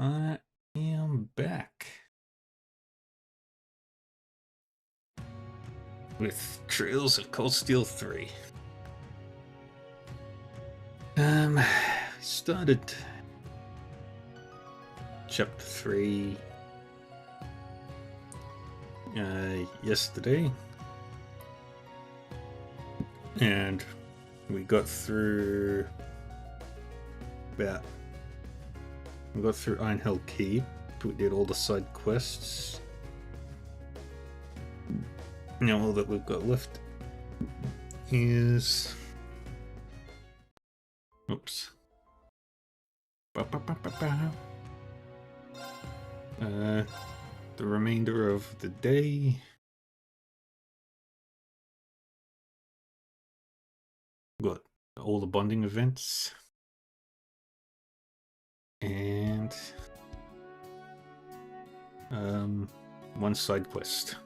I am back with Trails of Cold Steel 3. Started chapter 3 yesterday, and we got through Ironhill Keep. We did all the side quests. Now all that we've got left is the remainder of the day. Got all the bonding events and one side quest.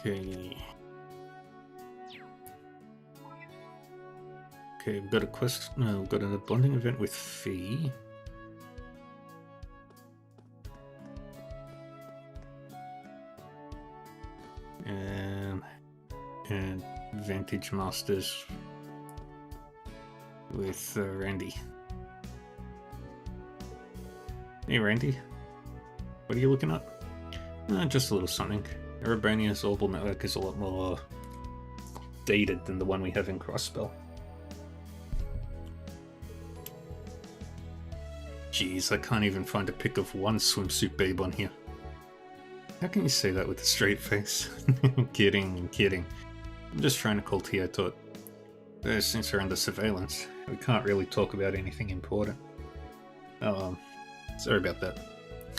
Okay, we've got a quest. No, we've got a bonding event with Fee. And Vantage Masters with Randy. Hey Randy, what are you looking up? Just a little something. Erebonia's orbital network is a lot more dated than the one we have in Crossspell. Jeez, I can't even find a pic of one swimsuit babe on here. How can you say that with a straight face? I'm kidding. I'm just trying to call Tia Tot. Since we're under surveillance, we can't really talk about anything important. Sorry about that.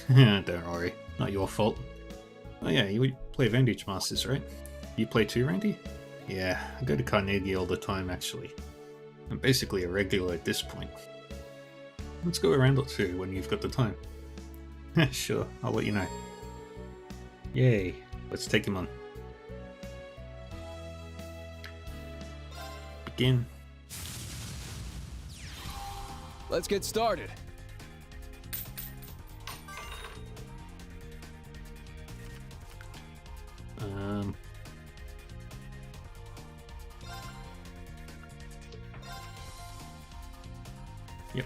Don't worry, not your fault. Oh yeah, you play Vantage Masters, right? You play too, Randy? Yeah, I go to Carnegie all the time, actually. I'm basically a regular at this point. Let's go around or two when you've got the time. Sure, I'll let you know. Yay, let's take him on. Begin. Let's get started. Yep.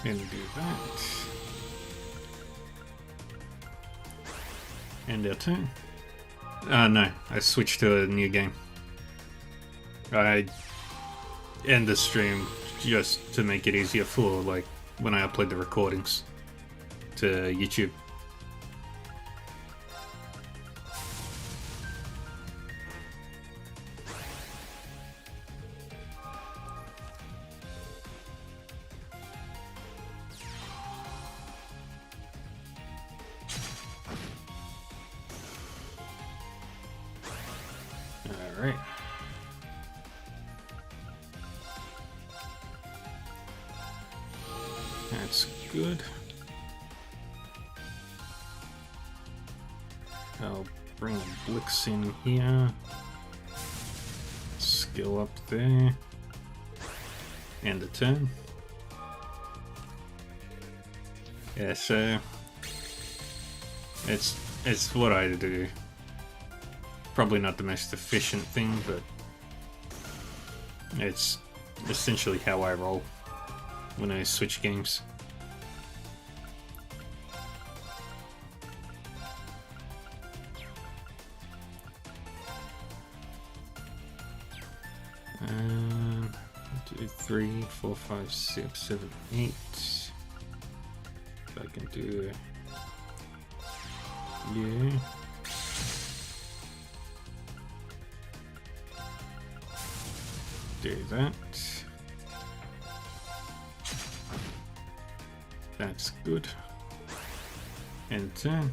And do that. And our turn. No, I switched to a new game. I end the stream just to make it easier for, like, when I upload the recordings to YouTube. Alright. That's good. I'll bring a Blix in here. Skill up there. And a turn. Yeah, so it's what I do. Probably not the most efficient thing, but it's essentially how I roll when I switch games. One, 2, 3, 4, 5, 6, 7, 8. If I can do, yeah. Do that. That's good. And turn.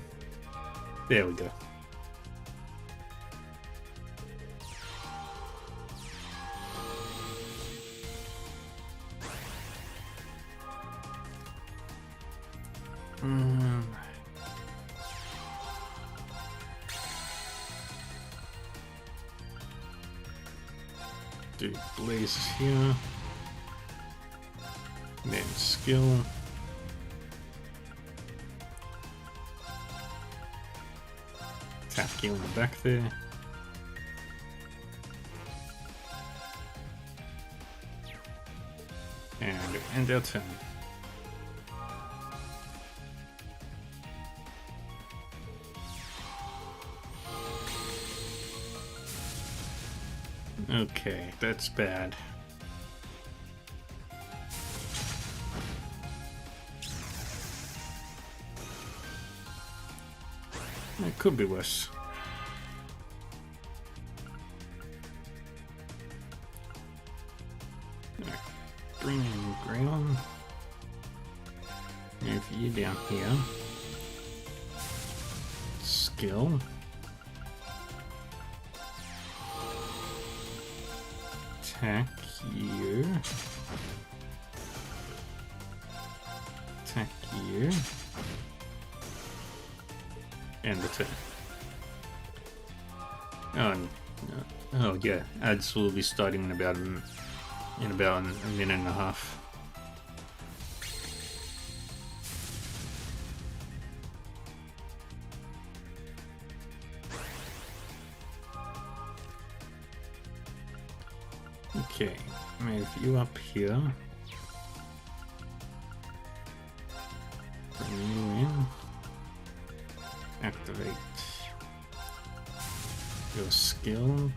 There we go. Do Blaze here. Then skill. Tap you in the back there. And end our turn. Okay, that's bad. It could be worse. Green and grey one. Move you down here. Skill. Attack you. Attack you. And the turn. Oh yeah, ads will be starting in about a minute and a half. Okay, move you up here. Bring you in. Activate your skill.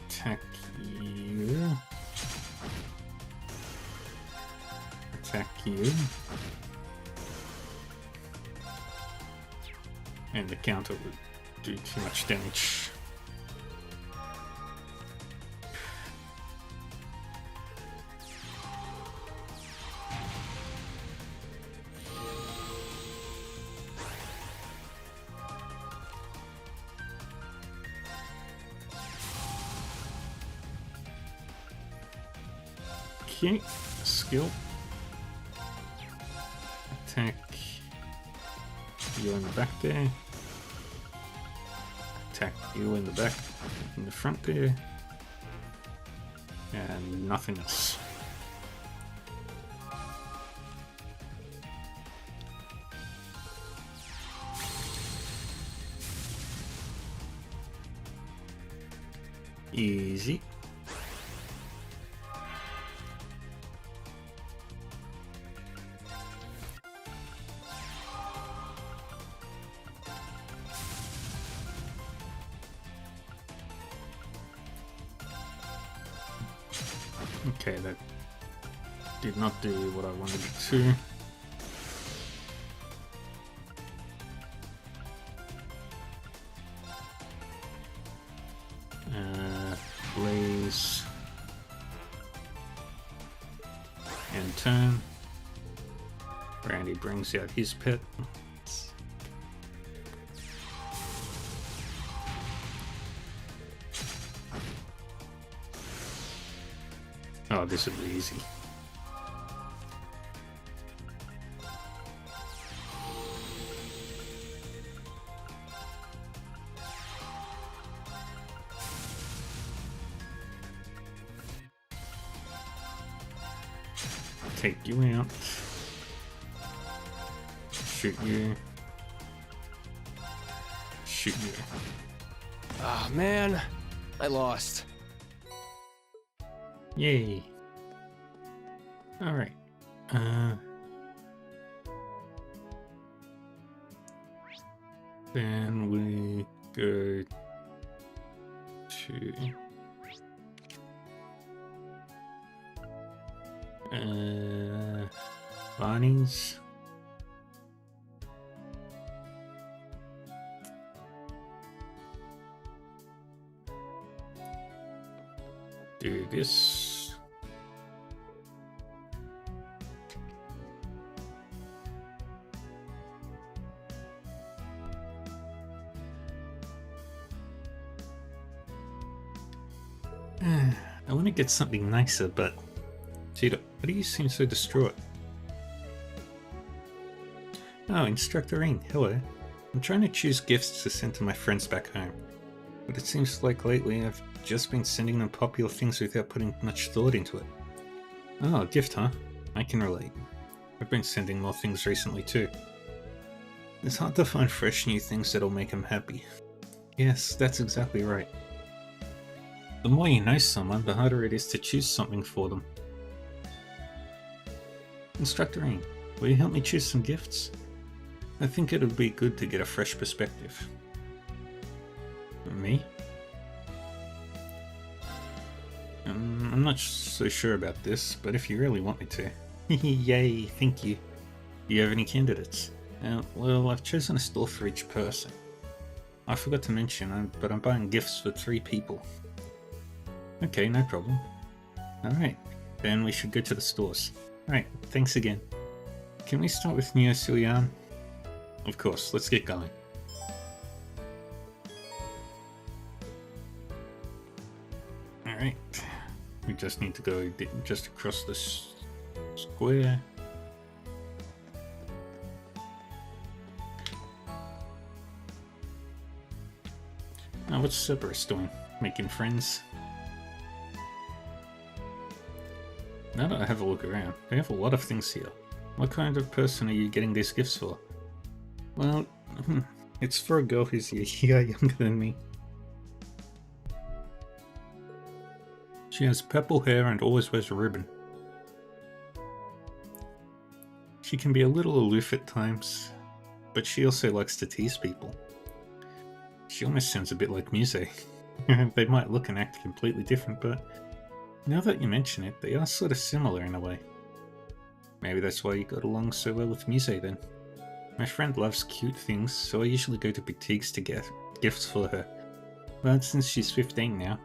Attack you. Attack you. And the counter would do too much damage. Okay, skill. Attack you in the back there. Attack you in the back, in the front there. And nothing else. Easy. Okay, that did not do what I wanted it to. Blaze and turn. Randy brings out his pet. Oh, this would be easy. Take you out. Shoot you. Shoot you. Ah, man. I lost. Yay. Alright. Then we go to Barney's. Do this. I want to get something nicer, but Cheetah, why do you seem so distraught? Oh, Instructor Ring, hello. I'm trying to choose gifts to send to my friends back home. But it seems like lately I've just been sending them popular things without putting much thought into it. Oh, a gift, huh? I can relate. I've been sending more things recently too. It's hard to find fresh new things that'll make them happy. Yes, that's exactly right. The more you know someone, the harder it is to choose something for them. Instructor Ian, will you help me choose some gifts? I think it would be good to get a fresh perspective. Me? I'm not so sure about this, but if you really want me to. Yay, thank you. Do you have any candidates? Well, I've chosen a store for each person. I forgot to mention, but I'm buying gifts for 3 people. Okay, no problem. Alright, then we should go to the stores. Alright, thanks again. Can we start with Neo Suyan? Of course, let's get going. Alright, we just need to go just across this square. Now, what's Cerberus doing? Making friends? Now that I have a look around, they have a lot of things here. What kind of person are you getting these gifts for? Well, it's for a girl who's a year younger than me. She has purple hair and always wears a ribbon. She can be a little aloof at times, but she also likes to tease people. She almost sounds a bit like Muse. They might look and act completely different, but now that you mention it, they are sort of similar in a way. Maybe that's why you got along so well with Muse then. My friend loves cute things, so I usually go to boutiques to get gifts for her. But since she's 15 now,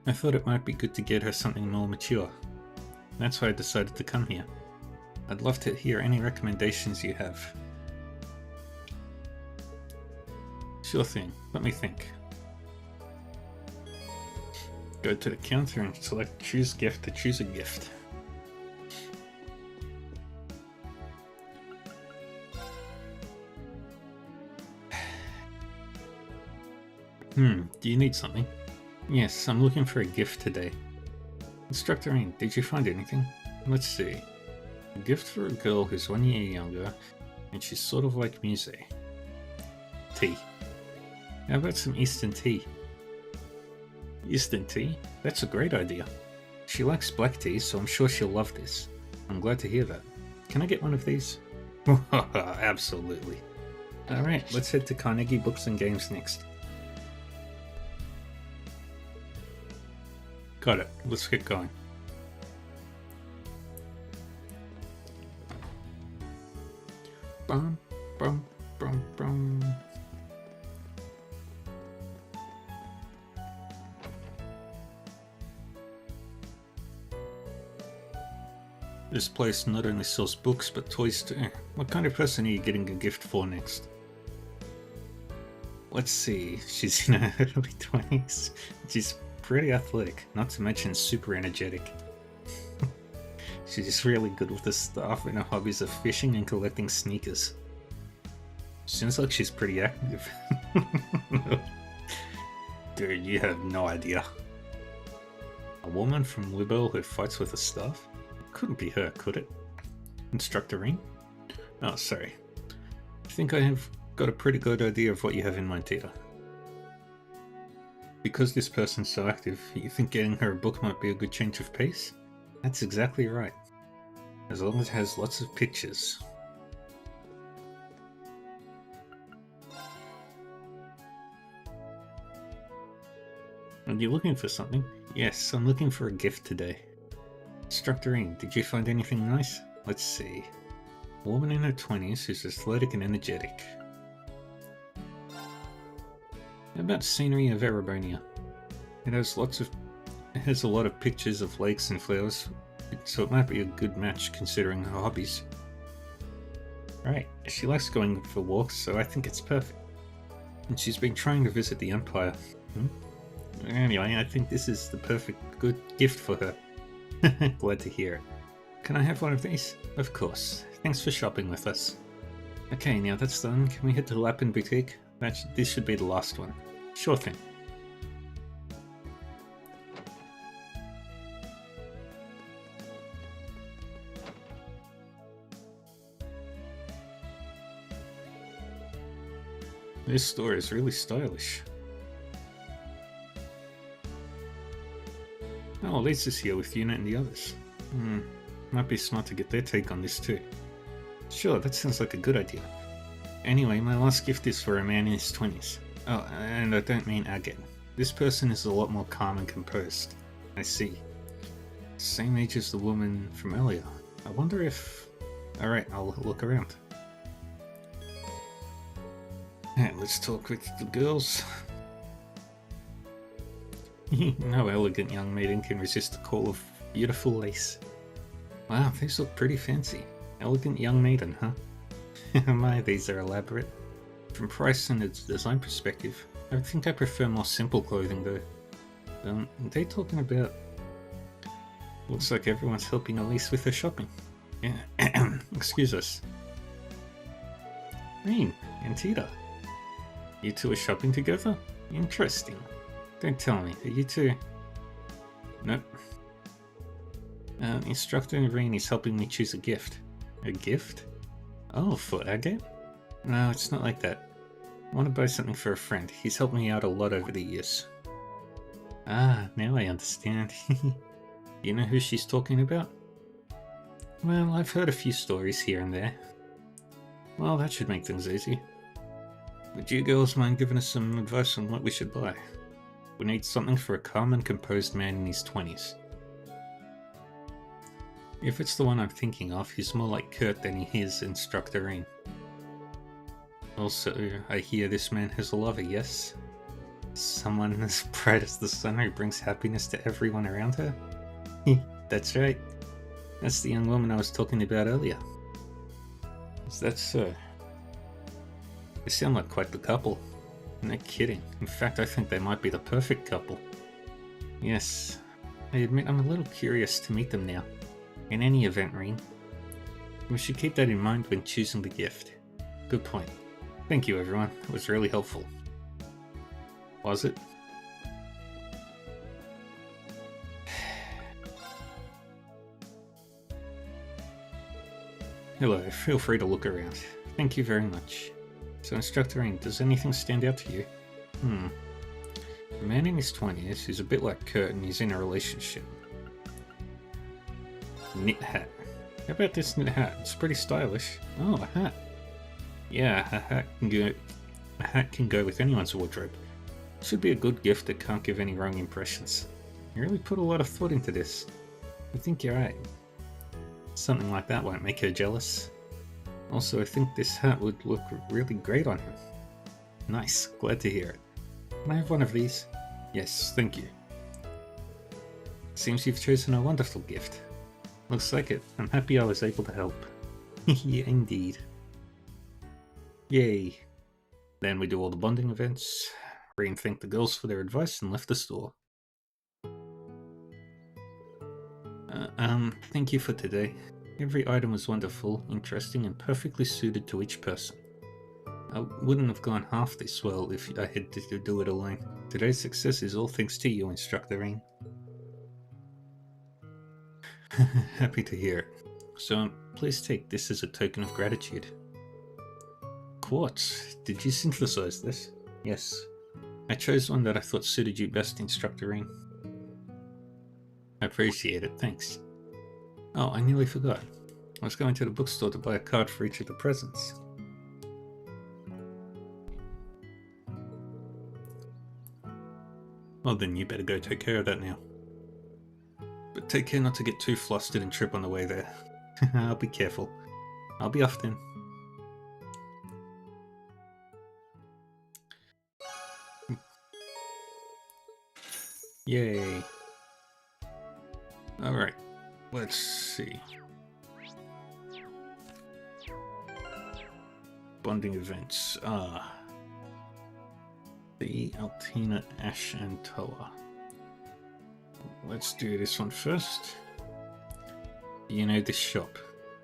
I thought it might be good to get her something more mature. That's why I decided to come here. I'd love to hear any recommendations you have. Sure thing, let me think. Go to the counter and select choose gift to choose a gift. Do you need something? Yes, I'm looking for a gift today. Instructor Ian, did you find anything? Let's see. A gift for a girl who's 1 year younger, and she's sort of like Muse. Tea. How about some Eastern tea? Eastern tea? That's a great idea. She likes black tea, so I'm sure she'll love this. I'm glad to hear that. Can I get one of these? Absolutely. Alright, let's head to Carnegie Books and Games next. Got it. Let's get going. Bum, bum, bum, bum. This place not only sells books, but toys too. What kind of person are you getting a gift for next? Let's see. She's in her early 20s. She's pretty athletic, not to mention super energetic. She's really good with the stuff, and her hobbies are fishing and collecting sneakers. Seems like she's pretty active. Dude, you have no idea. A woman from Libel who fights with a staff? Couldn't be her, could it? Instructor Ian? Oh, sorry. I think I have got a pretty good idea of what you have in mind, Tita. Because this person's so active, you think getting her a book might be a good change of pace? That's exactly right. As long as it has lots of pictures. Are you looking for something? Yes, I'm looking for a gift today. Instructor Ian, did you find anything nice? Let's see. A woman in her 20s who's athletic and energetic. How about scenery of Erebonia? It has a lot of pictures of lakes and flowers, so it might be a good match considering her hobbies. Right, she likes going for walks, so I think it's perfect. And she's been trying to visit the Empire. Anyway, I think this is the perfect good gift for her. Glad to hear it. Can I have one of these? Of course. Thanks for shopping with us. Okay, now that's done, can we head to Lapin Boutique? This should be the last one. Sure thing. This store is really stylish. Oh, Lisa's here with Unit and the others. Might be smart to get their take on this too. Sure, that sounds like a good idea. Anyway, my last gift is for a man in his 20s. Oh, and I don't mean Agate. This person is a lot more calm and composed. I see. Same age as the woman from earlier. I wonder if... Alright, I'll look around. Alright, let's talk with the girls. No elegant young maiden can resist the call of beautiful lace. Wow, these look pretty fancy. Elegant young maiden, huh? My, these are elaborate. From price and its design perspective, I think I prefer more simple clothing though. Are they talking about... Looks like everyone's helping Elise with her shopping. Yeah. Excuse us. Rean and Tita. You two are shopping together? Interesting. Don't tell me, are you two... Nope. Instructor Rean is helping me choose a gift. A gift? Oh, for Agate? No, it's not like that. I want to buy something for a friend. He's helped me out a lot over the years. Ah, now I understand. You know who she's talking about? Well, I've heard a few stories here and there. Well, that should make things easy. Would you girls mind giving us some advice on what we should buy? We need something for a calm and composed man in his 20s. If it's the one I'm thinking of, he's more like Kurt than he is Instructor Rean. Also, I hear this man has a lover, yes? Someone as bright as the sun who brings happiness to everyone around her? That's right. That's the young woman I was talking about earlier. Is that so? They sound like quite the couple. No kidding. In fact, I think they might be the perfect couple. Yes. I admit I'm a little curious to meet them now. In any event, Rean, we should keep that in mind when choosing the gift. Good point. Thank you, everyone. It was really helpful. Was it? Hello, feel free to look around. Thank you very much. So, Instructor Rean, does anything stand out to you? A man in his 20s who's a bit like Kurt and he's in a relationship. Knit hat. How about this knit hat? It's pretty stylish. Oh, a hat. Yeah, a hat can go with anyone's wardrobe. Should be a good gift that can't give any wrong impressions. You really put a lot of thought into this. I think you're right. Something like that won't make her jealous. Also, I think this hat would look really great on him. Nice, glad to hear it. Can I have one of these? Yes, thank you. Seems you've chosen a wonderful gift. Looks like it. I'm happy I was able to help. Yeah, indeed. Yay. Then we do all the bonding events. Rean thanked the girls for their advice and left the store. Thank you for today. Every item was wonderful, interesting, and perfectly suited to each person. I wouldn't have gone half this well if I had to do it alone. Today's success is all thanks to you, Instructor Rean. Happy to hear it. So, please take this as a token of gratitude. Quartz, did you synthesize this? Yes. I chose one that I thought suited you best, Instructor Rean. I appreciate it, thanks. Oh, I nearly forgot. I was going to the bookstore to buy a card for each of the presents. Well then, you better go take care of that now. But take care not to get too flustered and trip on the way there. I'll be careful. I'll be off then. Yay. Alright, let's see. Bonding events. The Altina, Ash, and Toa. Let's do this one first. You know this shop.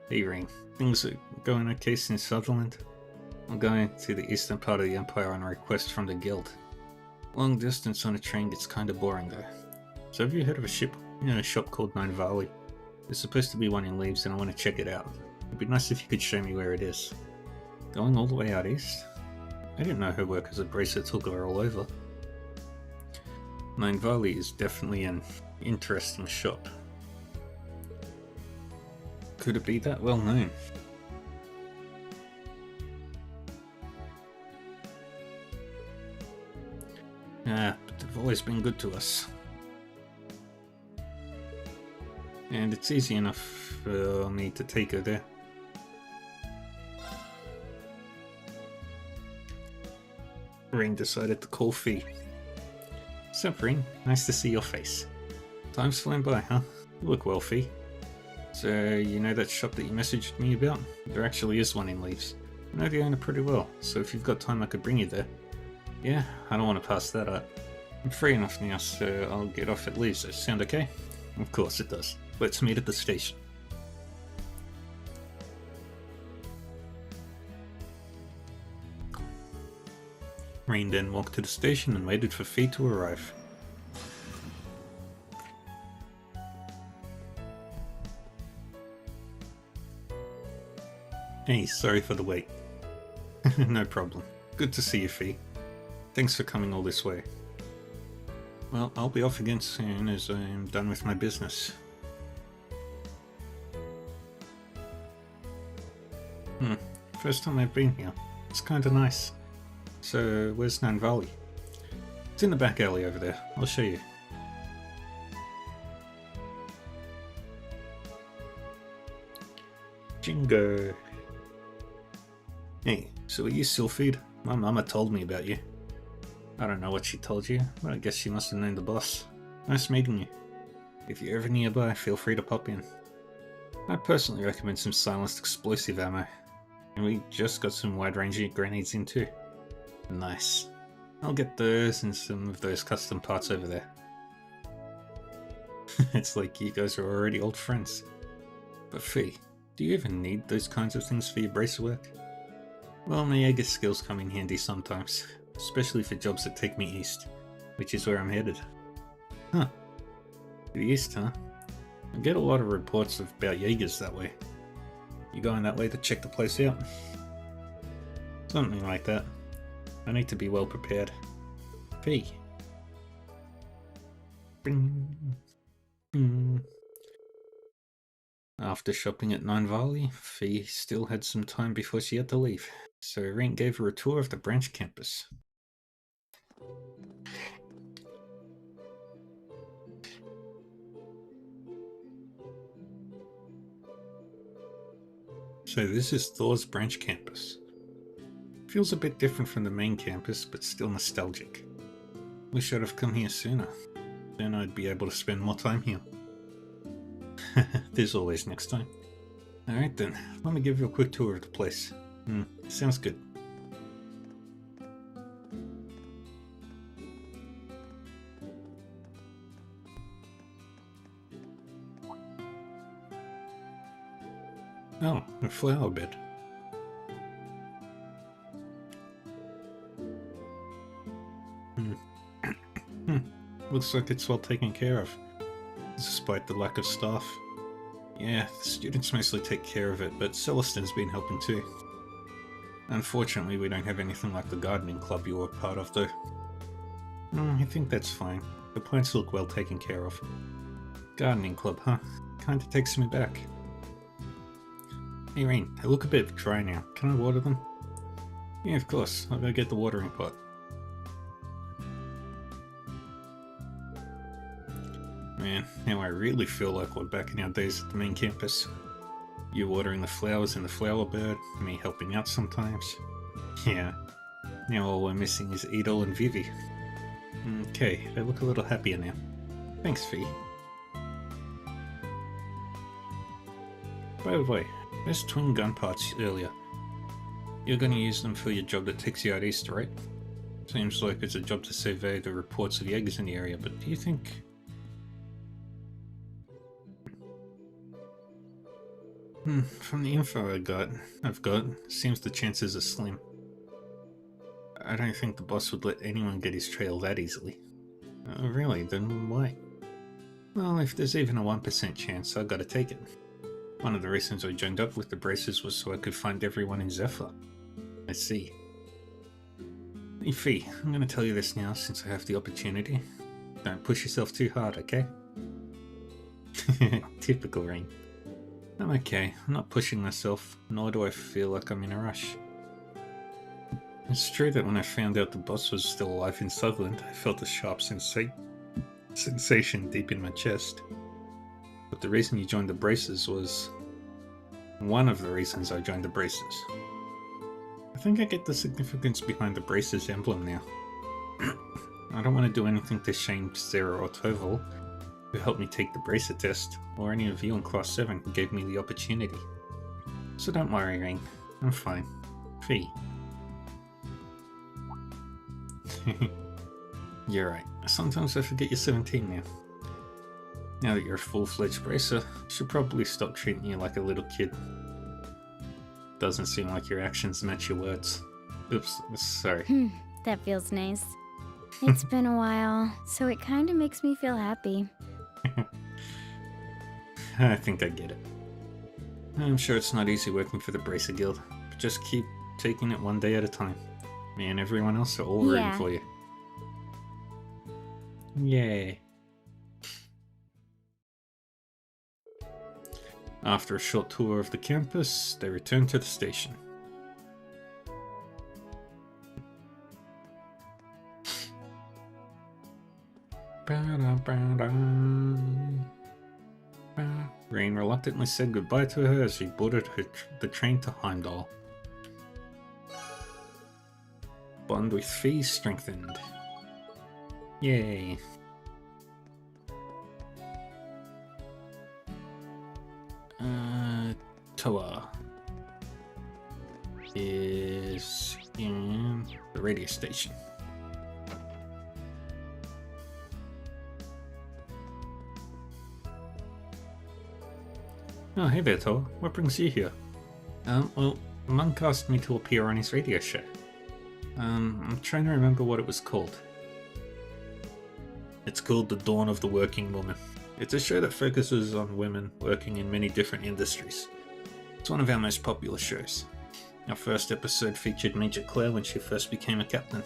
Hey Rean, things are going okay in Sutherland? I'm going to the eastern part of the Empire on a request from the guild. Long distance on a train gets kinda boring though. So have you heard of a shop called Nine Valley? There's supposed to be one in Leaves and I want to check it out. It'd be nice if you could show me where it is. Going all the way out east? I didn't know her work as a bracer took her all over. Nine Valley is definitely an interesting shop. Could it be that well known? But they've always been good to us. And it's easy enough for me to take her there. Rain decided to call Fee. Sup, Rain? Nice to see your face. Time's flying by, huh? You look well, Fee. So, you know that shop that you messaged me about? There actually is one in Leaves. I know the owner pretty well, so if you've got time I could bring you there. Yeah, I don't want to pass that up. I'm free enough now, so I'll get off at Leaves. Does that sound okay? Of course it does. Let's meet at the station. Rain then walked to the station and waited for Fee to arrive. Hey, sorry for the wait. No problem. Good to see you, Fee. Thanks for coming all this way. Well, I'll be off again soon as I'm done with my business. First time I've been here. It's kinda nice. So, where's Nine Valley? It's in the back alley over there. I'll show you. Jingo! Hey, so are you Sylphid? My mama told me about you. I don't know what she told you, but I guess she must have known the boss. Nice meeting you. If you're ever nearby, feel free to pop in. I personally recommend some silenced explosive ammo. And we just got some wide-ranging grenades in too. Nice. I'll get those and some of those custom parts over there. It's like you guys are already old friends. But Fee, do you even need those kinds of things for your bracer work? Well, my Jaeger skills come in handy sometimes, especially for jobs that take me east, which is where I'm headed. Huh. To the east, huh? I get a lot of reports about Jaegers that way. You going that way to check the place out? Something like that. I need to be well prepared. Fee. After shopping at Nine Valley, Fee still had some time before she had to leave, so Rain gave her a tour of the branch campus. So this is Thor's branch campus. Feels a bit different from the main campus, but still nostalgic. Wish I'd have come here sooner. Then I'd be able to spend more time here. There's always next time. Alright then, let me give you a quick tour of the place. Sounds good. Oh, a flower bed. Looks like it's well taken care of, despite the lack of staff. Yeah, the students mostly take care of it, but Celestine's been helping too. Unfortunately, we don't have anything like the gardening club you were part of though. I think that's fine. The plants look well taken care of. Gardening club, huh? Kinda takes me back. Hey Rain, they look a bit dry now. Can I water them? Yeah, of course. I'll go get the watering pot. Man, now I really feel like we're back in our days at the main campus. You watering the flowers in the flower bed, me helping out sometimes. Yeah, now all we're missing is Edel and Vivi. Okay, they look a little happier now. Thanks, Fee. By the way, those twin gun parts earlier. You're gonna use them for your job that takes you out east, right? Seems like it's a job to survey the reports of Jaegers in the area, but do you think... From the info I've got, seems the chances are slim. I don't think the boss would let anyone get his trail that easily. Oh, really? Then why? Well, if there's even a 1% chance, I gotta take it. One of the reasons I joined up with the Braces was so I could find everyone in Zephyr. I see. Hey, Fee, I'm gonna tell you this now since I have the opportunity. Don't push yourself too hard, okay? Typical Rain. I'm okay. I'm not pushing myself, nor do I feel like I'm in a rush. It's true that when I found out the boss was still alive in Sutherland, I felt a sharp sensation deep in my chest. But the reason you joined the Braces was... one of the reasons I joined the Braces. I think I get the significance behind the Braces emblem now. I don't want to do anything to shame Sarah or Toval, who helped me take the Bracer test, or any of you in Class 7 who gave me the opportunity. So don't worry, Rain. I'm fine. Fee. You're right. Sometimes I forget you're 17 now. Now that you're a full-fledged Bracer, you should probably stop treating you like a little kid. Doesn't seem like your actions match your words. Oops, sorry. That feels nice. It's been a while, so it kinda makes me feel happy. I think I get it. I'm sure it's not easy working for the Bracer Guild, but just keep taking it one day at a time. Me and everyone else are all rooting for you. Yay. After a short tour of the campus, they return to the station. Rain reluctantly said goodbye to her as she boarded the train to Heimdall. Bond with Fee strengthened. Yay. Toa is in the radio station. Oh, hey there, Toa. What brings you here? Well, Monk asked me to appear on his radio show. I'm trying to remember what it was called. It's called The Dawn of the Working Woman. It's a show that focuses on women working in many different industries. It's one of our most popular shows. Our first episode featured Major Claire when she first became a captain.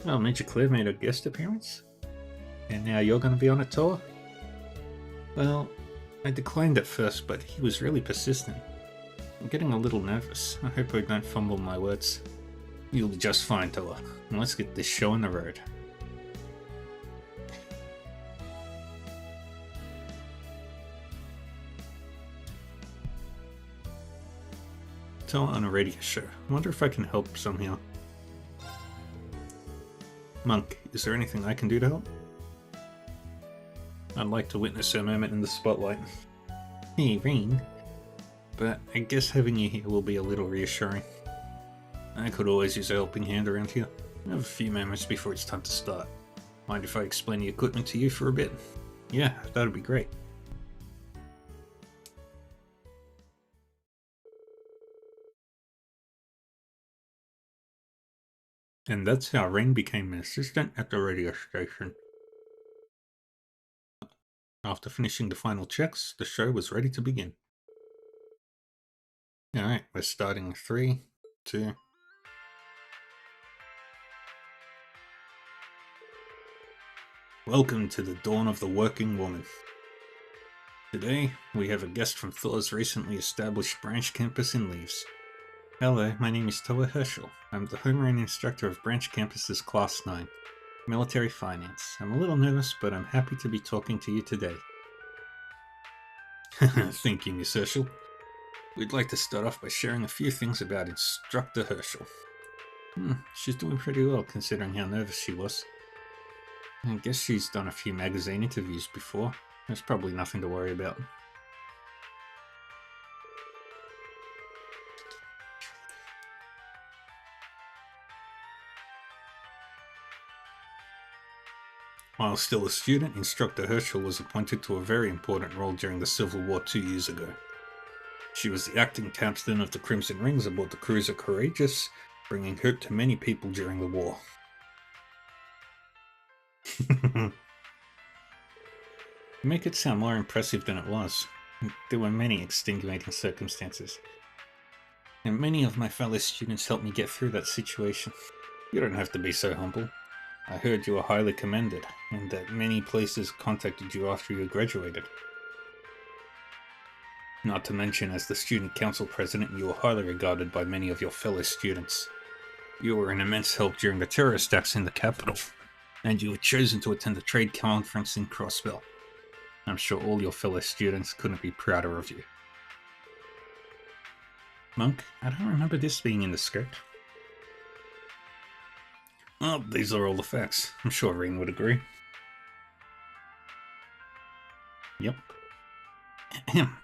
Oh, Major Claire made a guest appearance? And now you're going to be on it, Toa? Well, I declined at first, but he was really persistent. I'm getting a little nervous. I hope I don't fumble my words. You'll be just fine, Toa. And let's get this show on the road. Toa on a radio show. I wonder if I can help somehow. Monk, is there anything I can do to help? I'd like to witness a moment in the spotlight. Hey, Rain. But I guess having you here will be a little reassuring. I could always use a helping hand around here. I have a few moments before it's time to start. Mind if I explain the equipment to you for a bit? Yeah, that'd be great. And that's how Rain became an assistant at the radio station. After finishing the final checks, the show was ready to begin. Alright, we're starting in 3, 2... Welcome to the Dawn of the Working Woman. Today, we have a guest from Thor's recently established branch campus in Leaves. Hello, my name is Toa Herschel. I'm the Homeroom Instructor of Branch Campus's Class 9, Military Finance. I'm a little nervous, but I'm happy to be talking to you today. Thank you, Miss Herschel. We'd like to start off by sharing a few things about Instructor Herschel. She's doing pretty well considering how nervous she was. I guess she's done a few magazine interviews before. There's probably nothing to worry about. While still a student, Instructor Herschel was appointed to a very important role during the Civil War 2 years ago. She was the acting captain of the Crimson Rings aboard the cruiser Courageous, bringing hope to many people during the war. You make it sound more impressive than it was. There were many extenuating circumstances, and many of my fellow students helped me get through that situation. You don't have to be so humble. I heard you were highly commended, and that many places contacted you after you graduated. Not to mention, as the student council president, you were highly regarded by many of your fellow students. You were an immense help during the terrorist acts in the capital, and you were chosen to attend the trade conference in Crossbell. I'm sure all your fellow students couldn't be prouder of you. Monk, I don't remember this being in the script. Well, these are all the facts. I'm sure Rean would agree. Yep. Ahem.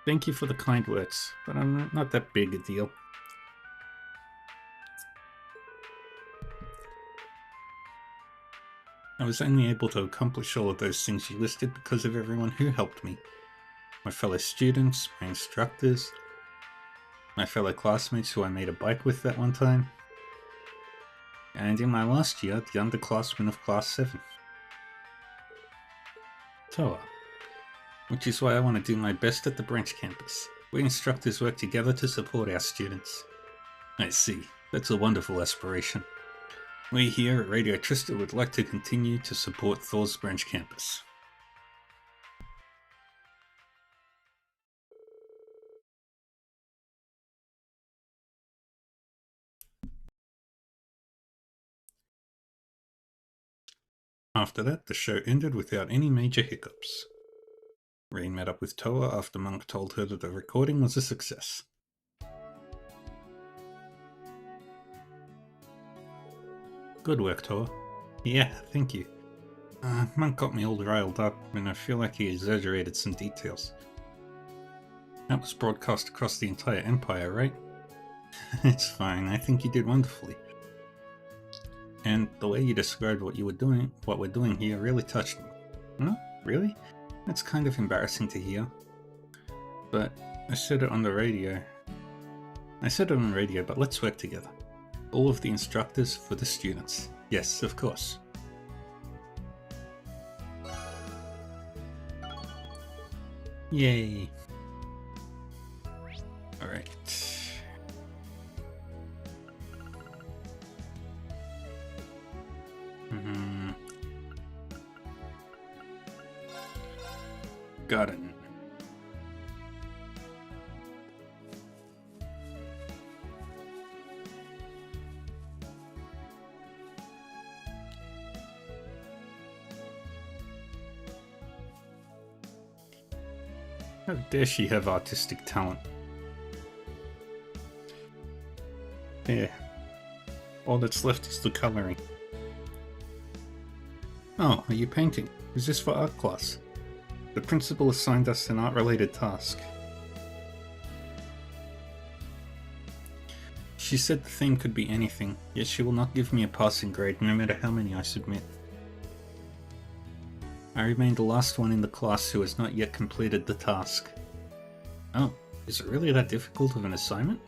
Thank you for the kind words, but I'm not that big a deal. I was only able to accomplish all of those things you listed because of everyone who helped me. My fellow students, my instructors, my fellow classmates who I made a bike with that one time, and in my last year, the underclassmen of Class 7. Toa. Which is why I want to do my best at the branch campus. We instructors work together to support our students. I see. That's a wonderful aspiration. We here at Radio Trista would like to continue to support Thor's branch campus. After that, the show ended without any major hiccups. Rean met up with Toa after Monk told her that the recording was a success. Good work, Toa. Yeah, thank you. Monk got me all riled up, and I feel like he exaggerated some details. That was broadcast across the entire Empire, right? It's fine, I think you did wonderfully. And the way you described what we're doing here really touched me. Huh? Really? That's kind of embarrassing to hear. But I said it on the radio, but let's work together. All of the instructors for the students. Yes, of course. Yay. Alright. Got it. How dare she have artistic talent? There. All that's left is the coloring. Oh, are you painting? Is this for art class? The principal assigned us an art-related task. She said the theme could be anything, yet she will not give me a passing grade no matter how many I submit. I remain the last one in the class who has not yet completed the task. Oh, is it really that difficult of an assignment?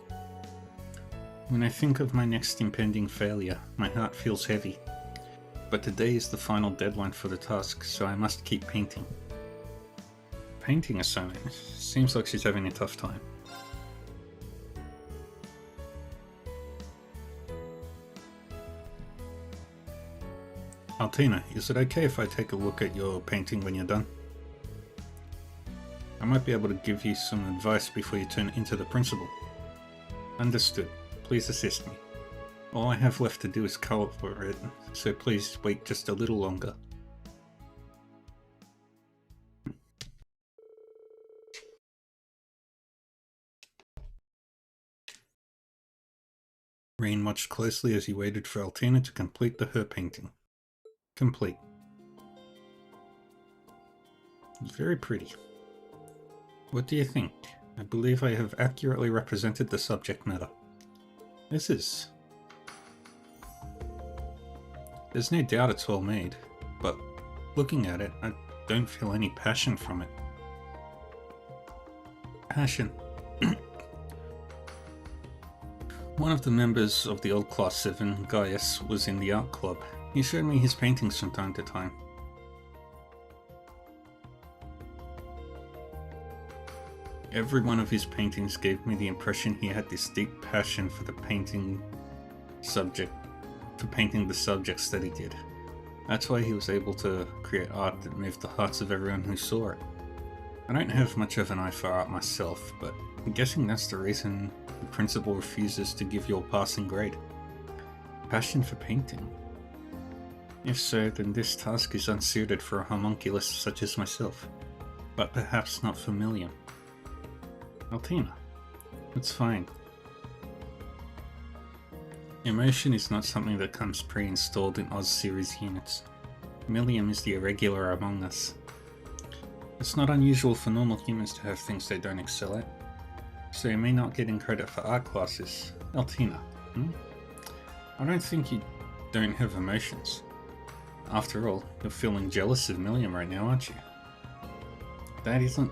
When I think of my next impending failure, my heart feels heavy. But today is the final deadline for the task, so I must keep painting. Painting assignment? Seems like she's having a tough time. Altina, is it okay if I take a look at your painting when you're done? I might be able to give you some advice before you turn into the principal. Understood. Please assist me. All I have left to do is colour for it, so please wait just a little longer. Rean watched closely as he waited for Altina to complete her painting. Complete. Very pretty. What do you think? I believe I have accurately represented the subject matter. This is. There's no doubt it's well made, but looking at it, I don't feel any passion from it. Passion. One of the members of the old Class 7, Gaius, was in the art club. He showed me his paintings from time to time. Every one of his paintings gave me the impression he had this deep passion for painting the subjects that he did. That's why he was able to create art that moved the hearts of everyone who saw it. I don't have much of an eye for art myself, but I'm guessing that's the reason the principal refuses to give you a passing grade. Passion for painting? If so, then this task is unsuited for a homunculus such as myself, but perhaps not for Millium. Altina, it's fine. Emotion is not something that comes pre-installed in Oz series units. Millium is the irregular among us. It's not unusual for normal humans to have things they don't excel at, so you may not get in credit for art classes. Altina, I don't think you don't have emotions. After all, you're feeling jealous of Millium right now, aren't you? That isn't...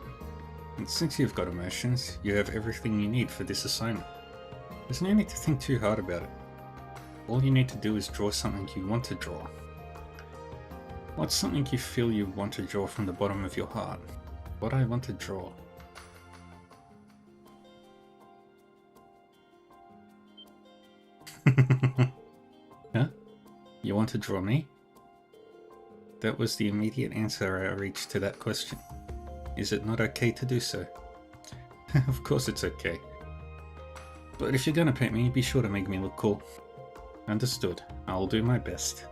And since you've got emotions, you have everything you need for this assignment. There's no need to think too hard about it. All you need to do is draw something you want to draw. What's something you feel you want to draw from the bottom of your heart? What I want to draw. Huh? You want to draw me? That was the immediate answer I reached to that question. Is it not okay to do so? Of course it's okay. But if you're gonna paint me, be sure to make me look cool. Understood. I'll do my best.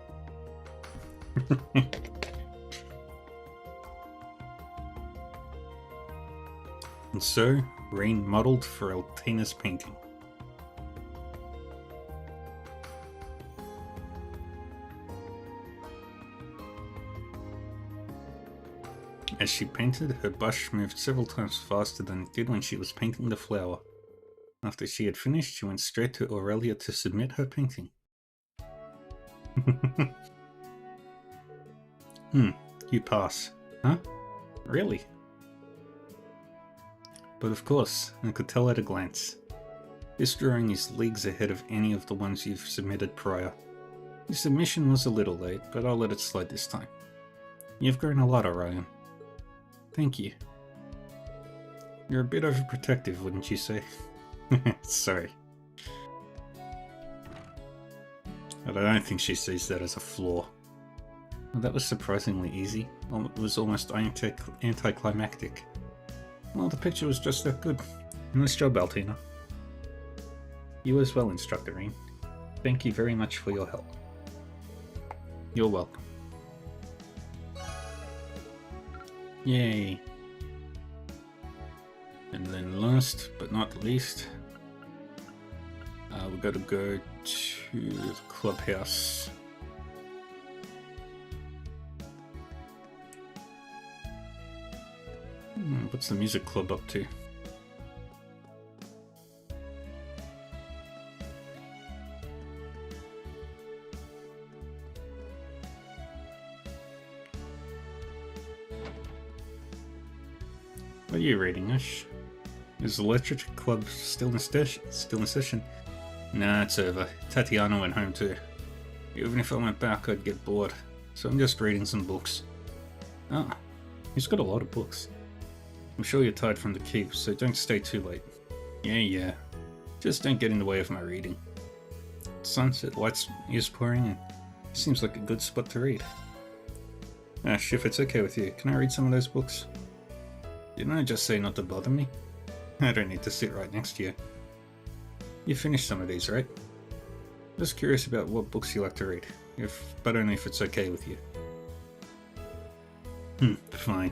And so, Rain modelled for Altina's painting. As she painted, her brush moved several times faster than it did when she was painting the flower. After she had finished, she went straight to Aurelia to submit her painting. You pass. Huh? Really? But of course, I could tell at a glance. This drawing is leagues ahead of any of the ones you've submitted prior. Your submission was a little late, but I'll let it slide this time. You've grown a lot, Orion. Thank you. You're a bit overprotective, wouldn't you say? Sorry. But I don't think she sees that as a flaw. Well, that was surprisingly easy. It was almost anticlimactic. Well, the picture was just that good. Nice job, Altina. You as well, Instructor Rain. Thank you very much for your help. You're welcome. Yay. And then last but not least, we've got to go to the clubhouse. What's the music club up to? What are you reading, Ash? Is the literature club still in session? Nah, it's over. Tatiana went home too. Even if I went back, I'd get bored. So I'm just reading some books. Ah, he's got a lot of books. I'm sure you're tired from the keep, so don't stay too late. Yeah. Just don't get in the way of my reading. Sunset lights is pouring in. Seems like a good spot to read. Ash, if it's okay with you, can I read some of those books? Didn't I just say not to bother me? I don't need to sit right next to you. You finished some of these, right? Just curious about what books you like to read, but only if it's okay with you. Fine.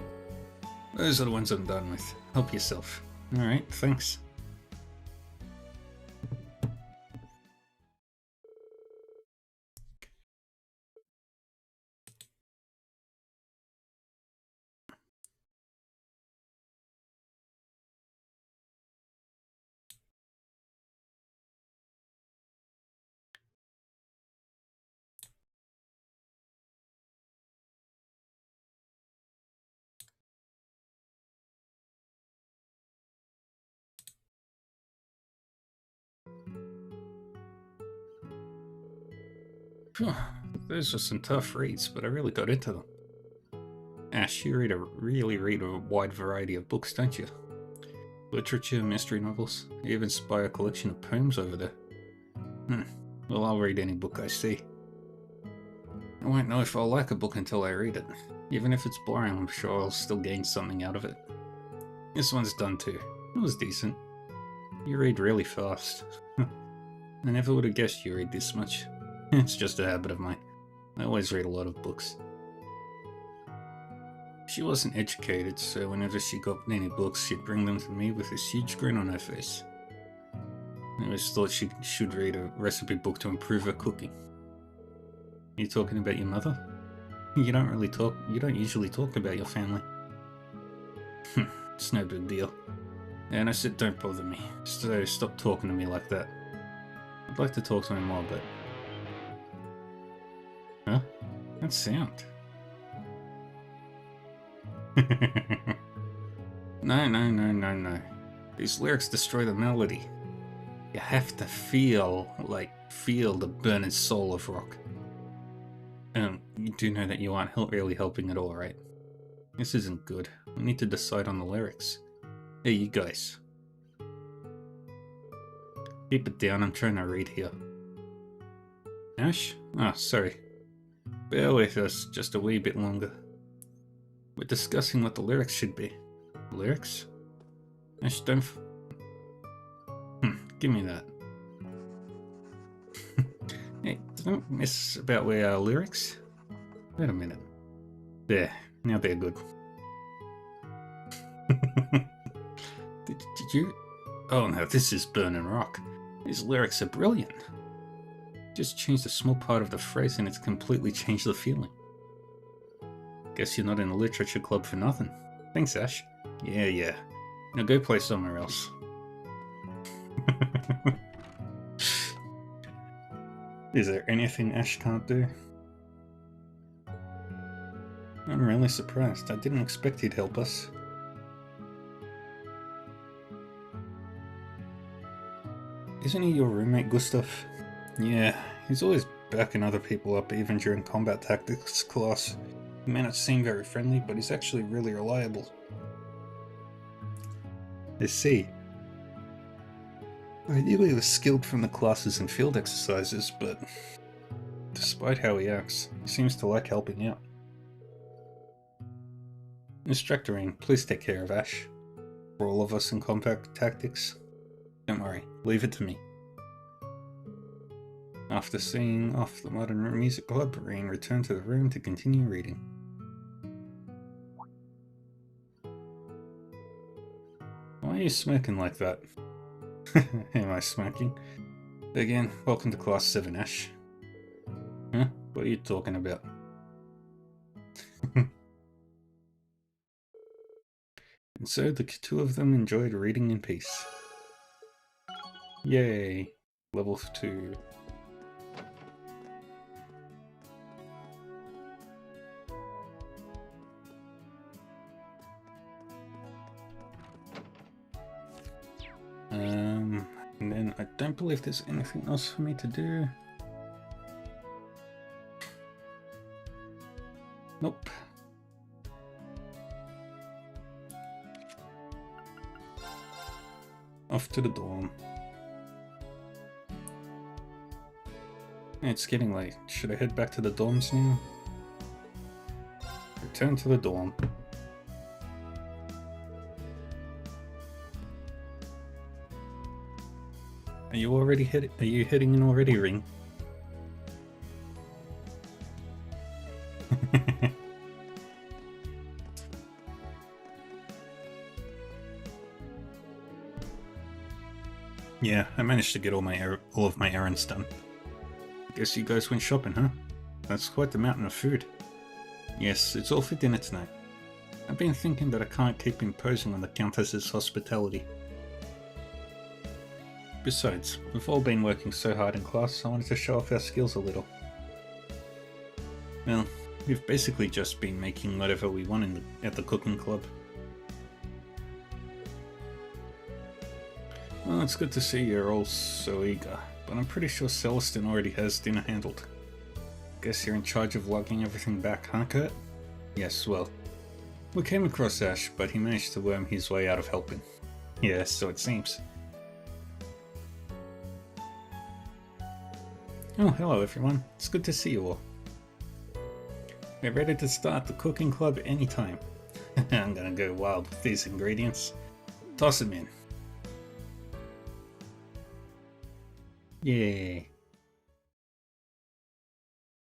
Those are the ones I'm done with. Help yourself. Alright, thanks. Those are some tough reads, but I really got into them. Ash, you really read a wide variety of books, don't you? Literature, mystery novels, you even spy a collection of poems over there. Well, I'll read any book I see. I won't know if I'll like a book until I read it. Even if it's boring, I'm sure I'll still gain something out of it. This one's done too. It was decent. You read really fast. I never would have guessed you read this much. It's just a habit of mine. I always read a lot of books. She wasn't educated, so whenever she got any books, she'd bring them to me with this huge grin on her face. I always thought she should read a recipe book to improve her cooking. You talking about your mother? You don't usually talk about your family. It's no big deal. And I said don't bother me, so stop talking to me like that. I'd like to talk to him more, but... Huh? That sound. No. These lyrics destroy the melody. You have to feel the burning soul of rock. You do know that you aren't really helping at all, right? This isn't good. We need to decide on the lyrics. Hey, you guys. Keep it down, I'm trying to read here. Ash? Oh, sorry. Bear with us just a wee bit longer. We're discussing what the lyrics should be. Lyrics? Ash, don't give me that. Hey, don't mess about with our lyrics. Wait a minute. There, now they're good. Did you... Oh no, this is Burning Rock. These lyrics are brilliant. Just changed a small part of the phrase and it's completely changed the feeling. Guess you're not in the literature club for nothing. Thanks, Ash. Yeah. Now go play somewhere else. Is there anything Ash can't do? I'm really surprised. I didn't expect he'd help us. Isn't he your roommate, Gustav? Yeah, he's always backing other people up even during combat tactics class. He may not seem very friendly, but he's actually really reliable. I see. I knew he was skilled from the classes and field exercises, but despite how he acts, he seems to like helping out. Instructor Ian, please take care of Ash. For all of us in combat tactics. Don't worry, leave it to me. After seeing off the Modern Music Club, Ian returned to the room to continue reading. Why are you smirking like that? Am I smirking? Again, welcome to Class 7, Ash. Huh? What are you talking about? And so the two of them enjoyed reading in peace. Yay! Level 2. And then I don't believe there's anything else for me to do. Nope. Off to the dorm. It's getting late. Should I head back to the dorms now? Return to the dorm. Are you heading in already, Ring? Yeah, I managed to get all of my errands done. Guess you guys went shopping, huh? That's quite the mountain of food. Yes, it's all for dinner tonight. I've been thinking that I can't keep imposing on the Countess's hospitality. Besides, we've all been working so hard in class, so I wanted to show off our skills a little. Well, we've basically just been making whatever we want at the cooking club. Well, it's good to see you're all so eager, but I'm pretty sure Celestin already has dinner handled. Guess you're in charge of logging everything back, huh, Kurt? Yes, well, we came across Ash, but he managed to worm his way out of helping. Yeah, so it seems. Oh, hello everyone. It's good to see you all. We're ready to start the cooking club anytime. I'm gonna go wild with these ingredients. Toss them in. Yay.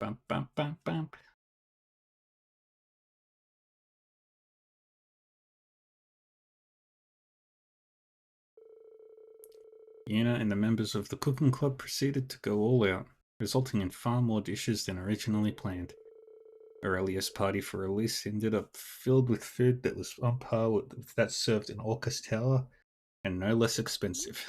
Bum bum bum bum. Yuna and the members of the cooking club proceeded to go all out, resulting in far more dishes than originally planned. Aurelia's party for release ended up filled with food that was on par with that served in Orcus Tower, and no less expensive.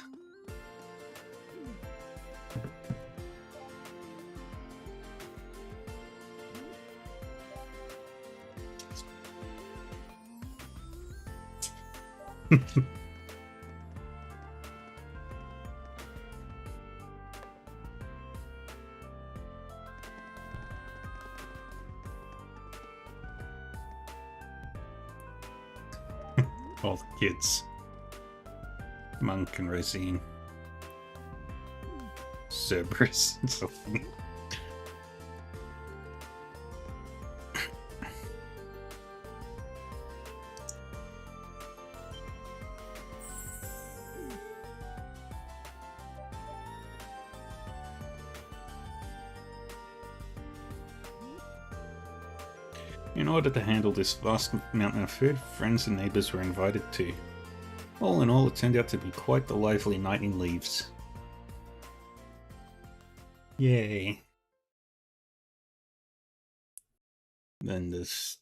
All the kids. Monk and Rosine. Cerberus and so on. In order to handle this vast mountain of food, friends and neighbours were invited too. All in all, it turned out to be quite the lively night in Leaves. Yay. Then this...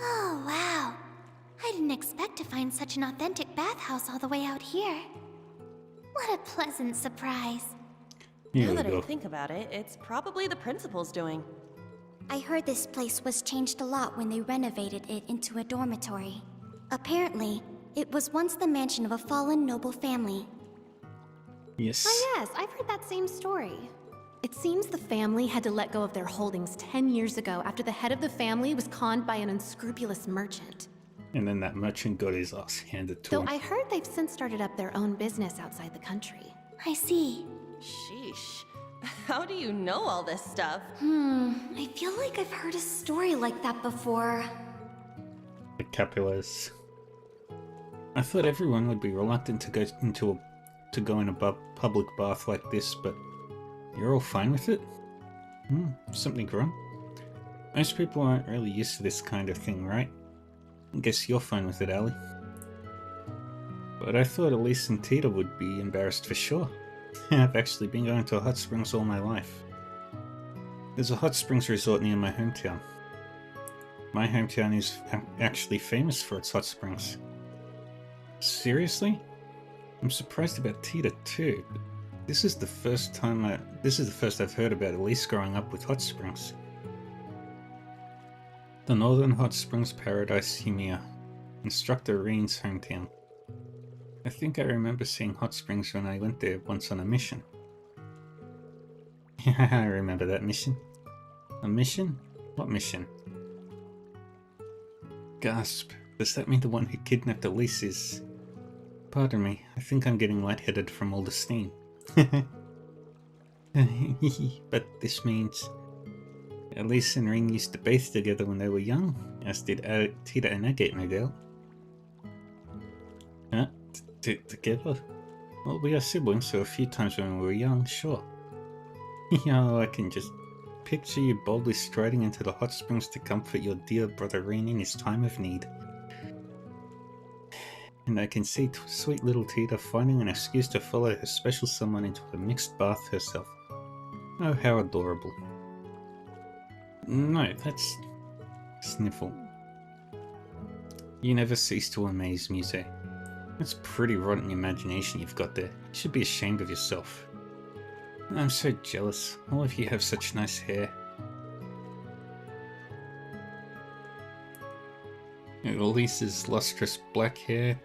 Oh, wow. I didn't expect to find such an authentic bathhouse all the way out here. What a pleasant surprise. Here Now we that I go. think about it, it's probably the principal's doing. I heard this place was changed a lot when they renovated it into a dormitory. Apparently, it was once the mansion of a fallen noble family. Yes. Oh yes, I've heard that same story. It seems the family had to let go of their holdings 10 years ago after the head of the family was conned by an unscrupulous merchant. And then that merchant got his ass handed to Though him. I heard they've since started up their own business outside the country. I see. Sheesh. How do you know all this stuff? I feel like I've heard a story like that before. The Capulets. I thought everyone would be reluctant to go in a public bath like this, but you're all fine with it? Something wrong? Most people aren't really used to this kind of thing, right? I guess you're fine with it, Ali. But I thought Elise and Tita would be embarrassed for sure. I've actually been going to hot springs all my life. There's a hot springs resort near my hometown. My hometown is actually famous for its hot springs. Seriously? I'm surprised about Tita too. But this is the first I've heard about Elise growing up with hot springs. The Northern Hot Springs Paradise Humia, Instructor Reen's hometown. I think I remember seeing hot springs when I went there once on a mission. I remember that mission. A mission? What mission? Gasp. Does that mean the one who kidnapped Elise is... Pardon me, I think I'm getting lightheaded from all the steam. But this means... Elise and Reen used to bathe together when they were young, as did Tita and Agate, no doubt. Huh? Together? Well, we are siblings, so a few times when we were young, sure. I can just picture you boldly striding into the hot springs to comfort your dear brother Reen in his time of need. And I can see sweet little Tita finding an excuse to follow her special someone into a mixed bath herself. Oh, how adorable. No, that's... Sniffle. You never cease to amaze me, Zay. That's pretty rotten imagination you've got there. You should be ashamed of yourself. I'm so jealous. All of you have such nice hair. Elise's lustrous black hair,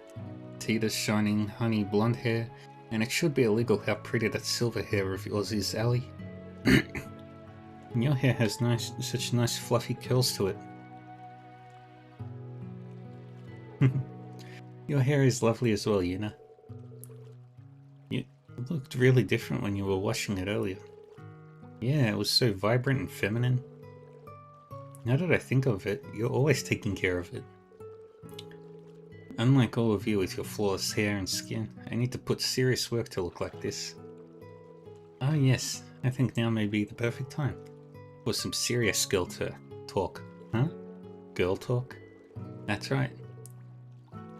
Tita's shining honey blonde hair, and it should be illegal how pretty that silver hair of yours is, Ellie. And your hair has such nice fluffy curls to it. Your hair is lovely as well, Yuna. You looked really different when you were washing it earlier. Yeah, it was so vibrant and feminine. Now that I think of it, you're always taking care of it. Unlike all of you with your flawless hair and skin, I need to put serious work to look like this. Ah yes, I think now may be the perfect time for some serious girl talk. Huh? Girl talk? That's right.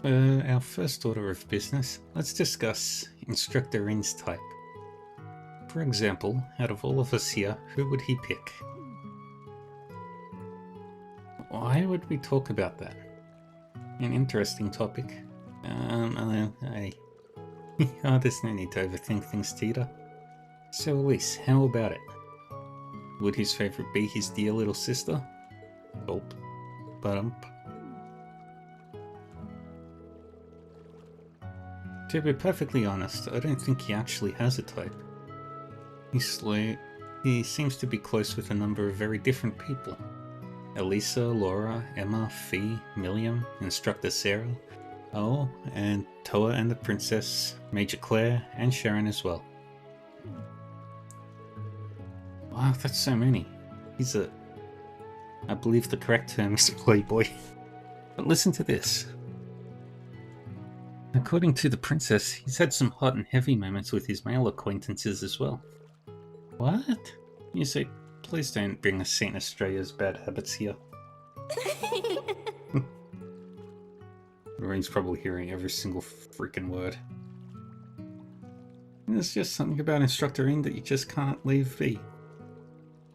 Our first order of business, let's discuss Instructor Rin's type. For example, out of all of us here, who would he pick? Why would we talk about that? An interesting topic. Oh, there's no need to overthink things, Tita. So Elise, how about it? Would his favourite be his dear little sister? Gulp. Bump. To be perfectly honest, I don't think he actually has a type. He seems to be close with a number of very different people. Elisa, Laura, Emma, Fee, Milliam, Instructor Sarah, oh, and Toa and the Princess, Major Claire, and Sharon as well. Wow, that's so many. He's I believe the correct term is a playboy. But listen to this. According to the princess, he's had some hot and heavy moments with his male acquaintances as well. What? You say, please don't bring us Saint Australia's bad habits here. Lorraine's probably hearing every single freaking word. There's just something about Instructor Rin that you just can't leave be.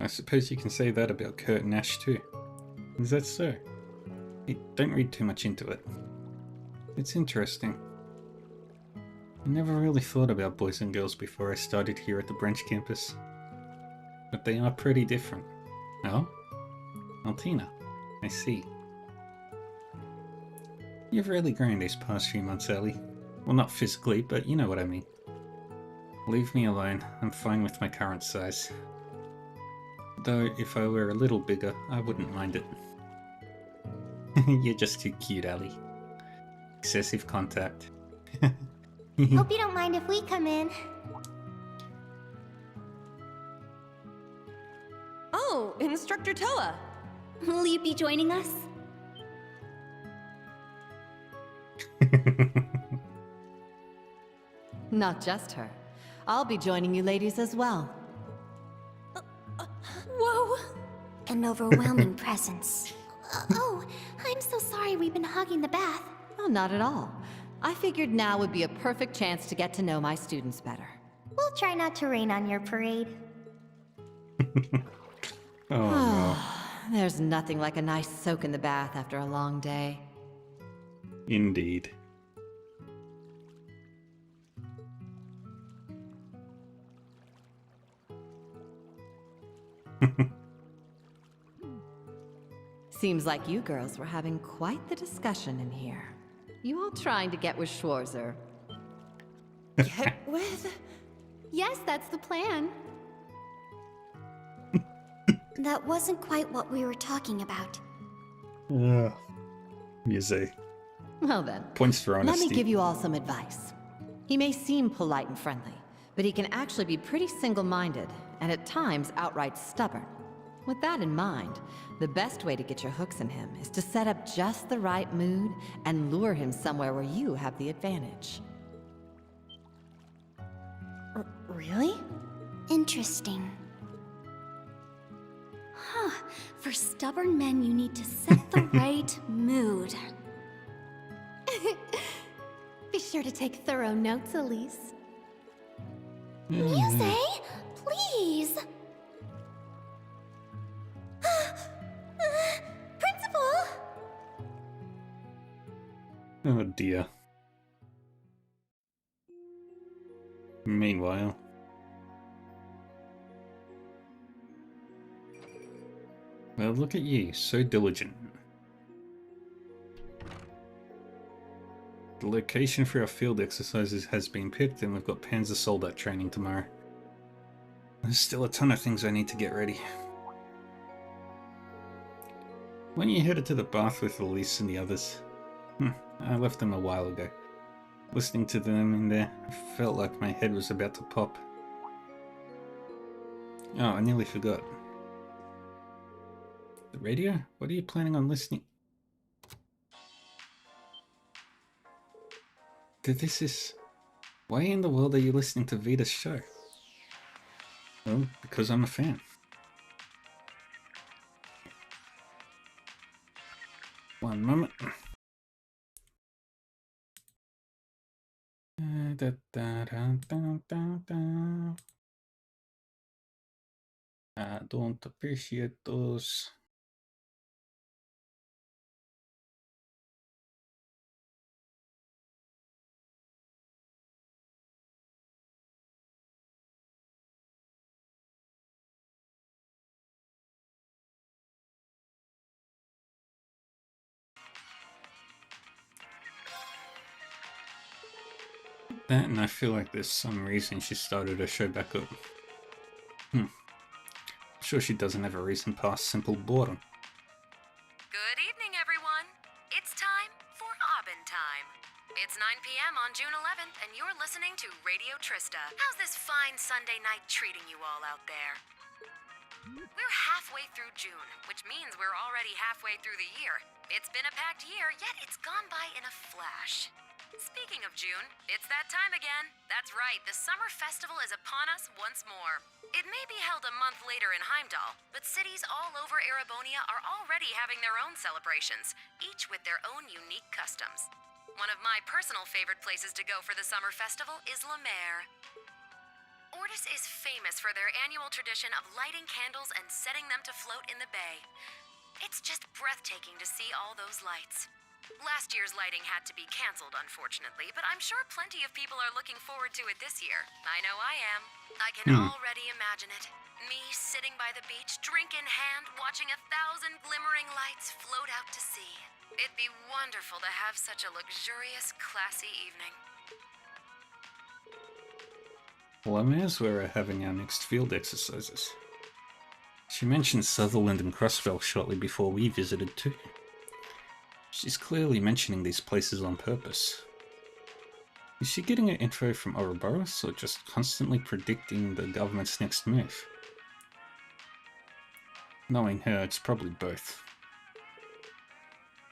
I suppose you can say that about Kurt and Ash too. Is that so? Hey, don't read too much into it. It's interesting. I never really thought about boys and girls before I started here at the branch campus. But they are pretty different. Oh? Altina, I see. You've really grown these past few months, Ellie. Well, not physically, but you know what I mean. Leave me alone. I'm fine with my current size. Though, if I were a little bigger, I wouldn't mind it. You're just too cute, Ellie. Excessive contact. Hope you don't mind if we come in. Oh, Instructor Toa. Will you be joining us? Not just her. I'll be joining you ladies as well. Whoa! An overwhelming presence. Oh, I'm so sorry we've been hogging the bath. Oh, not at all. I figured now would be a perfect chance to get to know my students better. We'll try not to rain on your parade. Oh no. There's nothing like a nice soak in the bath after a long day. Indeed. Seems like you girls were having quite the discussion in here. You all trying to get with Schwarzer. Get with? Yes, that's the plan. That wasn't quite what we were talking about. You say. Well then, Points for honesty. let me give you all some advice. He may seem polite and friendly, but he can actually be pretty single-minded, and at times outright stubborn. With that in mind, the best way to get your hooks in him is to set up just the right mood and lure him somewhere where you have the advantage. Really? Interesting. Huh. For stubborn men, you need to set the right mood. Be sure to take thorough notes, Elise. Muse, please. Principal! Oh dear. Meanwhile. Well, look at you, so diligent. The location for our field exercises has been picked, and we've got Panzer Soldat training tomorrow. There's still a ton of things I need to get ready. When you headed to the bath with Elise and the others? I left them a while ago. Listening to them in there, I felt like my head was about to pop. Oh, I nearly forgot. The radio? What are you planning on listening? This is... Why in the world are you listening to Vita's show? Well, because I'm a fan. One moment. I don't appreciate those. That, and I feel like there's some reason she started her show back up. I'm sure she doesn't have a reason past simple boredom. Good evening, everyone. It's time for Aubin Time. It's 9 p.m. on June 11th, and you're listening to Radio Trista. How's this fine Sunday night treating you all out there? We're halfway through June, which means we're already halfway through the year. It's been a packed year, yet it's gone by in a flash. Speaking of June, it's that time again. That's right, the Summer Festival is upon us once more. It may be held a month later in Heimdall, but cities all over Erebonia are already having their own celebrations, each with their own unique customs. One of my personal favorite places to go for the Summer Festival is La Mer. Ordis is famous for their annual tradition of lighting candles and setting them to float in the bay. It's just breathtaking to see all those lights. Last year's lighting had to be canceled, unfortunately, but I'm sure plenty of people are looking forward to it this year. I know I am. I can already imagine it. Me sitting by the beach, drink in hand, watching 1,000 glimmering lights float out to sea. It'd be wonderful to have such a luxurious, classy evening. Well, I may as well are having our next field exercises. She mentioned Sutherland and Crossfell shortly before we visited too. She's clearly mentioning these places on purpose. Is she getting her info from Ouroboros, or just constantly predicting the government's next move? Knowing her, it's probably both.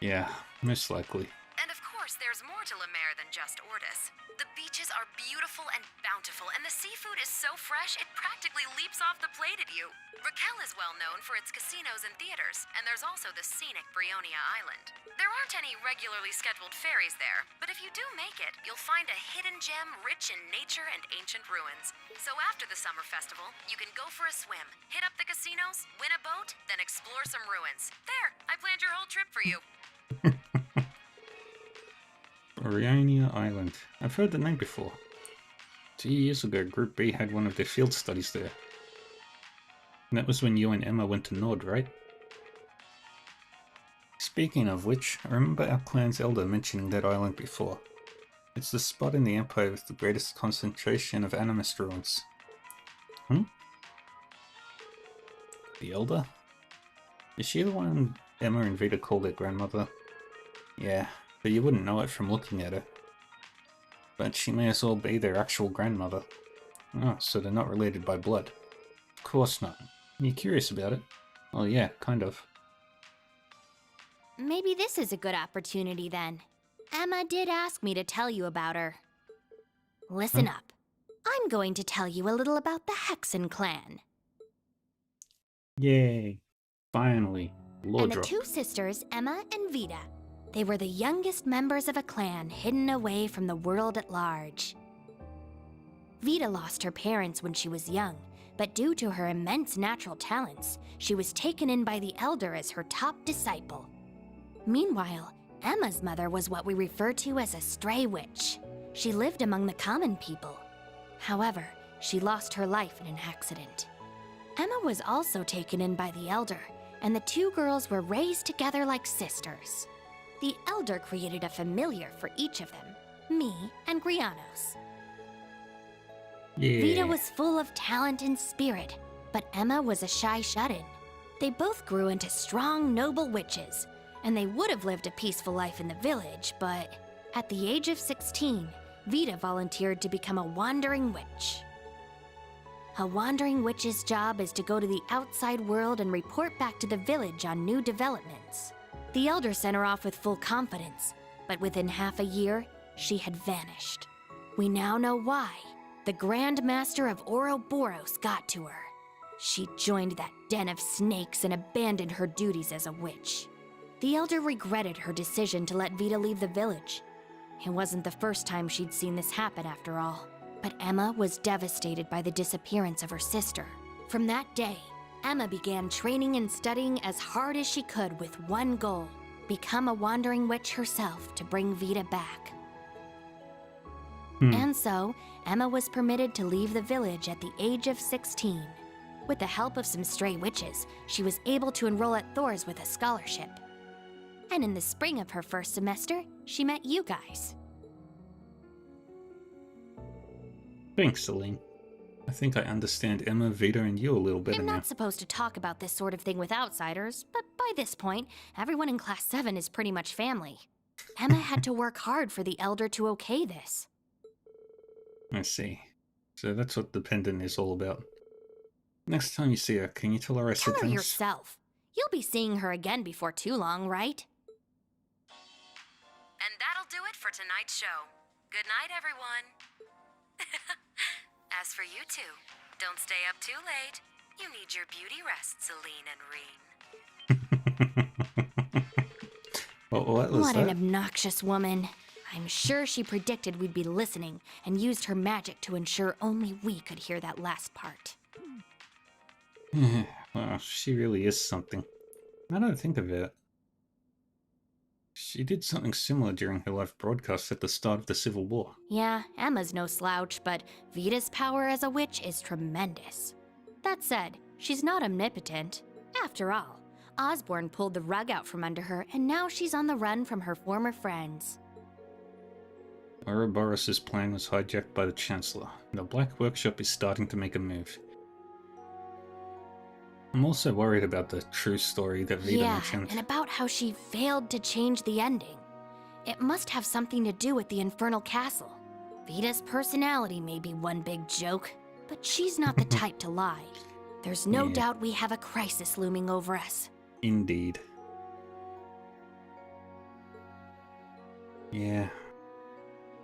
Yeah, most likely. And of course, there's more to La Mer than just Ordis. The beaches are beautiful and bountiful, and the seafood is so fresh it practically leaps off the plate at you. Raquel is well known for its casinos and theaters, and there's also the scenic Brionia Island. There aren't any regularly scheduled ferries there, but if you do make it, you'll find a hidden gem rich in nature and ancient ruins. So after the summer festival, you can go for a swim, hit up the casinos, win a boat, then explore some ruins. There, I planned your whole trip for you. Brionia Island. I've heard the name before. 2 years ago, Group B had one of their field studies there. And that was when you and Emma went to Nord, right? Speaking of which, I remember our clan's elder mentioning that island before. It's the spot in the Empire with the greatest concentration of animist ruins. The elder? Is she the one Emma and Vita called their grandmother? Yeah, but you wouldn't know it from looking at her. But she may as well be their actual grandmother. Oh, so they're not related by blood. Of course not. Are you curious about it? Well, yeah, kind of. Maybe this is a good opportunity then. Emma did ask me to tell you about her. Listen up. I'm going to tell you a little about the Hexen clan. Yay. Finally. Lore And the drop. two sisters, Emma and Vita. They were the youngest members of a clan hidden away from the world at large. Vita lost her parents when she was young, but due to her immense natural talents, she was taken in by the Elder as her top disciple. Meanwhile, Emma's mother was what we refer to as a stray witch. She lived among the common people. However, she lost her life in an accident. Emma was also taken in by the Elder, and the two girls were raised together like sisters. The Elder created a familiar for each of them, me and Grianos. Yeah. Vita was full of talent and spirit, but Emma was a shy shut-in. They both grew into strong, noble witches, and they would have lived a peaceful life in the village, but at the age of 16, Vita volunteered to become a wandering witch. A wandering witch's job is to go to the outside world and report back to the village on new developments. The Elder sent her off with full confidence, but within half a year, she had vanished. We now know why. The Grand Master of Ouroboros got to her. She joined that den of snakes and abandoned her duties as a witch. The Elder regretted her decision to let Vita leave the village. It wasn't the first time she'd seen this happen after all. But Emma was devastated by the disappearance of her sister. From that day, Emma began training and studying as hard as she could with one goal: become a wandering witch herself to bring Vita back. And so, Emma was permitted to leave the village at the age of 16. With the help of some stray witches, she was able to enroll at Thor's with a scholarship. And in the spring of her first semester, she met you guys. Thanks, Celine. I think I understand Emma, Vita, and you a little better I'm now. not supposed to talk about this sort of thing with outsiders, but by this point, everyone in Class 7 is pretty much family. Emma had to work hard for the Elder to okay this. I see. So that's what the pendant is all about. Next time you see her, can you tell her I said Tell her thanks? yourself. You'll be seeing her again before too long, right? And that'll do it for tonight's show. Good night, everyone. As for you two, don't stay up too late. You need your beauty rest, Celine and Reen. What was What that? an obnoxious woman. I'm sure she predicted we'd be listening and used her magic to ensure only we could hear that last part. Well, she really is something. I don't think of it. She did something similar during her live broadcast at the start of the Civil War. Yeah, Emma's no slouch, but Vita's power as a witch is tremendous. That said, she's not omnipotent. After all, Osborne pulled the rug out from under her, and now she's on the run from her former friends. Ouroboros' plan was hijacked by the Chancellor, and the Black Workshop is starting to make a move. I'm also worried about the true story that Vita Yeah, mentioned. and about how she failed to change the ending. It must have something to do with the Infernal Castle. Vita's personality may be one big joke, but she's not the type to lie. There's no Yeah. doubt we have a crisis looming over us. Indeed. Yeah.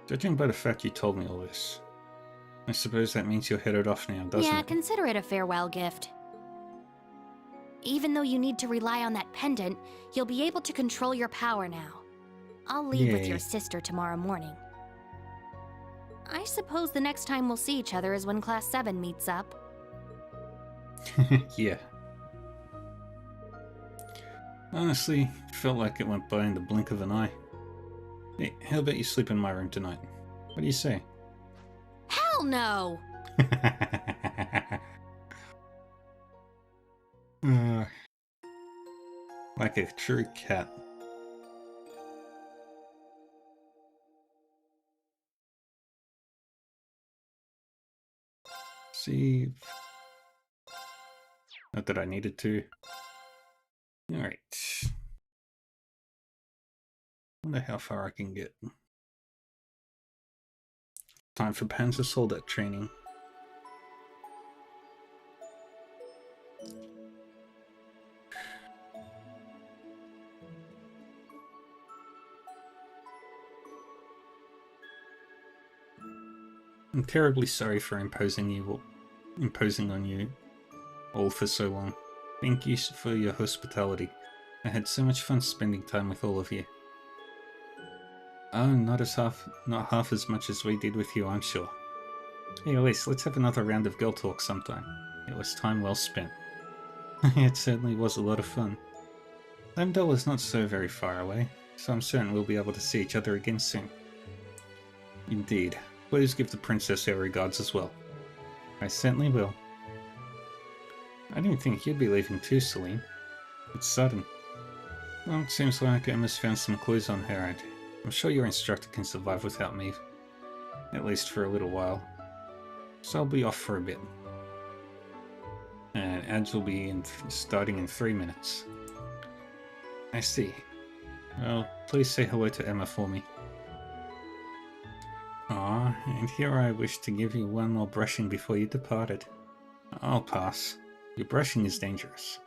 Judging by the fact you told me all this, I suppose that means you're headed off now, doesn't Yeah, it? consider it a farewell gift. Even though you need to rely on that pendant, you'll be able to control your power now. I'll leave with Yay. your sister tomorrow morning. I suppose the next time we'll see each other is when Class 7 meets up. Yeah. Honestly, felt like it went by in the blink of an eye. Hey, how about you sleep in my room tonight? What do you say? Hell no! Like a true cat. See. Not that I needed to. Alright. Wonder how far I can get. Time for Panzer Soldat training. I'm terribly sorry for imposing on you all for so long. Thank you for your hospitality. I had so much fun spending time with all of you. Oh, not half as much as we did with you, I'm sure. Hey Elise, let's have another round of girl talk sometime. It was time well spent. It certainly was a lot of fun. Lamdell is not so very far away, so I'm certain we'll be able to see each other again soon. Indeed. Please give the princess our regards as well. I certainly will. I didn't think you'd be leaving too, Celine. It's sudden. Well, it seems like Emma's found some clues on her end. I'm sure your instructor can survive without me. At least for a little while. So I'll be off for a bit. And ads will be starting in 3 minutes. I see. Well, please say hello to Emma for me. Ah, and here I wish to give you one more brushing before you departed. I'll pass. Your brushing is dangerous.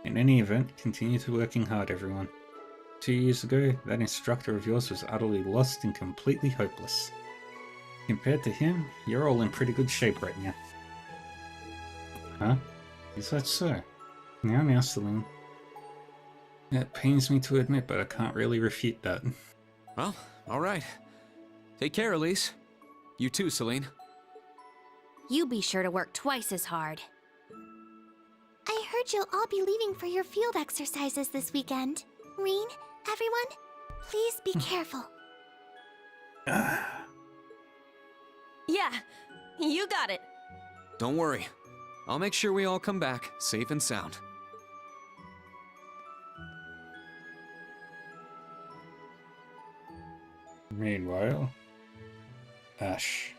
In any event, continue to working hard, everyone. 2 years ago, that instructor of yours was utterly lost and completely hopeless. Compared to him, you're all in pretty good shape right now. Huh? Is that so? Now, Celine. It pains me to admit, but I can't really refute that. Well, alright. Take care, Elise. You too, Celine. You be sure to work twice as hard. I heard you'll all be leaving for your field exercises this weekend. Rean, everyone, please be careful. Yeah, you got it. Don't worry. I'll make sure we all come back safe and sound. Meanwhile, Ash.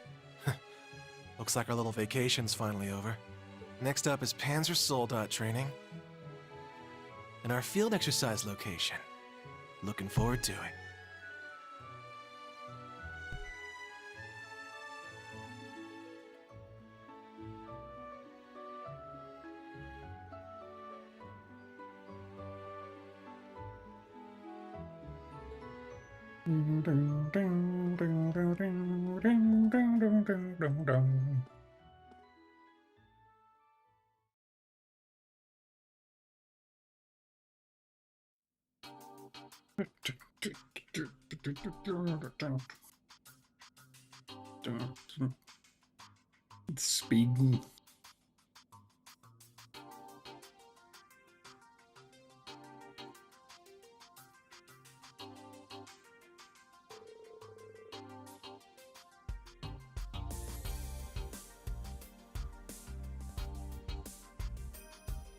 Looks like our little vacation's finally over. Next up is Panzer Soldat training. And our field exercise location. Looking forward to it. Speed.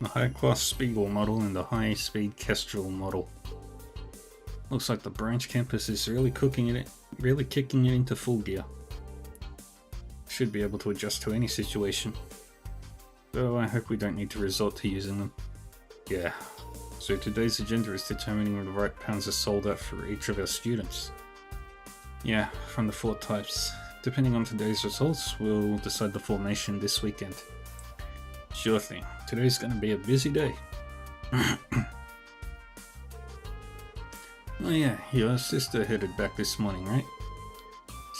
The high-class Spiegel model and the high-speed Kestrel model. Looks like the branch campus is really kicking it into full gear. Should be able to adjust to any situation. Though I hope we don't need to resort to using them. Yeah. So today's agenda is determining the right Panzer Soldat for each of our students. Yeah, from the 4 types. Depending on today's results, we'll decide the formation this weekend. Sure thing. Today's gonna be a busy day. Oh yeah, your sister headed back this morning, right?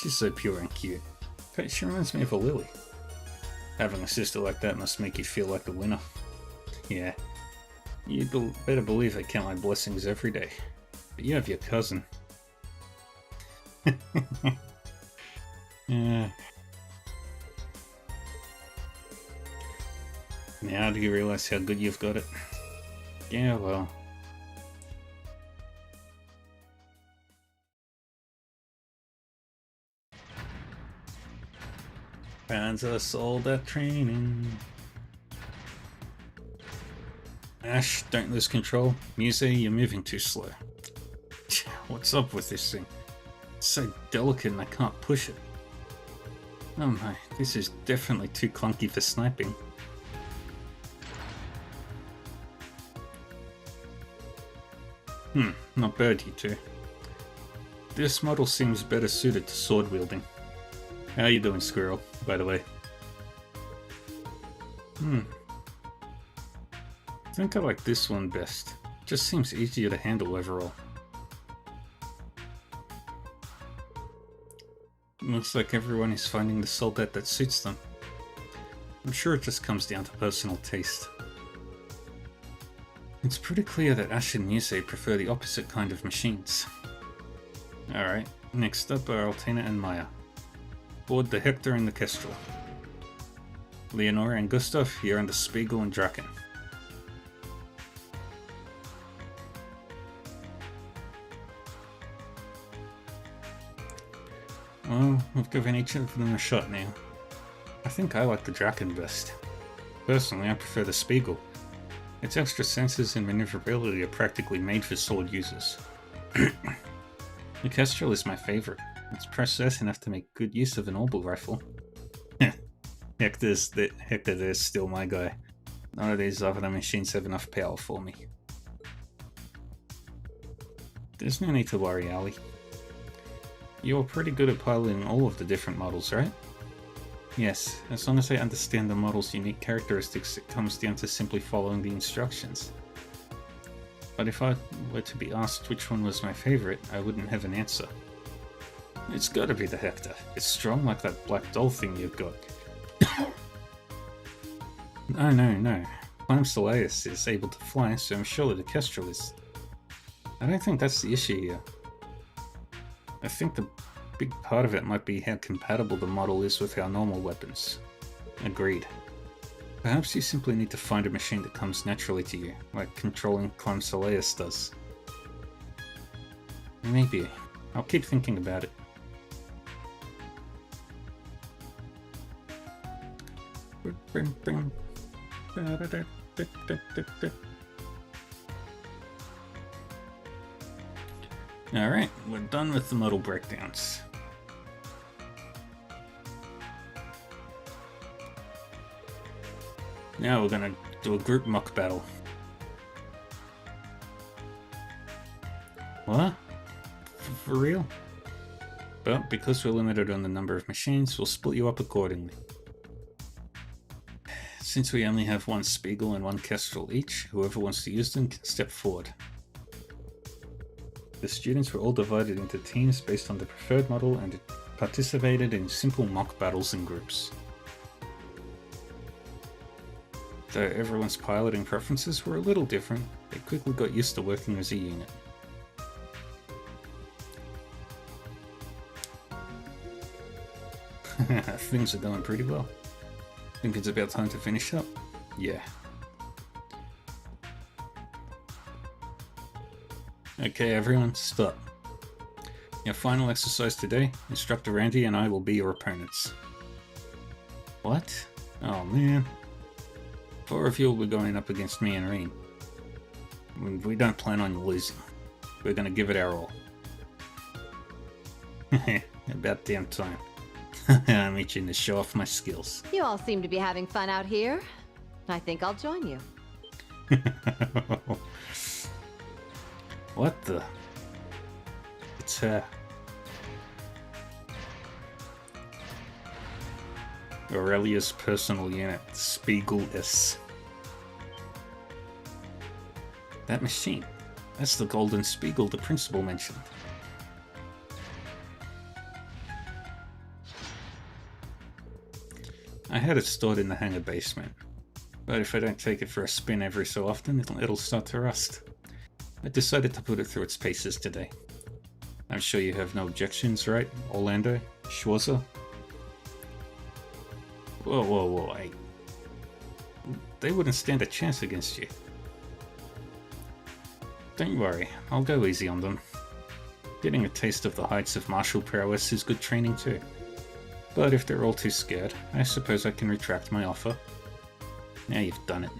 She's so pure and cute. She reminds me of a Lily. Having a sister like that must make you feel like the winner. Yeah. You better believe I count my blessings every day. But you have your cousin. Yeah. Now do you realize how good you've got it? Yeah, well. Panzer Soldat training. Ash, don't lose control. Muse, you're moving too slow. What's up with this thing? It's so delicate and I can't push it. Oh my, this is definitely too clunky for sniping. Not bad, you two. This model seems better suited to sword wielding. How you doing, Squirrel, by the way? I think I like this one best. Just seems easier to handle overall. Looks like everyone is finding the Soldat that suits them. I'm sure it just comes down to personal taste. It's pretty clear that Ash and Muse prefer the opposite kind of machines. Alright, next up are Altina and Maya. Board the Hector and the Kestrel. Leonora and Gustav, you're on the Spiegel and Draken. Well, we've given each of them a shot now. I think I like the Draken best. Personally, I prefer the Spiegel. Its extra senses and maneuverability are practically made for sword users. The Kestrel is my favorite. It's precise enough to make good use of an orbital rifle. Hector, there's still my guy. None of these other machines have enough power for me. There's no need to worry, Ali. You're pretty good at piloting all of the different models, right? Yes, as long as I understand the model's unique characteristics, it comes down to simply following the instructions. But if I were to be asked which one was my favorite, I wouldn't have an answer. It's gotta be the Hector. It's strong like that black doll thing you've got. No. Clam Soleus is able to fly, so I'm sure the Kestrel is. I don't think that's the issue here. I think the big part of it might be how compatible the model is with our normal weapons. Agreed. Perhaps you simply need to find a machine that comes naturally to you, like controlling Clam Soleus does. Maybe. I'll keep thinking about it. Alright, we're done with the model breakdowns. Now we're gonna do a group mock battle. What? For real? But because we're limited on the number of machines, we'll split you up accordingly. Since we only have one Spiegel and one Kestrel each, whoever wants to use them can step forward. The students were all divided into teams based on the preferred model and participated in simple mock battles in groups. Though everyone's piloting preferences were a little different, they quickly got used to working as a unit. Things are going pretty well. Think it's about time to finish up? Yeah. Okay everyone, stop. Your final exercise today, Instructor Randy and I will be your opponents. What? Oh man. 4 of you will be going up against me and Reen. We don't plan on losing. We're gonna give it our all. About damn time. I'm itching to show off my skills. You all seem to be having fun out here. I think I'll join you. What the? It's her. Aurelia's personal unit, Spiegel S. That machine. That's the golden Spiegel the principal mentioned. I had it stored in the hangar basement, but if I don't take it for a spin every so often, it'll start to rust. I decided to put it through its paces today. I'm sure you have no objections, right, Orlando? Schwarzer? Whoa, hey. They wouldn't stand a chance against you. Don't worry, I'll go easy on them. Getting a taste of the heights of martial prowess is good training too. But if they're all too scared, I suppose I can retract my offer. Now you've done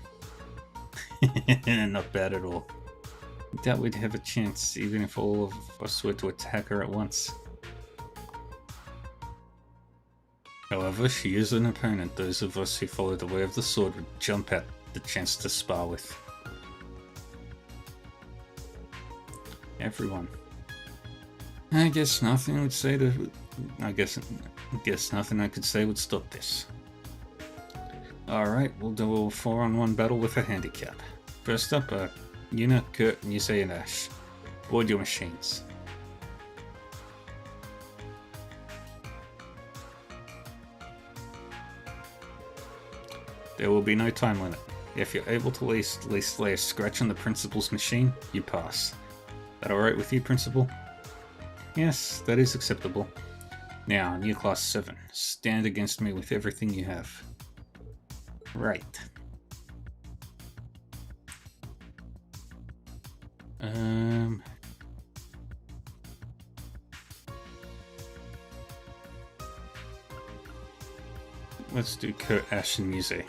it. Not bad at all. I doubt we'd have a chance, even if all of us were to attack her at once. However, she is an opponent those of us who follow the way of the sword would jump at the chance to spar with. Everyone. I guess nothing would say to... I guess nothing I could say would stop this. Alright, we'll do a 4-on-1 battle with a handicap. First up, Yuna, Kurt, Yusei, and Ash. Board your machines. There will be no time limit. If you're able to at least lay a scratch on the Principal's machine, you pass. That alright with you, Principal? Yes, that is acceptable. Now, New Class 7, stand against me with everything you have. Right. Let's do Kurt, Ash, and Yusei.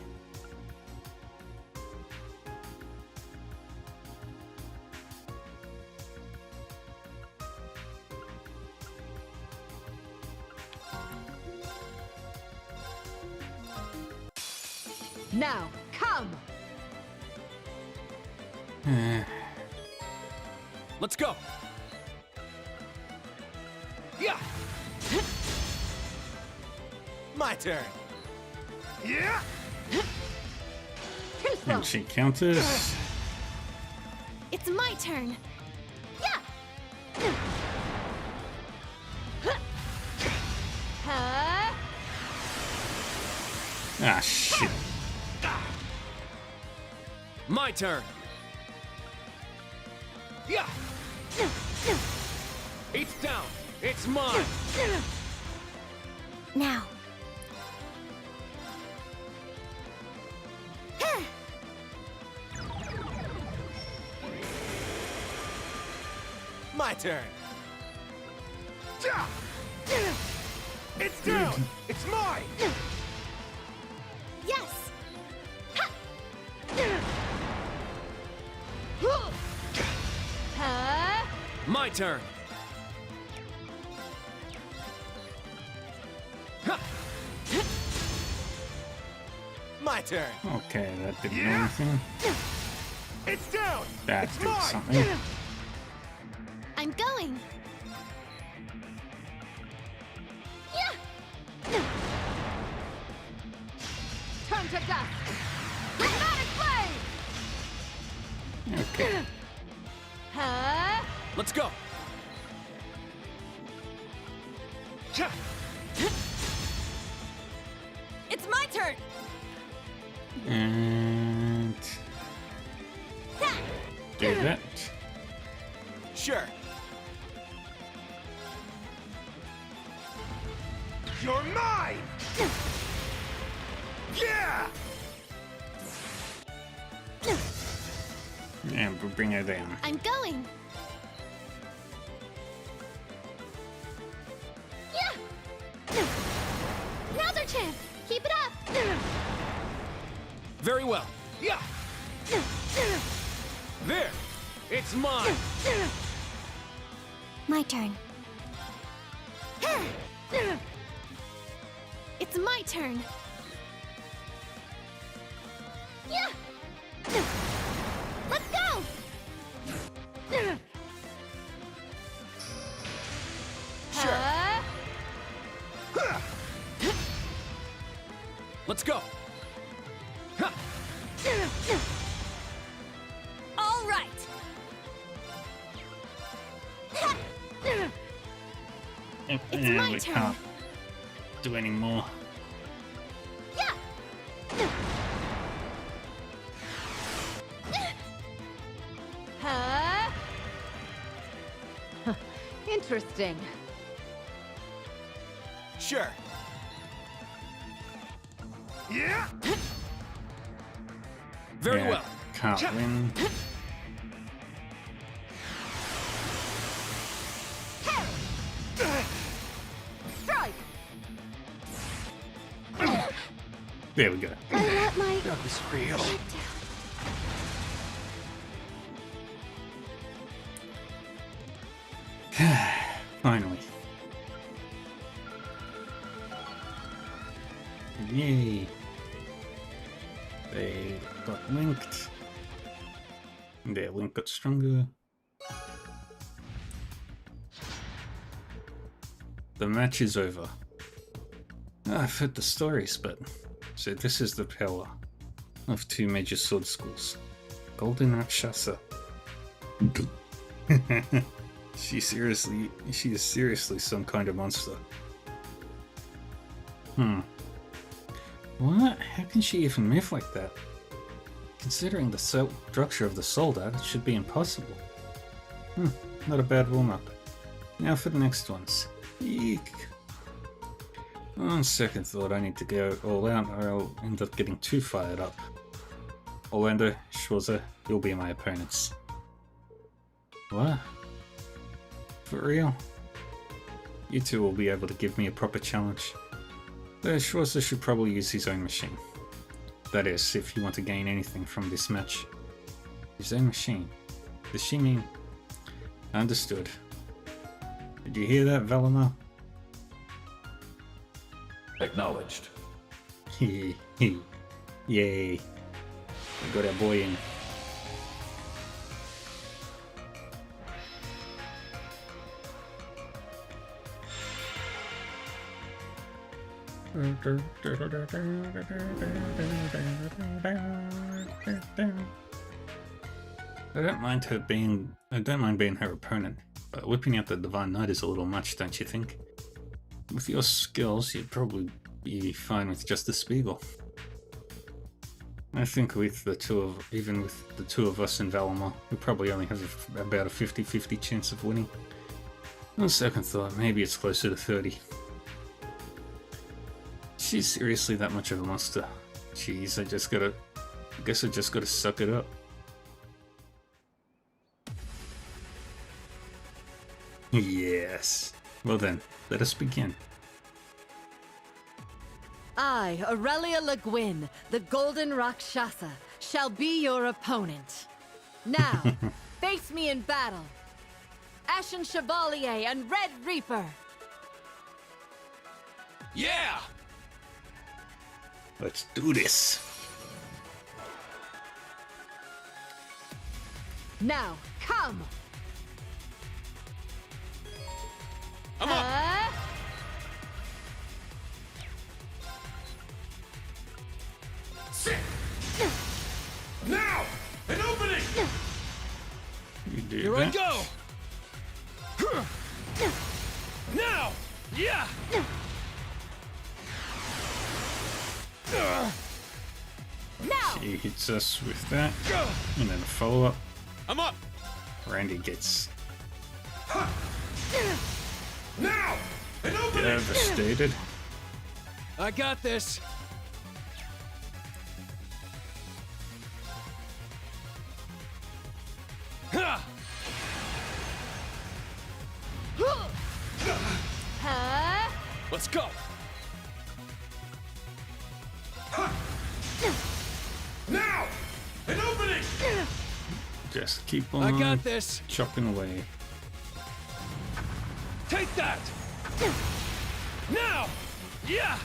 Now, come! Let's go. Yeah. My turn. Yeah. And she counters. It's my turn. Yeah! Huh? Ah, shit. My turn. Yeah. It's down. It's mine. Now. My turn. It's down. It's mine. Yes! Huh? My turn. My turn. Okay, that didn't do anything. It's down. That It's did mine. something. I'm going! Yeah! Turn to dust! Dramatic blade! Okay. Huh? Let's go. It's my turn! And do that. Sure. You're mine. Yeah. And we'll bring her down. I'm going! Yeah! Now's our chance! Keep it up! Very well. Yeah. There. It's mine. My turn. It's my turn! Yeah! Let's go! Huh? Let's go. All right! It's my we turn. can't do any more. Yeah! Huh? Interesting. Sure. Yeah. Very Yeah, well. Can't win. Strike! There we go. I let my... That was real. Finally. Yay. They got linked. Their link got stronger. The match is over. I've heard the stories, but so this is the power of two major sword schools. Golden Rakshasa. She is seriously some kind of monster. What? How can she even move like that? Considering the structure of the soldat, it should be impossible. Not a bad warm-up. Now for the next ones. Eek. On second thought, I need to go all out or I'll end up getting too fired up. Orlando, Schwarzer, you'll be my opponents. What? For real? You two will be able to give me a proper challenge. Though Schwarzer should probably use his own machine. That is, if you want to gain anything from this match. His own machine. Does she mean... Understood. Did you hear that, Valimar? Acknowledged. Yay. We got our boy in. I don't mind being her opponent, but whipping out the Divine Knight is a little much, don't you think? With your skills, you'd probably be fine with just the Spiegel. I think with even with the two of us in Valamar, we probably only have about a 50-50 chance of winning. On second thought, maybe it's closer to 30. She's seriously that much of a monster. Jeez, I guess I just gotta suck it up. Yes. Well then, let us begin. I, Aurelia Le Guin, the Golden Rakshasa, shall be your opponent. Now, face me in battle. Ashen Chevalier and Red Reaper. Yeah! Let's do this. Now, come! I'm up! Sit! Now! An opening! You do Here that. I go! Now! Yeah! Now! She hits us with that, and then a follow-up. I'm up! Randy gets Now! An opening! devastated. I got this! Ha! Let's go! Now! An opening! Just keep I on got this! chopping away. Take that! Now! Yeah!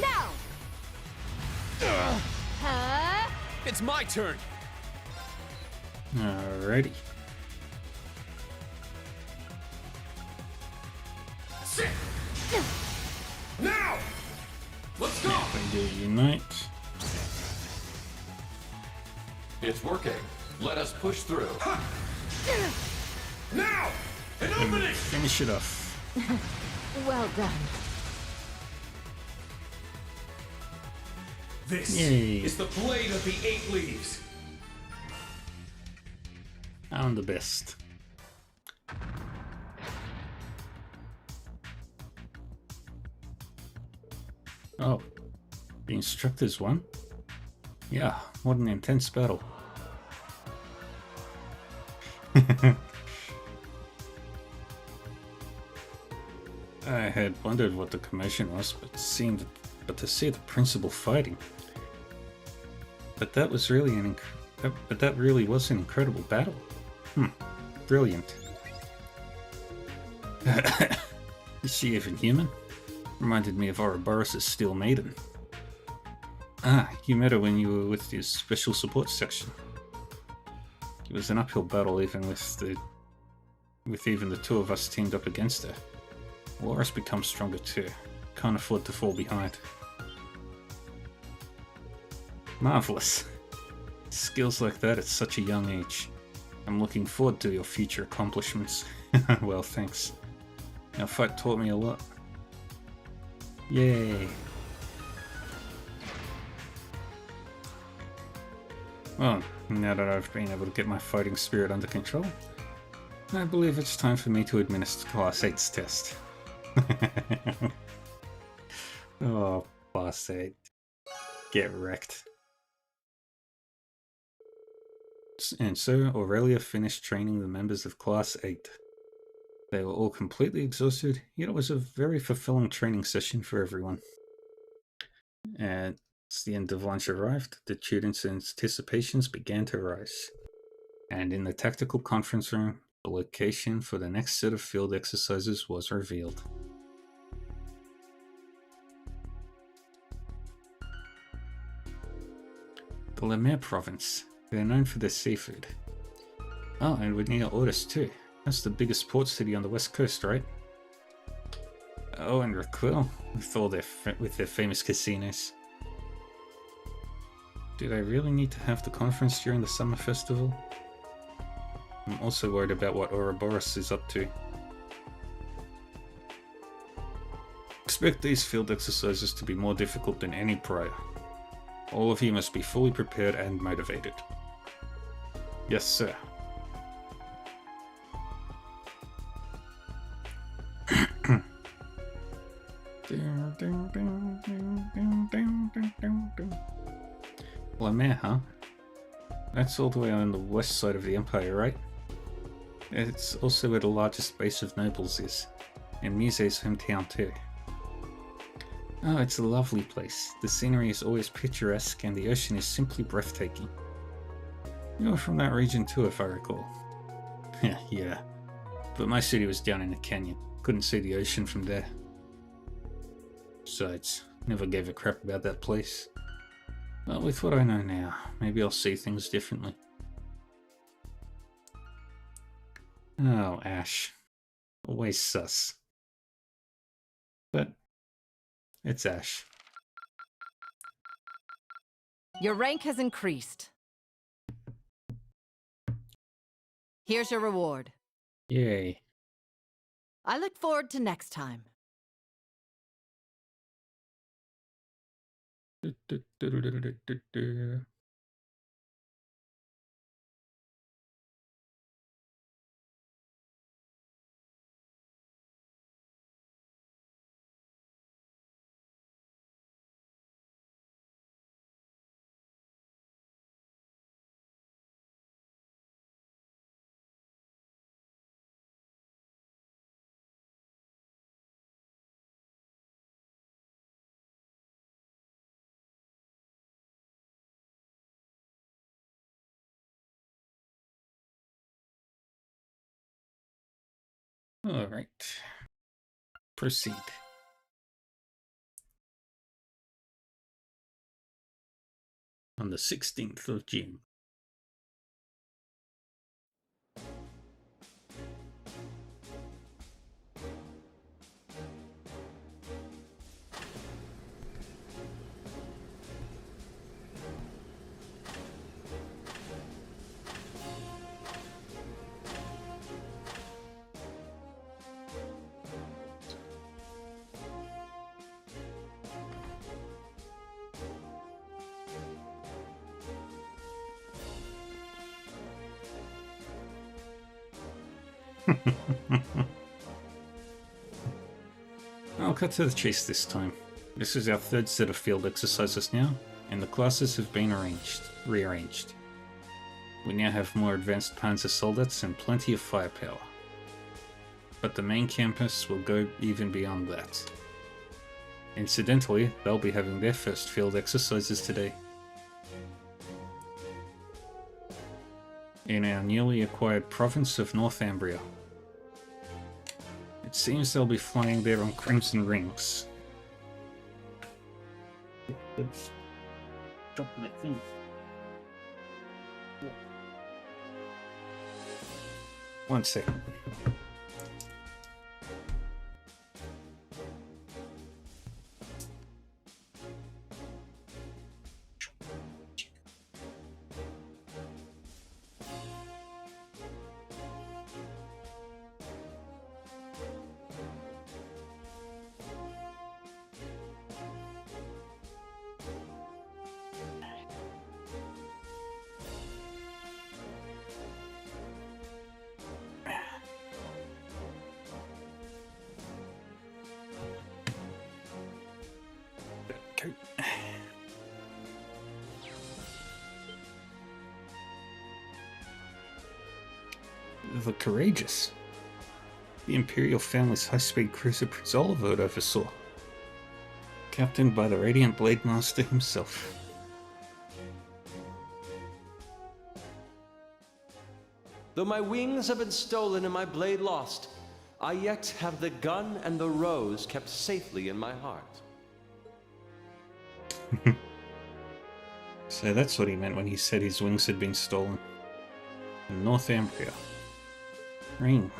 Now! It's my turn! Alrighty. Sit! Now! Let's go! They do unite. It's working. Let us push through. Now! An And opening! finish it off. Well done. This Yay. is the Blade of the Eight Leaves. I'm the best. Oh, the instructors won? Yeah, what an intense battle. I had wondered what the commotion was, but to see the principal fighting. But that was really that really was an incredible battle. Brilliant. Is she even human? Reminded me of Ouroboros' Steel Maiden. Ah, you met her when you were with your special support section. It was an uphill battle even with even the two of us teamed up against her. Laura's become stronger too. Can't afford to fall behind. Marvelous. Skills like that at such a young age. I'm looking forward to your future accomplishments. Well, thanks. Our fight taught me a lot. Yay. Well, now that I've been able to get my fighting spirit under control, I believe it's time for me to administer Class 8's test. Oh, Class 8. Get wrecked. And so Aurelia finished training the members of Class 8. They were all completely exhausted, yet it was a very fulfilling training session for everyone. And as the end of lunch arrived, the students' anticipations began to rise. And in the tactical conference room, the location for the next set of field exercises was revealed. The Lemare province. They're known for their seafood. Oh, and we're near Ortis too. That's the biggest port city on the west coast, right? Oh, and Raquel, with their famous casinos. Do they really need to have the conference during the summer festival? I'm also worried about what Ouroboros is up to. Expect these field exercises to be more difficult than any prior. All of you must be fully prepared and motivated. Yes, sir. Lemare, huh? That's all the way on the west side of the Empire, right? It's also where the largest base of nobles is, and Muse's hometown too. Oh, it's a lovely place. The scenery is always picturesque and the ocean is simply breathtaking. You're from that region too, if I recall. Yeah, but my city was down in a canyon. Couldn't see the ocean from there. Besides, never gave a crap about that place. But with what I know now, maybe I'll see things differently. Oh, Ash. Always sus. But it's Ash. Your rank has increased. Here's your reward. Yay. I look forward to next time. Alright. Proceed. On the 16th of June. I'll cut to the chase this time. This is our third set of field exercises now, and the classes have been rearranged. We now have more advanced Panzer Soldats and plenty of firepower. But the main campus will go even beyond that. Incidentally, they'll be having their first field exercises today. In our newly acquired province of Northumbria. It seems they'll be flying there on Crimson Rings. Drop my thing. One second. The Courageous. The Imperial family's high-speed cruiser Prince Olivert oversaw. Captained by the Radiant Blade Master himself. Though my wings have been stolen and my blade lost, I yet have the gun and the rose kept safely in my heart. So that's what he meant when he said his wings had been stolen. In Northumbria. Ring.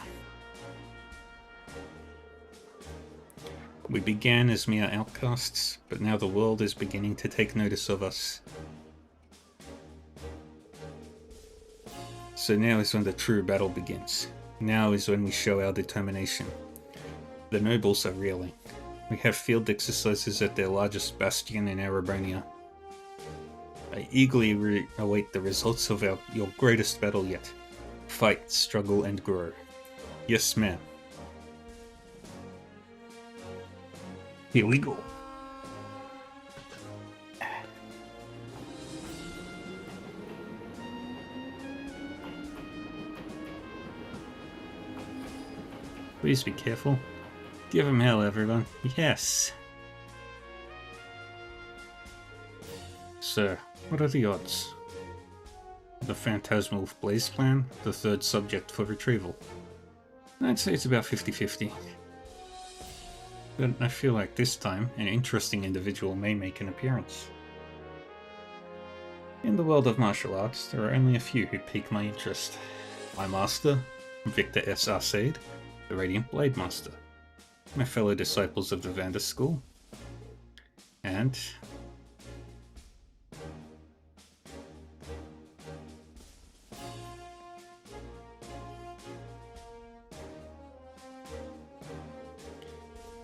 We began as mere outcasts, but now the world is beginning to take notice of us. So now is when the true battle begins. Now is when we show our determination. The nobles are reeling. We have field exercises at their largest bastion in Erebonia. I eagerly await the results of your greatest battle yet. Fight, struggle, and grow. Yes, ma'am. Here we go. Please be careful. Give him hell, everyone. Yes. Sir, what are the odds? The Phantasmal Blaze Plan, the third subject for retrieval. I'd say it's about 50-50. But I feel like this time, an interesting individual may make an appearance. In the world of martial arts, there are only a few who pique my interest. My master, Victor S. Arcade, the Radiant Blade Master. My fellow disciples of the Vander School. And...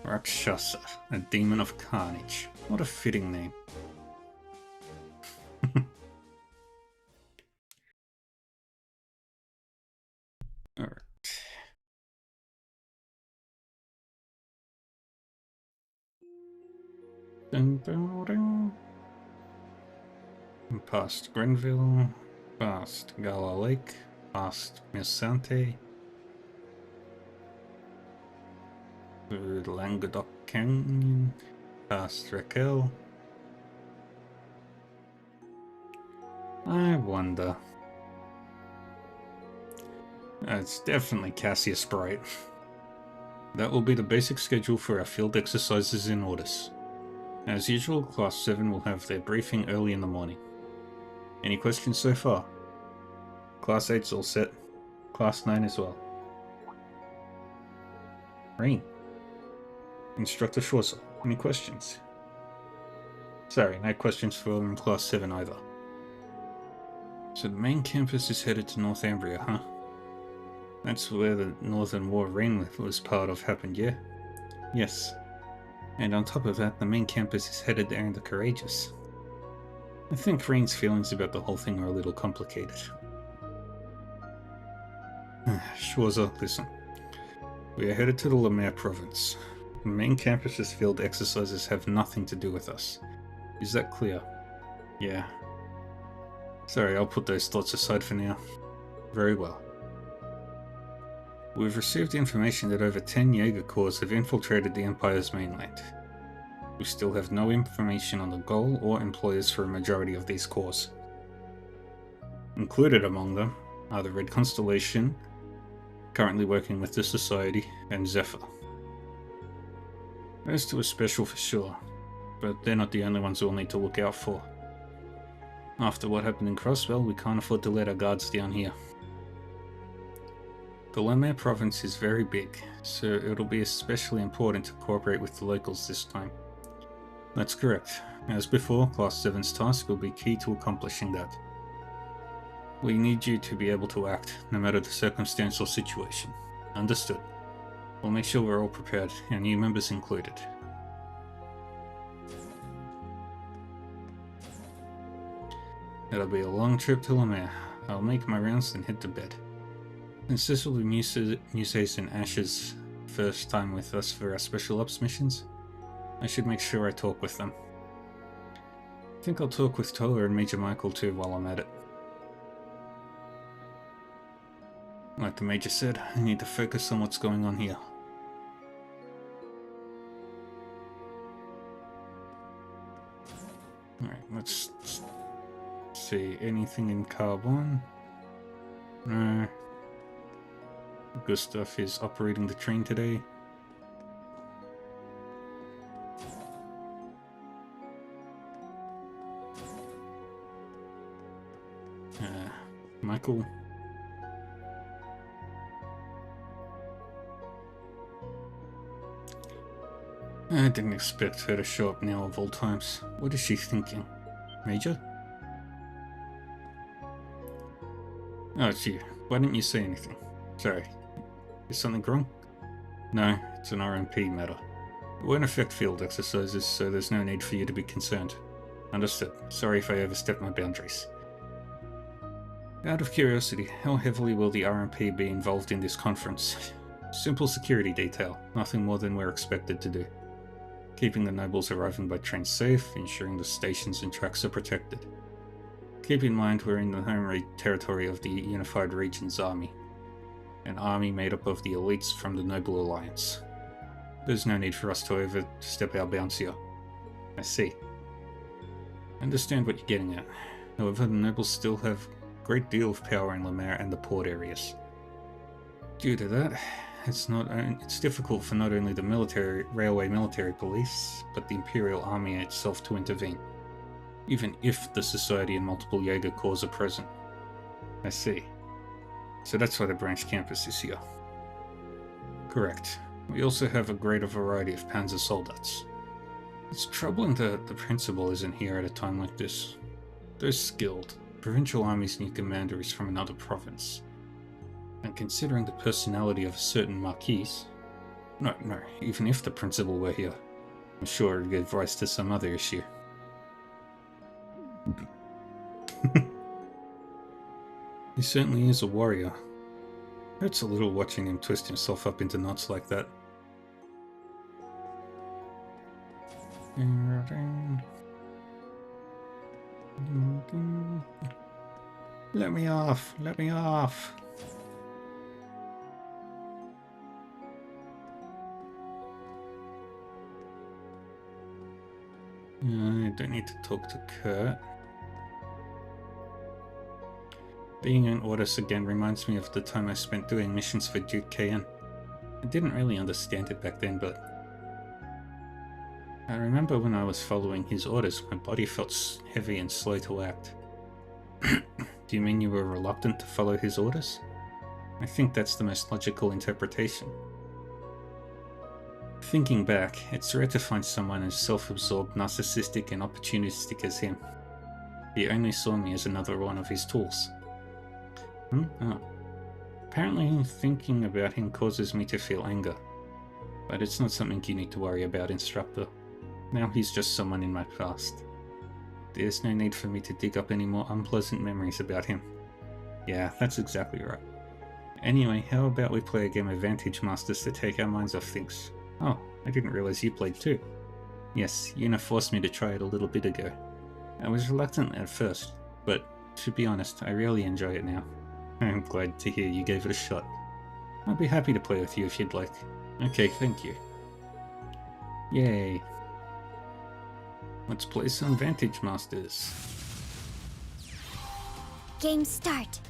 Rakshasa, a demon of carnage. What a fitting name. Alright. Dun, dun, dun. Past Grenville, past Gala Lake, past Misante. Languedoc Canyon, past Raquel. I wonder. It's definitely Cassius Bright. That will be the basic schedule for our field exercises in Ordis. As usual, Class 7 will have their briefing early in the morning. Any questions so far? Class 8's all set. Class 9 as well. Rain. Instructor Schwarzer, any questions? Sorry, no questions for Class 7 either. So the main campus is headed to Northumbria, huh? That's where the Northern War Rain was part of happened, yeah? Yes. And on top of that, the main campus is headed there in the Courageous. I think Rain's feelings about the whole thing are a little complicated. Schwarzer, listen. We are headed to the Lemare province. The main campus's field exercises have nothing to do with us. Is that clear? Yeah. Sorry, I'll put those thoughts aside for now. Very well. We've received information that over 10 Jaeger Corps have infiltrated the Empire's mainland. We still have no information on the goal or employers for a majority of these corps. Included among them are the Red Constellation, currently working with the Society, and Zephyr. Those two are special for sure, but they're not the only ones we'll need to look out for. After what happened in Crosswell, we can't afford to let our guards down here. The Lemare province is very big, so it'll be especially important to cooperate with the locals this time. That's correct. As before, Class 7's task will be key to accomplishing that. We need you to be able to act, no matter the circumstance or situation. Understood. We'll make sure we're all prepared, our new members included. It'll be a long trip to Lemare. I'll make my rounds and head to bed. Since this will be Muses and Ash's first time with us for our special ops missions, I should make sure I talk with them. I think I'll talk with Tola and Major Michael too while I'm at it. Like the Major said, I need to focus on what's going on here. Alright, let's see. Anything in Carbon? No. Gustav is operating the train today. Michael. I didn't expect her to show up now of all times. What is she thinking? Major? Oh, it's you. Why didn't you say anything? Sorry. Is something wrong? No, it's an RMP matter. It won't affect field exercises, so there's no need for you to be concerned. Understood. Sorry if I overstepped my boundaries. Out of curiosity, how heavily will the RMP be involved in this conference? Simple security detail, nothing more than we're expected to do. Keeping the nobles arriving by train safe, ensuring the stations and tracks are protected. Keep in mind we're in the home territory of the Unified Regions Army. An army made up of the elites from the Noble Alliance. There's no need for us to overstep our bounds here. I see. I understand what you're getting at. However, the nobles still have a great deal of power in Lemaire and the port areas. Due to that, it's difficult for not only the railway military police, but the Imperial Army itself to intervene, even if the Society and multiple Jaeger Corps are present. I see. So that's why the branch campus is here. Correct. We also have a greater variety of Panzer Soldats. It's troubling that the principal isn't here at a time like this. They're skilled. Provincial Army's new commander is from another province. And considering the personality of a certain Marquise... No, even if the principal were here, I'm sure it would give rise to some other issue. He certainly is a warrior. Hurts a little watching him twist himself up into knots like that. Let me off! Let me off! I don't need to talk to Kurt. Being in Ordis again reminds me of the time I spent doing missions for Duke KN. I didn't really understand it back then, but I remember when I was following his orders, my body felt heavy and slow to act. Do you mean you were reluctant to follow his orders? I think that's the most logical interpretation. Thinking back, it's rare to find someone as self-absorbed, narcissistic, and opportunistic as him. He only saw me as another one of his tools. Oh. Apparently thinking about him causes me to feel anger. But it's not something you need to worry about, Instructor. Now he's just someone in my past. There's no need for me to dig up any more unpleasant memories about him. Yeah, that's exactly right. Anyway, how about we play a game of Vantage Masters to take our minds off things? Oh, I didn't realize you played too. Yes, Yuna forced me to try it a little bit ago. I was reluctant at first, but to be honest, I really enjoy it now. I'm glad to hear you gave it a shot. I'll be happy to play with you if you'd like. Okay, thank you. Yay. Let's play some Vantage Masters. Game start.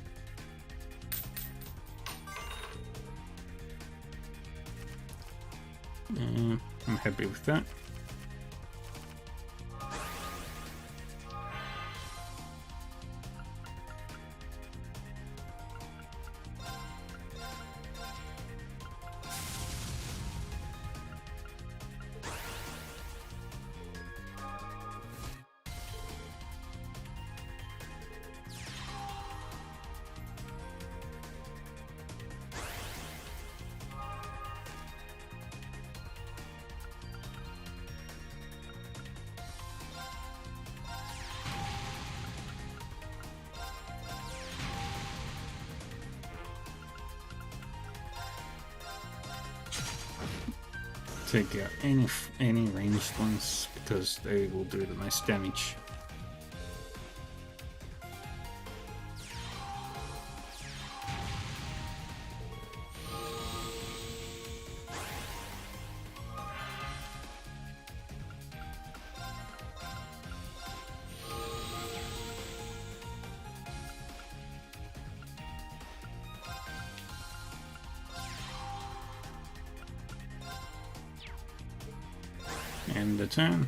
I'm happy with that. Take out any ranged ones because they will do the most damage. End the turn.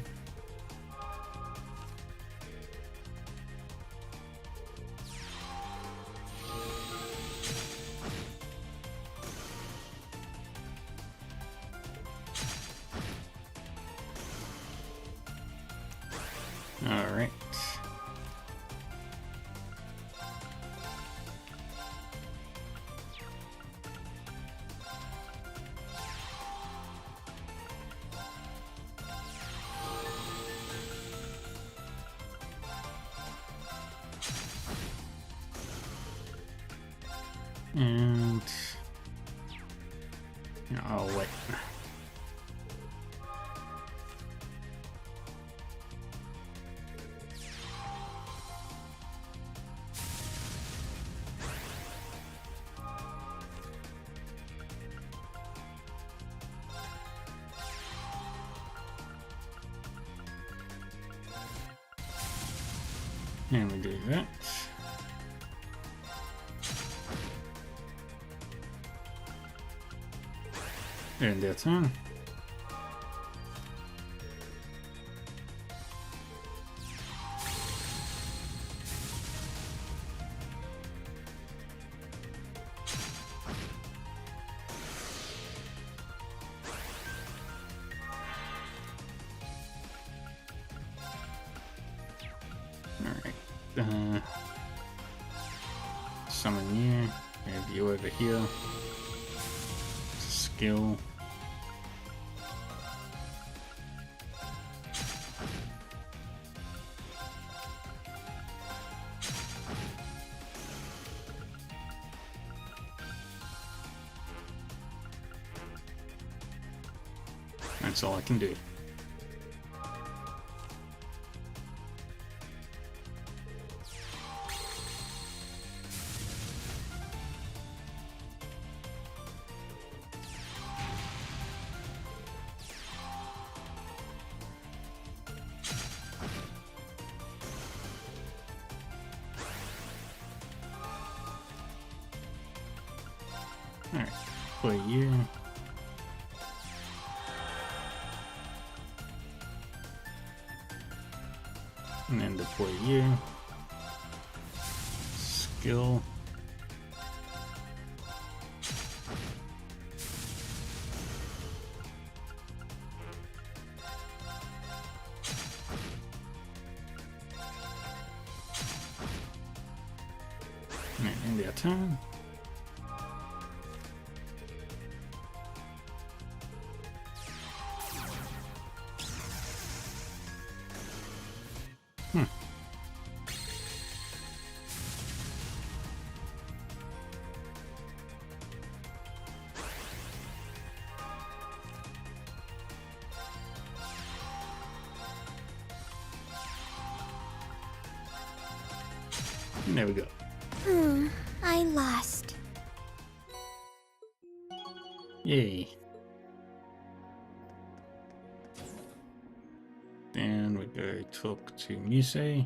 And... oh, wait. And we do that. And their turn. Alright. Summon you. Have you over here. Skill. That's all I can do. Alright, play you. And then deploy you. Skill. And then end their turn. And there we go. I lost. Yay. Then we go talk to Muse.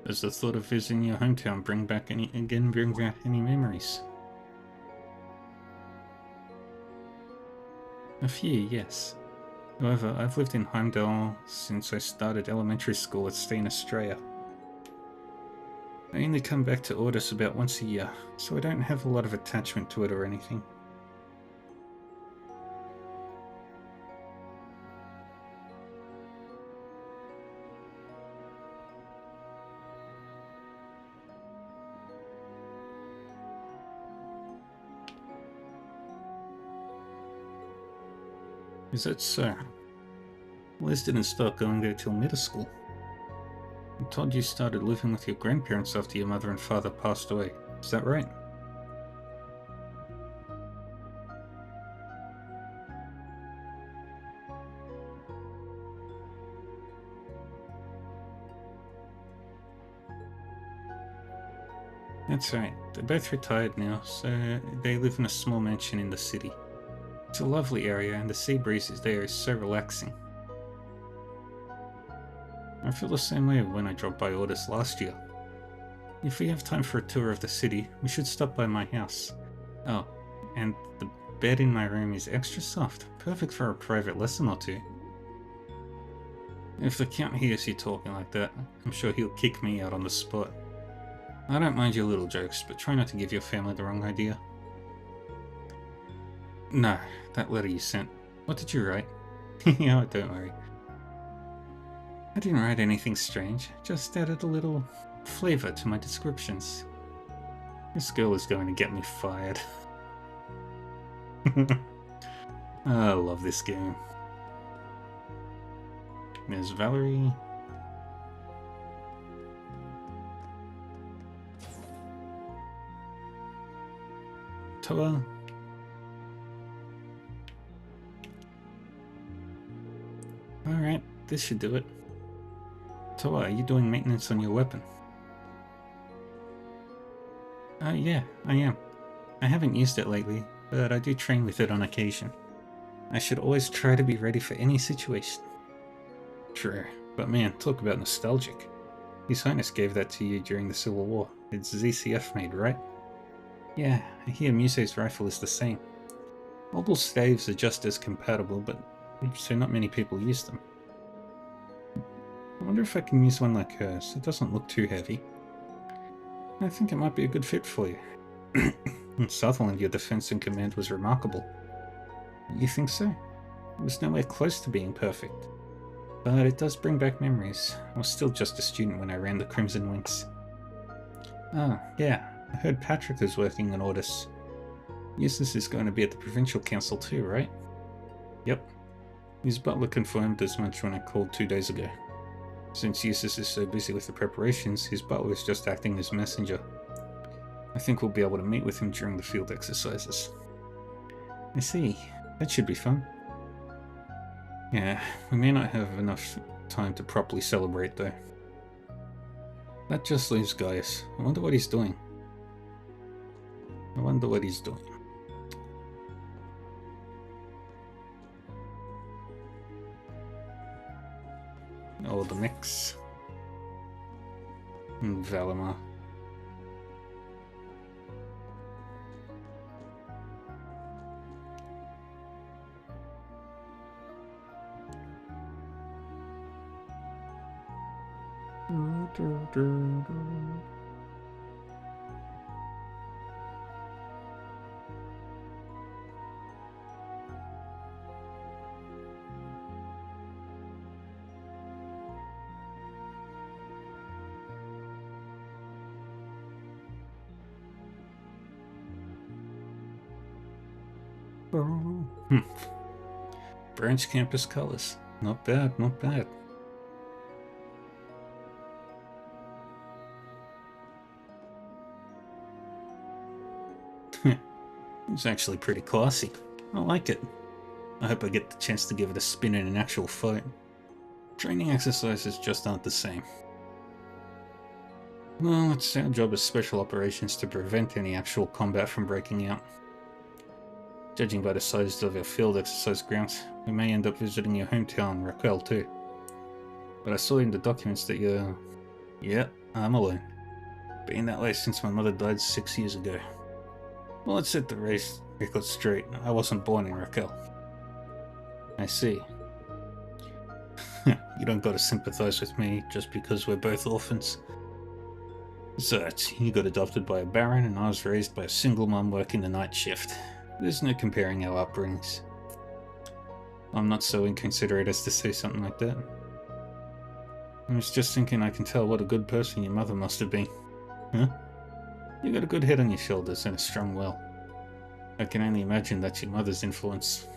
Does the thought of visiting your hometown bring back any memories? A few, yes. However, I've lived in Heimdall since I started elementary school at Steen, Australia. I only come back to Ordis about once a year, so I don't have a lot of attachment to it or anything. Is that so? Liz didn't start going there till middle school. I'm told you started living with your grandparents after your mother and father passed away. Is that right? That's right. They're both retired now, so they live in a small mansion in the city. It's a lovely area, and the sea breeze there is so relaxing. I feel the same way when I dropped by Ordis last year. If we have time for a tour of the city, we should stop by my house. Oh, and the bed in my room is extra soft, perfect for a private lesson or two. If the Count hears you talking like that, I'm sure he'll kick me out on the spot. I don't mind your little jokes, but try not to give your family the wrong idea. No, that letter you sent. What did you write? Oh, don't worry. I didn't write anything strange, just added a little flavor to my descriptions. This girl is going to get me fired. I love this game. There's Valerie. Toa. Alright, this should do it. Toa, are you doing maintenance on your weapon? Yeah, I am. I haven't used it lately, but I do train with it on occasion. I should always try to be ready for any situation. Sure, but man, talk about nostalgic. His Highness gave that to you during the Civil War. It's ZCF made, right? Yeah, I hear Muse's rifle is the same. Mobile staves are just as compatible, but so not many people use them. I wonder if I can use one like hers. It doesn't look too heavy. I think it might be a good fit for you. In Sutherland, your defense and command was remarkable. You think so? It was nowhere close to being perfect. But it does bring back memories. I was still just a student when I ran the Crimson Wings. Oh, yeah. I heard Patrick is working on orders. Eustace is going to be at the Provincial Council too, right? Yep. His butler confirmed as much when I called 2 days ago. Since Eustace is so busy with the preparations, his butler is just acting as messenger. I think we'll be able to meet with him during the field exercises. I see. That should be fun. Yeah, we may not have enough time to properly celebrate though. That just leaves Gaius. I wonder what he's doing. Oh, the mix. And Valimar. Branch campus colors. Not bad, not bad. It's actually pretty classy. I like it. I hope I get the chance to give it a spin in an actual fight. Training exercises just aren't the same. Well, it's our job as special operations to prevent any actual combat from breaking out. Judging by the size of our field exercise grounds, we may end up visiting your hometown, Raquel, too. But I saw in the documents that you're... Yeah, I'm alone. Been that way since my mother died 6 years ago. Well, let's set the record straight. I wasn't born in Raquel. I see. You don't gotta sympathize with me just because we're both orphans. Besides, you got adopted by a baron and I was raised by a single mum working the night shift. There's no comparing our upbringings. I'm not so inconsiderate as to say something like that. I was just thinking I can tell what a good person your mother must have been. Huh? You got a good head on your shoulders and a strong will. I can only imagine that's your mother's influence.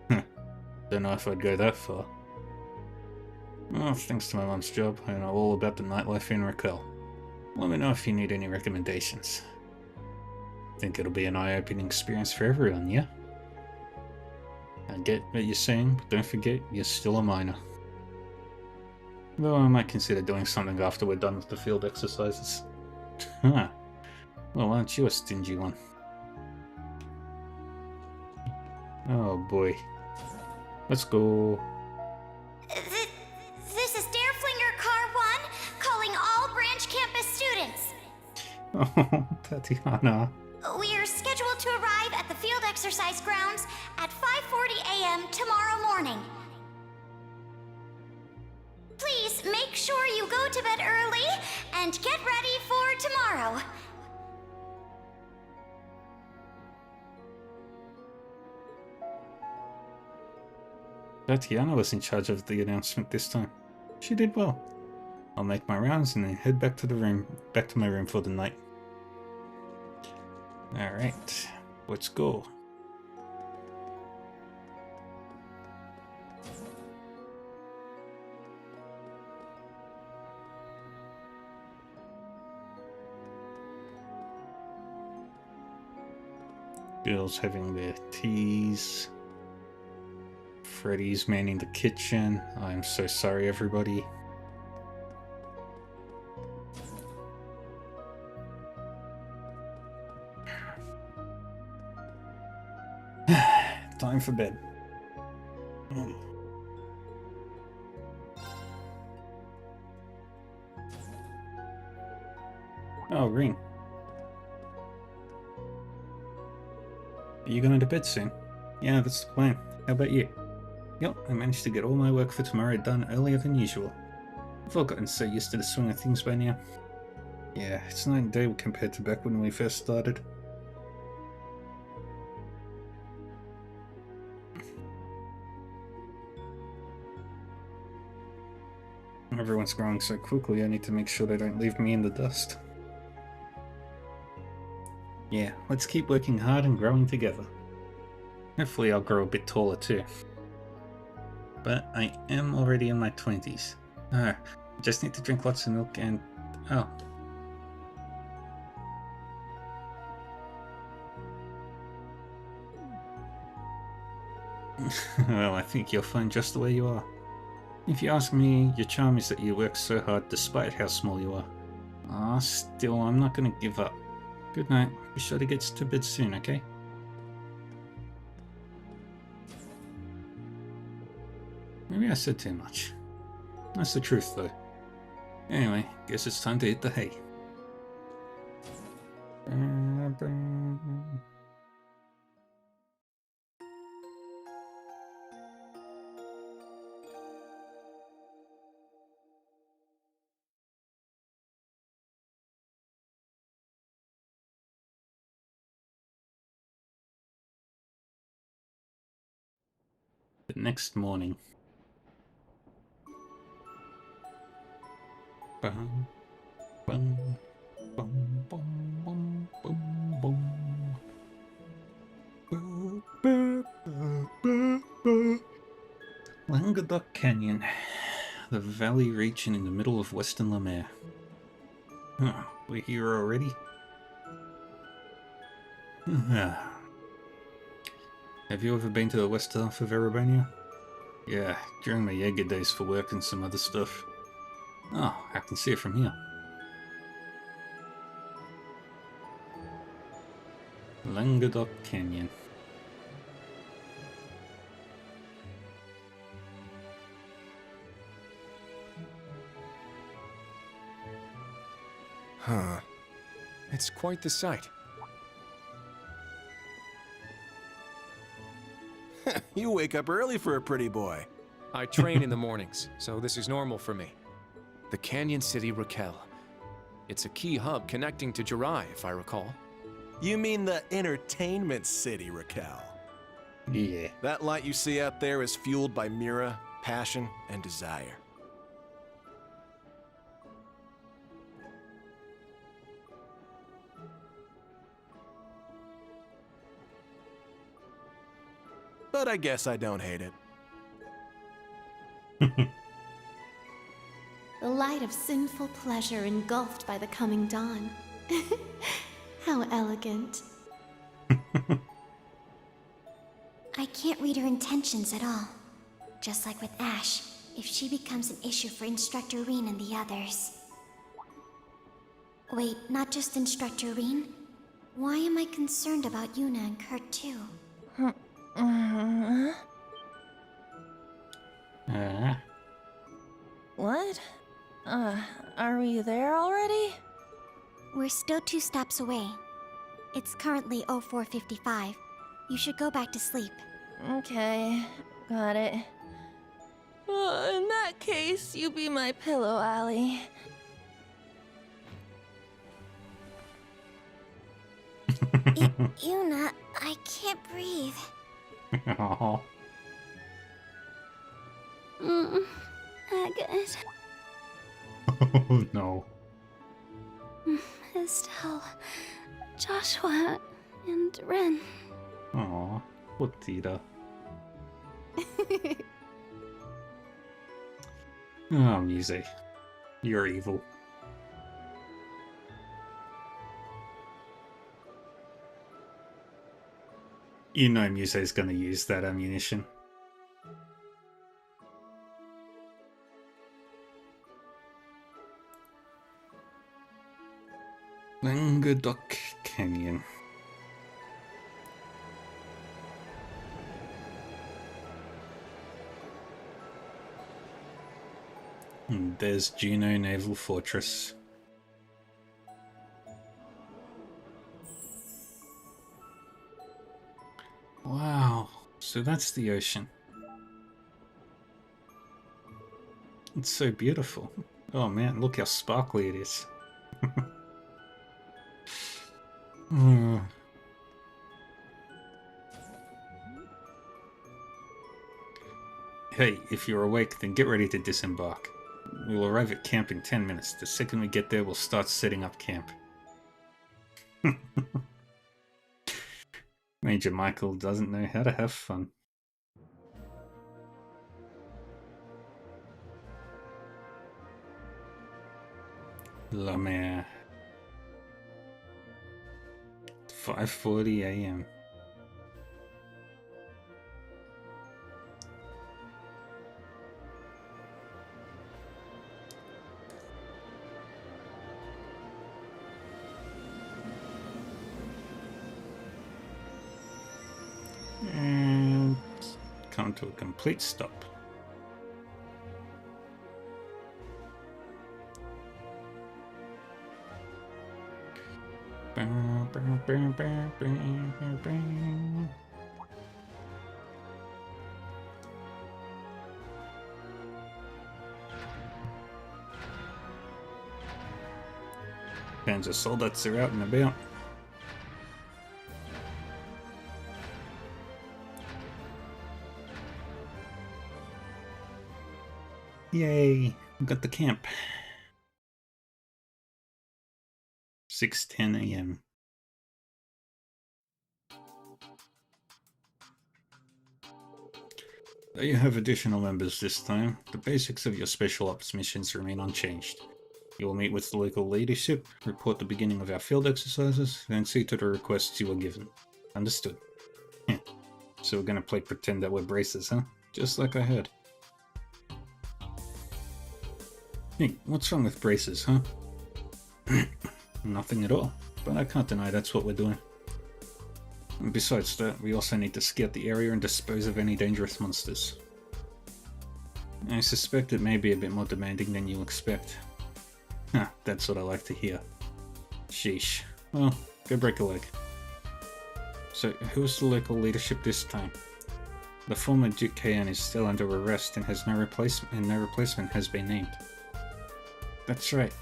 Don't know if I'd go that far. Well, thanks to my mum's job, I know all about the nightlife in Raquel. Let me know if you need any recommendations. Think it'll be an eye-opening experience for everyone, yeah? I get what you're saying, but don't forget, you're still a minor. Though I might consider doing something after we're done with the field exercises. Huh. Well, aren't you a stingy one? Oh boy. Let's go. This is Dareflinger Car 1, calling all branch campus students. Oh, Tatiana. We are scheduled to arrive at the field exercise grounds at 5:40 a.m. tomorrow morning. Please make sure you go to bed early and get ready for tomorrow. Tatiana was in charge of the announcement this time. She did well. I'll make my rounds and then head back to my room for the night. Alright, let's go. Girls having their teas. Freddy's manning the kitchen. I'm so sorry, everybody. Time for bed. Oh, Green. Are you going to bed soon? Yeah, that's the plan. How about you? Yep, I managed to get all my work for tomorrow done earlier than usual. I've all gotten so used to the swing of things by now. Yeah, it's night and day compared to back when we first started. Everyone's growing so quickly, I need to make sure they don't leave me in the dust. Yeah, let's keep working hard and growing together. Hopefully I'll grow a bit taller too. But I am already in my 20s. I just need to drink lots of milk and... oh. Well, I think you're fine just the way you are. If you ask me, your charm is that you work so hard despite how small you are. Ah, still, I'm not gonna give up. Good night. Be sure to get to bed soon, okay? Maybe I said too much. That's the truth, though. Anyway, guess it's time to hit the hay. The next morning. Bum, bum, bum, bum, bum, bum, bum. Languedoc Canyon, the valley region in the middle of Western Lemaire. Oh, we're here already? Have you ever been to the west half of Erebania? Yeah, during my Jaeger days for work and some other stuff. Oh, I can see it from here. Languedoc Canyon. Huh. It's quite the sight. You wake up early for a pretty boy. I train in the mornings, so this is normal for me. The Canyon City Raquel. It's a key hub connecting to Jirai, if I recall. You mean the entertainment city, Raquel? Yeah. That light you see out there is fueled by Mira, passion, and desire. But I guess I don't hate it. The light of sinful pleasure engulfed by the coming dawn. How elegant. I can't read her intentions at all. Just like with Ash, if she becomes an issue for Instructor Reen and the others. Wait, not just Instructor Reen? Why am I concerned about Yuna and Kurt too? What? Are we there already? We're still 2 stops away. It's currently 04:55. You should go back to sleep. Okay, got it. In that case, you be my pillow, Allie. Yuna, I can't breathe. Aww. Agate. Oh no. Estelle. Joshua. And Ren. Aw, poor Tita. Oh, Muse. You're evil. You know Musei's gonna use that ammunition. Languedoc Canyon. And there's Juneau Naval Fortress. Wow, so that's the ocean. It's so beautiful. Oh man, look how sparkly it is. Hmm. Hey, if you're awake, then get ready to disembark. We'll arrive at camp in 10 minutes. The second we get there, we'll start setting up camp. Major Michael doesn't know how to have fun. La Mer. 5:40 a.m. And come to a complete stop. Panzer soldiers are out and about. Yay, we got the camp. 6:10 a.m. Though you have additional members this time, the basics of your special ops missions remain unchanged. You will meet with the local leadership, report the beginning of our field exercises, then see to the requests you were given. Understood. So we're gonna play pretend that we're braces, huh? Just like I heard. Hey, what's wrong with braces, huh? Nothing at all, but I can't deny that's what we're doing. And besides that, we also need to scout the area and dispose of any dangerous monsters. I suspect it may be a bit more demanding than you expect. That's what I like to hear. Sheesh. Well, go break a leg. So, who's the local leadership this time? The former Duke Kayan is still under arrest and has no replacement has been named. That's right.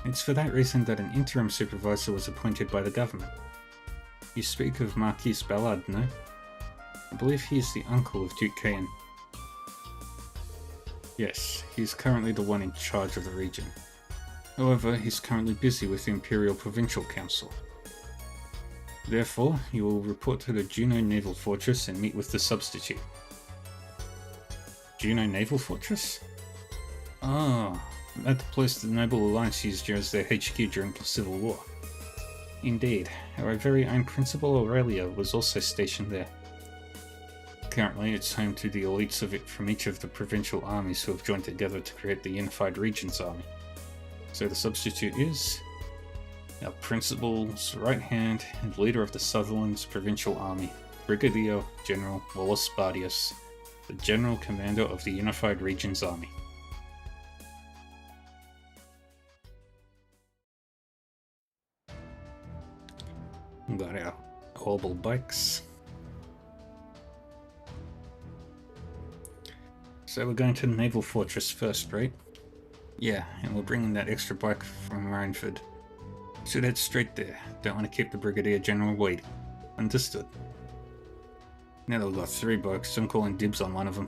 It's for that reason that an interim supervisor was appointed by the government. You speak of Marquis Ballard, no? I believe he's the uncle of Duke Kayan. Yes, he's currently the one in charge of the region. However, he's currently busy with the Imperial Provincial Council. Therefore, you will report to the Juneau Naval Fortress and meet with the substitute. Juneau Naval Fortress? Ah, that's the place the Noble Alliance used as their HQ during the Civil War. Indeed, our very own Principal Aurelia was also stationed there. Currently, it's home to the elites of it from each of the provincial armies who have joined together to create the Unified Regions Army. So the substitute is our principal's right hand and leader of the Sutherland's Provincial Army, Brigadier General Wallace Bardius, the General Commander of the Unified Regions Army. Got our orbital bikes. So we're going to the Naval Fortress first, right? Yeah, and we're bringing that extra bike from Rhineford. Should head straight there. Don't want to keep the Brigadier General waiting. Understood. Now that we've got 3 bikes, I'm calling dibs on one of them.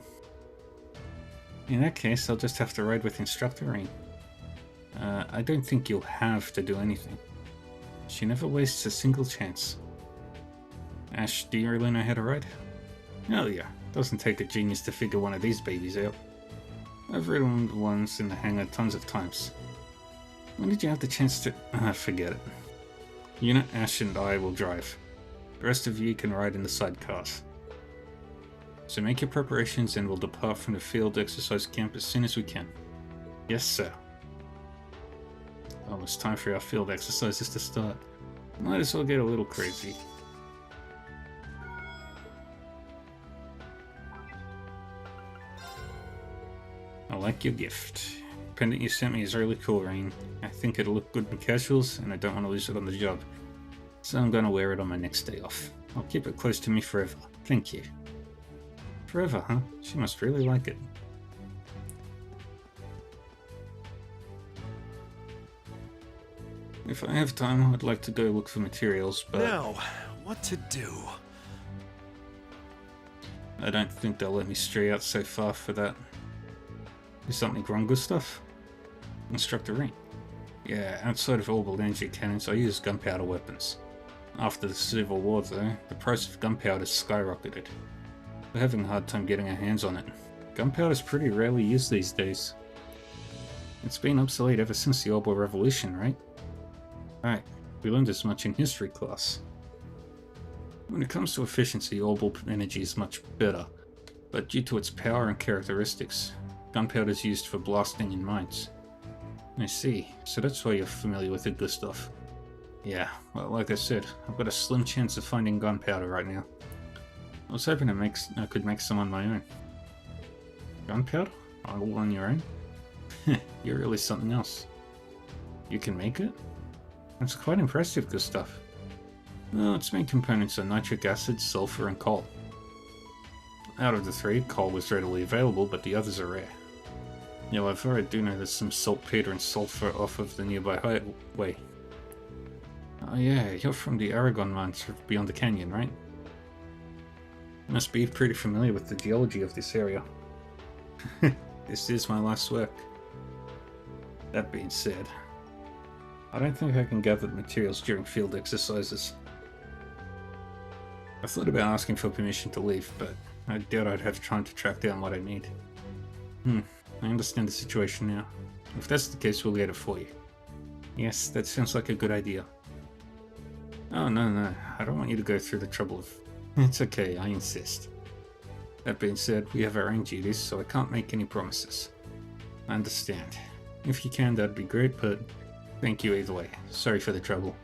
In that case, I'll just have to ride with Instructor Rean. I don't think you'll have to do anything. She never wastes a single chance. Ash, do you really know how to ride? Hell yeah, doesn't take a genius to figure one of these babies out. I've ridden ones in the hangar tons of times. When did you have the chance to... forget it. You know, Ash and I will drive. The rest of you can ride in the sidecars. So make your preparations and we'll depart from the field exercise camp as soon as we can. Yes, sir. Almost time for our field exercises to start. Might as well get a little crazy. I like your gift. The pendant you sent me is really cool, Rain. I think it'll look good in casuals, and I don't want to lose it on the job. So I'm gonna wear it on my next day off. I'll keep it close to me forever. Thank you. Forever, huh? She must really like it. If I have time, I'd like to go look for materials, but... Now, what to do? I don't think they'll let me stray out so far for that. Is something wrong with stuff? Instructor Rain. Yeah, outside of orbital energy cannons, I use gunpowder weapons. After the Civil War, though, the price of gunpowder skyrocketed. We're having a hard time getting our hands on it. Gunpowder's pretty rarely used these days. It's been obsolete ever since the Orbital Revolution, right? Right, we learned as much in history class. When it comes to efficiency, orbital energy is much better, but due to its power and characteristics, gunpowder is used for blasting in mines. I see, so that's why you're familiar with it, Gustav. Yeah, well, like I said, I've got a slim chance of finding gunpowder right now. I was hoping I could make some on my own. Gunpowder? All on your own? You're really something else. You can make it? That's quite impressive, Gustav. Well, its main components are nitric acid, sulfur, and coal. Out of the three, coal was readily available, but the others are rare. However, I do know there's some saltpeter and sulfur off of the nearby highway. Oh yeah, you're from the Aragon mines beyond the canyon, right? You must be pretty familiar with the geology of this area. This is my last work. That being said, I don't think I can gather the materials during field exercises. I thought about asking for permission to leave, but I doubt I'd have time to track down what I need. I understand the situation now. If that's the case, we'll get it for you. Yes, that sounds like a good idea. Oh, no, I don't want you to go through the trouble of... It's okay, I insist. That being said, we have our own duties, so I can't make any promises. I understand. If you can, that'd be great, but thank you either way. Sorry for the trouble.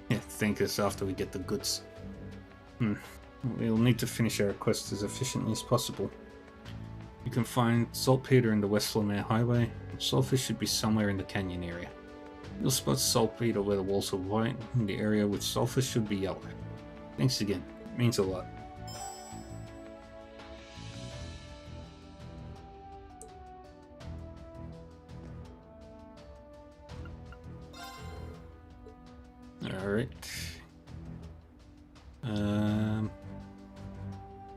Yeah, thank us after we get the goods. We'll need to finish our quest as efficiently as possible. You can find saltpeter in the West Lemare Highway, and sulfur should be somewhere in the canyon area. You'll spot saltpeter where the walls are white, and the area with sulfur should be yellow. Thanks again, it means a lot. Alright.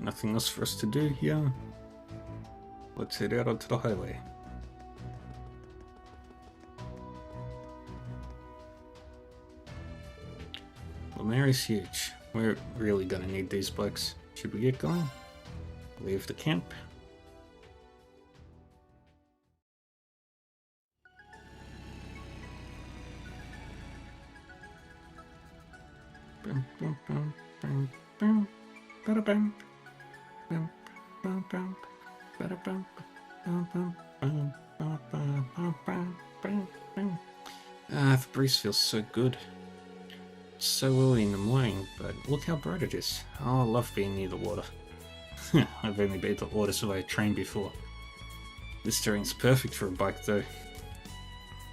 Nothing else for us to do here. Let's head out onto the highway. Lemare is huge. We're really gonna need these bikes. Should we get going? Leave the camp. The breeze feels so good. It's so early in the morning, but look how bright it is. Oh, I love being near the water. I've only been to waters via train before. This terrain's perfect for a bike though.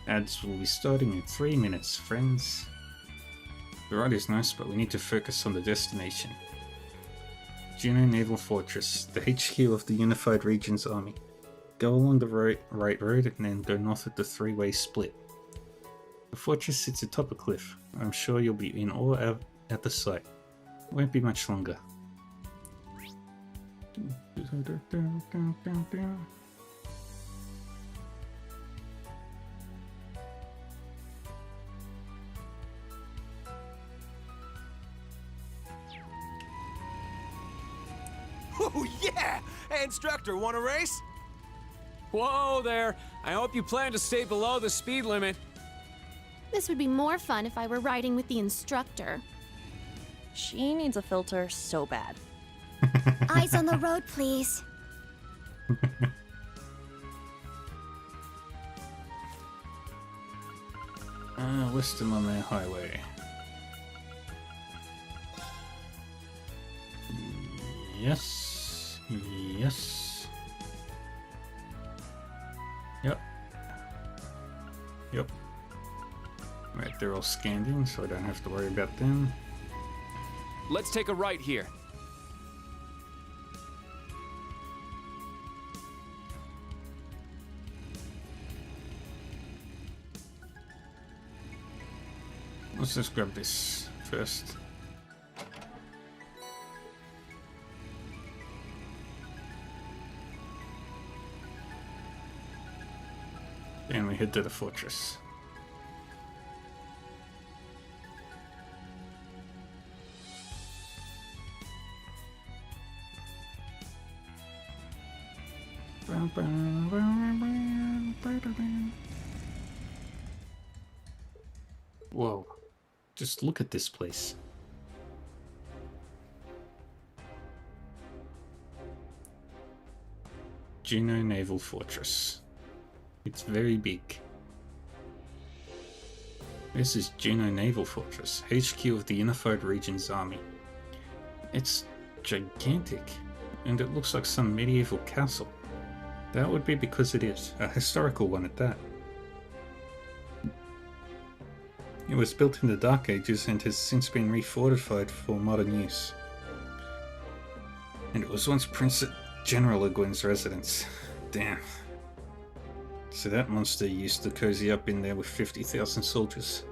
Ads will be starting in 3 minutes, friends. The ride is nice, but we need to focus on the destination. Juno Naval Fortress, the HQ of the Unified Regions Army. Go along the right road and then go north at the three-way split. The fortress sits atop a cliff. I'm sure you'll be in awe at the sight. It won't be much longer. Oh yeah! Hey instructor, want a race? Whoa there! I hope you plan to stay below the speed limit. This would be more fun if I were riding with the instructor. She needs a filter so bad. Eyes on the road, please. List them on their highway. Yes. Yes. Yep. Yep. Right, they're all scanned in, so I don't have to worry about them. Let's take a right here. Let's just grab this first. And we head to the fortress. Whoa. Just look at this place. Juno Naval Fortress. It's very big. This is Juno Naval Fortress, HQ of the Unified Regions Army. It's gigantic, and it looks like some medieval castle. That would be because it is, a historical one at that. It was built in the Dark Ages and has since been refortified for modern use. And it was once Prince General Egwene's residence. Damn. So that monster used to cozy up in there with 50,000 soldiers.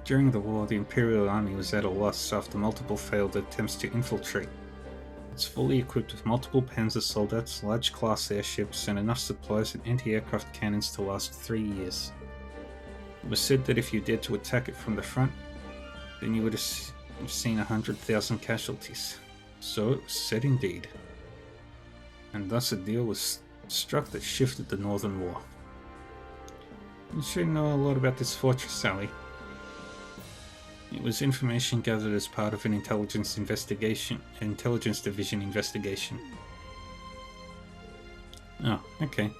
During the war, the Imperial Army was at a loss after multiple failed attempts to infiltrate. It's fully equipped with multiple Panzer Soldats, large class airships, and enough supplies and anti-aircraft cannons to last 3 years. It was said that if you dared to attack it from the front, then you would have seen 100,000 casualties. So it was said indeed. And thus a deal was struck that shifted the Northern War. You should know a lot about this fortress, Sally. It was information gathered as part of an intelligence division investigation. Oh, okay.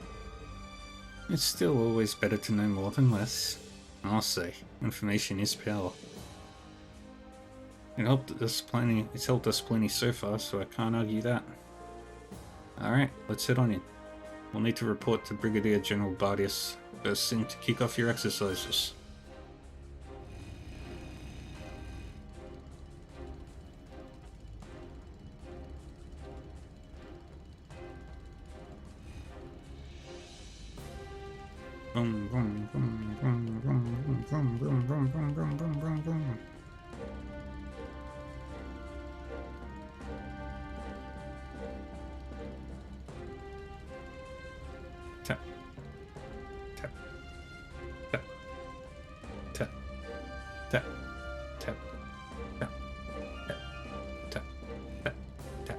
It's still always better to know more than less. I'll say, information is power. It's helped us plenty so far, so I can't argue that. Alright, let's head on in. We'll need to report to Brigadier General Bardius first thing to kick off your exercises. Vroom, vroom, vroom, vroom, vroom, vroom, vroom, vroom, vroom, vroom, vroom, vroom, vroom. Tap. Tap. Tap. Tap. Tap. Tap. Tap. Tap. Tap. Tap. Tap. Tap.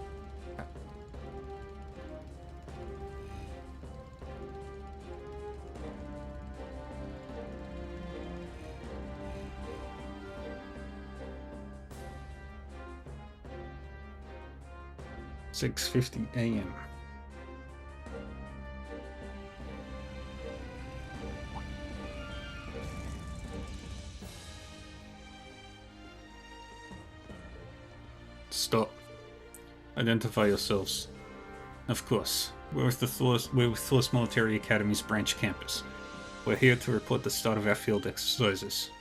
6:50 a.m. Stop. Identify yourselves. Of course, we're with Thor's Military Academy's branch campus. We're here to report the start of our field exercises.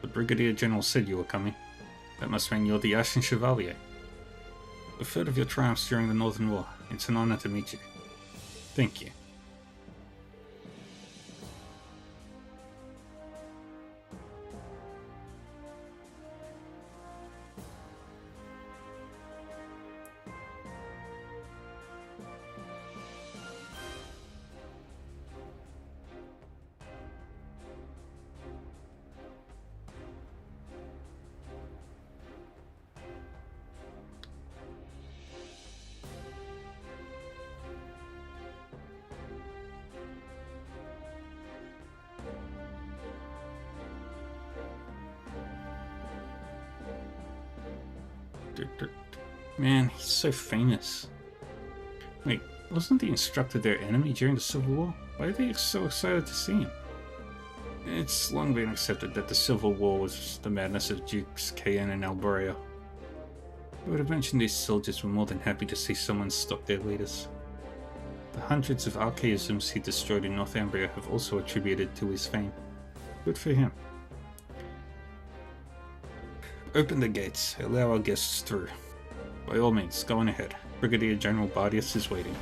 The Brigadier General said you were coming. That must mean you're the Ashen Chevalier. We've heard of your triumphs during the Northern War. It's an honor to meet you. Thank you. Man, he's so famous. Wait, wasn't the instructor their enemy during the Civil War? Why are they so excited to see him? It's long been accepted that the Civil War was the madness of Dukes Cayenne and Alberia. I would have mentioned these soldiers were more than happy to see someone stop their leaders. The hundreds of archaisms he destroyed in Northumbria have also attributed to his fame. Good for him. Open the gates. Allow our guests through. By all means, go on ahead. Brigadier General Bardius is waiting.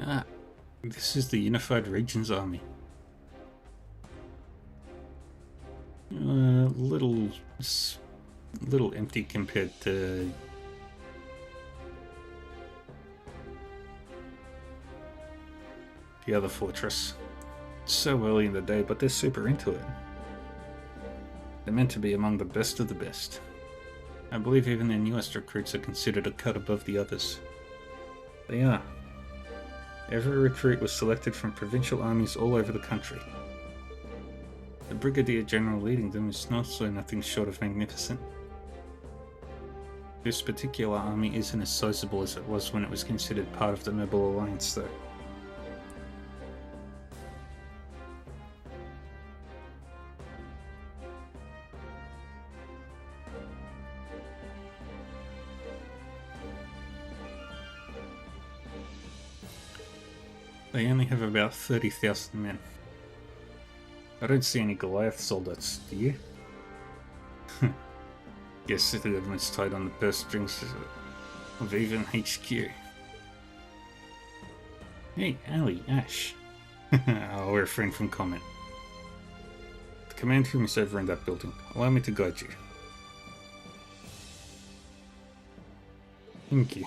Ah, this is the Unified Regions Army. Little empty compared to the other fortress. It's so early in the day, but they're super into it. They're meant to be among the best of the best. I believe even their newest recruits are considered a cut above the others. They are. Every recruit was selected from provincial armies all over the country. The Brigadier General leading them is also nothing short of magnificent. This particular army isn't as sizable as it was when it was considered part of the Noble Alliance, though. They only have about 30,000 men. I don't see any Goliath soldiers, do you? Guess the government's tied on the purse strings of even HQ. Hey, Ali, Ash. Oh, we're a friend from comment. The command room is over in that building. Allow me to guide you. Thank you.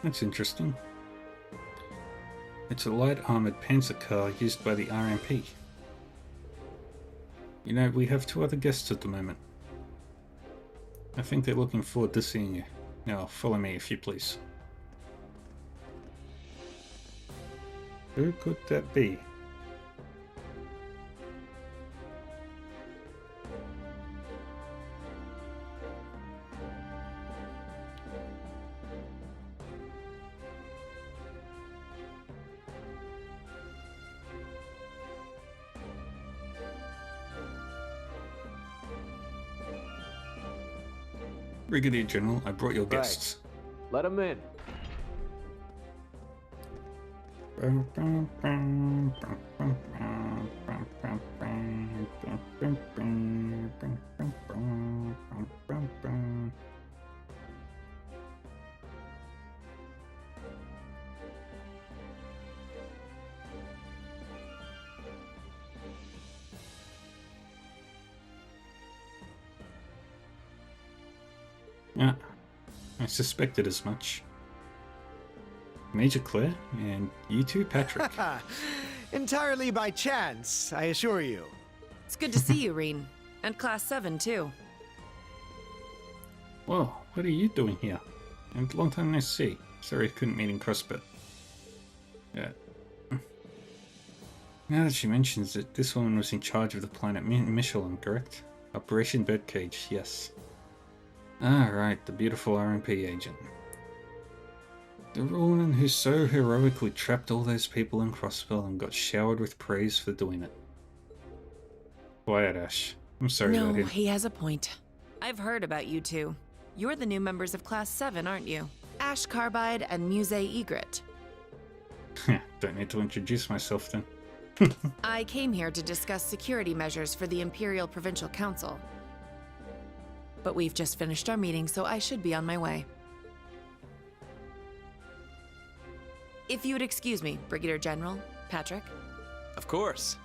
That's interesting. It's a light armoured panzer car used by the RMP. You know, we have 2 other guests at the moment. I think they're looking forward to seeing you. Now, follow me if you please. Who could that be? Brigadier General, I brought your guests. Let them in. Yeah, I suspected as much. Major Claire, and you too, Patrick. Entirely by chance, I assure you. It's good to see you, Reen. And Class 7, too. Well, what are you doing here? And long time no see. Sorry I couldn't meet in CrossFit. Yeah. Now that she mentions it, this woman was in charge of the planet Michelin, correct? Operation Birdcage, yes. Ah, right, the beautiful RMP agent. The woman who so heroically trapped all those people in Crossbell and got showered with praise for doing it. Quiet, Ash. I'm sorry about him. No, he has a point. I've heard about you two. You're the new members of Class 7, aren't you? Ash Carbide and Muse Egret. Don't need to introduce myself then. I came here to discuss security measures for the Imperial Provincial Council. But we've just finished our meeting, so I should be on my way. If you would excuse me, Brigadier General, Patrick. Of course.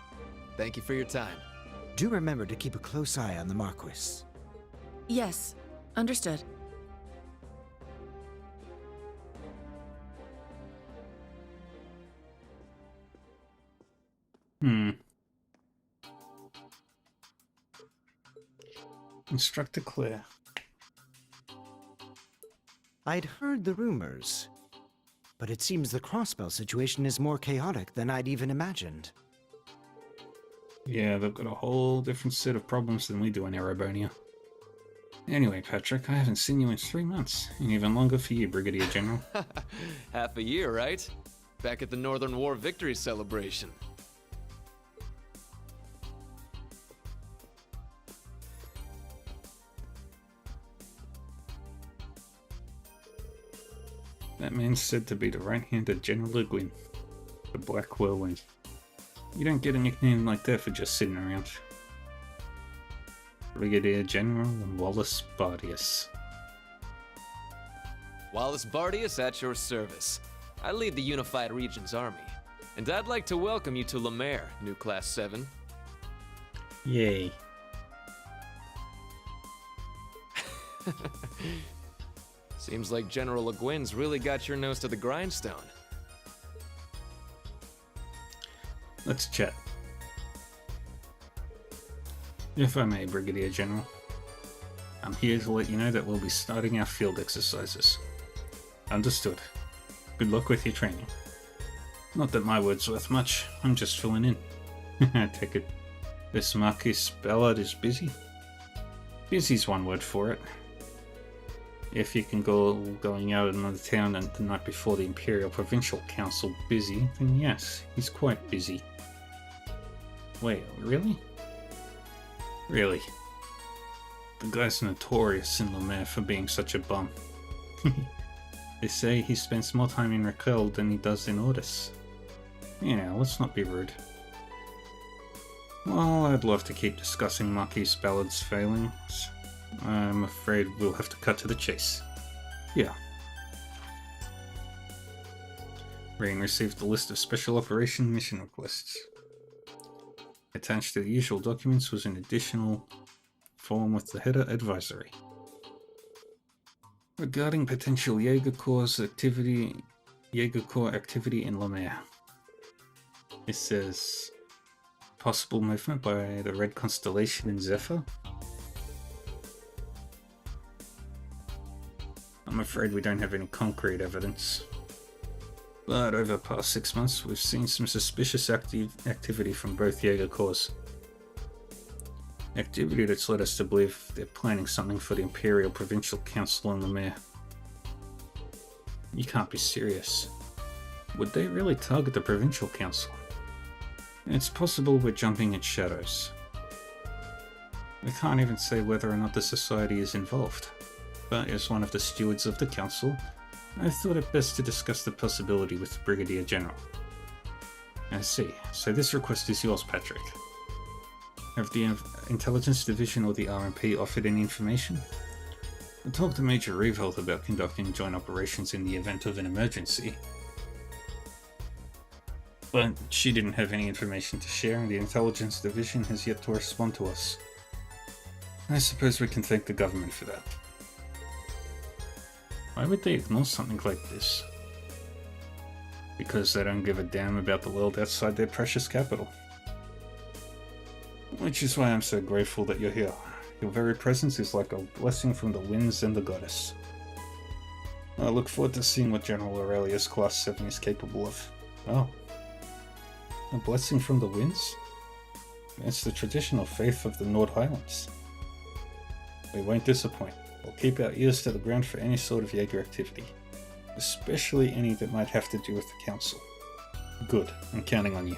Thank you for your time. Do remember to keep a close eye on the Marquis. Yes, understood. Instructor Claire. I'd heard the rumors, but it seems the Crossbell situation is more chaotic than I'd even imagined. Yeah, they've got a whole different set of problems than we do in Erebonia. Anyway, Patrick, I haven't seen you in 3 months, and even longer for you, Brigadier General. Half a year, right? Back at the Northern War victory celebration. That man's said to be the right hand of General Le Guin, the Black Whirlwind. You don't get a nickname like that for just sitting around. Brigadier General Wallace Bardius. Wallace Bardius at your service. I lead the Unified Regions Army, and I'd like to welcome you to Lemaire, New Class 7. Yay. Seems like General Le Guin's really got your nose to the grindstone. Let's chat. If I may, Brigadier General, I'm here to let you know that we'll be starting our field exercises. Understood. Good luck with your training. Not that my word's worth much, I'm just filling in. I take it this Marquis Ballard is busy? Busy's one word for it. If you can go going out another town and the night before the Imperial Provincial Council busy, then yes, he's quite busy. Wait, really? Really? The guy's notorious in Lemaire for being such a bum. They say he spends more time in Raquel than he does in Ordis. Yeah, let's not be rude. Well, I'd love to keep discussing Marquis Ballard's failings. I'm afraid we'll have to cut to the chase. Yeah. Rain received a list of Special Operation mission requests. Attached to the usual documents was an additional form with the header Advisory. Regarding potential Jaeger Corps activity in Lemaire. It says possible movement by the Red Constellation in Zephyr. I'm afraid we don't have any concrete evidence. But over the past 6 months, we've seen some suspicious activity from both Jaeger Corps. Activity that's led us to believe they're planning something for the Imperial Provincial Council in Lemaire. You can't be serious. Would they really target the Provincial Council? It's possible we're jumping at shadows. We can't even say whether or not the Society is involved. But as one of the stewards of the Council, I thought it best to discuss the possibility with the Brigadier General. I see. So this request is yours, Patrick. Have the Intelligence Division or the RMP offered any information? I talked to Major Revolt about conducting joint operations in the event of an emergency. But she didn't have any information to share, and the Intelligence Division has yet to respond to us. I suppose we can thank the government for that. Why would they ignore something like this? Because they don't give a damn about the world outside their precious capital. Which is why I'm so grateful that you're here. Your very presence is like a blessing from the winds and the goddess. I look forward to seeing what General Aurelius Class 7 is capable of. Oh. A blessing from the winds? It's the traditional faith of the Nord Highlands. We won't disappoint. We'll keep our ears to the ground for any sort of Jaeger activity, especially any that might have to do with the Council. Good, I'm counting on you.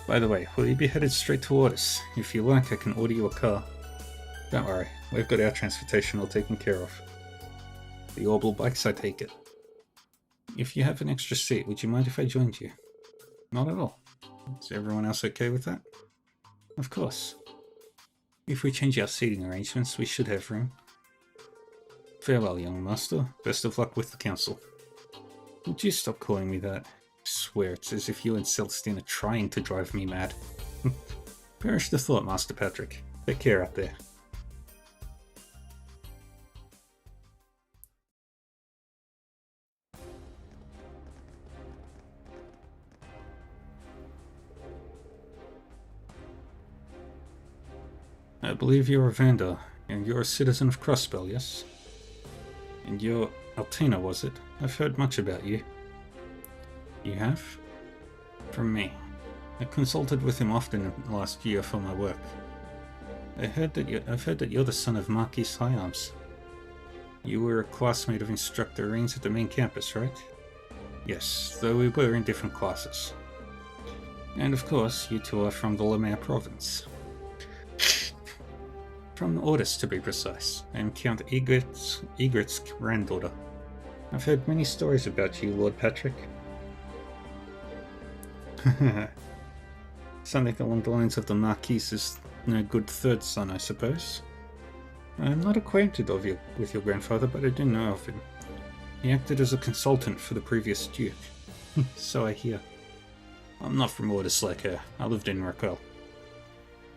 By the way, will you be headed straight to Ordis? If you like, I can order you a car. Don't worry, we've got our transportation all taken care of. The orbital bikes, I take it. If you have an extra seat, would you mind if I joined you? Not at all. Is everyone else okay with that? Of course. If we change our seating arrangements, we should have room. Farewell, young master. Best of luck with the council. Would you stop calling me that? I swear it's as if you and Celestine are trying to drive me mad. Perish the thought, Master Patrick. Take care out there. I believe you're a Vander, and you're a citizen of Crossbell, yes? And you're Altina, was it? I've heard much about you. You have? From me. I consulted with him often last year for my work. I've heard that you're the son of Marquis Hyarms. You were a classmate of Instructor Reigns at the main campus, right? Yes, though we were in different classes. And of course, you two are from the Lemaire province. From Ordis, to be precise. I am Count Egret's granddaughter. I've heard many stories about you, Lord Patrick. Something along the lines of the Marquis is no good third son, I suppose. I'm not acquainted with your grandfather, but I do know of him. He acted as a consultant for the previous duke. So I hear. I'm not from Ordis like her. I lived in Raquel.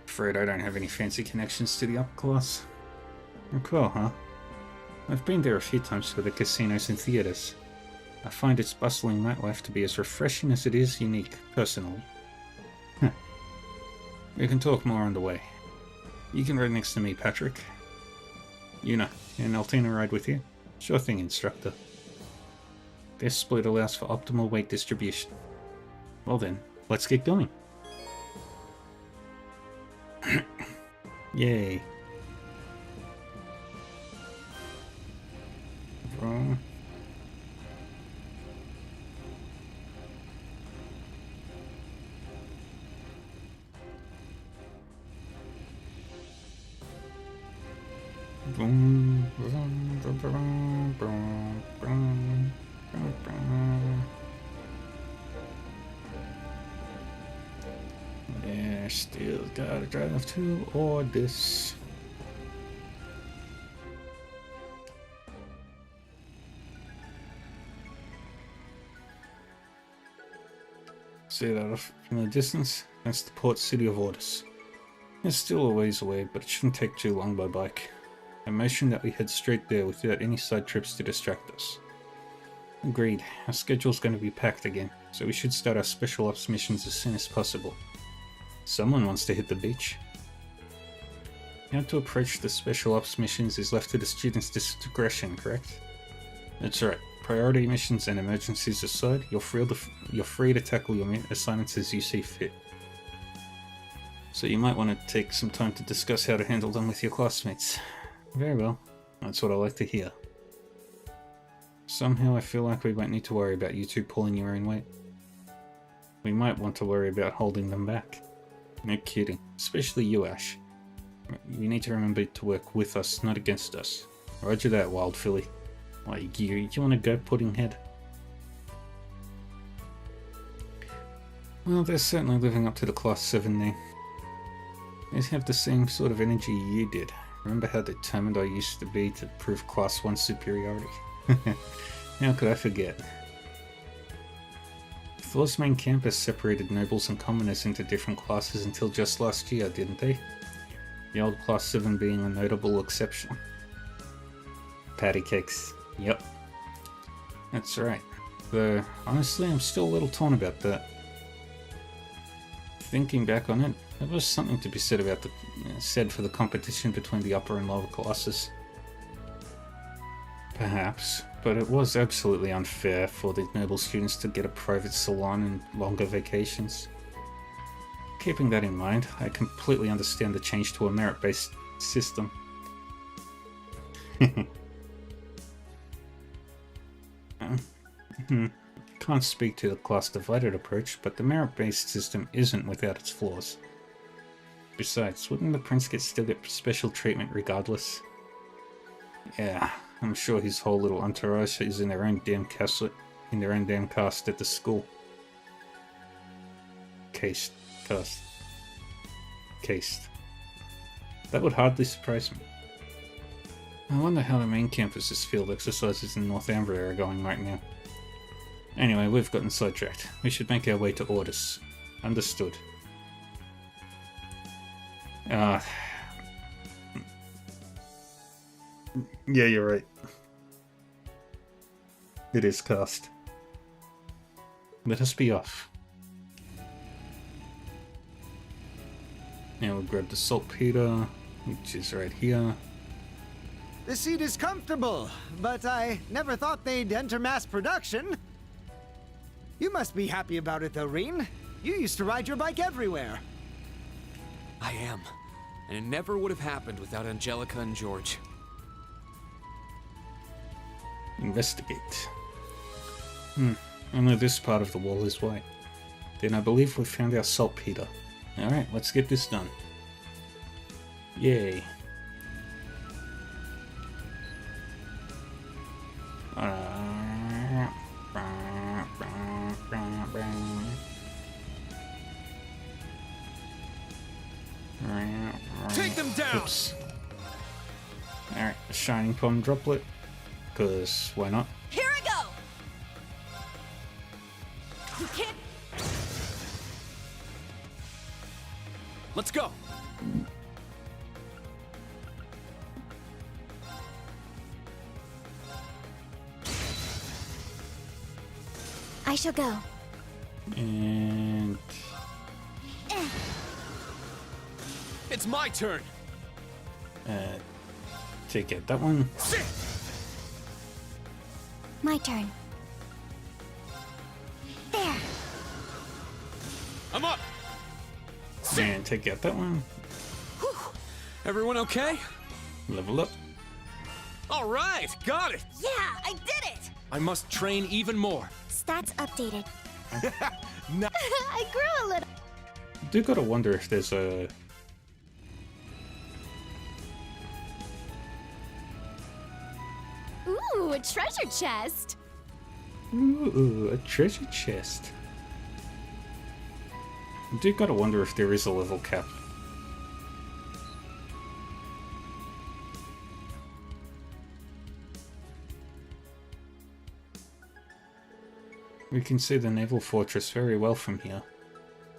Afraid I don't have any fancy connections to the upper class. Raquel, huh? I've been there a few times for the casinos and theatres. I find its bustling nightlife to be as refreshing as it is unique, personally. We can talk more on the way. You can ride next to me, Patrick. Yuna, and Altina ride with you? Sure thing, Instructor. This split allows for optimal weight distribution. Well then, let's get going. Yay. Wrong. Yeah, still gotta drive to Ordis. See that off from the distance? That's the port city of Ordis. It's still a ways away, but it shouldn't take too long by bike. I motion that we head straight there without any side trips to distract us. Agreed. Our schedule's going to be packed again, so we should start our special ops missions as soon as possible. Someone wants to hit the beach. How to approach the special ops missions is left to the students' discretion, correct? That's right. Priority missions and emergencies aside, you're free to tackle your assignments as you see fit. So you might want to take some time to discuss how to handle them with your classmates. Very well. That's what I like to hear. Somehow I feel like we won't need to worry about you two pulling your own weight. We might want to worry about holding them back. No kidding. Especially you, Ash. You need to remember to work with us, not against us. Roger that, Wild Filly. Like, you want to go, Puddinghead? Well, they're certainly living up to the Class 7 name. They have the same sort of energy you did. Remember how determined I used to be to prove Class 1 superiority? How could I forget? Thor's main campus separated nobles and commoners into different classes until just last year, didn't they? The old Class 7 being a notable exception. Patty cakes. Yep. That's right. Though, honestly, I'm still a little torn about that. Thinking back on it, there was something to be said about said for the competition between the upper and lower classes. Perhaps, but it was absolutely unfair for the noble students to get a private salon and longer vacations. Keeping that in mind, I completely understand the change to a merit-based system. Can't speak to the class-divided approach, but the merit-based system isn't without its flaws. Besides, wouldn't the prince still get special treatment regardless? Yeah, I'm sure his whole little entourage is in their own damn castle, in their own damn cast at the school. cased. Cased. That would hardly surprise me. I wonder how the main campus's field exercises in Northumbria are going right now. Anyway, we've gotten sidetracked. We should make our way to Ordis. Understood. Yeah, you're right. It is cast. Let us be off. Now we'll grab the saltpeter, which is right here. The seat is comfortable, but I never thought they'd enter mass production. You must be happy about it though, Reen. You used to ride your bike everywhere. I am. And it never would have happened without Angelica and George. Investigate. Only this part of the wall is white. Then I believe we found our saltpeter. Alright, let's get this done. Yay. Take them down! Oops. Alright, a shining palm droplet. Because why not? Here I go! You can't. Let's go! I shall go. And It's my turn! take out that one. My turn. There. I'm up! And take out that one. Everyone okay? Level up. Alright, got it! Yeah, I did it! I must train even more. Stats updated. No. I grew a little. I do gotta wonder if there's a... Ooh, a treasure chest. Ooh, a treasure chest. I do gotta wonder if there is a level cap. We can see the naval fortress very well from here.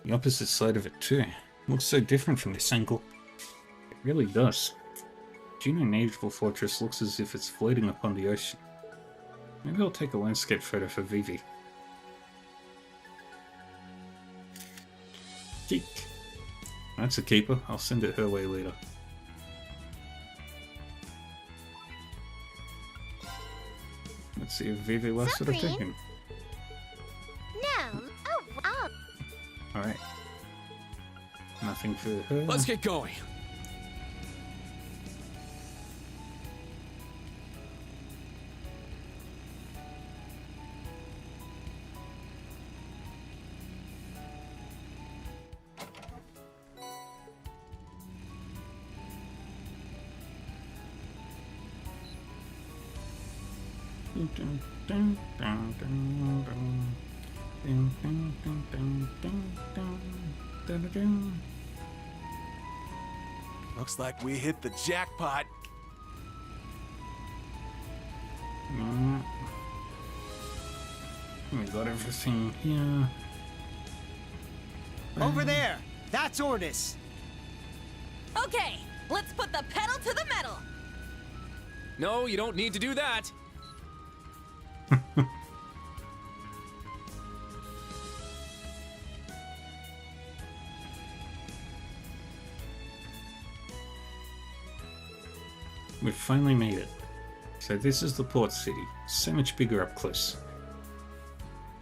The opposite side of it too. Looks so different from this angle. It really does. Juno Naval Fortress looks as if it's floating upon the ocean. Maybe I'll take a landscape photo for Vivi. Geek. That's a keeper. I'll send it her way later. Let's see if Vivi likes what I'm taking. No. Oh. Alright. Nothing for her. Let's get going! Looks like we hit the jackpot. We got everything here. Over there! That's Ordis! Okay, let's put the pedal to the metal! No, you don't need to do that. We've finally made it. So this is the port city, so much bigger up close.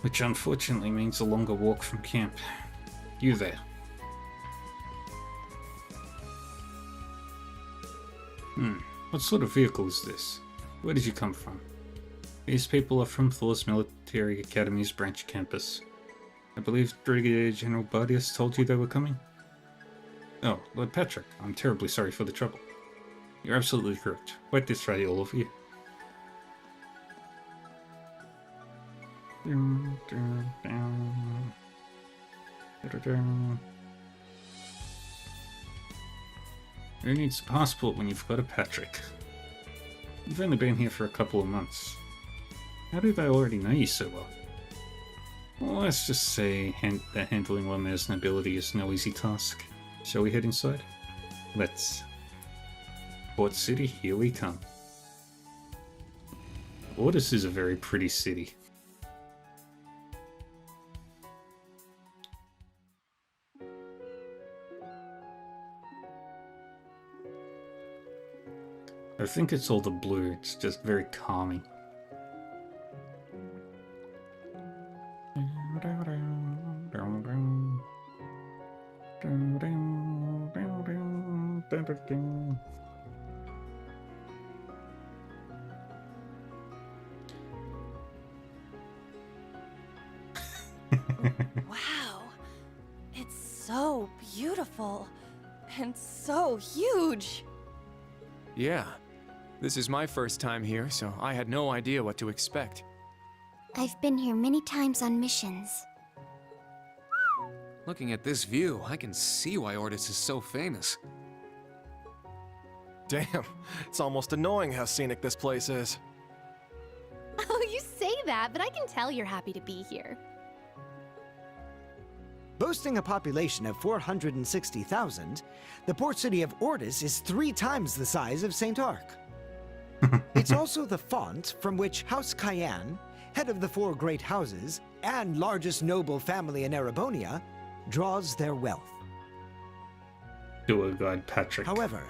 Which unfortunately means a longer walk from camp. You there. What sort of vehicle is this? Where did you come from? These people are from Thor's Military Academy's branch campus. I believe Brigadier General Bardius told you they were coming? Oh, Lord Patrick, I'm terribly sorry for the trouble. You're absolutely correct. Wipe this ready, all of you. Who needs a passport when you've got a Patrick? You've only been here for a couple of months. How do they already know you so well? Well, let's just say that handling Lemaire's nobility is no easy task. Shall we head inside? Let's. Port City, here we come. Ordis is a very pretty city. I think it's all the blue, it's just very calming. Wow. It's so beautiful. And so huge. Yeah. This is my first time here, so I had no idea what to expect. I've been here many times on missions. Looking at this view, I can see why Ordis is so famous. Damn, it's almost annoying how scenic this place is. Oh, you say that, but I can tell you're happy to be here. Boasting a population of 460,000, the port city of Ordis is 3 times the size of St. Arc. It's also the font from which House Cayenne, head of the 4 great houses and largest noble family in Erebonia, draws their wealth. Tour guide Patrick. However,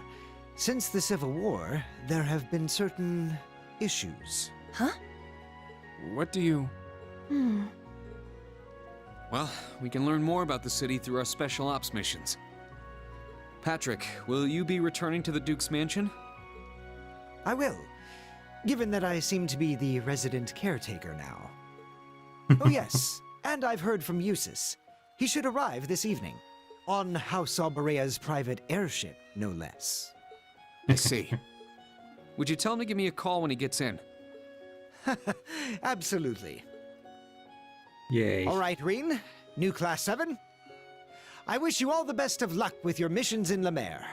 since the Civil War, there have been certain issues. Huh? What do you... Well, we can learn more about the city through our special ops missions. Patrick, will you be returning to the Duke's mansion? I will, given that I seem to be the resident caretaker now. Oh yes, and I've heard from Eustace. He should arrive this evening, on House Alberea's private airship, no less. I see. Would you tell him to give me a call when he gets in? Absolutely. Yay. All right, Reen, new Class 7. I wish you all the best of luck with your missions in Lemaire.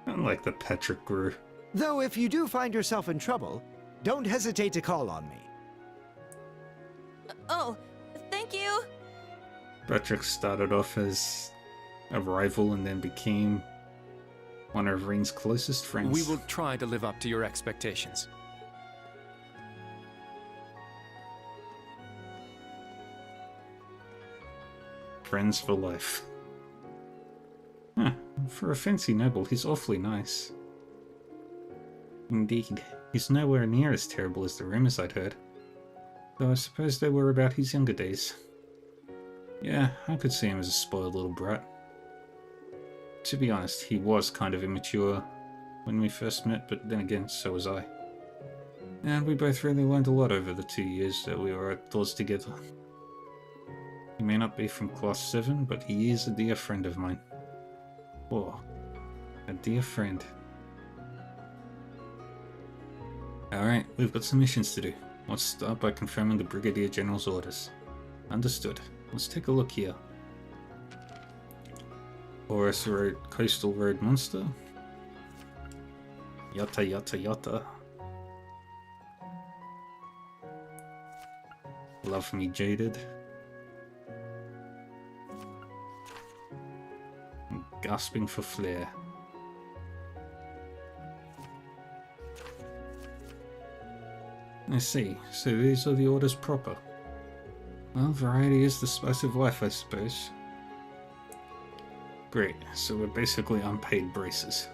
I like the Patrick grew. Though if you do find yourself in trouble, don't hesitate to call on me. Oh, thank you. Patrick started off as a rival and then became one of Reen's closest friends. We will try to live up to your expectations. Friends for life. Huh, for a fancy noble, he's awfully nice. Indeed, he's nowhere near as terrible as the rumors I'd heard. Though I suppose they were about his younger days. Yeah, I could see him as a spoiled little brat. To be honest, he was kind of immature when we first met, but then again, so was I. And we both really learned a lot over the 2 years that we were outdoors together. He may not be from Class 7, but he is a dear friend of mine. Oh, a dear friend. Alright, we've got some missions to do. Let's start by confirming the Brigadier General's orders. Understood. Let's take a look here. Oris Road, Coastal Road Monster. Yata yata yata. Love me jaded. And gasping for flair. I see, so these are the orders proper. Well, variety is the spice of life, I suppose. Great, so we're basically unpaid braces.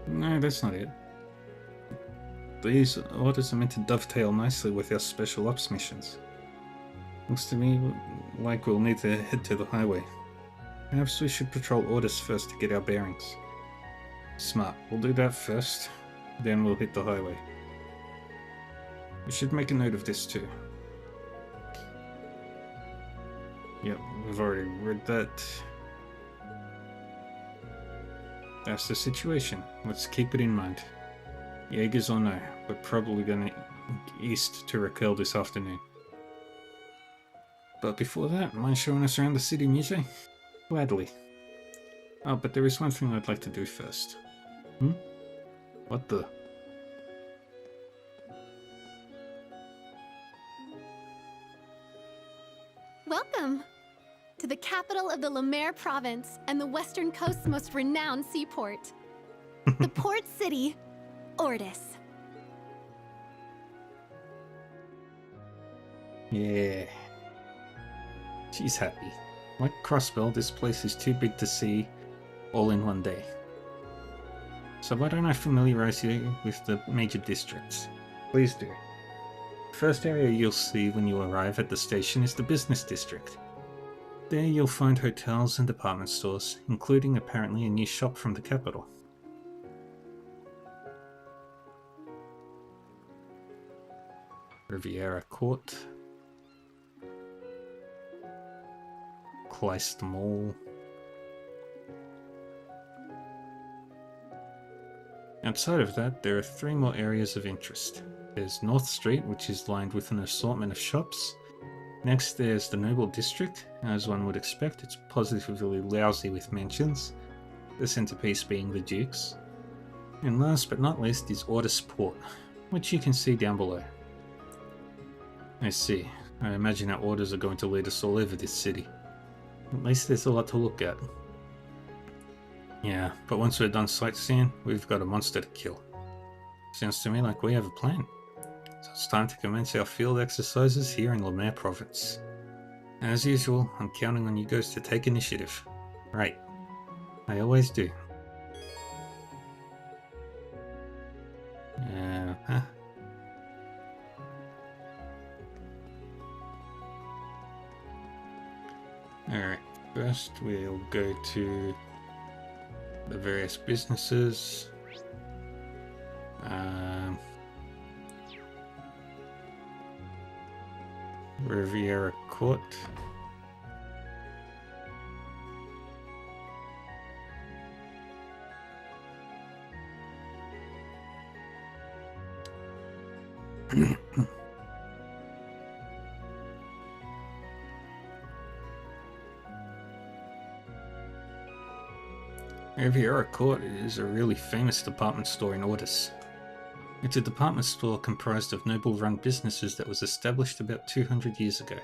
No, that's not it. These orders are meant to dovetail nicely with our special ops missions. Looks to me like we'll need to head to the highway. Perhaps we should patrol orders first to get our bearings. Smart, we'll do that first, then we'll hit the highway. We should make a note of this too. Yep, we've already read that. That's the situation. Let's keep it in mind. Jaegers or no, we're probably going east to Raquel this afternoon. But before that, mind showing us around the city, Mije? Gladly. Oh, but there is one thing I'd like to do first. What the? Welcome to the capital of the Lemaire province and the western coast's most renowned seaport. The port city, Ordis. Yeah. She's happy. Like Crossbell, this place is too big to see all in one day. So why don't I familiarize you with the major districts? Please do. The first area you'll see when you arrive at the station is the business district. There you'll find hotels and department stores, including apparently a new shop from the capital. Riviera Court. Kleist Mall. Outside of that, there are 3 more areas of interest. There's North Street, which is lined with an assortment of shops. Next, there's the Noble District. As one would expect, it's positively lousy with mansions, the centerpiece being the Dukes. And last but not least is Ordis Port, which you can see down below. I see. I imagine our orders are going to lead us all over this city. At least there's a lot to look at. Yeah, but once we're done sightseeing, we've got a monster to kill. Sounds to me like we have a plan. So it's time to commence our field exercises here in Lemaire Province. As usual, I'm counting on you guys to take initiative. Right. I always do. Alright, first we'll go to the various businesses. Riviera Court. Riviera Court is a really famous department store in Ordis. It's a department store comprised of noble-run businesses that was established about 200 years ago.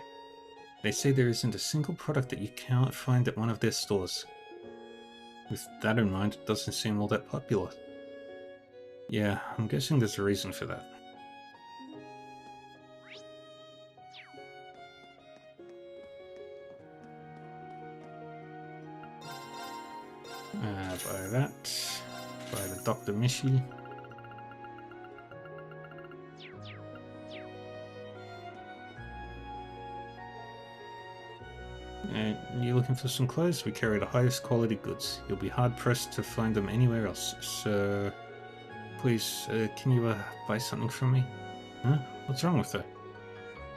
They say there isn't a single product that you cannot find at one of their stores. With that in mind, it doesn't seem all that popular. Yeah, I'm guessing there's a reason for that. Buy that. Buy the Dr. Mishi. You looking for some clothes? We carry the highest quality goods. You'll be hard pressed to find them anywhere else. So, please, can you buy something from me? Huh? What's wrong with her?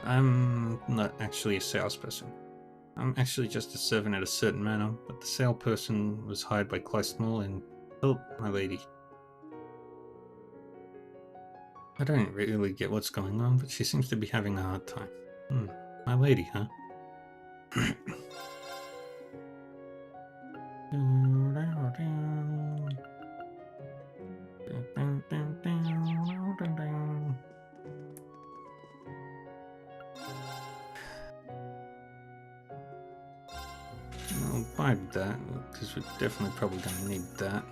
I'm not actually a salesperson. I'm actually just a servant at a certain manor, but the salesperson was hired by Kleist Mall and... Oh, my lady. I don't really get what's going on, but she seems to be having a hard time. My lady, huh? I'll buy that, because we're definitely probably going to need that.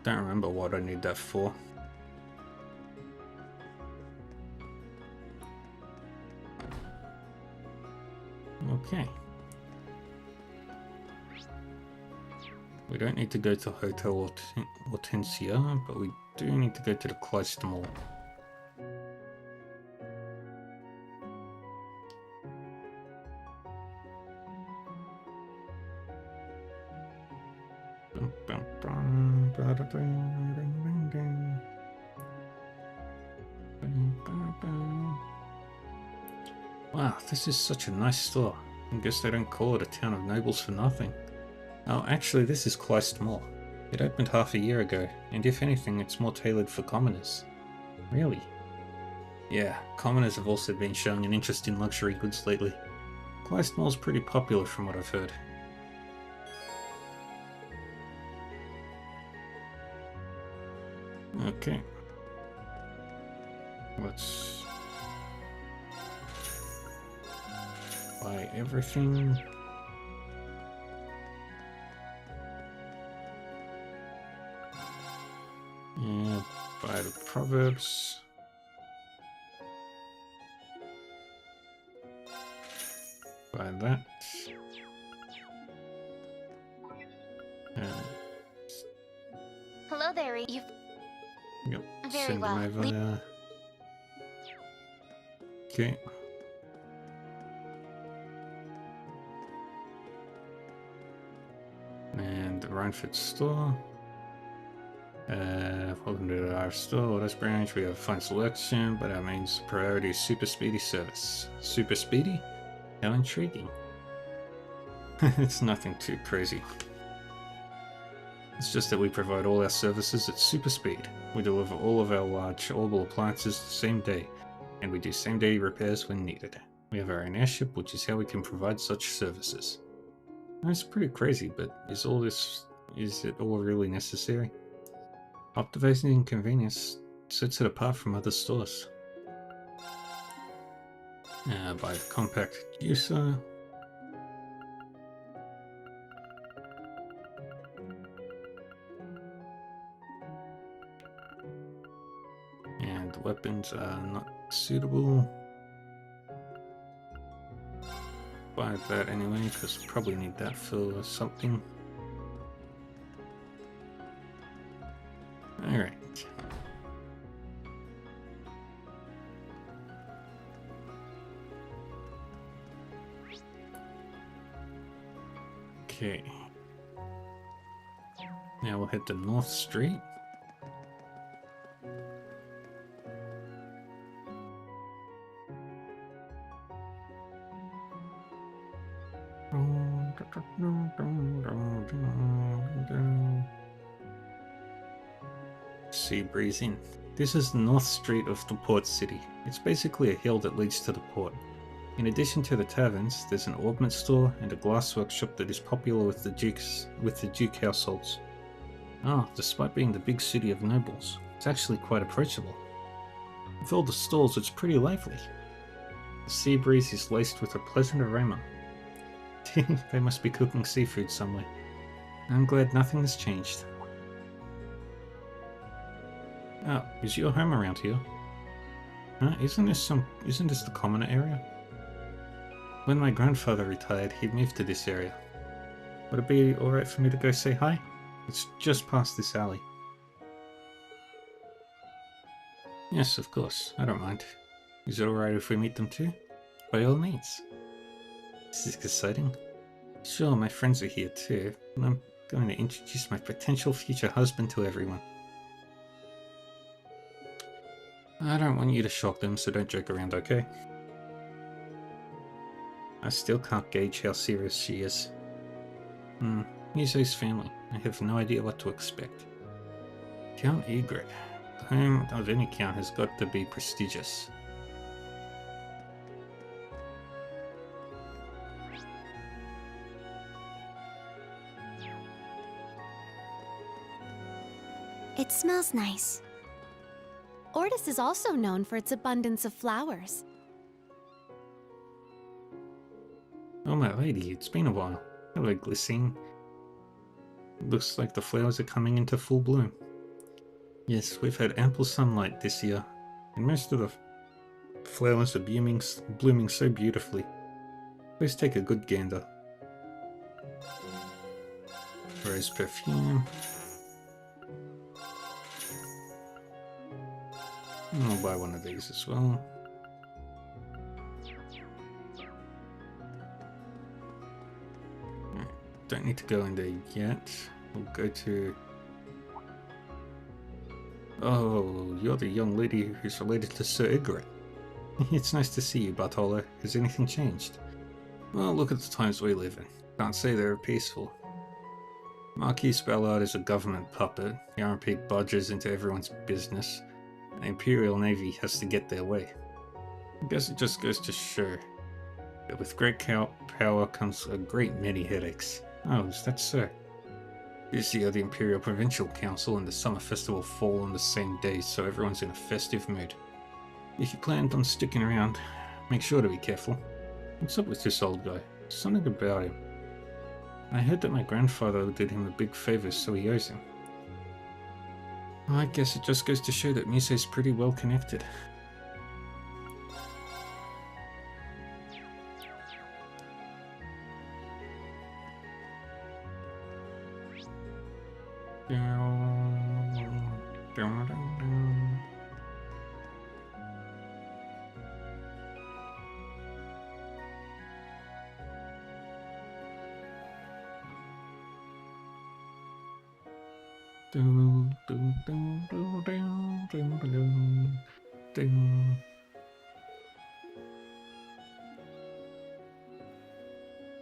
Don't remember what I need that for. Okay. We don't need to go to Hotel Hortensia, but we do need to go to the Kleist Mall. Wow, this is such a nice store. I guess they don't call it a town of nobles for nothing. Oh, actually this is Kleist Mall. It opened half a year ago, and if anything it's more tailored for commoners. Really? Yeah, commoners have also been showing an interest in luxury goods lately. Kleist Mall's pretty popular from what I've heard. Okay. Let's buy everything. Yeah, buy the Proverbs. Buy that. Hello there, you've... Yep, Very send well. them over there. Okay. And the Rhineford store. Welcome to our store. This branch, we have a fine selection, but that means priority is super speedy service. Super speedy? How intriguing. It's nothing too crazy. It's just that we provide all our services at super speed. We deliver all of our large orbital appliances the same day, and we do same-day repairs when needed. We have our own airship, which is how we can provide such services. It's pretty crazy, but is it all really necessary? Optimizing and convenience sets it apart from other stores. Buy the compact user. And weapons are not suitable. Buy that anyway, because we probably need that for something. Alright. Okay. Now we'll head to North Street. Sea breeze in. This is the North Street of the port city. It's basically a hill that leads to the port. In addition to the taverns, there's an ornament store and a glass workshop that is popular with the Duke households. Despite being the big city of nobles, it's actually quite approachable. With all the stalls, it's pretty lively. The sea breeze is laced with a pleasant aroma. They must be cooking seafood somewhere. I'm glad nothing has changed. Oh, is your home around here? Isn't this the commoner area? When my grandfather retired, he moved to this area. Would it be alright for me to go say hi? It's just past this alley. Yes, of course. I don't mind. Is it alright if we meet them too? By all means. This is exciting. Sure, my friends are here too, and I'm going to introduce my potential future husband to everyone. I don't want you to shock them, so don't joke around, okay? I still can't gauge how serious she is. Yuzo's family. I have no idea what to expect. Count Egret. The home of any count has got to be prestigious. It smells nice. Ortis is also known for its abundance of flowers. Oh my lady, it's been a while. Hello, Glycine. Looks like the flowers are coming into full bloom. Yes, we've had ample sunlight this year, and most of the flowers are blooming so beautifully. Please take a good gander. Rose perfume. I'll buy one of these as well. Don't need to go in there yet. We'll go to... Oh, you're the young lady who's related to Sir Egret. It's nice to see you, Bartolo. Has anything changed? Well, look at the times we live in. Can't say they're peaceful. Marquis Ballard is a government puppet. The RMP budges into everyone's business. The Imperial Navy has to get their way. I guess it just goes to show that with great power comes a great many headaches. Oh, is that so? This year the Imperial Provincial Council and the Summer Festival fall on the same day, so everyone's in a festive mood. If you planned on sticking around, make sure to be careful. What's up with this old guy? Something about him. I heard that my grandfather did him a big favor, so he owes him. I guess it just goes to show that Mise's pretty well connected.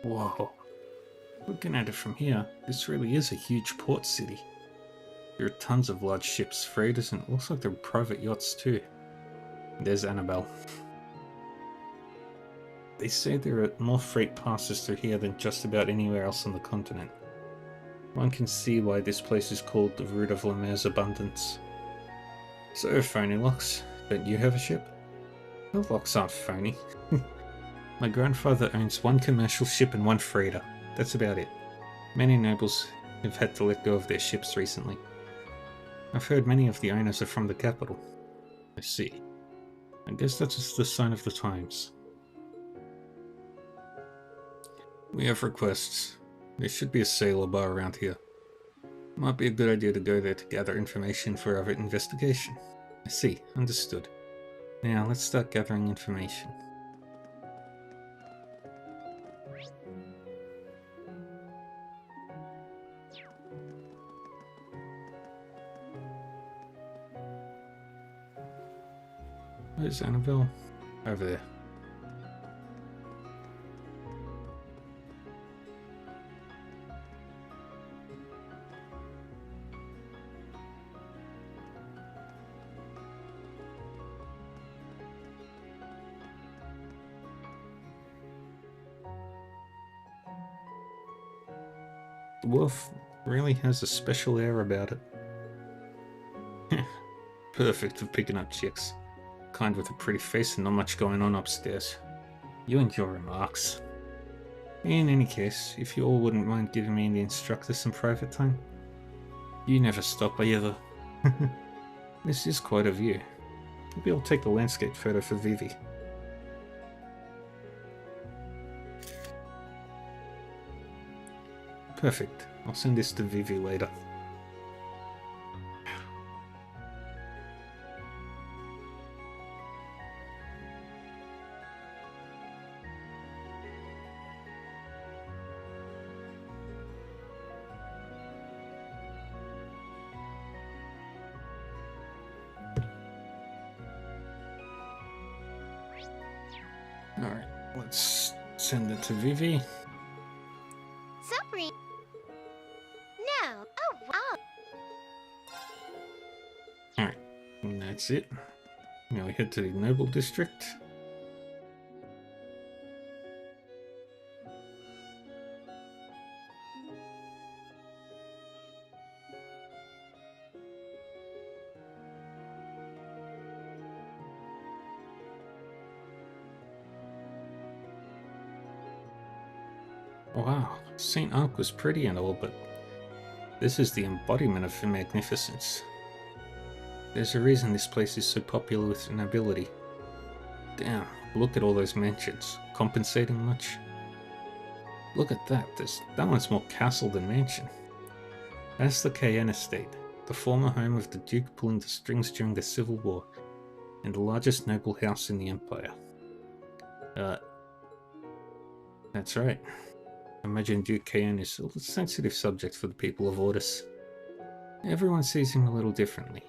Whoa. Looking at it from here, this really is a huge port city. There are tons of large ships, freighters, and it looks like there are private yachts too. There's Annabelle. They say there are more freight passes through here than just about anywhere else on the continent. One can see why this place is called the Root of Lemaire's Abundance. So, phony locks, don't you have a ship? The locks aren't phony. My grandfather owns one commercial ship and one freighter. That's about it. Many nobles have had to let go of their ships recently. I've heard many of the owners are from the capital. I see. I guess that's just the sign of the times. We have requests. There should be a sailor bar around here. Might be a good idea to go there to gather information for our investigation. I see. Understood. Now, let's start gathering information. Where's Annabelle? Over there. The wolf really has a special air about it. Perfect for picking up chicks. Kind with a pretty face and not much going on upstairs. You and your remarks. In any case, if you all wouldn't mind giving me and the instructor some private time. You never stop either. This is quite a view. Maybe I'll take the landscape photo for Vivi. Perfect. I'll send this to Vivi later. Alright, let's send it to Vivi. Sorry. No. Oh, wow. Alright, and that's it. Now we head to the Noble District. Wow, St. Ark was pretty and all, but this is the embodiment of magnificence. There's a reason this place is so popular with the nobility. Damn, look at all those mansions. Compensating much? Look at that, that one's more castle than mansion. That's the Cayenne Estate, the former home of the Duke pulling the strings during the Civil War, and the largest noble house in the Empire. That's right. Imagine Duke Cayenne is a sensitive subject for the people of Ordis. Everyone sees him a little differently.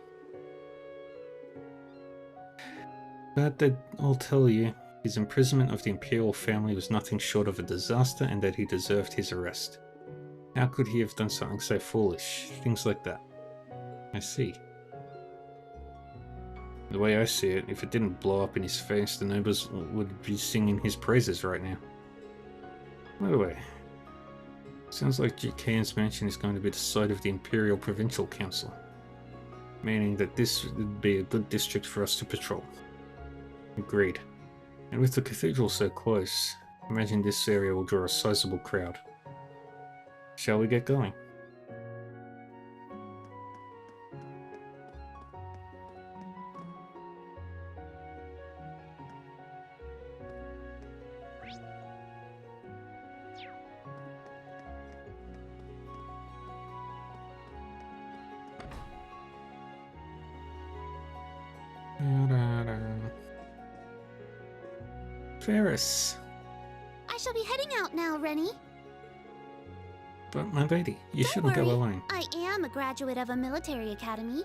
But they'd all tell you his imprisonment of the Imperial family was nothing short of a disaster and that he deserved his arrest. How could he have done something so foolish? Things like that. I see. The way I see it, if it didn't blow up in his face, the nobles would be singing his praises right now. By the way, sounds like Kayan's mansion is going to be the site of the Imperial Provincial Council, meaning that this would be a good district for us to patrol. Agreed. And with the cathedral so close, imagine this area will draw a sizable crowd. Shall we get going? Ferris. I shall be heading out now, Rennie. But my lady, you shouldn't go alone. I am a graduate of a military academy.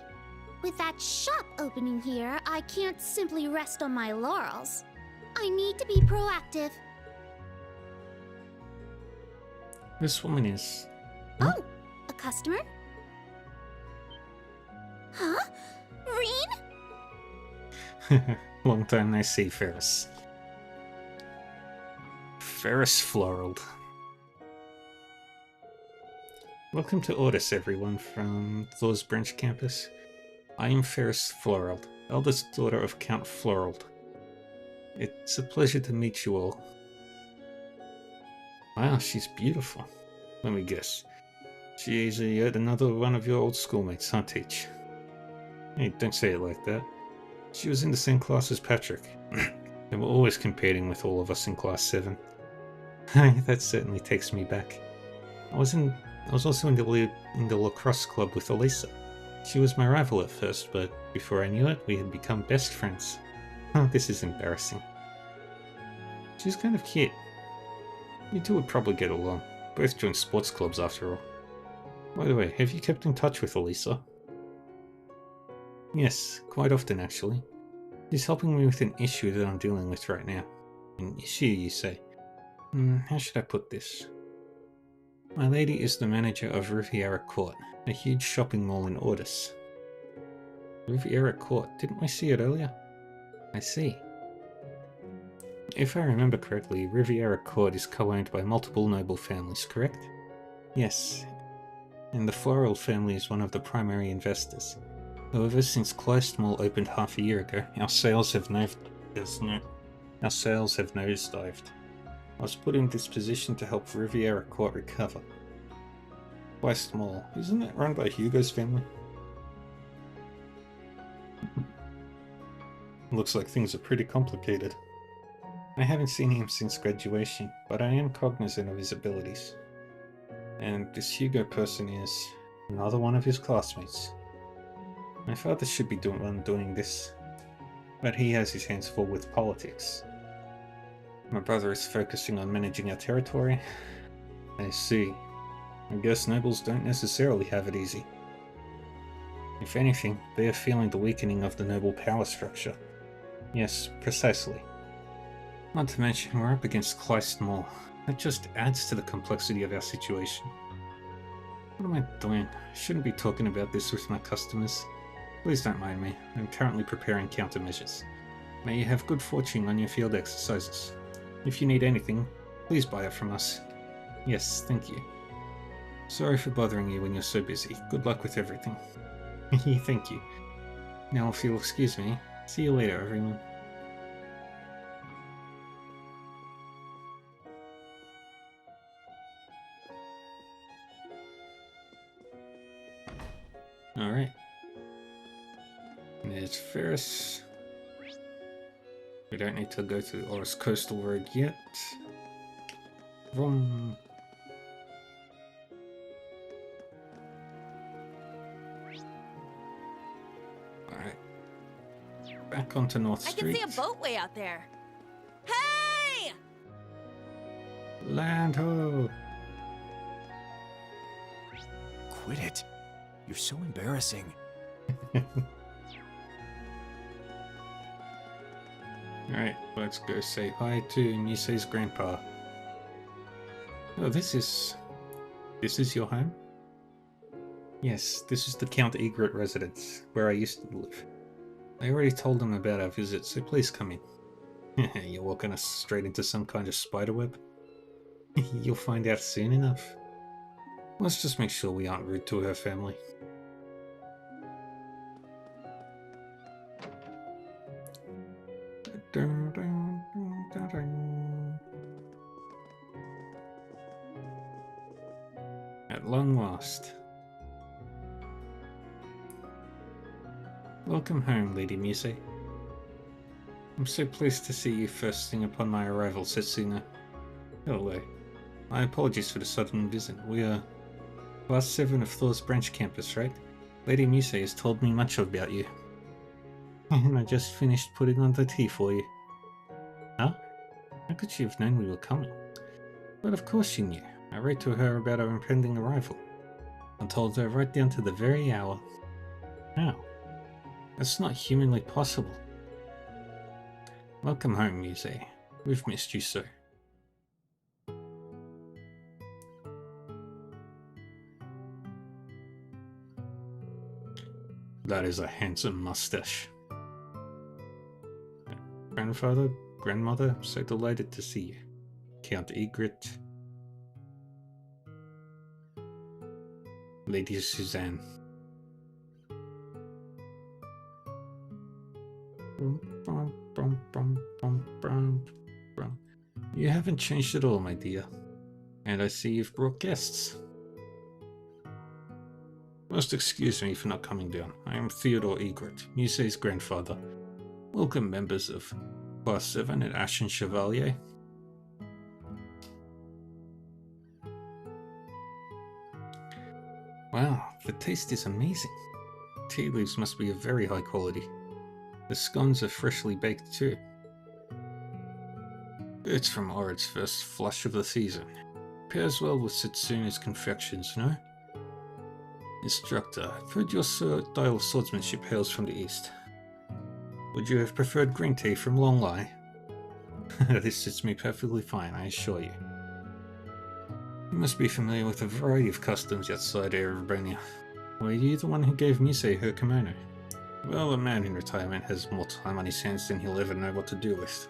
With that shop opening here, I can't simply rest on my laurels. I need to be proactive. This woman is... Oh, a customer? Huh? Reen? Long time no see, Ferris. Ferris Florald. Welcome to Ordis, everyone, from Thor's Branch campus. I am Ferris Florald, eldest daughter of Count Florald. It's a pleasure to meet you all. Wow, she's beautiful. Let me guess. She is yet another one of your old schoolmates, huh, Teach? Hey, don't say it like that. She was in the same class as Patrick. They were always competing with all of us in Class 7. That certainly takes me back. I was also in the lacrosse club with Elisa. She was my rival at first, but before I knew it, we had become best friends. Oh, this is embarrassing. She's kind of cute. You two would probably get along. Both joined sports clubs after all. By the way, have you kept in touch with Elisa? Yes, quite often actually. She's helping me with an issue that I'm dealing with right now. An issue, you say? How should I put this? My lady is the manager of Riviera Court, a huge shopping mall in Ordis. Riviera Court, didn't we see it earlier? I see. If I remember correctly, Riviera Court is co-owned by multiple noble families, correct? Yes, and the Floral family is one of the primary investors. However, since Kleist Mall opened half a year ago, our sales have nosedived. I was put in this position to help Riviera Court recover. Kleist Mall, isn't it run by Hugo's family? Looks like things are pretty complicated. I haven't seen him since graduation, but I am cognizant of his abilities. And this Hugo person is another one of his classmates. My father should be doing this, but he has his hands full with politics. My brother is focusing on managing our territory. I see. I guess nobles don't necessarily have it easy. If anything, they are feeling the weakening of the noble power structure. Yes, precisely. Not to mention, we're up against Kleist Mall. That just adds to the complexity of our situation. What am I doing? I shouldn't be talking about this with my customers. Please don't mind me. I'm currently preparing countermeasures. May you have good fortune on your field exercises. If you need anything, please buy it from us. Yes, thank you. Sorry for bothering you when you're so busy. Good luck with everything. Thank you. Now if you'll excuse me, see you later, everyone. Alright. There's Ferris. We don't need to go to the Oris Coastal Road yet. Vroom. Alright. Back onto North Street. I can see a boat way out there. Hey! Land ho! Quit it. You're so embarrassing. Alright, let's go say hi to Nisei's grandpa. Oh, this is your home? Yes, this is the Count Egret residence, where I used to live. I already told them about our visit, so please come in. You're walking us straight into some kind of spiderweb? You'll find out soon enough. Let's just make sure we aren't rude to her family. At long last. Welcome home, Lady Muse. I'm so pleased to see you first thing upon my arrival, Setsuna. Hello. My apologies for the sudden visit. We are Class 7 of Thor's branch campus, right? Lady Muse has told me much about you. And I just finished putting on the tea for you. Huh? How could she have known we were coming? But of course she knew. I wrote to her about our impending arrival. I told her right down to the very hour. How? That's not humanly possible. Welcome home, Muse. We've missed you so. That is a handsome mustache. Grandfather, grandmother, so delighted to see you. Count Egret. Lady Suzanne. You haven't changed at all, my dear. And I see you've brought guests. Must excuse me for not coming down. I am Theodore Egret, Muse's grandfather. Welcome members of Class 7 at Ashen Chevalier. Wow, the taste is amazing. Tea leaves must be of very high quality. The scones are freshly baked too. It's from Orid's first flush of the season. Pairs well with Setsuna's confections, no? Instructor, I've heard your style of swordsmanship hails from the east. Would you have preferred green tea from Longlai? This suits me perfectly fine, I assure you. You must be familiar with a variety of customs outside Erebronia. Were you the one who gave Mise her kimono? Well, a man in retirement has more time on his hands than he'll ever know what to do with.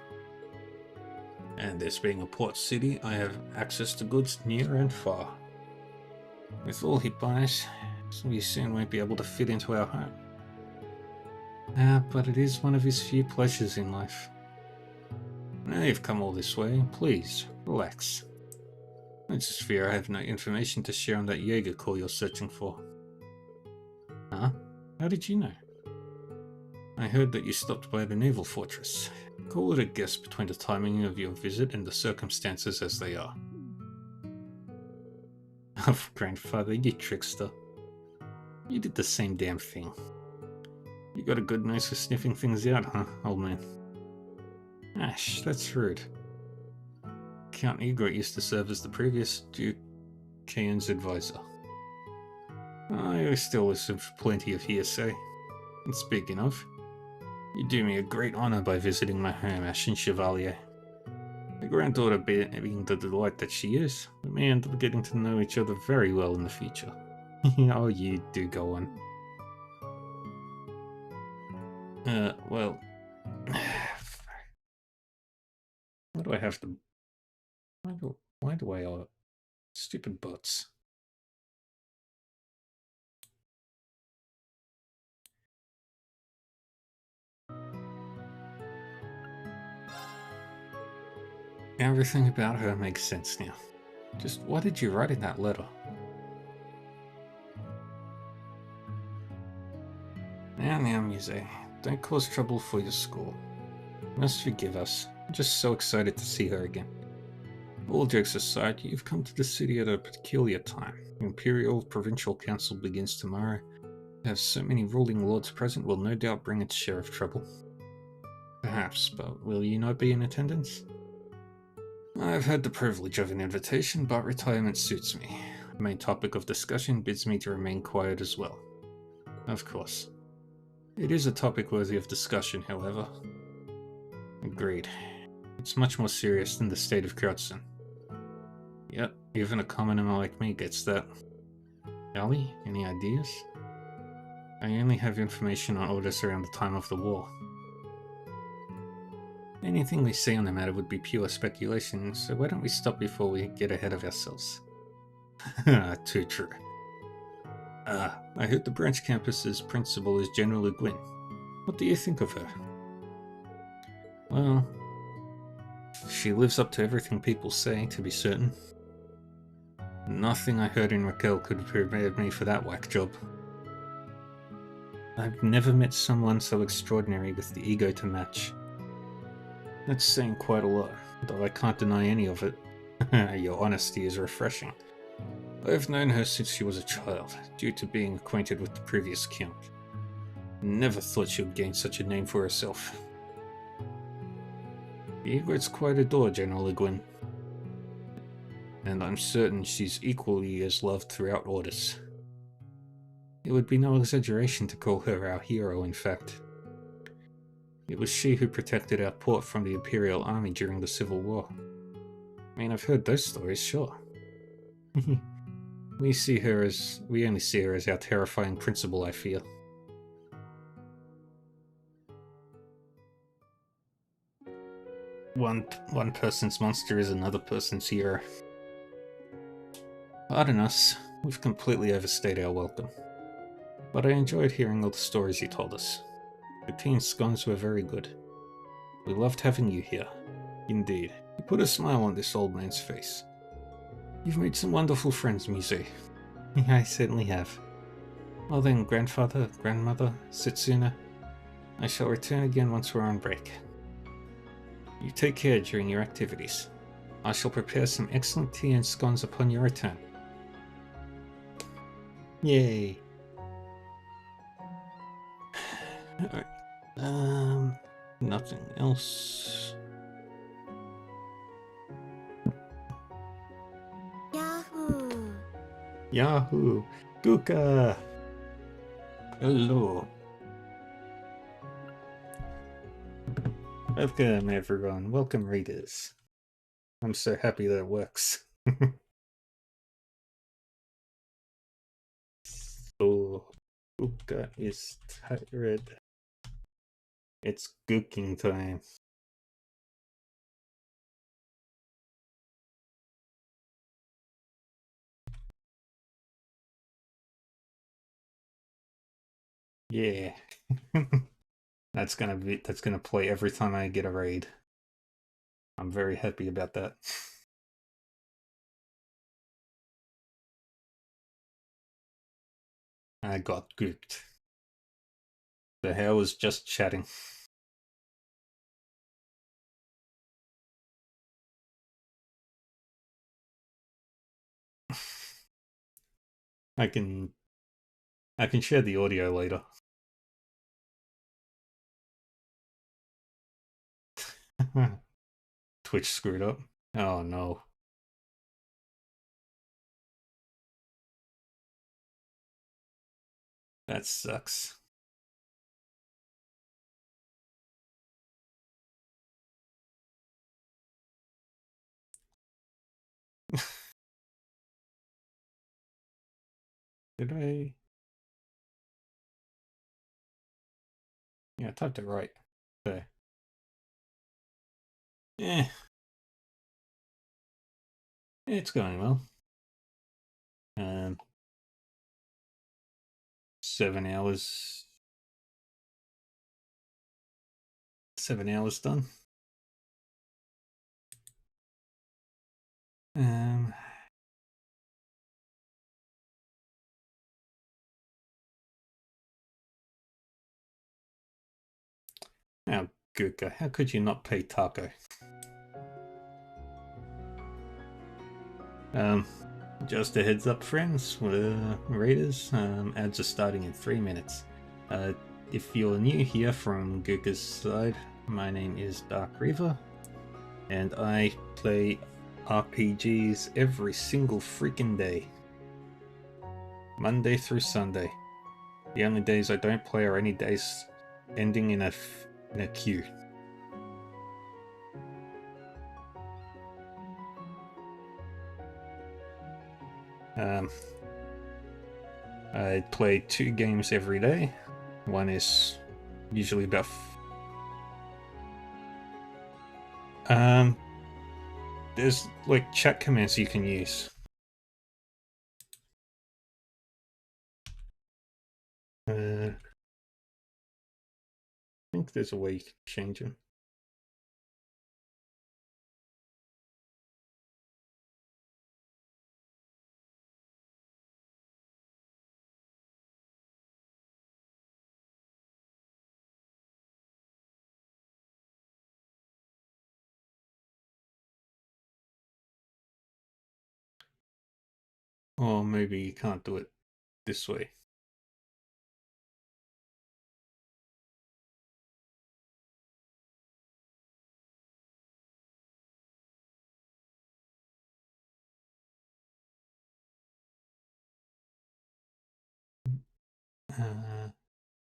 And this being a port city, I have access to goods near and far. With all he buys, we soon won't be able to fit into our home. But it is one of his few pleasures in life. Now you've come all this way, please, relax. I just fear I have no information to share on that Jaeger corps you're searching for. Huh? How did you know? I heard that you stopped by the naval fortress. Call it a guess between the timing of your visit and the circumstances as they are. Oh, grandfather, you trickster. You did the same damn thing. You got a good nose for sniffing things out, huh, old man? Ash, that's rude. Count Egret used to serve as the previous Duke Kaon's advisor. I still listen for plenty of hearsay. And speaking of, you do me a great honor by visiting my home, Ashen Chevalier. My granddaughter being the delight that she is, we may end up getting to know each other very well in the future. Oh, you do go on. Well... Why do I have to... Why do I... Stupid butts. Everything about her makes sense now. Just what did you write in that letter? Now, Muse, don't cause trouble for your school. You must forgive us. I'm just so excited to see her again. All jokes aside, you've come to the city at a peculiar time. The Imperial Provincial Council begins tomorrow. To have so many ruling lords present will no doubt bring its share of trouble. Perhaps, but will you not be in attendance? I've had the privilege of an invitation, but retirement suits me. The main topic of discussion bids me to remain quiet as well. Of course. It is a topic worthy of discussion, however. Agreed. It's much more serious than the state of Krutzen. Yep, even a commoner like me gets that. Ellie, any ideas? I only have information on orders around the time of the war. Anything we say on the matter would be pure speculation, so why don't we stop before we get ahead of ourselves? Too true. I heard the branch campus's principal is General Le Guin. What do you think of her? Well, she lives up to everything people say, to be certain. Nothing I heard in Raquel could have prepared me for that whack job. I've never met someone so extraordinary with the ego to match. That's saying quite a lot, though I can't deny any of it. Your honesty is refreshing. I've known her since she was a child, due to being acquainted with the previous count. Never thought she would gain such a name for herself. The Egrets quite adore General Le Guin, and I'm certain she's equally as loved throughout Orders. It would be no exaggeration to call her our hero, in fact. It was she who protected our port from the Imperial Army during the Civil War. I mean, I've heard those stories, sure. We only see her as our terrifying principal, I fear. One person's monster is another person's hero. Pardon us, we've completely overstayed our welcome. But I enjoyed hearing all the stories you told us. The tea and scones were very good. We loved having you here. Indeed. You put a smile on this old man's face. You've made some wonderful friends, Mise. I certainly have. Well then, grandfather, grandmother, Setsuna, I shall return again once we're on break. You take care during your activities. I shall prepare some excellent tea and scones upon your return. Yay! Alright. Nothing else. Yahoo! Yahoo! Guka! Hello! Welcome everyone, welcome readers. I'm so happy that it works. So, Guka is tired. It's gooking time. Yeah. That's gonna play every time I get a raid. I'm very happy about that. I got gooked. The hell was just chatting. I can share the audio later. Twitch screwed up. Oh no. That sucks. Did I? Yeah, I typed it right. Okay. It's going well. 7 hours. 7 hours done. Now, Guka, how could you not pay Taco? Just a heads up, friends, raiders, ads are starting in 3 minutes. If you're new here from Guka's side, my name is Dark Reaver, and I play RPGs every single freaking day. Monday through Sunday. The only days I don't play are any days ending in a queue. I play 2 games every day. One is usually about... there's like chat commands you can use. I think there's a way you can change them. Or maybe you can't do it this way.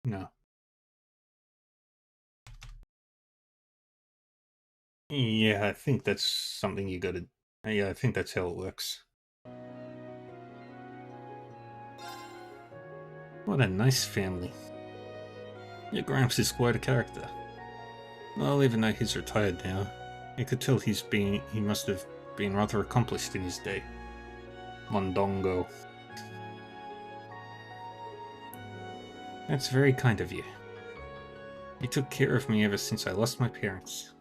No. Yeah, I think that's something you gotta... Yeah, I think that's how it works. What a nice family. Your Gramps is quite a character. Well, even though he's retired now, you could tell he must have been rather accomplished in his day. Mondongo. That's very kind of you. You took care of me ever since I lost my parents.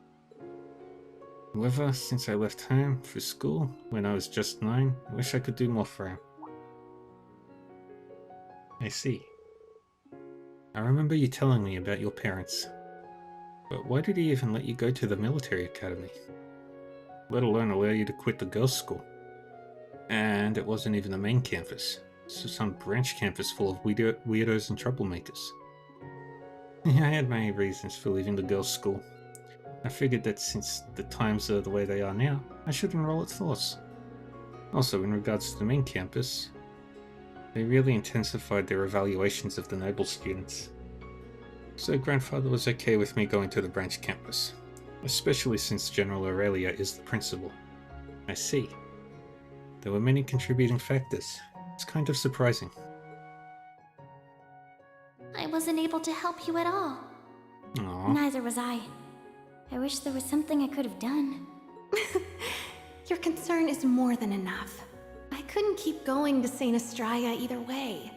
However, since I left home for school when I was just 9, I wish I could do more for him. I see. I remember you telling me about your parents. But why did he even let you go to the military academy? Let alone allow you to quit the girls' school. And it wasn't even the main campus. So some branch campus full of weirdos and troublemakers. I had my reasons for leaving the girls' school. I figured that since the times are the way they are now, I should enroll at Thor's. Also, in regards to the main campus, they really intensified their evaluations of the noble students. So grandfather was okay with me going to the branch campus, especially since General Aurelia is the principal. I see. There were many contributing factors. It's kind of surprising. I wasn't able to help you at all. Aww. Neither was I. I wish there was something I could have done. Your concern is more than enough. I couldn't keep going to St. Estrella either way.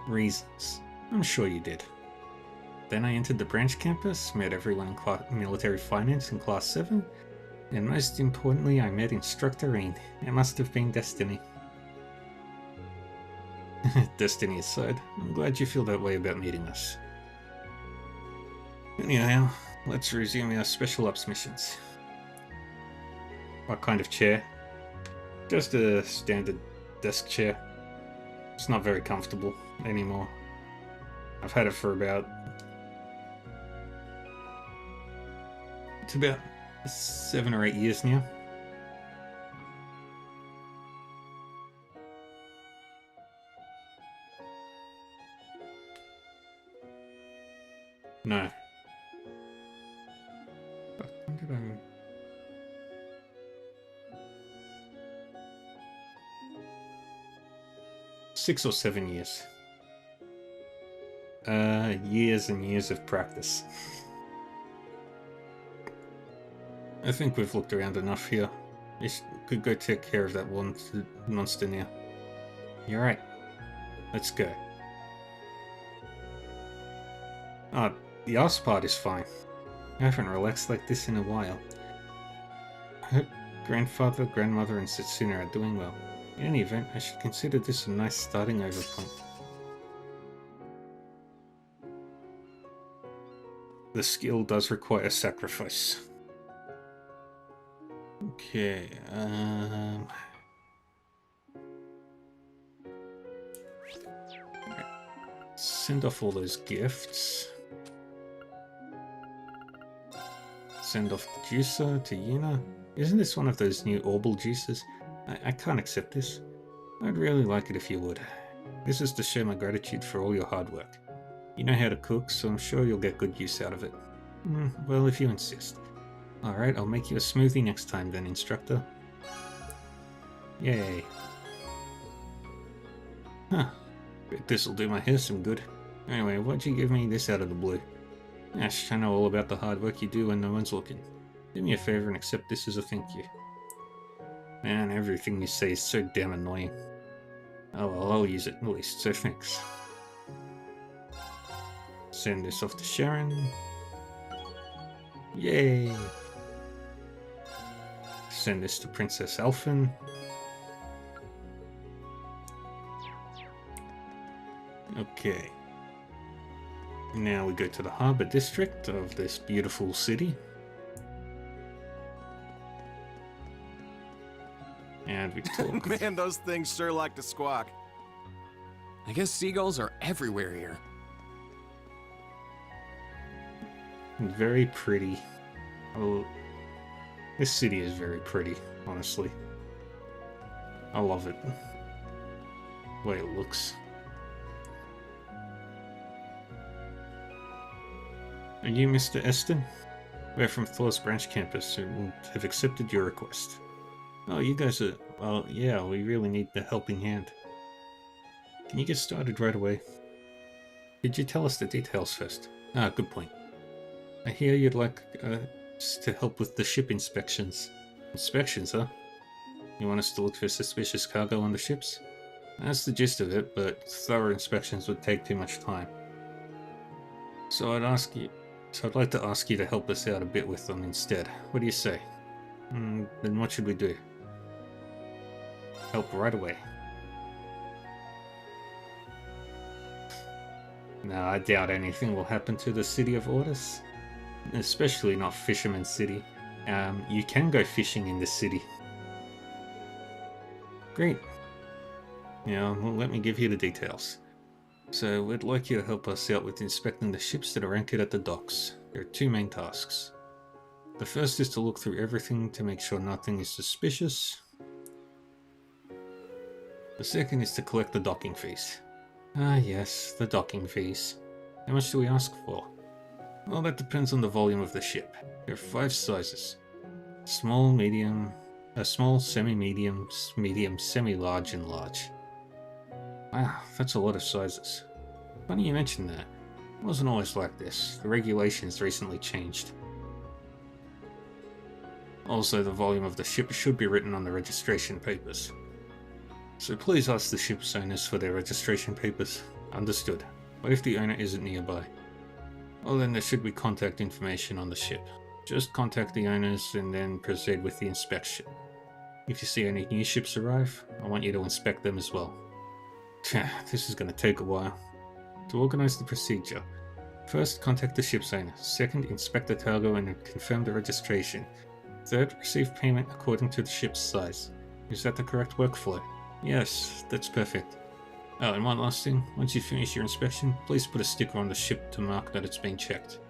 Reasons. I'm sure you did. Then I entered the branch campus, met everyone in military finance in Class 7, and most importantly, I met Instructor Rain. It must have been destiny. Destiny aside, I'm glad you feel that way about meeting us. Anyhow, let's resume our special ops missions. What kind of chair? Just a standard desk chair. It's not very comfortable anymore. I've had it for about... It's about 7 or 8 years now. No. When did I... 6 or 7 years. Years and years of practice. I think we've looked around enough here. We could go take care of that one monster now. You're right. Let's go. The ass part is fine. I haven't relaxed like this in a while. I hope grandfather, grandmother, and Setsuna are doing well. In any event, I should consider this a nice starting over point. The skill does require sacrifice. Okay, send off all those gifts. Send off the juicer to Yuna. Isn't this one of those new Orbal juicers? I can't accept this. I'd really like it if you would. This is to show my gratitude for all your hard work. You know how to cook, so I'm sure you'll get good use out of it. Well, if you insist. Alright, I'll make you a smoothie next time then, instructor. Yay. Huh. Bet this'll do my hair some good. Anyway, why'd you give me this out of the blue? Ash, I know all about the hard work you do when no one's looking. Do me a favor and accept this as a thank you. Man, everything you say is so damn annoying. Oh well, I'll use it at least, so thanks. Send this off to Sharon. Yay! Send this to Princess Alphen. Okay. Now we go to the Harbor District of this beautiful city. And we talk. Man, those things sure like to squawk. I guess seagulls are everywhere here. Very pretty. Oh, this city is very pretty, honestly. I love it. The way it looks. Are you Mr. Eston? We're from Thor's Branch campus and have accepted your request. Oh, you guys are... well, yeah, we really need the helping hand. Can you get started right away? Could you tell us the details first? Ah, good point. I hear you'd like us to help with the ship inspections. Inspections, huh? You want us to look for suspicious cargo on the ships? That's the gist of it, but thorough inspections would take too much time. So I'd like to ask you to help us out a bit with them instead. What do you say? Then what should we do? Help right away. No, I doubt anything will happen to the City of Ordis. Especially not Fisherman's City. You can go fishing in this city. Great. Now, let me give you the details. So, we'd like you to help us out with inspecting the ships that are anchored at the docks. There are two main tasks. The first is to look through everything to make sure nothing is suspicious. The second is to collect the docking fees. Ah yes, the docking fees. How much do we ask for? Well, that depends on the volume of the ship. There are 5 sizes. Small, medium, small, semi-medium, medium, semi-large, and large. Wow, that's a lot of sizes. Funny you mention that. It wasn't always like this. The regulations recently changed. Also, the volume of the ship should be written on the registration papers. So please ask the ship's owners for their registration papers. Understood. What if the owner isn't nearby? Well, then there should be contact information on the ship. Just contact the owners and then proceed with the inspection. If you see any new ships arrive, I want you to inspect them as well. This is going to take a while. To organize the procedure, first contact the ship's owner. Second, inspect the cargo and confirm the registration. Third, receive payment according to the ship's size. Is that the correct workflow? Yes, that's perfect. Oh, and one last thing. Once you finish your inspection, please put a sticker on the ship to mark that it's been checked.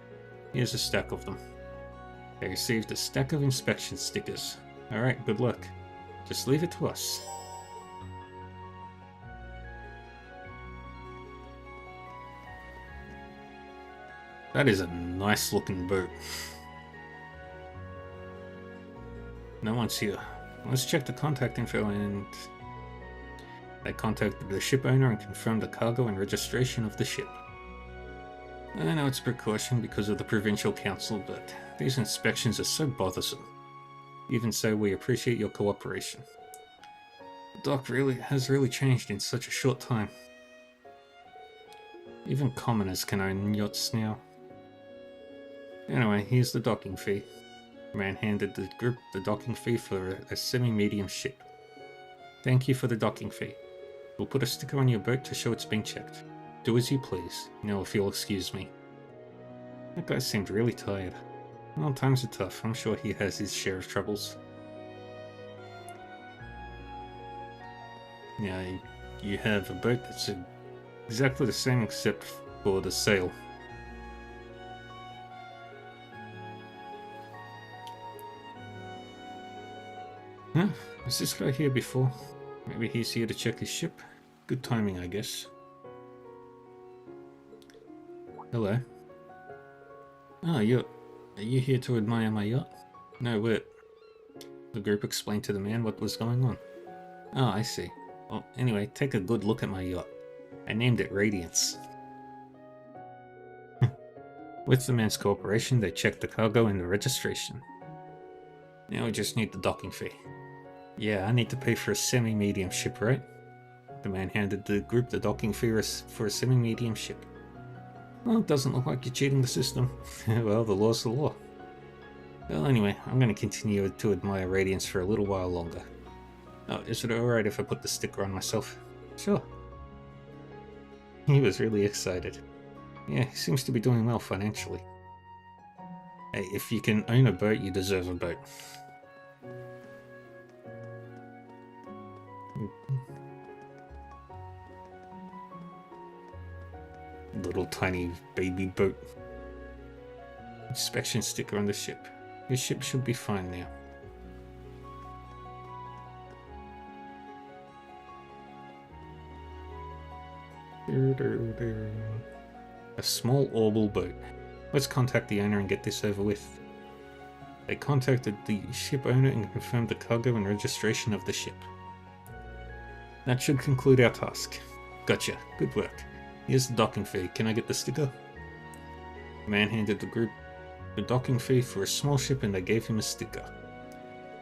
Here's a stack of them. I received a stack of inspection stickers. Alright, good luck. Just leave it to us. That is a nice looking boat. No one's here. Let's check the contact info and... They contacted the ship owner and confirmed the cargo and registration of the ship. I know it's a precaution because of the Provincial Council, but these inspections are so bothersome. Even so, we appreciate your cooperation. The dock has really changed in such a short time. Even commoners can own yachts now. Anyway, here's the docking fee. The man handed the group the docking fee for a semi-medium ship. Thank you for the docking fee. We'll put a sticker on your boat to show it's been checked. Do as you please. Now if you'll excuse me. That guy seemed really tired. Well, times are tough. I'm sure he has his share of troubles. Yeah, you have a boat that's exactly the same except for the sail. Huh? Was this guy here before? Maybe he's here to check his ship? Good timing, I guess. Hello. Oh, are you here to admire my yacht? No, wait. The group explained to the man what was going on. Oh, I see. Well, anyway, take a good look at my yacht. I named it Radiance. With the man's cooperation, they checked the cargo and the registration. Now we just need the docking fee. Yeah, I need to pay for a semi-medium ship, right? The man handed the group the docking fee for a semi-medium ship. Well, it doesn't look like you're cheating the system. Well, the law's the law. Well, anyway, I'm going to continue to admire Radiance for a little while longer. Oh, is it alright if I put the sticker on myself? Sure. He was really excited. Yeah, he seems to be doing well financially. Hey, if you can own a boat, you deserve a boat. Little tiny baby boat. Inspection sticker on the ship. Your ship should be fine now. A small orbital boat. Let's contact the owner and get this over with. They contacted the ship owner and confirmed the cargo and registration of the ship. That should conclude our task. Gotcha. Good work. Here's the docking fee. Can I get the sticker? The man handed the group the docking fee for a small ship and they gave him a sticker.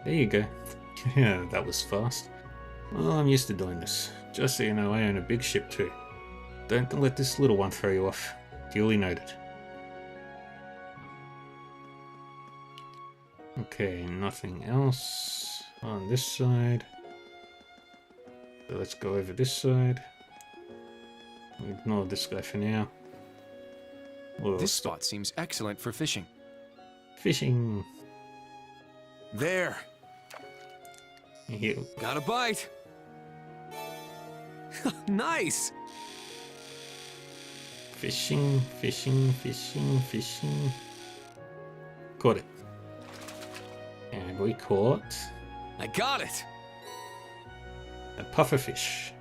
There you go. Yeah, that was fast. Well, I'm used to doing this. Just so you know, I own a big ship too. Don't let this little one throw you off. Duly noted. Okay, nothing else on this side. So let's go over this side. We'll ignore this guy for now. This spot seems excellent for fishing. Fishing. There. Here. Got a bite. Nice. Fishing, fishing, fishing, fishing. Caught it. And we caught... I got it. A pufferfish.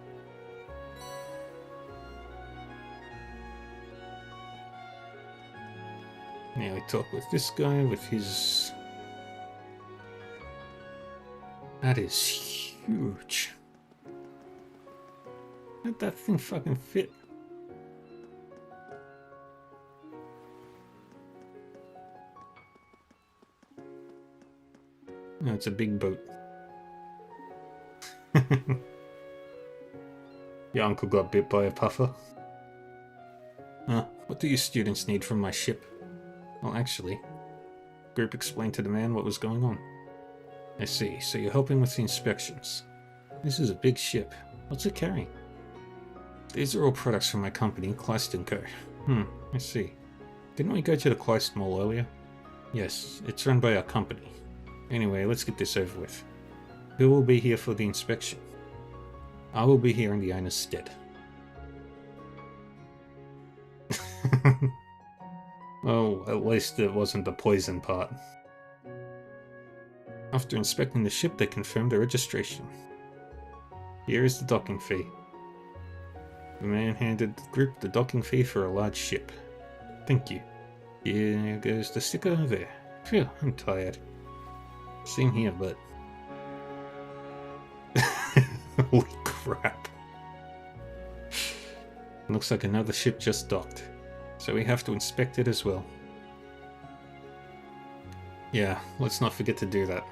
Now we talk with this guy with his... That is huge. How'd that thing fucking fit? No, it's a big boat. Your uncle got bit by a puffer. What do you students need from my ship? Well, actually, group explained to the man what was going on. I see, so you're helping with the inspections. This is a big ship. What's it carrying? These are all products from my company, Kleist & Co. I see. Didn't we go to the Kleist Mall earlier? Yes, it's run by our company. Anyway, let's get this over with. Who will be here for the inspection? I will be here in the owner's stead. Oh, at least it wasn't the poison part. After inspecting the ship, they confirmed the registration. Here is the docking fee. The man handed the group the docking fee for a large ship. Thank you. Here goes the sticker there. Phew, I'm tired. Same here, but... Holy crap. Looks like another ship just docked. So we have to inspect it as well. Yeah, let's not forget to do that.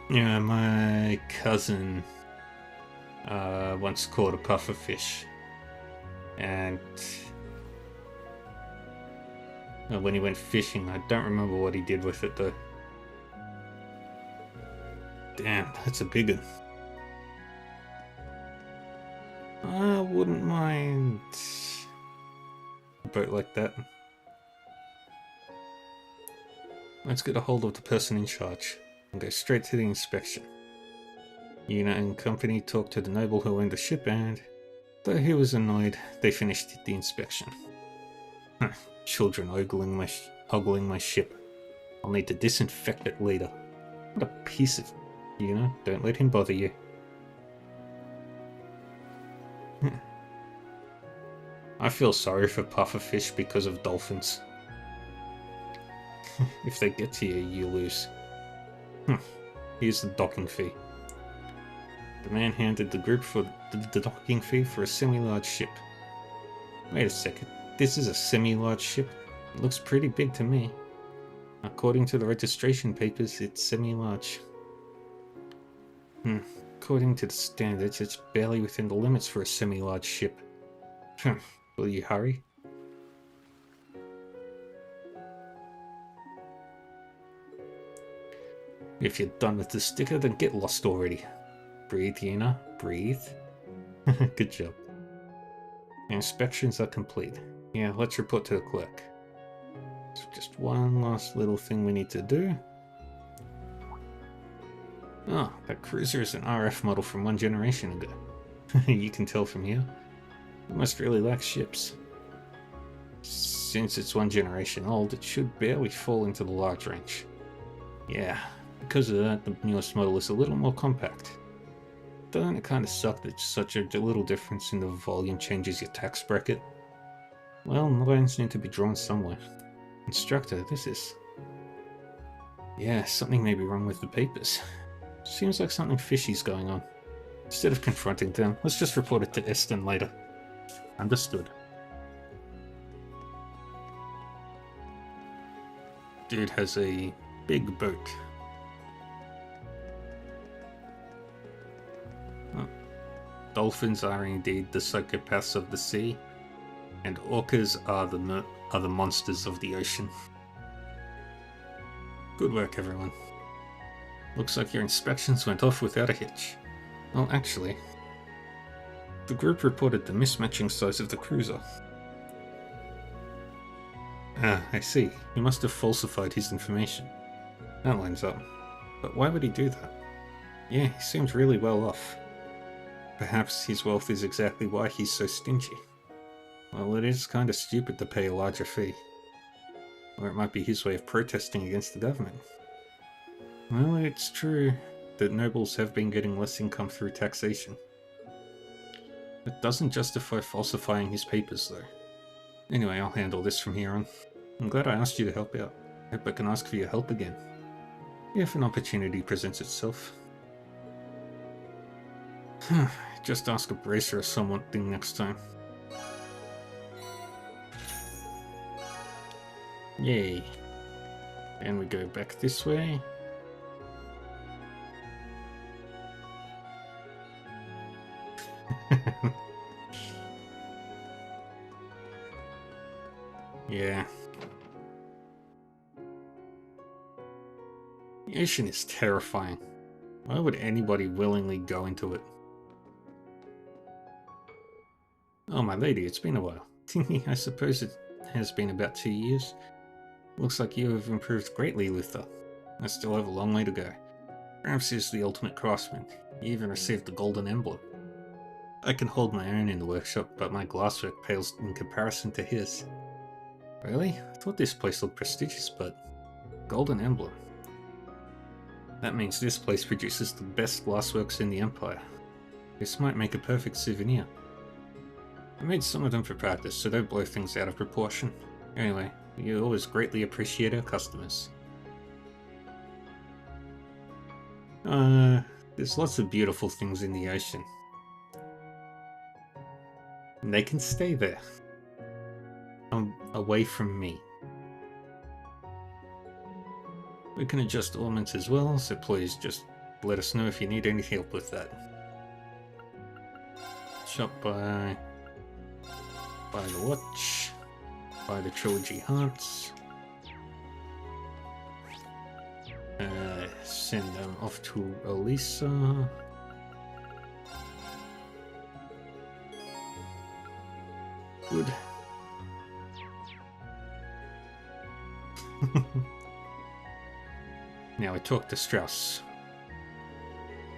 Yeah, my cousin once caught a pufferfish. And when he went fishing, I don't remember what he did with it though. Damn, that's a big one. I wouldn't mind a boat like that. Let's get a hold of the person in charge and go straight to the inspection. Yuna and company talked to the noble who owned the ship and, though he was annoyed, they finished the inspection. Children ogling my ship. I'll need to disinfect it later. What a piece of... Yuna, don't let him bother you. I feel sorry for pufferfish because of dolphins. If they get to you, you lose. Here's the docking fee. The man handed the group for the docking fee for a semi-large ship. Wait a second, this is a semi-large ship? It looks pretty big to me. According to the registration papers, it's semi-large. According to the standards, it's barely within the limits for a semi-large ship. Will you hurry? If you're done with the sticker, then get lost already. Breathe, Yena. Breathe. Good job. The inspections are complete. Yeah, let's report to the clerk. So just one last little thing we need to do. Oh, that cruiser is an RF model from 1 generation ago. You can tell from here. It must really like ships. Since it's 1 generation old, it should barely fall into the large range. Yeah, because of that, the newest model is a little more compact. Doesn't it kind of suck that such a little difference in the volume changes your tax bracket? Well, lines need to be drawn somewhere. Instructor, this is... Yeah, something may be wrong with the papers. Seems like something fishy's going on. Instead of confronting them, let's just report it to Eston later. Understood. Dude has a big boat. Oh. Dolphins are indeed the psychopaths of the sea, and orcas are the monsters of the ocean. Good work, everyone. Looks like your inspections went off without a hitch. Well, actually, the group reported the mismatching size of the cruiser. Ah, I see. He must have falsified his information. That lines up. But why would he do that? Yeah, he seems really well off. Perhaps his wealth is exactly why he's so stingy. Well, it is kind of stupid to pay a larger fee. Or it might be his way of protesting against the government. Well, it's true that nobles have been getting less income through taxation. It doesn't justify falsifying his papers, though. Anyway, I'll handle this from here on. I'm glad I asked you to help out. I hope I can ask for your help again, if an opportunity presents itself. Just ask a bracer or something next time. Yay. And we go back this way. Yeah. The ocean is terrifying. Why would anybody willingly go into it? Oh, my lady, it's been a while. I suppose it has been about 2 years. Looks like you have improved greatly, Luther. I still have a long way to go. Perhaps he's the ultimate craftsman. You even received the golden emblem. I can hold my own in the workshop, but my glasswork pales in comparison to his. Really? I thought this place looked prestigious, but... Golden emblem. That means this place produces the best glassworks in the Empire. This might make a perfect souvenir. I made some of them for practice, so don't blow things out of proportion. Anyway, we always greatly appreciate our customers. There's lots of beautiful things in the ocean. And they can stay there. Away from me. We can adjust ornaments as well, so please just let us know if you need any help with that. Shop by the watch, buy the trilogy hearts, send them off to Elisa. Good. Now I talk to Strauss.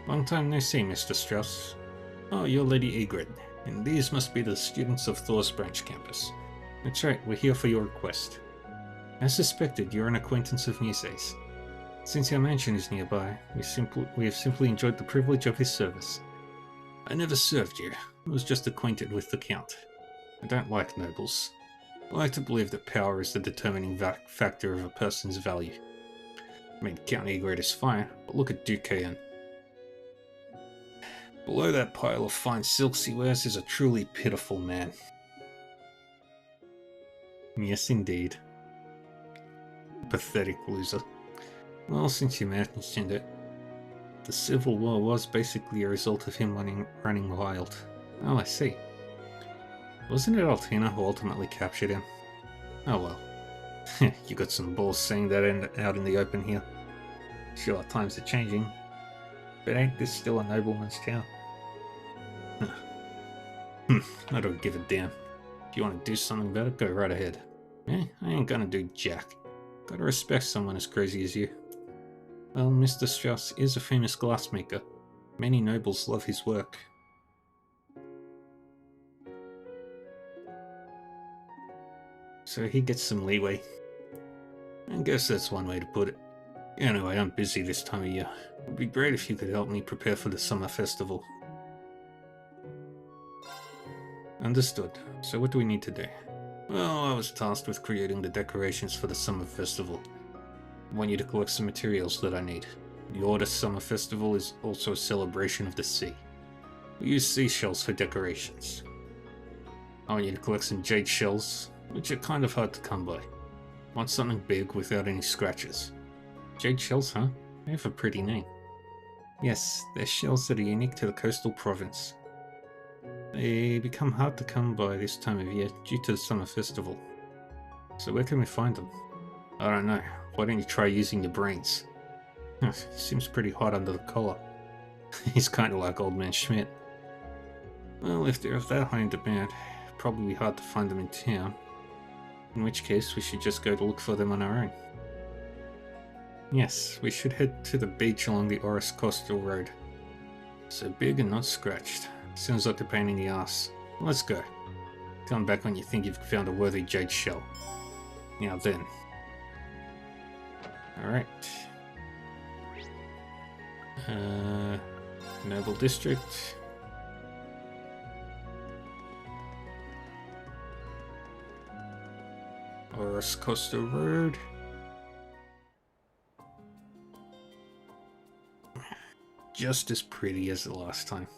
Long time no see, Mr. Strauss. Oh, you're Lady Ygritte, and these must be the students of Thor's Branch campus. That's right, we're here for your request. As suspected, you're an acquaintance of Misae's. Since your mansion is nearby, we have simply enjoyed the privilege of his service. I never served you, I was just acquainted with the Count. I don't like nobles. I like to believe that power is the determining factor of a person's value. I mean, Count Ygritte is fine, but look at Duke Caen. Below that pile of fine silks he wears is a truly pitiful man. Yes, indeed. Pathetic loser. Well, since you mentioned it, the Civil War was basically a result of him running wild. Oh, I see. Wasn't it Altina who ultimately captured him? Oh well. You got some balls saying that out in the open here. Sure, times are changing, but ain't this still a nobleman's town? I don't give a damn. If you want to do something about it, go right ahead. I ain't gonna do jack. Gotta respect someone as crazy as you. Well, Mr. Strauss is a famous glassmaker. Many nobles love his work. So he gets some leeway. I guess that's one way to put it. Anyway, I'm busy this time of year. It'd be great if you could help me prepare for the summer festival. Understood. So what do we need to do? Well, I was tasked with creating the decorations for the summer festival. I want you to collect some materials that I need. The Order Summer Festival is also a celebration of the sea. We use seashells for decorations. I want you to collect some jade shells, which are kind of hard to come by. Want something big without any scratches. Jade shells, huh? They have a pretty name. Yes, they're shells that are unique to the coastal province. They become hard to come by this time of year due to the summer festival. So where can we find them? I don't know. Why don't you try using your brains? He seems pretty hot under the collar. He's kind of like Old Man Schmidt. Well, if they're of that high in demand, it'd probably be hard to find them in town. In which case, we should just go to look for them on our own. Yes, we should head to the beach along the Oris Coastal Road. So big and not scratched. Sounds like a pain in the ass. Let's go. Come back when you think you've found a worthy jade shell. Now then. Alright. Noble District. Oris Coastal Road. Just as pretty as the last time.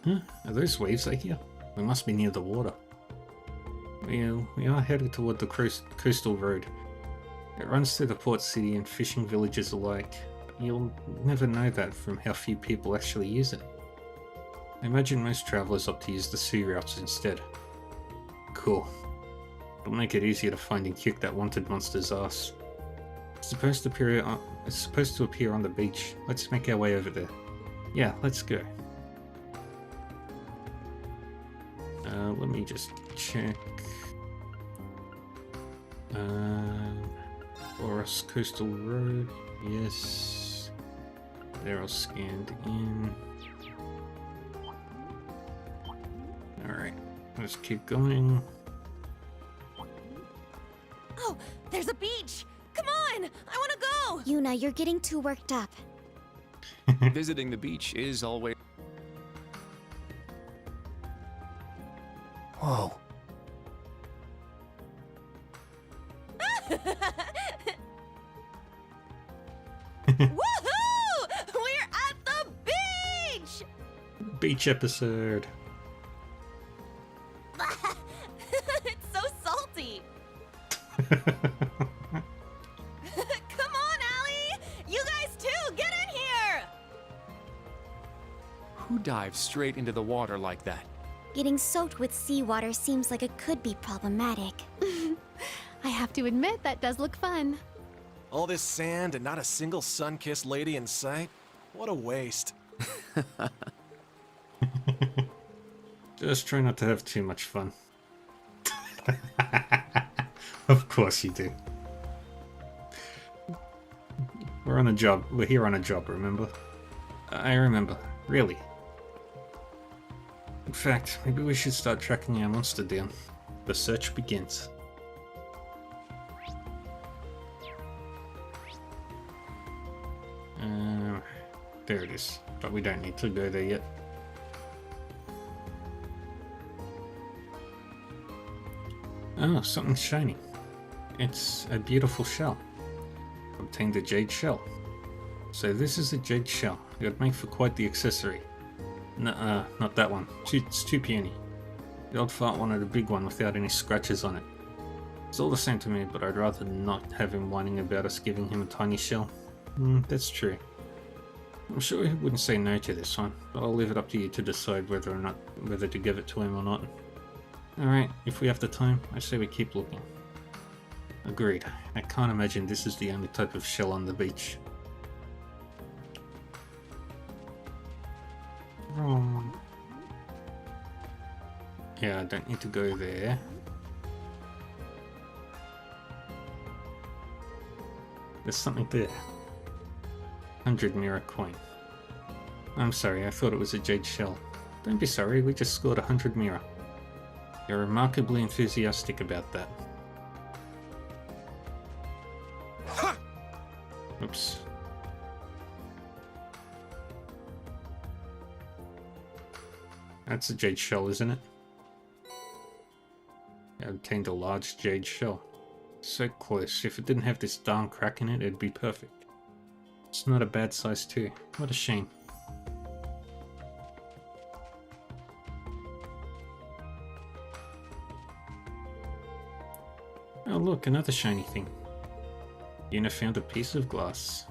Huh? Are those waves I hear? We must be near the water. We are headed toward the coastal road. It runs through the port city and fishing villages alike. You'll never know that from how few people actually use it. I imagine most travelers opt to use the sea routes instead. Cool. It'll make it easier to find and kick that wanted monster's ass. It's supposed to appear on the beach. Let's make our way over there. Yeah, let's go. Let me just check. Oris Coastal Road. Yes. They're all scanned in. Alright, let's keep going. Oh, there's a beach! Come on! I want to go! Yuna, you're getting too worked up. Visiting the beach is always... Whoa. Woohoo! We're at the beach! Beach episode. It's so salty. Come on, Allie! You guys too, get in here! Who dives straight into the water like that? Getting soaked with seawater seems like it could be problematic. I have to admit, that does look fun. All this sand and not a single sun-kissed lady in sight? What a waste. Just try not to have too much fun. Of course you do. We're on a job. We're here on a job, remember? I remember. Really. In fact, maybe we should start tracking our monster down. The search begins. There it is. But we don't need to go there yet. Oh, something shiny. It's a beautiful shell. Obtained a jade shell. So this is a jade shell. It would make for quite the accessory. Nuh-uh, not that one. It's too puny. The old fart wanted a big one without any scratches on it. It's all the same to me, but I'd rather not have him whining about us giving him a tiny shell. That's true. I'm sure he wouldn't say no to this one, but I'll leave it up to you to decide whether to give it to him or not. Alright, if we have the time, I say we keep looking. Agreed. I can't imagine this is the only type of shell on the beach. Yeah, I don't need to go there. There's something there. 100 mirror coin. I'm sorry, I thought it was a jade shell. Don't be sorry, we just scored 100 mirror. You're remarkably enthusiastic about that. Oops. That's a jade shell, isn't it? I obtained a large jade shell. So close. If it didn't have this darn crack in it, it'd be perfect. It's not a bad size too. What a shame. Oh look, another shiny thing. Yuna found a piece of glass.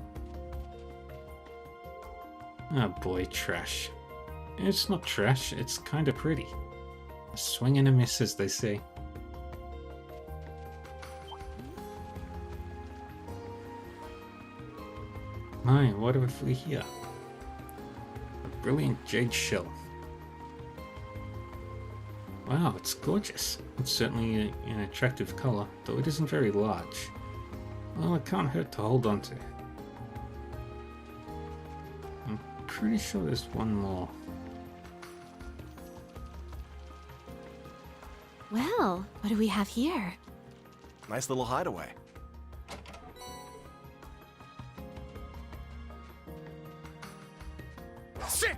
Oh boy, trash. It's not trash, it's kinda pretty. A swing and a miss, as they say. My, what have we here? A brilliant jade shell. Wow, it's gorgeous. It's certainly an attractive colour, though it isn't very large. Well, it can't hurt to hold on to. I'm pretty sure there's one more. Well, what do we have here? Nice little hideaway. Sit!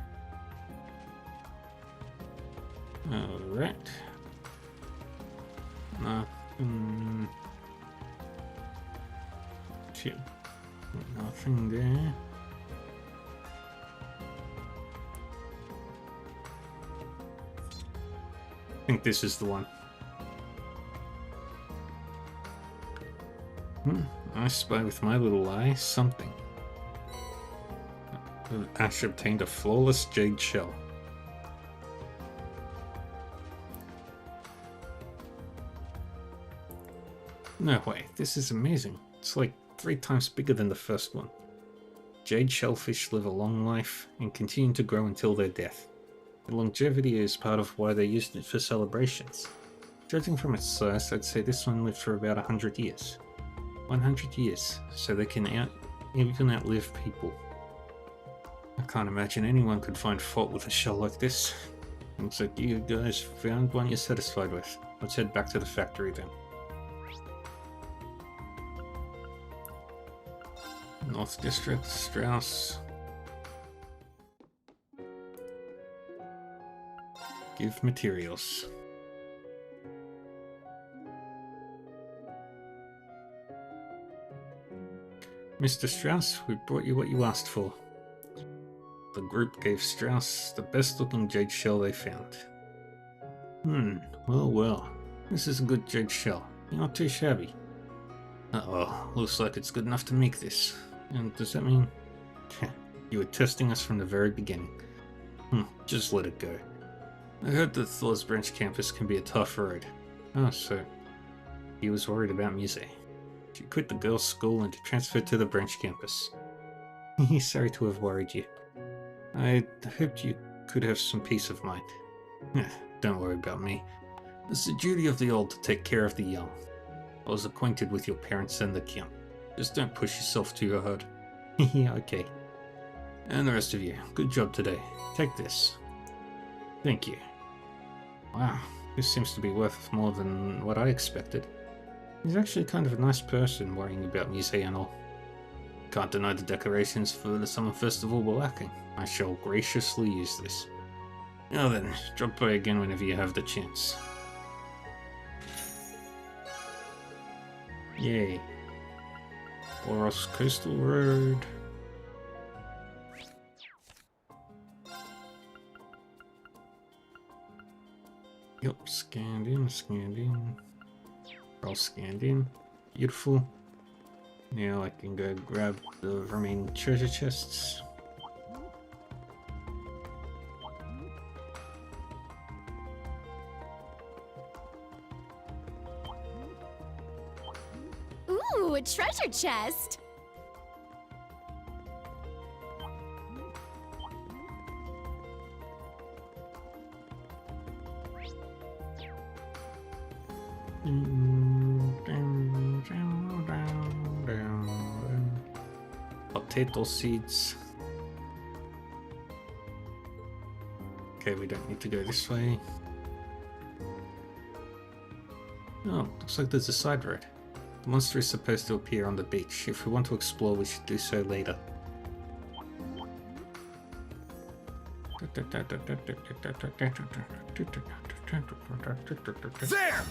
Alright. Nothing. Shit. Nothing there. I think this is the one. I spy with my little eye something. Ash obtained a flawless jade shell. No way, this is amazing. It's like 3 times bigger than the first one. Jade shellfish live a long life and continue to grow until their death. The longevity is part of why they used it for celebrations. Judging from its size, I'd say this one lived for about 100 years. 100 years, so they can even outlive people. I can't imagine anyone could find fault with a shell like this. Looks like you guys found one you're satisfied with. Let's head back to the factory then. North District, Strauss. Give materials. Mr. Strauss, we brought you what you asked for. The group gave Strauss the best looking jade shell they found. Well. This is a good jade shell. Not too shabby. Uh-oh, looks like it's good enough to make this. And does that mean... you were testing us from the very beginning. Just let it go. I heard that Thor's branch campus can be a tough road. Oh, so... he was worried about Muse. She quit the girls' school and transferred to the branch campus. Sorry to have worried you. I hoped you could have some peace of mind. Don't worry about me. It's the duty of the old to take care of the young. I was acquainted with your parents and the camp. Just don't push yourself too hard. Okay. And the rest of you, good job today. Take this. Thank you. Wow, this seems to be worth more than what I expected. He's actually kind of a nice person, worrying about Muse and all. Can't deny the decorations for the summer festival were lacking. I shall graciously use this. Now then, drop by again whenever you have the chance. Yay. Oros Coastal Road. Yep, scanned in, scanned in. All scanned in. Beautiful. Now I can go grab the remaining treasure chests. Ooh, a treasure chest! Potato seeds. Okay, we don't need to go this way. Oh, looks like there's a side road. The monster is supposed to appear on the beach. If we want to explore, we should do so later. There!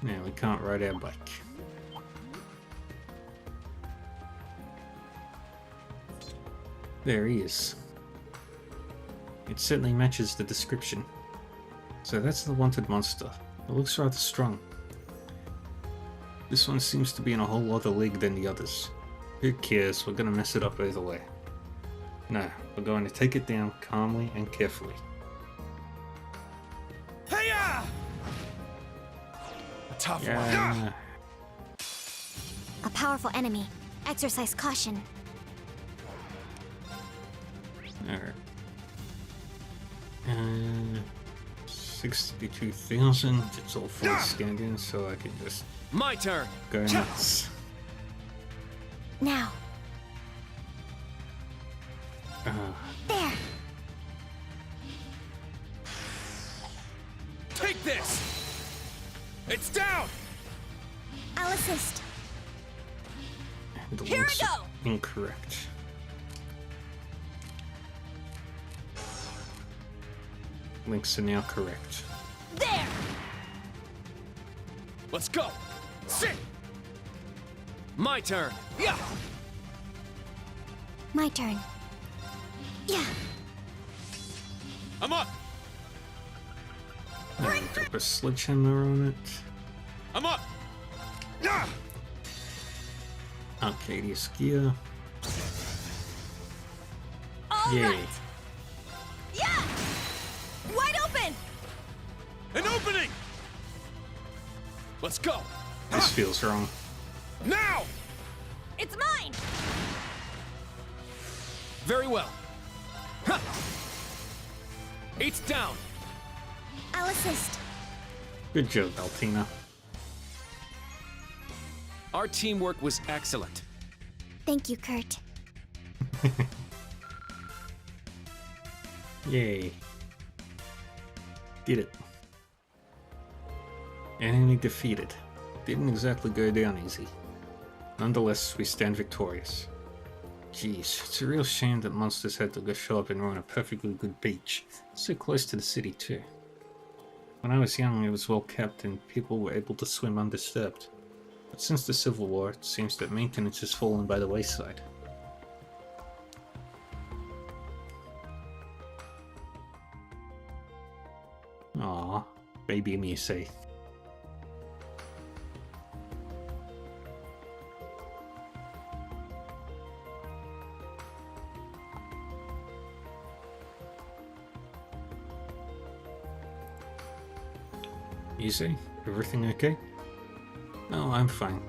Now we can't ride our bike. There he is. It certainly matches the description. So that's the wanted monster. It looks rather strong. This one seems to be in a whole other league than the others. Who cares? We're gonna mess it up either way. No, we're going to take it down calmly and carefully. Hey-ya! A tough one. Yeah. A powerful enemy. Exercise caution. Alright. 62,000. It's all fully scanned in, so I can just My turn. go nuts. Now. There. Take this. It's down. I'll assist. The Here I links go. are incorrect. Links are now correct. There. Let's go. Sit. My turn. Yeah. My turn. Yeah. I'm up. And drop a sledgehammer on it. I'm up. Yeah! Arcadius gear. All Yay. right. Yeah! Wide open! An opening. Let's go. This feels wrong. Now. It's mine! Very well. Huh. It's down. I'll assist. Good job, Altina. Our teamwork was excellent. Thank you, Kurt. Yay. Did it. Enemy defeated. Didn't exactly go down easy. Nonetheless, we stand victorious. Jeez, it's a real shame that monsters had to go show up and ruin a perfectly good beach. So close to the city too. When I was young, it was well kept and people were able to swim undisturbed. But since the Civil War, it seems that maintenance has fallen by the wayside. Aww, baby me say. Easy? Everything okay? No, I'm fine.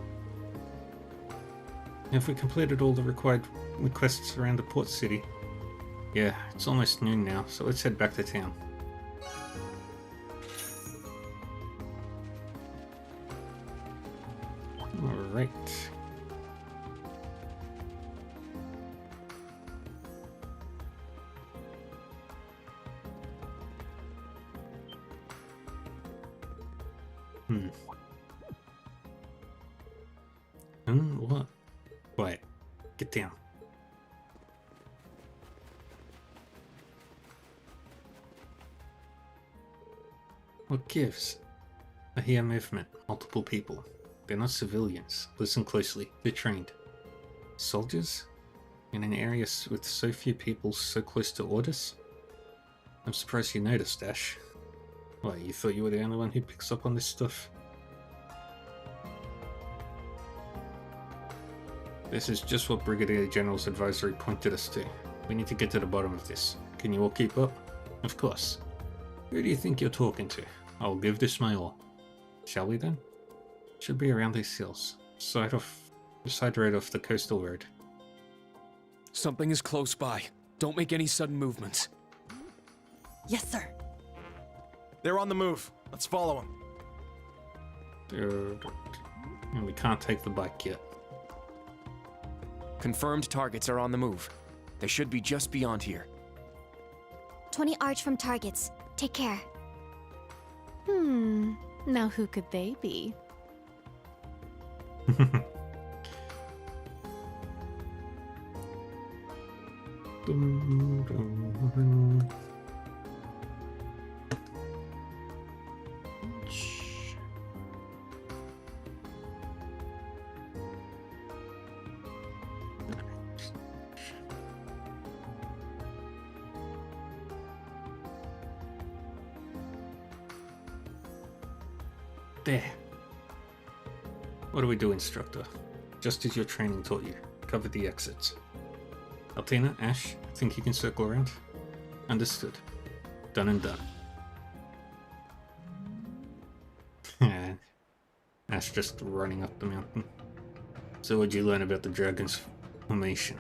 Have we completed all the required quests around the port city? Yeah, it's almost noon now, so let's head back to town. Alright. What? Quiet. Get down. What gives? I hear movement. Multiple people. They're not civilians. Listen closely. They're trained. Soldiers? In an area with so few people so close to orders? I'm surprised you noticed, Ash. What, you thought you were the only one who picks up on this stuff? This is just what Brigadier General's advisory pointed us to. We need to get to the bottom of this. Can you all keep up? Of course. Who do you think you're talking to? I'll give this my all. Shall we then? Should be around these hills. Side right off the coastal road. Something is close by. Don't make any sudden movements. Yes, sir. They're on the move. Let's follow them. And we can't take the bike yet. Confirmed targets are on the move. They should be just beyond here. 20 arch from targets. Take care. Now who could they be? There. What do we do, instructor? Just as your training taught you. Cover the exits. Altina, Ash, think you can circle around? Understood. Done and done. Ash just running up the mountain. So what'd you learn about the dragon's formation?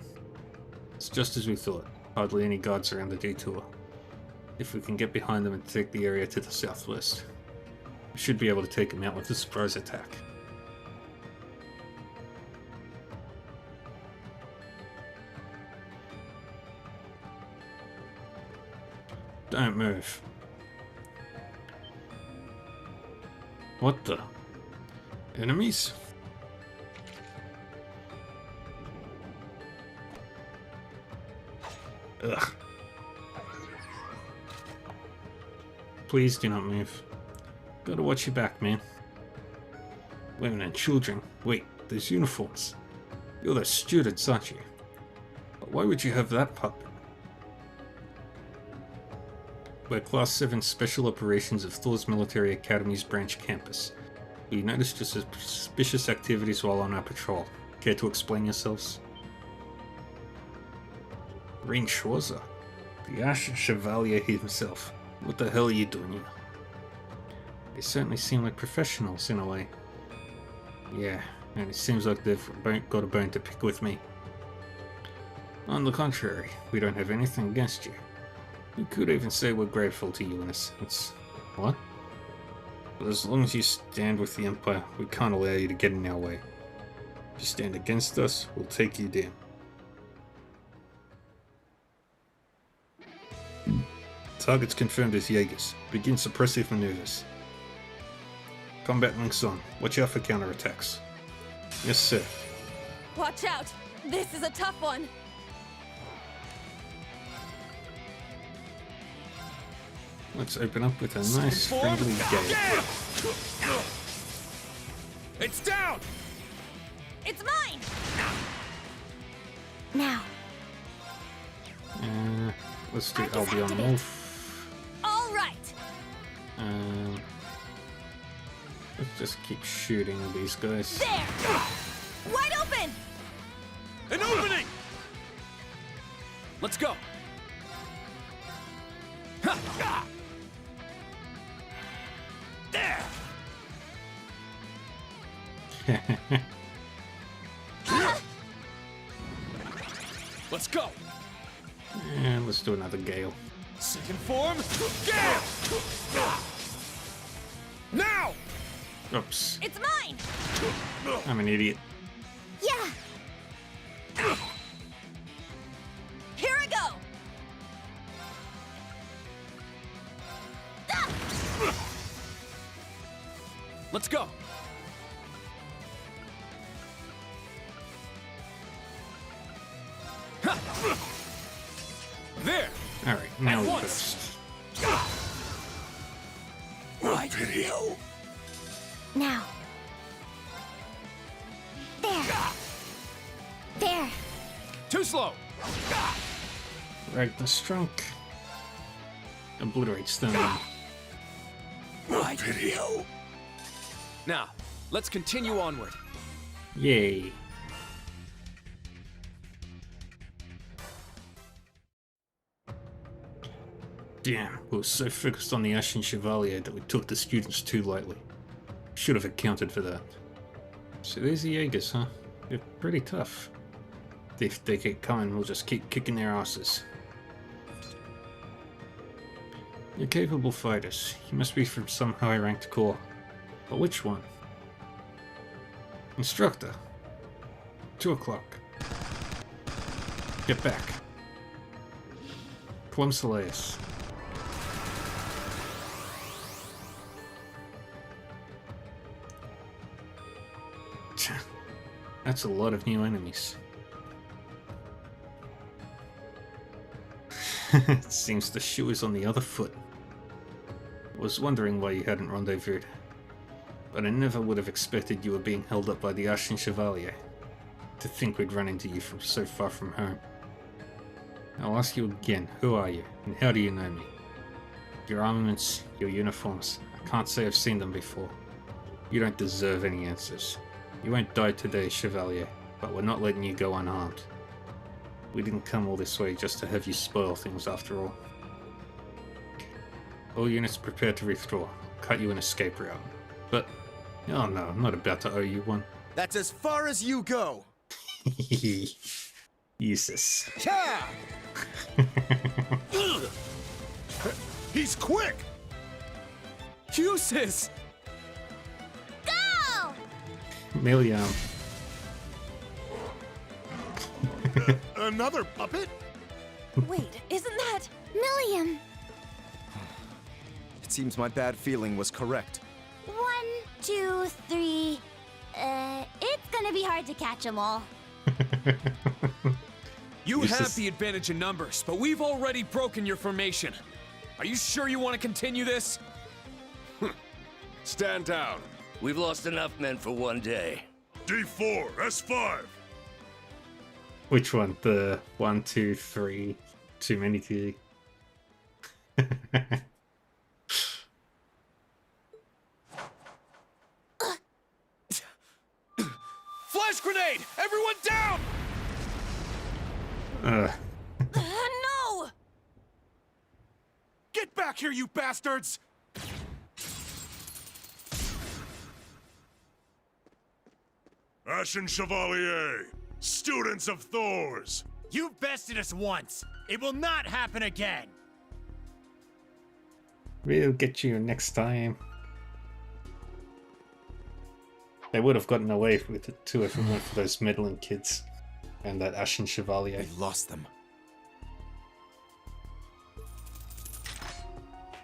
It's just as we thought. Hardly any guards around the detour. If we can get behind them and take the area to the southwest, we should be able to take them out with a surprise attack. Don't move. What the? Enemies? Ugh. Please do not move. Gotta watch your back, man. Women and children. Wait, there's uniforms. You're the students, aren't you? But why would you have that puppet? We're Class 7 Special Operations of Thor's Military Academy's branch campus. We noticed your suspicious activities while on our patrol. Care to explain yourselves? Rain Schwarzer, the Ash Chevalier himself. What the hell are you doing here? They certainly seem like professionals in a way. Yeah, and it seems like they've got a bone to pick with me. On the contrary, we don't have anything against you. We could even say we're grateful to you in a sense. What? But as long as you stand with the Empire, we can't allow you to get in our way. If you stand against us, we'll take you down. Targets confirmed as Jaegers. Begin suppressive maneuvers. Combat links on. Watch out for counterattacks. Yes, sir. Watch out! This is a tough one! Let's open up with a nice friendly gale. It's down! It's mine! Now. Let's do Albion Wolf. All right. Let's just keep shooting at these guys. There! Wide open! An opening! Let's go! Ha! There! Let's go! And let's do another gale. Second form, gale! Now! Oops. It's mine! I'm an idiot. Yeah! Here I go! Let's go! There! Alright, now we burst. My video! Now. Ragnar Strunk obliterates them. My video. Now, let's continue onward. Yay. Damn, we were so focused on the Ashen Chevalier that we took the students too lightly. Should have accounted for that. So there's the Jaegers, huh? They're pretty tough. If they keep coming, we'll just keep kicking their asses. You're capable fighters. You must be from some high-ranked corps. But which one? Instructor. 2 o'clock. Get back. Plum Soleus. That's a lot of new enemies. It seems the shoe is on the other foot. I was wondering why you hadn't rendezvoused, but I never would have expected you were being held up by the Ashen Chevalier. To think we'd run into you from so far from home. I'll ask you again, who are you, and how do you know me? Your armaments, your uniforms, I can't say I've seen them before. You don't deserve any answers. You won't die today, Chevalier, but we're not letting you go unharmed. We didn't come all this way just to have you spoil things after all. All units prepare to withdraw. Cut you an escape route. But, oh no, I'm not about to owe you one. That's as far as you go! Jesus. Yeah! He's quick! Uses! Go! Milliam. Another puppet? Wait, isn't that... Milliam! It seems my bad feeling was correct. 1, 2, 3... it's gonna be hard to catch them all. You have the advantage in numbers, but we've already broken your formation. Are you sure you want to continue this? Stand down. We've lost enough men for one day. D4, S5. Which one? The 1, 2, 3. Too many to you. Flash grenade! Everyone down! No! Get back here, you bastards! Ashen Chevalier, students of Thor's. You've bested us once. It will not happen again. We'll get you next time. They would have gotten away with it too if it weren't for those meddling kids and that Ashen Chevalier. We lost them.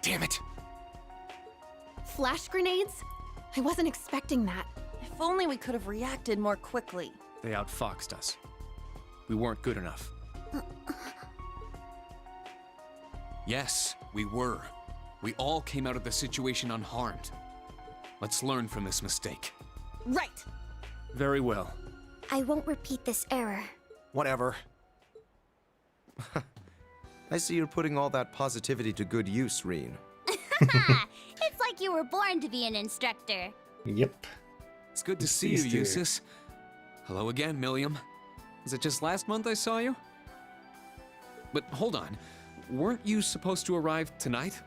Damn it! Flash grenades? I wasn't expecting that. If only we could have reacted more quickly. They outfoxed us. We weren't good enough. Yes, we were. We all came out of the situation unharmed. Let's learn from this mistake. Right! Very well. I won't repeat this error. Whatever. I see you're putting all that positivity to good use, Reen. It's like you were born to be an instructor. Yep. It's good to see you, Eustace. Hello again, Milliam. Was it just last month I saw you? But hold on. Weren't you supposed to arrive tonight?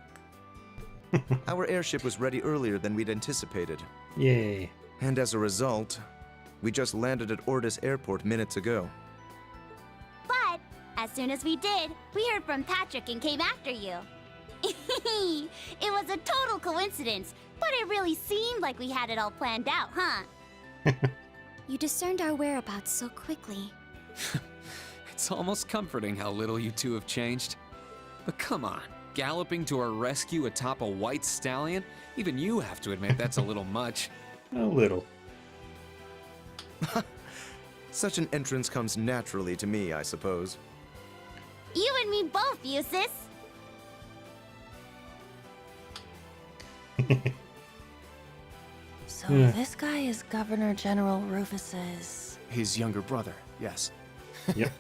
Our airship was ready earlier than we'd anticipated. Yay. And as a result, we just landed at Ordis Airport minutes ago. But as soon as we did, we heard from Patrick and came after you. It was a total coincidence, but it really seemed like we had it all planned out, huh? You discerned our whereabouts so quickly. It's almost comforting how little you two have changed. But come on, galloping to our rescue atop a white stallion? Even you have to admit that's a little much. A little. Such an entrance comes naturally to me, I suppose. You and me both, Eustace. So this guy is Governor General Rufus's... His younger brother, yes. Yep.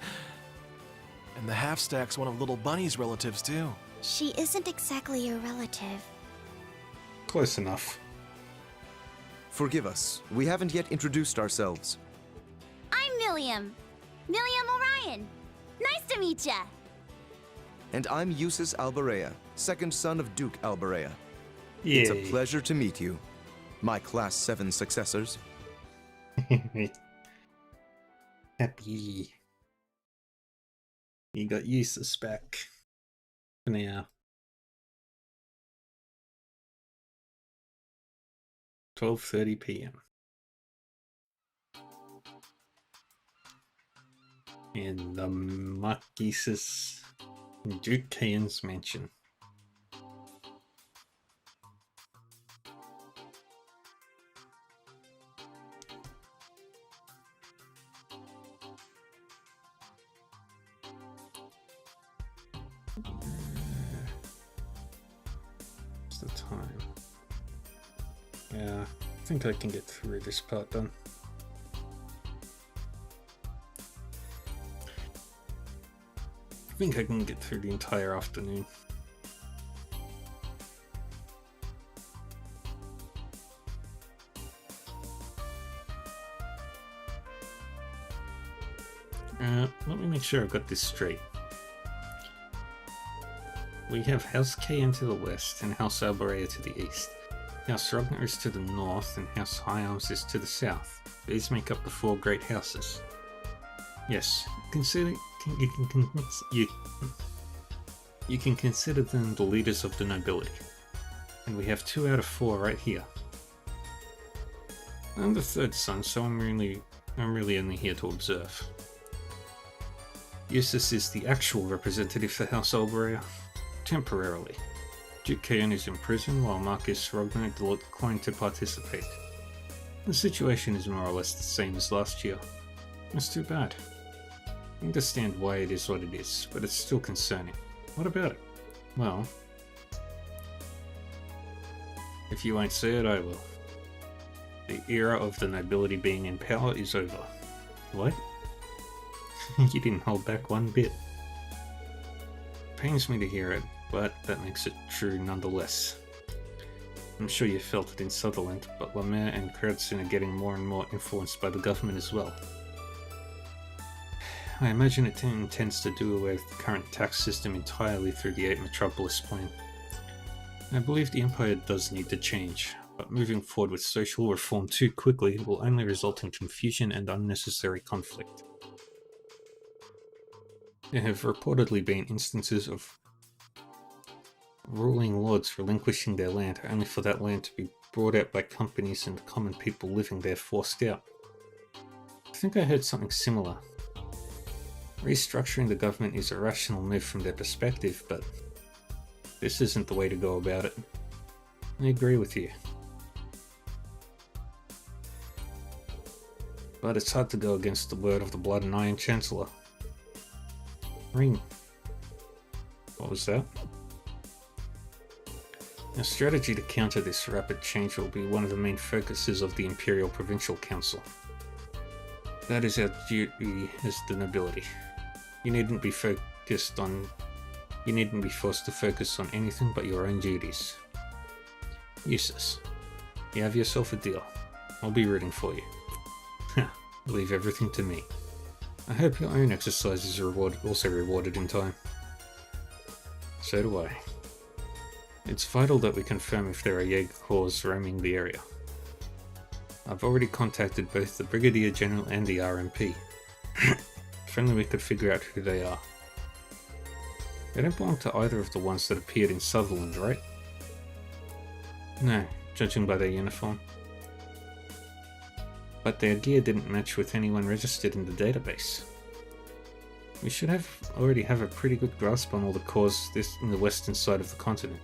And the half-stack's one of Little Bunny's relatives, too. She isn't exactly your relative. Close enough. Forgive us, we haven't yet introduced ourselves. I'm Milliam. Milliam Orion. Nice to meet ya. And I'm Eustace Alberea, second son of Duke Alberea. Yay. It's a pleasure to meet you, my Class 7 successors. Happy. You got Eustace back. For now. 12:30 p.m. in the Marquises Duke Cayen's mansion. What's the time? Yeah, I think I can get through this part done. I think I can get through the entire afternoon. Let me make sure I've got this straight. We have House Cayen to the west and House Alberea to the east. House Rogner is to the north and House Hyarms is to the south. These make up the four great houses. Yes, you can consider them the leaders of the nobility. And we have 2 out of 4 right here. I'm the third son, so I'm really only here to observe. Eustace is the actual representative for House Alberea, temporarily. Duke Cayen is in prison while Marcus Rogner declined to participate. The situation is more or less the same as last year. It's too bad. I understand why it is what it is, but it's still concerning. What about it? Well, if you won't say it, I will. The era of the nobility being in power is over. What? You didn't hold back one bit. Pains me to hear it, but that makes it true nonetheless. I'm sure you felt it in Sutherland, but Lemaire and Credson are getting more and more influenced by the government as well. I imagine it intends to do away with the current tax system entirely through the 8 Metropolis plan. I believe the Empire does need to change, but moving forward with social reform too quickly will only result in confusion and unnecessary conflict. There have reportedly been instances of ruling lords relinquishing their land only for that land to be brought out by companies and common people living there forced out. I think I heard something similar. Restructuring the government is a rational move from their perspective, but this isn't the way to go about it. I agree with you. But it's hard to go against the word of the Blood and Iron Chancellor. Ring. What was that? A strategy to counter this rapid change will be one of the main focuses of the Imperial Provincial Council. That is our duty as the nobility. You needn't be forced to focus on anything but your own duties. Eustace, you have yourself a deal. I'll be rooting for you. Leave everything to me. I hope your own exercise is also rewarded in time. So do I. It's vital that we confirm if there are Jaeger corps roaming the area. I've already contacted both the Brigadier General and the RMP. If only we could figure out who they are. They don't belong to either of the ones that appeared in Sutherland, right? No, judging by their uniform. But their gear didn't match with anyone registered in the database. We should already have a pretty good grasp on all the corps in the western side of the continent.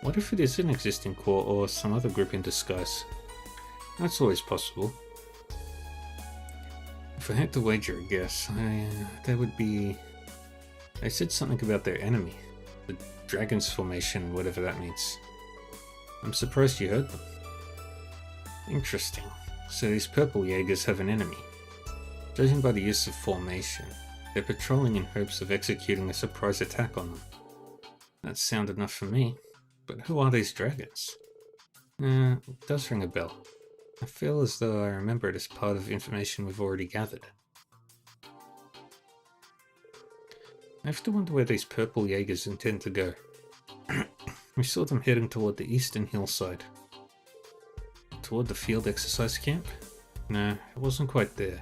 What if it is an existing corps or some other group in disguise? That's always possible. If I had to wager a guess, there would be... They said something about their enemy. The Dragon's Formation, whatever that means. I'm surprised you heard them. Interesting. So these purple Jaegers have an enemy. Judging by the use of formation, They're patrolling in hopes of executing a surprise attack on them. That's sound enough for me. But who are these dragons? It does ring a bell. I feel as though I remember it as part of information we've already gathered. I have to wonder where these purple Jaegers intend to go. We saw them heading toward the eastern hillside. Toward the field exercise camp? No, it wasn't quite there.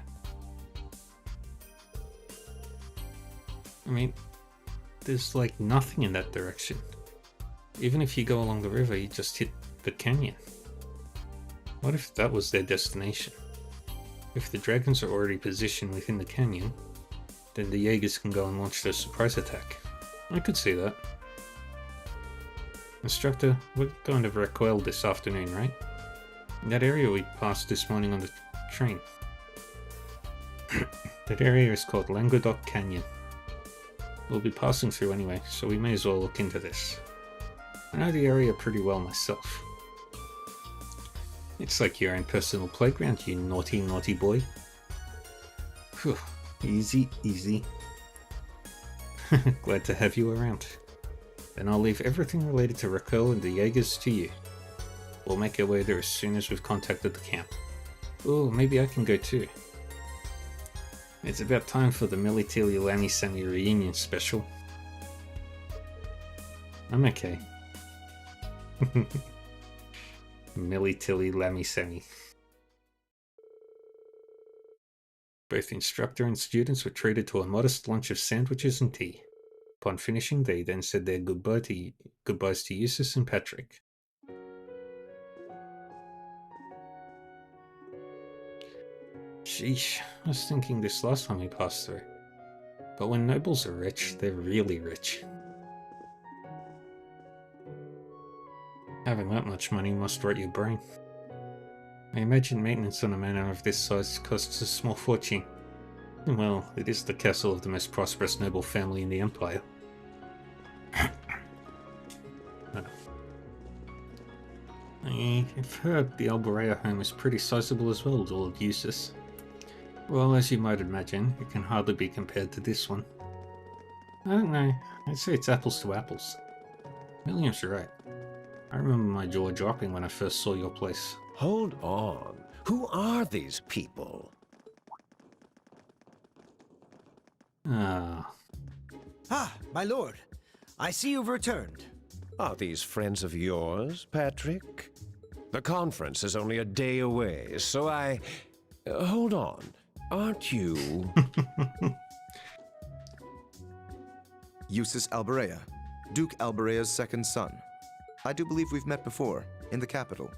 I mean, there's like nothing in that direction. Even if you go along the river, you just hit the canyon. What if that was their destination? If the dragons are already positioned within the canyon, then the Jaegers can go and launch their surprise attack. I could see that. Instructor, we're going to Raquel this afternoon, right? That area we passed this morning on the train. That area is called Languedoc Canyon. We'll be passing through anyway, so we may as well look into this. I know the area pretty well myself. It's like your own personal playground, you naughty, naughty boy. Phew, easy, easy. Glad to have you around. Then I'll leave everything related to Raquel and the Jaegers to you. We'll make our way there as soon as we've contacted the camp. Oh, maybe I can go too. It's about time for the Millie Tilly Lammy Sammy reunion special. I'm okay. Millie Tilly Lammy Sammy. Both instructor and students were treated to a modest lunch of sandwiches and tea. Upon finishing, they then said their goodbyes to Eustace and Patrick. Sheesh, I was thinking this last time we passed through. But when nobles are rich, they're really rich. Having that much money must rot your brain. I imagine maintenance on a manor of this size costs a small fortune. Well, it is the castle of the most prosperous noble family in the Empire. I've heard the Alborea home is pretty sizable as well, Lord Eustace. Well, as you might imagine, it can hardly be compared to this one. I don't know, I'd say it's apples to apples. William's right. I remember my jaw dropping when I first saw your place. Hold on. Who are these people? Ah, my lord. I see you've returned. Are these friends of yours, Patrick? The conference is only a day away, so I... hold on. Aren't you... Eustace Alborea, Duke Alborea's second son. I do believe we've met before, in the capital.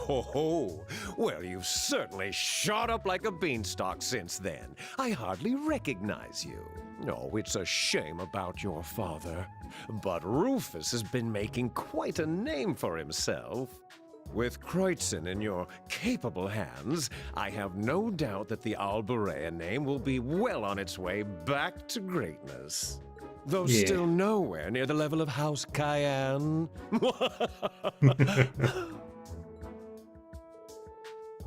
Oh, well, you've certainly shot up like a beanstalk since then. I hardly recognize you. Oh, it's a shame about your father. But Rufus has been making quite a name for himself. With Kreutzen in your capable hands, I have no doubt that the Alborea name will be well on its way back to greatness. Though still nowhere near the level of House Cayenne.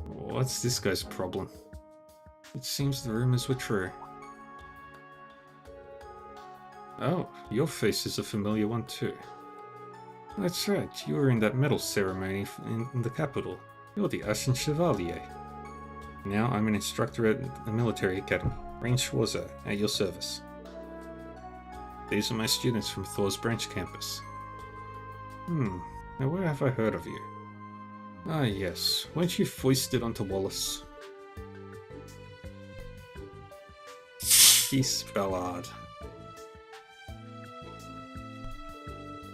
What's this guy's problem? It seems the rumors were true. Oh, your face is a familiar one too. That's right, you were in that medal ceremony in the capital. You're the Ashen Chevalier. Now I'm an instructor at the military academy. Rain Schwarzer, at your service. These are my students from Thor's Branch campus. Now where have I heard of you? Ah yes, weren't you foisted onto Wallace? Marquis Ballard.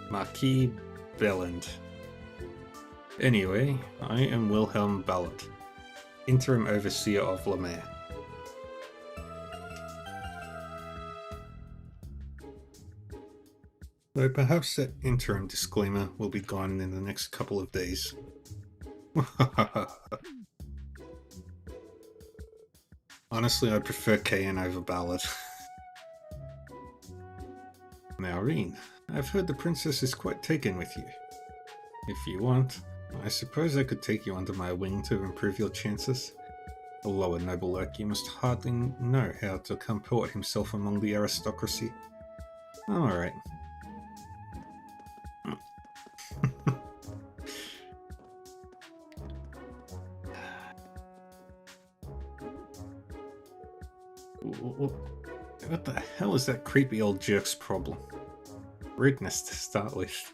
Marquis Belland. Anyway, I am Wilhelm Ballard, interim overseer of Lemaire. Though perhaps that interim disclaimer will be gone in the next couple of days. Honestly, I prefer Cayenne over Ballard. Maureen, I've heard the princess is quite taken with you. If you want, I suppose I could take you under my wing to improve your chances. A lower noble like you must hardly know how to comport himself among the aristocracy. Alright. What the hell is that creepy old jerk's problem? Rudeness to start with.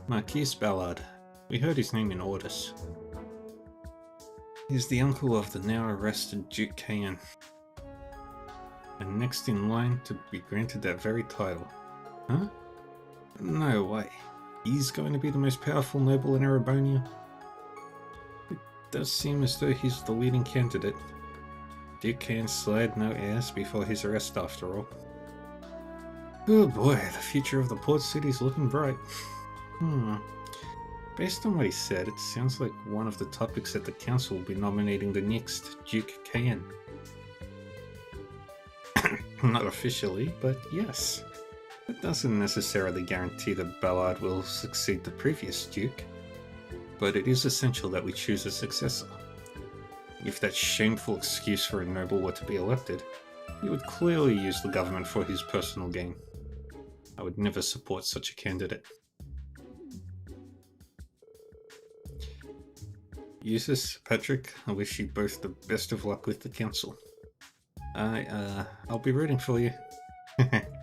Marquis Ballard. We heard his name in orders. He's the uncle of the now arrested Duke Cayenne, and next in line to be granted that very title. Huh? No way. He's going to be the most powerful noble in Erebonia? It does seem as though he's the leading candidate. Duke Cayenne slared no heirs before his arrest after all. Oh boy, the future of the port city's looking bright. Based on what he said, it sounds like one of the topics at the council will be nominating the next Duke Cayenne. Not officially, but yes. That doesn't necessarily guarantee that Ballard will succeed the previous Duke, but it is essential that we choose a successor. If that shameful excuse for a noble were to be elected, he would clearly use the government for his personal gain. I would never support such a candidate. Eustace, Patrick, I wish you both the best of luck with the council. I'll be rooting for you.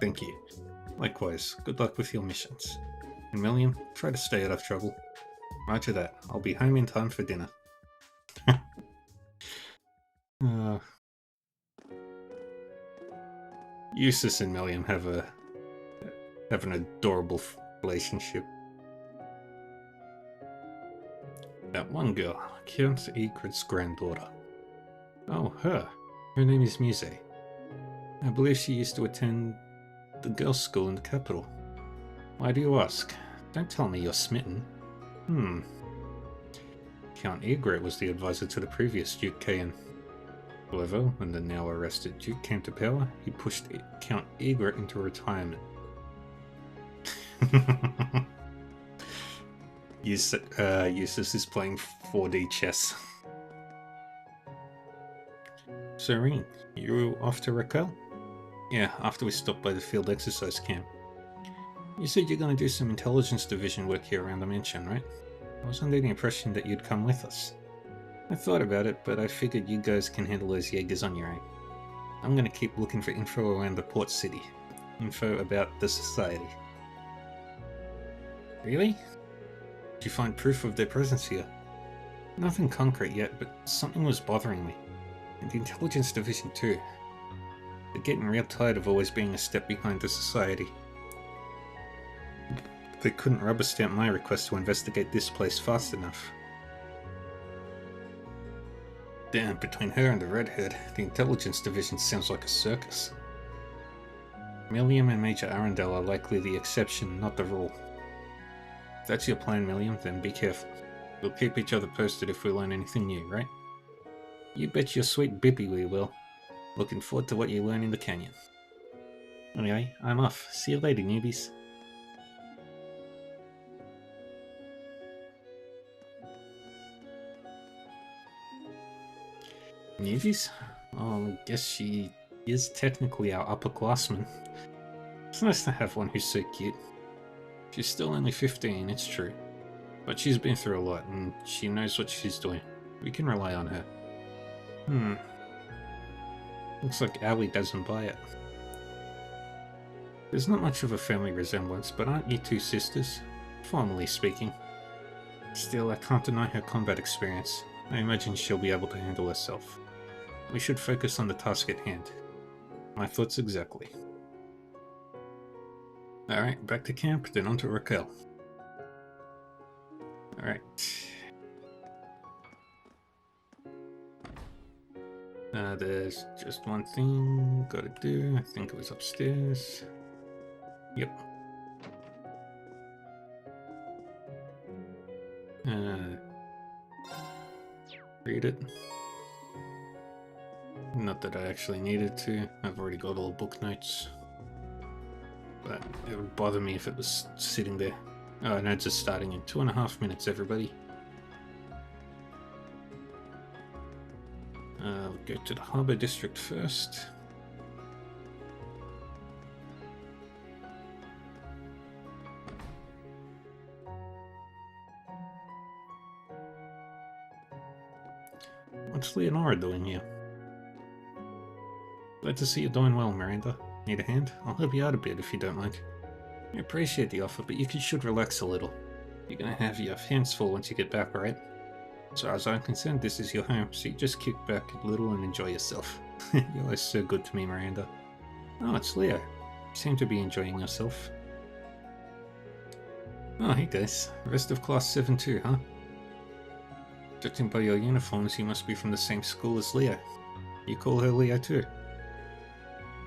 Thank you. Likewise, good luck with your missions. And Milliam, try to stay out of trouble. Roger that, I'll be home in time for dinner. Eustace and Milliam have an adorable relationship. That one girl, Count Egret's granddaughter. Oh, her. Her name is Muse. I believe she used to attend the girls' school in the capital. Why do you ask? Don't tell me you're smitten. Count Egret was the advisor to the previous Duke Cayenne. However, when the now arrested Duke came to power, he pushed Count Egret into retirement. Eustace is playing 4D chess. Serene, you off to Raquel? Yeah, after we stopped by the field exercise camp. You said you're going to do some intelligence division work here around the mansion, right? I was under the impression that you'd come with us. I thought about it, but I figured you guys can handle those Jaegers on your own. I'm going to keep looking for info around the port city. Info about the society. Really? Did you find proof of their presence here? Nothing concrete yet, but something was bothering me. And the intelligence division too. They're getting real tired of always being a step behind the society. They couldn't rubber stamp my request to investigate this place fast enough. Damn, between her and the redhead, the intelligence division sounds like a circus. Milliam and Major Arundel are likely the exception, not the rule. If that's your plan, Milliam, then be careful. We'll keep each other posted if we learn anything new, right? You bet your sweet Bippy we will. Looking forward to what you learn in the canyon. Anyway, I'm off. See you later, newbies. Newbies? Oh, I guess she is technically our upperclassman. It's nice to have one who's so cute. She's still only 15, it's true. But she's been through a lot, and she knows what she's doing. We can rely on her. Looks like Aoi doesn't buy it. There's not much of a family resemblance, but aren't you two sisters? Formally speaking. Still, I can't deny her combat experience. I imagine she'll be able to handle herself. We should focus on the task at hand. My thoughts exactly. Alright, back to camp, then on to Raquel. Alright. There's just one thing gotta do. I think it was upstairs. Yep. Read it. Not that I actually needed to. I've already got all the book notes. But it would bother me if it was sitting there. Oh, no, just starting in 2.5 minutes, everybody. go to the Harbor District first. What's Leonora doing here? Glad to see you're doing well, Miranda. Need a hand? I'll help you out a bit if you don't mind. I appreciate the offer, but you should relax a little. You're gonna have your hands full once you get back, alright? As far as I'm concerned, this is your home, so you just kick back a little and enjoy yourself. You're always so good to me, Miranda. Oh, it's Leo. You seem to be enjoying yourself. Oh, hey guys. Rest of Class 7 too, huh? Judging by your uniforms, you must be from the same school as Leo. You call her Leo too?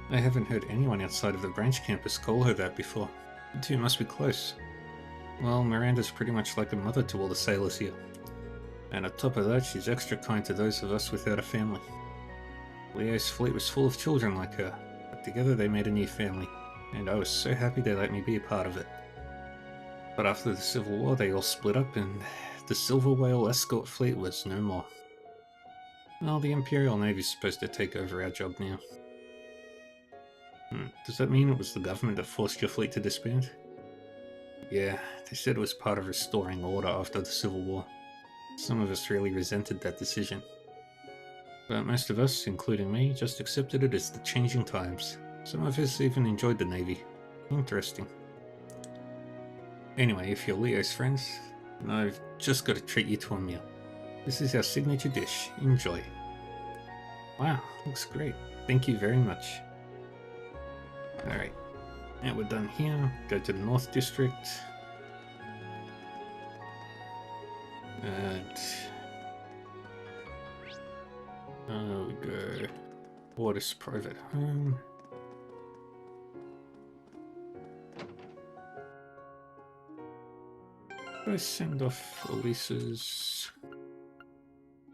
I haven't heard anyone outside of the branch campus call her that before. You two must be close. Well, Miranda's pretty much like a mother to all the sailors here. And on top of that, she's extra kind to those of us without a family. Leo's fleet was full of children like her, but together they made a new family, and I was so happy they let me be a part of it. But after the Civil War, they all split up, and the Silver Whale escort fleet was no more. Well, the Imperial Navy's supposed to take over our job now. Does that mean it was the government that forced your fleet to disband? Yeah, they said it was part of restoring order after the Civil War. Some of us really resented that decision. But most of us, including me, just accepted it as the changing times. Some of us even enjoyed the Navy. Interesting. Anyway, if you're Leo's friends, I've just got to treat you to a meal. This is our signature dish. Enjoy. Wow, looks great. Thank you very much. Alright, now we're done here. Go to the North District. And we go Ordis private home. Did I send off Elisa's?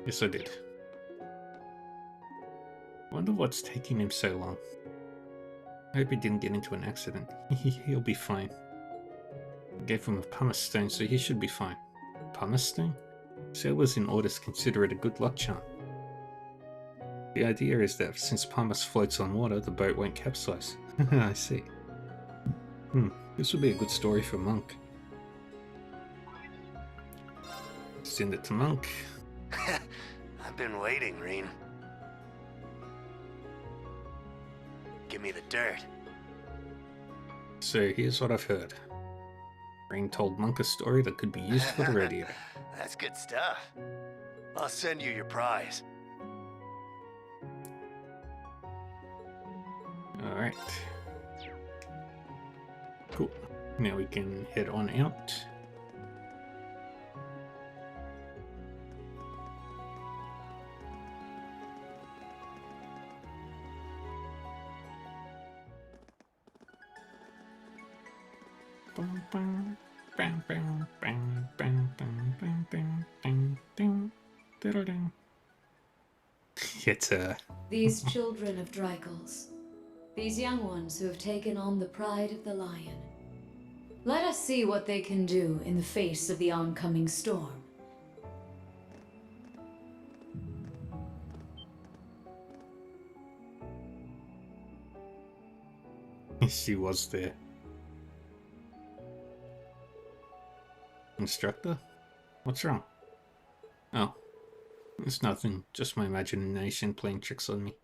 Yes, I did. Wonder what's taking him so long. I hope he didn't get into an accident. He'll be fine. I gave him a pumice stone, so he should be fine. Pumice stone? Sailors in Ordis consider it a good luck charm. The idea is that since pumice floats on water, the boat won't capsize. I see. This would be a good story for Monk. Send it to Monk. I've been waiting, Reen. Give me the dirt. So here's what I've heard. Rain told Monk a story that could be used for the radio. That's good stuff. I'll send you your prize. Alright. Cool. Now we can head on out. It's These children of Drycles, these young ones who have taken on the pride of the lion. Let us see what they can do in the face of the oncoming storm. She was there. Instructor? What's wrong? Oh. It's nothing. Just my imagination playing tricks on me.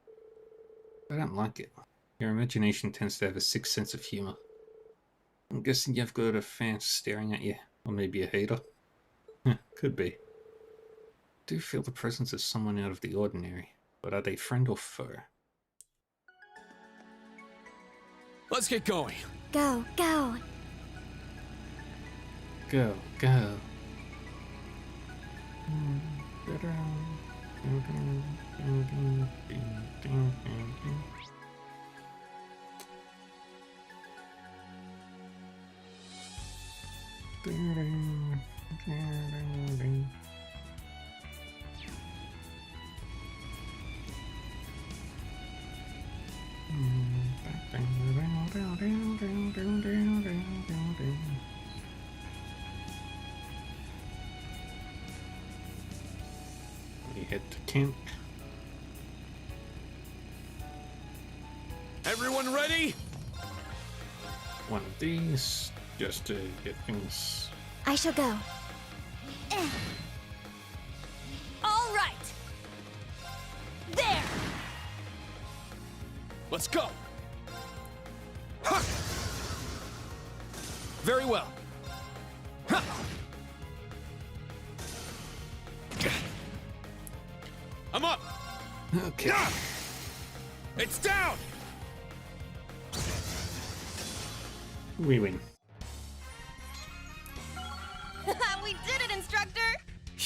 I don't like it. Your imagination tends to have a sick sense of humor. I'm guessing you've got a fan staring at you. Or maybe a hater. Could be. I do feel the presence of someone out of the ordinary. But are they friend or foe? Let's get going. Go, go. Go, go. We head to camp. these just to get things. I shall go. All right. There. Let's go! Ha! Very well. Ha! I'm up! Okay. It's down! We win. We did it, instructor!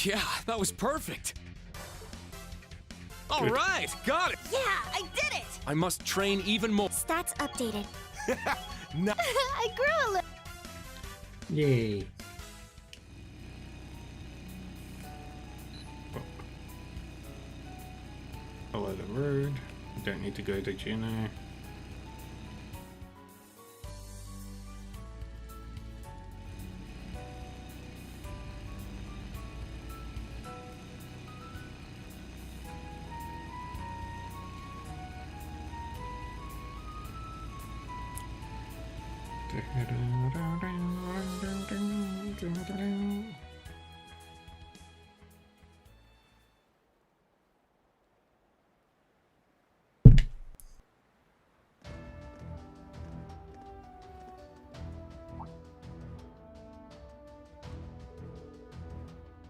Yeah, that was perfect. All Good. right, got it. Yeah, I did it! I must train even more. Stats updated. No. I grew a little. Yay. Follow the road. Don't need to go to Juno.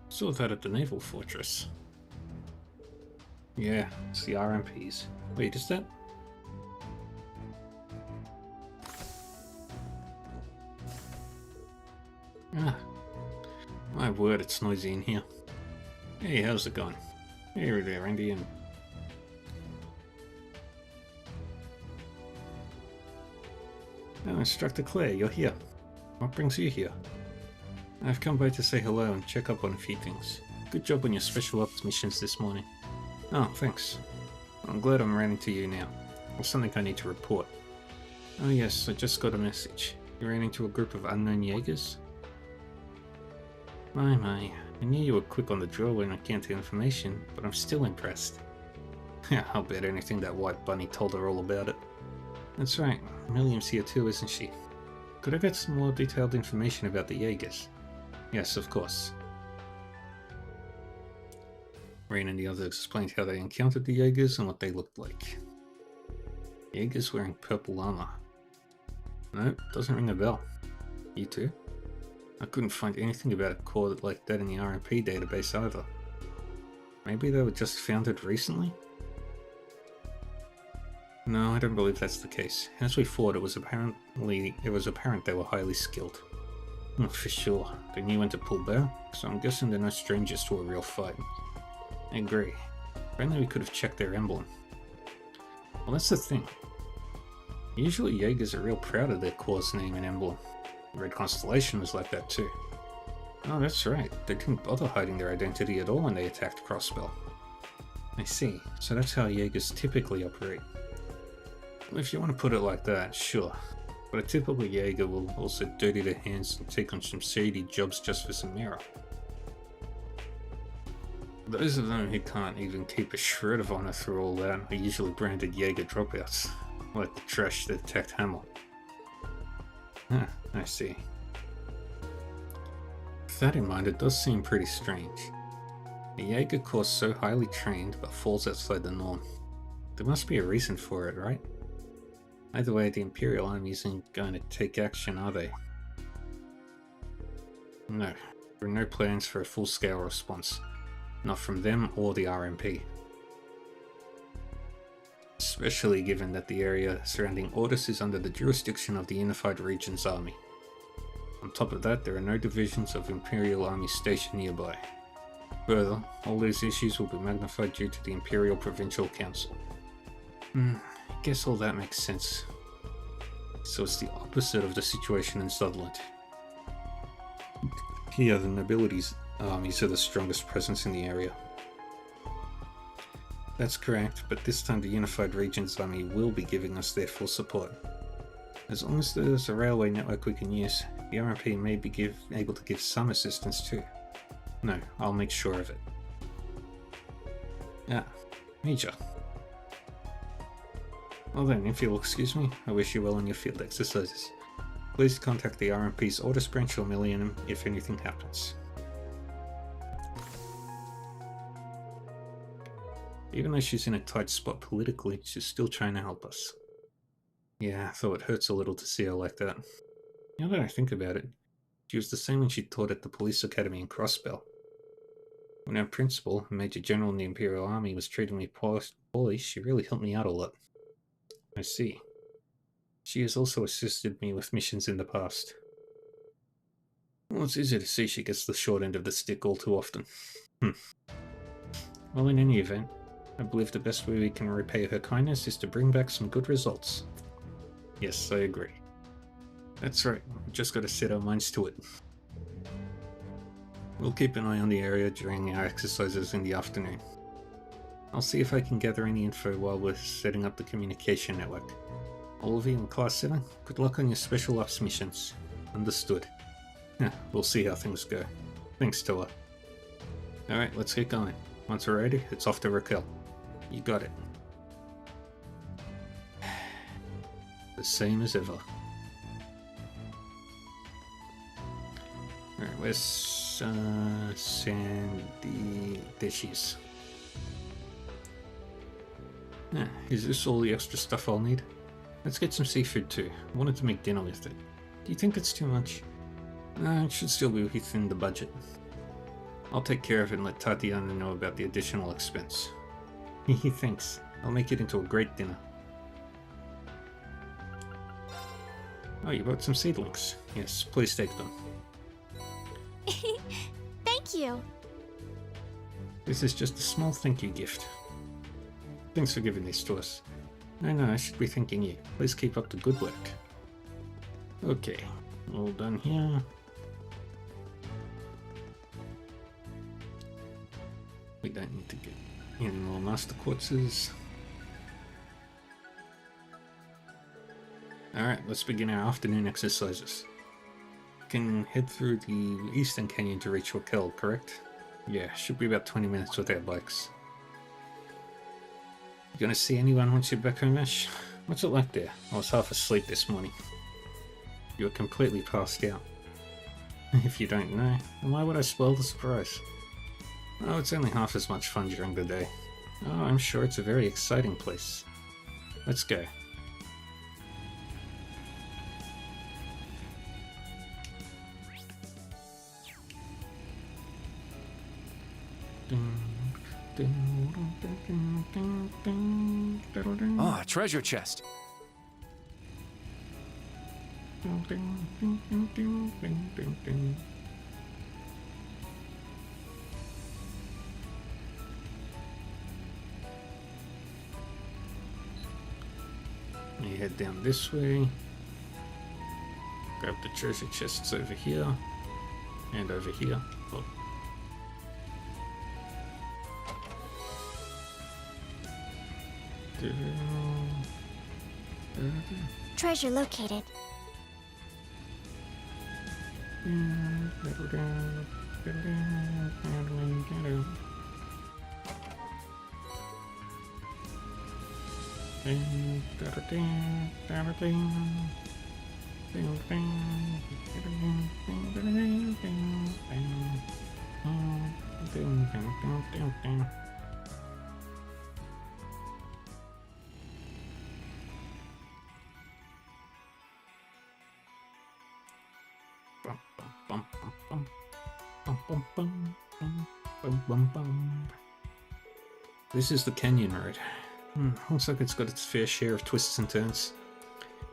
Saw that at the naval fortress. Yeah, it's the RMPs. Wait, is that? Ah, my word, it's noisy in here. Hey, how's it going? Hey there, Andy. And oh, Instructor Claire, you're here. What brings you here? I've come by to say hello and check up on a few things. Good job on your special ops missions this morning. Oh, thanks. I'm glad I'm ran into you now. There's something I need to report. Oh yes, I just got a message. You ran into a group of unknown Jaegers? My, I knew you were quick on the draw when it came to information, but I'm still impressed. I'll bet anything that White Bunny told her all about it. That's right, Milliam's here too, isn't she? Could I get some more detailed information about the Jaegers? Yes, of course. Rain and the others explained how they encountered the Jaegers and what they looked like. Jaegers wearing purple armor. No, doesn't ring a bell. You too? I couldn't find anything about a corps like that in the RMP database either. Maybe they were just founded recently? No, I don't believe that's the case. As we fought, it was apparent they were highly skilled. For sure, they knew when to pull back, so I'm guessing they're no strangers to a real fight. I agree. If only we could have checked their emblem. Well, that's the thing. Usually Jaegers are real proud of their corps name and emblem. Red Constellation was like that too. Oh, that's right. They didn't bother hiding their identity at all when they attacked Crossbell. I see. So that's how Jaegers typically operate. Well, if you want to put it like that, sure. But a typical Jaeger will also dirty their hands and take on some shady jobs just for some mirror. Those of them who can't even keep a shred of honor through all that are usually branded Jaeger dropouts, like the trash that attacked Hamel. Ah, I see. With that in mind, it does seem pretty strange. A Jaeger corps so highly trained but falls outside the norm. There must be a reason for it, right? Either way, the Imperial Army isn't going to take action, are they? No, there are no plans for a full-scale response. Not from them or the RMP. Especially given that the area surrounding Ordis is under the jurisdiction of the Unified Regions Army. On top of that, there are no divisions of Imperial Army stationed nearby. Further, all these issues will be magnified due to the Imperial Provincial Council. I guess all that makes sense. So it's the opposite of the situation in Sutherland. Here, the nobility's armies are the strongest presence in the area. That's correct, but this time the Unified Regions Army will be giving us their full support. As long as there's a railway network we can use, the RMP may be able to give some assistance too. No, I'll make sure of it. Ah, Major. Well then, if you'll excuse me, I wish you well on your field exercises. Please contact the RMP's Orders branch or Millennium if anything happens. Even though she's in a tight spot politically, she's still trying to help us. Yeah, though it hurts a little to see her like that. Now that I think about it, she was the same when she taught at the police academy in Crossbell. When our principal, a major general in the Imperial Army, was treating me poorly, she really helped me out a lot. I see. She has also assisted me with missions in the past. Well, it's easy to see she gets the short end of the stick all too often. Well, in any event, I believe the best way we can repay her kindness is to bring back some good results. Yes, I agree. That's right, we've just got to set our minds to it. We'll keep an eye on the area during our exercises in the afternoon. I'll see if I can gather any info while we're setting up the communication network. All of you in Class 7, good luck on your special ops missions. Understood. Yeah, we'll see how things go. Thanks, Toa. Alright, let's get going. Once we're ready, it's off to Raquel. You got it. The same as ever. Alright, where's Sandy? There she is. Yeah, is this all the extra stuff I'll need? Let's get some seafood too. I wanted to make dinner with it. Do you think it's too much? No, it should still be within the budget. I'll take care of it and let Tatiana know about the additional expense. Thanks. I'll make it into a great dinner. Oh, you bought some seedlings. Yes, please take them. Thank you. This is just a small thank you gift. Thanks for giving these to us. No, I should be thanking you. Please keep up the good work. Okay, all done here. We don't need to get any more master quartzes. Alright, let's begin our afternoon exercises. We can head through the Eastern Canyon to reach Raquel, correct? Yeah, should be about 20 minutes with our bikes. You gonna see anyone once you're back home, Ash? What's it like there? I was half asleep this morning. You were completely passed out. If you don't know, then why would I spoil the surprise? Oh, it's only half as much fun during the day. Oh, I'm sure it's a very exciting place. Let's go. Ah, treasure chest. You head down this way. Grab the treasure chests over here. And over here. Oh. Treasure located. This is the Canyon Road. Looks like it's got its fair share of twists and turns.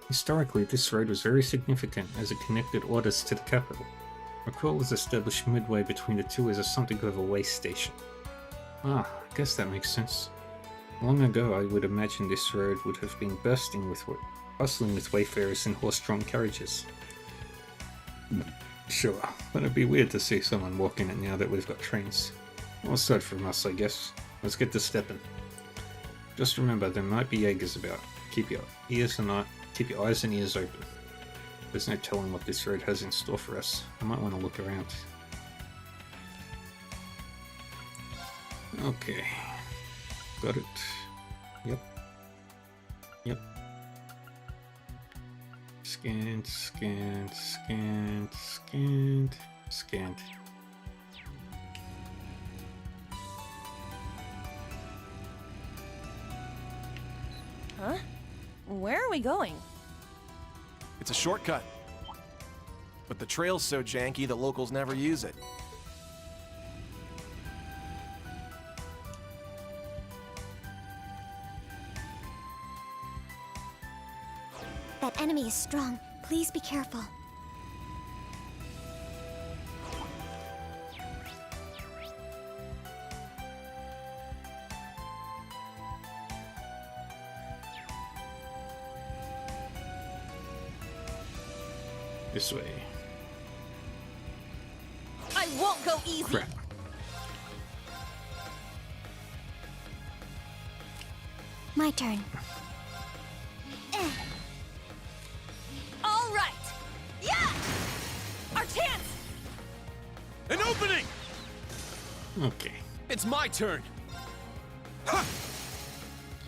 Historically, this road was very significant as it connected Orders to the capital. Raquel was established midway between the two as something of a way station. Ah, I guess that makes sense. Long ago, I would imagine this road would have been bustling with wayfarers in horse-drawn carriages. Sure, but it'd be weird to see someone walking it now that we've got trains. Well, aside from us, I guess. Let's get to stepping. Just remember, there might be Jaegers about. Keep your eyes and ears open. There's no telling what this road has in store for us. I might want to look around. Okay. Got it. Yep. Scant, scant, scant, scant, scant. Huh? Where are we going? It's a shortcut. But the trail's so janky the locals never use it. That enemy is strong. Please be careful. This way. I won't go easy. Crap. My turn. All right. Yeah! Our chance! An opening! Okay. It's my turn. Ha!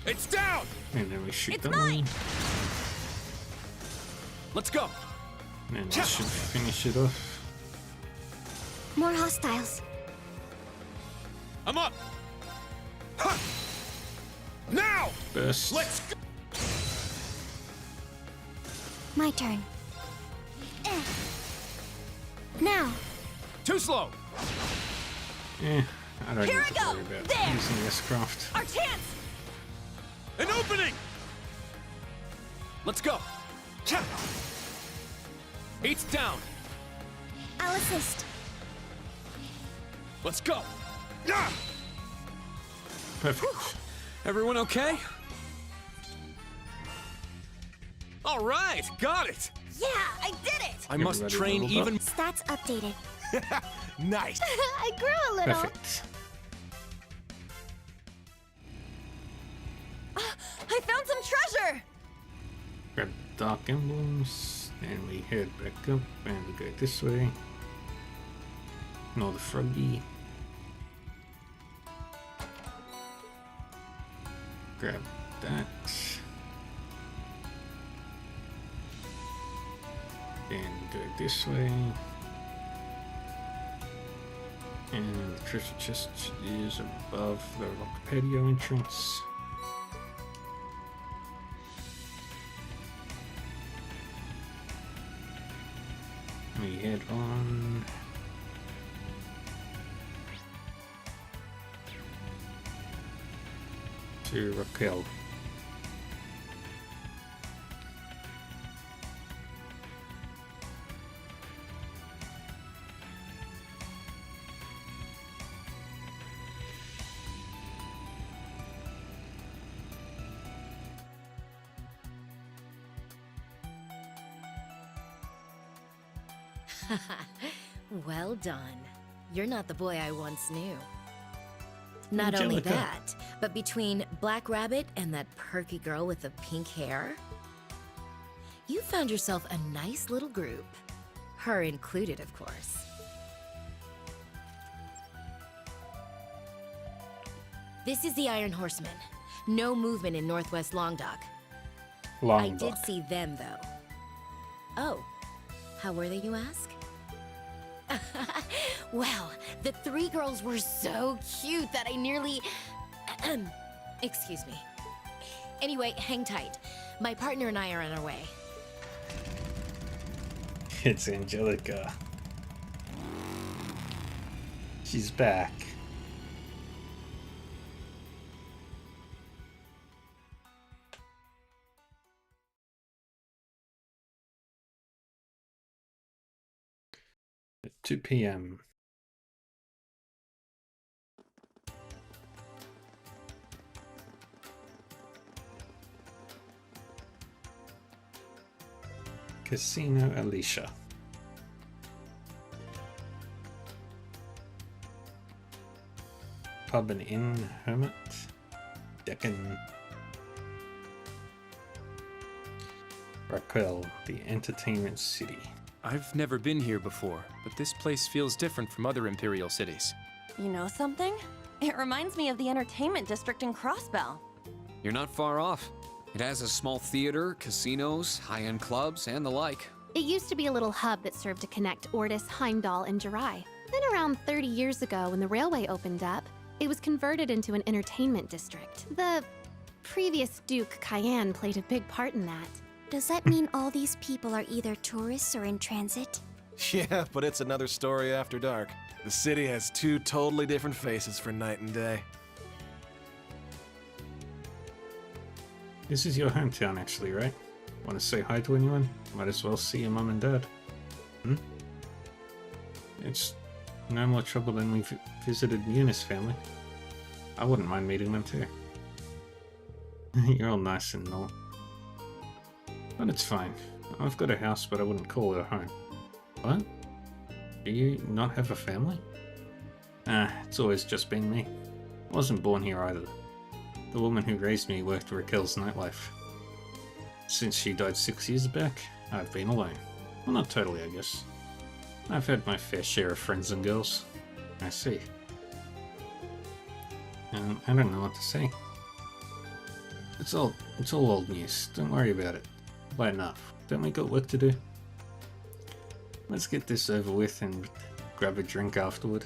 It's down! And then we shoot It's that mine! one. Let's go. And that should finish it off. More hostiles. I'm up! Ha! Now! Burst. Let's go! My turn. Now. Too slow. I don't Here need I to go. worry about There. using this craft. Our chance! An opening! Let's go. Cha! Heat's down. I'll assist. Let's go. Ah! Perfect. Everyone okay? All right, got it. Yeah, I did it! I must Everybody train leveled up. even. Stats updated. Nice. I grew a little. Perfect. I found some treasure! Grab Dark Emblems, and we head back up, and we go this way. Ignore the froggy. Grab that. And go this way. And the treasure chest is above the rock patio entrance. We head on. To Raquel. Well done. You're not the boy I once knew. Not only Angelica. that, but between Black Rabbit and that perky girl with the pink hair, you found yourself a nice little group. Her included, of course. This is the Iron Horsemen. No movement in Northwest Longdock. I did see them, though. Oh, how were they, you ask? Well, the three girls were so cute that I nearly... Excuse me. Anyway, hang tight. My partner and I are on our way. It's Angelica. She's back. At 2 p.m. Casino Alicia. Pub and Inn Hermit. Deccan. Raquel, the Entertainment City. I've never been here before, but this place feels different from other Imperial cities. You know something? It reminds me of the entertainment district in Crossbell. You're not far off. It has a small theater, casinos, high-end clubs, and the like. It used to be a little hub that served to connect Ortis, Heimdall, and Jirai. Then around 30 years ago, when the railway opened up, it was converted into an entertainment district. The previous Duke, Cayenne, played a big part in that. Does that mean all these people are either tourists or in transit? Yeah, but it's another story after dark. The city has two totally different faces for night and day. This is your hometown, actually, right? Want to say hi to anyone? Might as well see your mum and dad. Hmm? It's no more trouble than we've visited Eunice's family. I wouldn't mind meeting them too. You're all nice and all. But it's fine. I've got a house, but I wouldn't call it a home. What? Do you not have a family? It's always just been me. I wasn't born here either. The woman who raised me worked Raquel's nightlife. Since she died 6 years back, I've been alone. Well, not totally, I guess. I've had my fair share of friends and girls. I see. I don't know what to say. It's all old news. Don't worry about it. Why enough? Don't we got work to do? Let's get this over with and grab a drink afterward.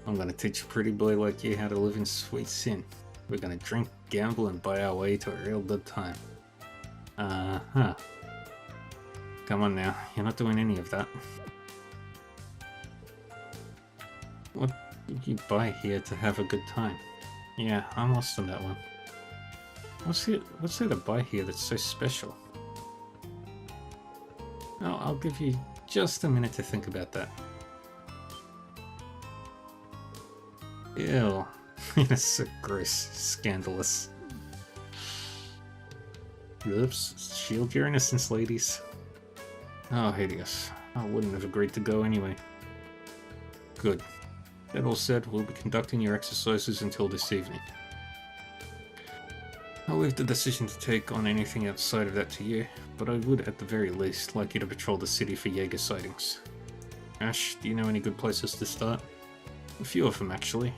I'm gonna teach a pretty boy like you how to live in sweet sin. We're gonna drink, gamble, and buy our way to a real good time. Uh-huh. Come on now, you're not doing any of that. What did you buy here to have a good time? Yeah, I'm lost on that one. What's there to buy here that's so special? Oh, I'll give you just a minute to think about that. Ew. That's so gross. Scandalous. Oops. Shield your innocence, ladies. Oh, hideous. I wouldn't have agreed to go anyway. Good. That all said, we'll be conducting your exercises until this evening. I'll leave the decision to take on anything outside of that to you, but I would at the very least like you to patrol the city for Jaeger sightings. Ash, do you know any good places to start? A few of them, actually.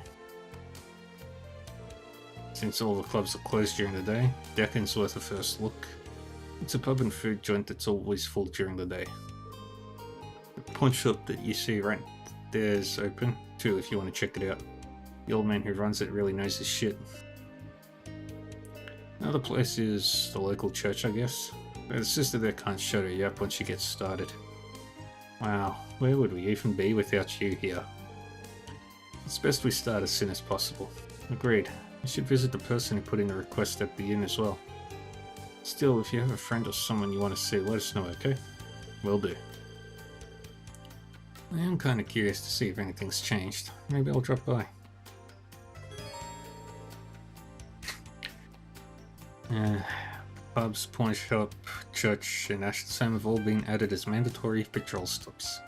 Since all the clubs are closed during the day, Deccan's worth a first look. It's a pub and food joint that's always full during the day. The pawn shop that you see right there's open, too, if you want to check it out. The old man who runs it really knows his shit. Another place is the local church, I guess. But the sister there can't shut her up once she gets started. Wow, where would we even be without you here? It's best we start as soon as possible. Agreed. You should visit the person who put in the request at the inn as well. Still, if you have a friend or someone you want to see, let us know, okay? Will do. I am kind of curious to see if anything's changed. Maybe I'll drop by. Pubs, pawn shop, church, and Ash's home have all been added as mandatory patrol stops.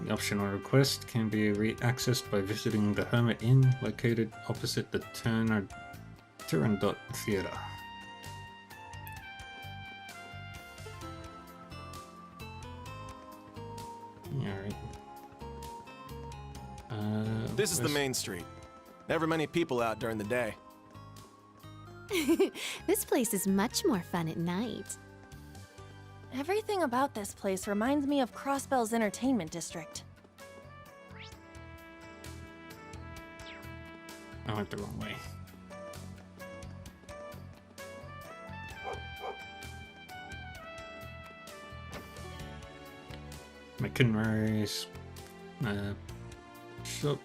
The optional request can be accessed by visiting the Hermit Inn, located opposite the Turandot Theatre. Alright. This is the main street. Never many people out during the day. This place is much more fun at night. Everything about this place reminds me of Crossbell's entertainment district. I went the wrong way. McInroy's shop.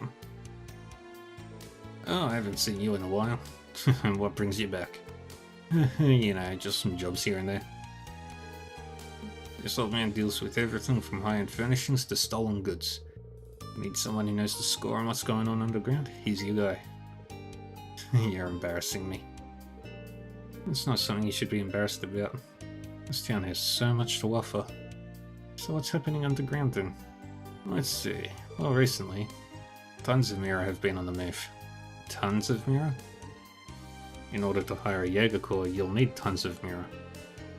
Oh, I haven't seen you in a while. What brings you back? You know, just some jobs here and there. This old man deals with everything from high-end furnishings to stolen goods. Need someone who knows the score on what's going on underground? He's your guy. You're embarrassing me. It's not something you should be embarrassed about. This town has so much to offer. So what's happening underground then? Let's see. Well, recently, tons of Mira have been on the move. Tons of Mira? In order to hire a Jaeger Corps, you'll need tons of Mira.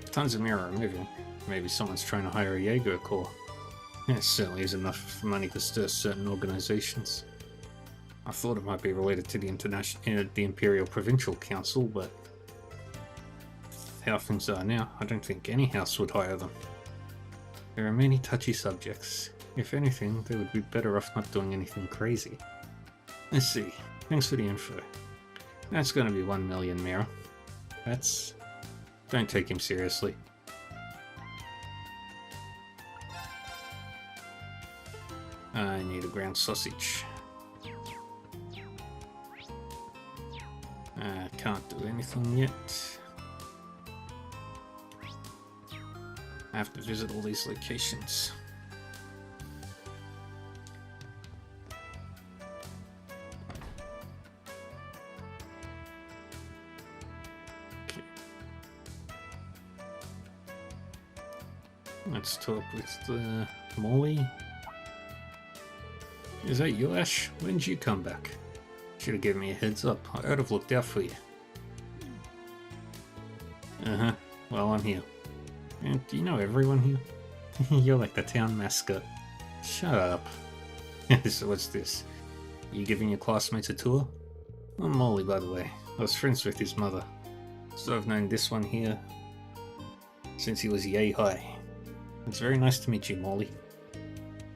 If tons of Mira are moving, maybe someone's trying to hire a Jaeger Corps. It certainly is enough money to stir certain organizations. I thought it might be related to the Imperial Provincial Council, but how things are now, I don't think any house would hire them. There are many touchy subjects. If anything, they would be better off not doing anything crazy. Let's see. Thanks for the info. That's gonna be 1 million, Mira. That's... Don't take him seriously. I need a ground sausage. Can't do anything yet. I have to visit all these locations. Okay. Let's talk with Molly. Is that you, Ash? When did you come back? Should have given me a heads up. I would have looked out for you. Uh-huh. Well, I'm here. And do you know everyone here? You're like the town mascot. Shut up. So what's this? You giving your classmates a tour? I'm Molly, by the way. I was friends with his mother. So I've known this one here since he was yay high. It's very nice to meet you, Molly.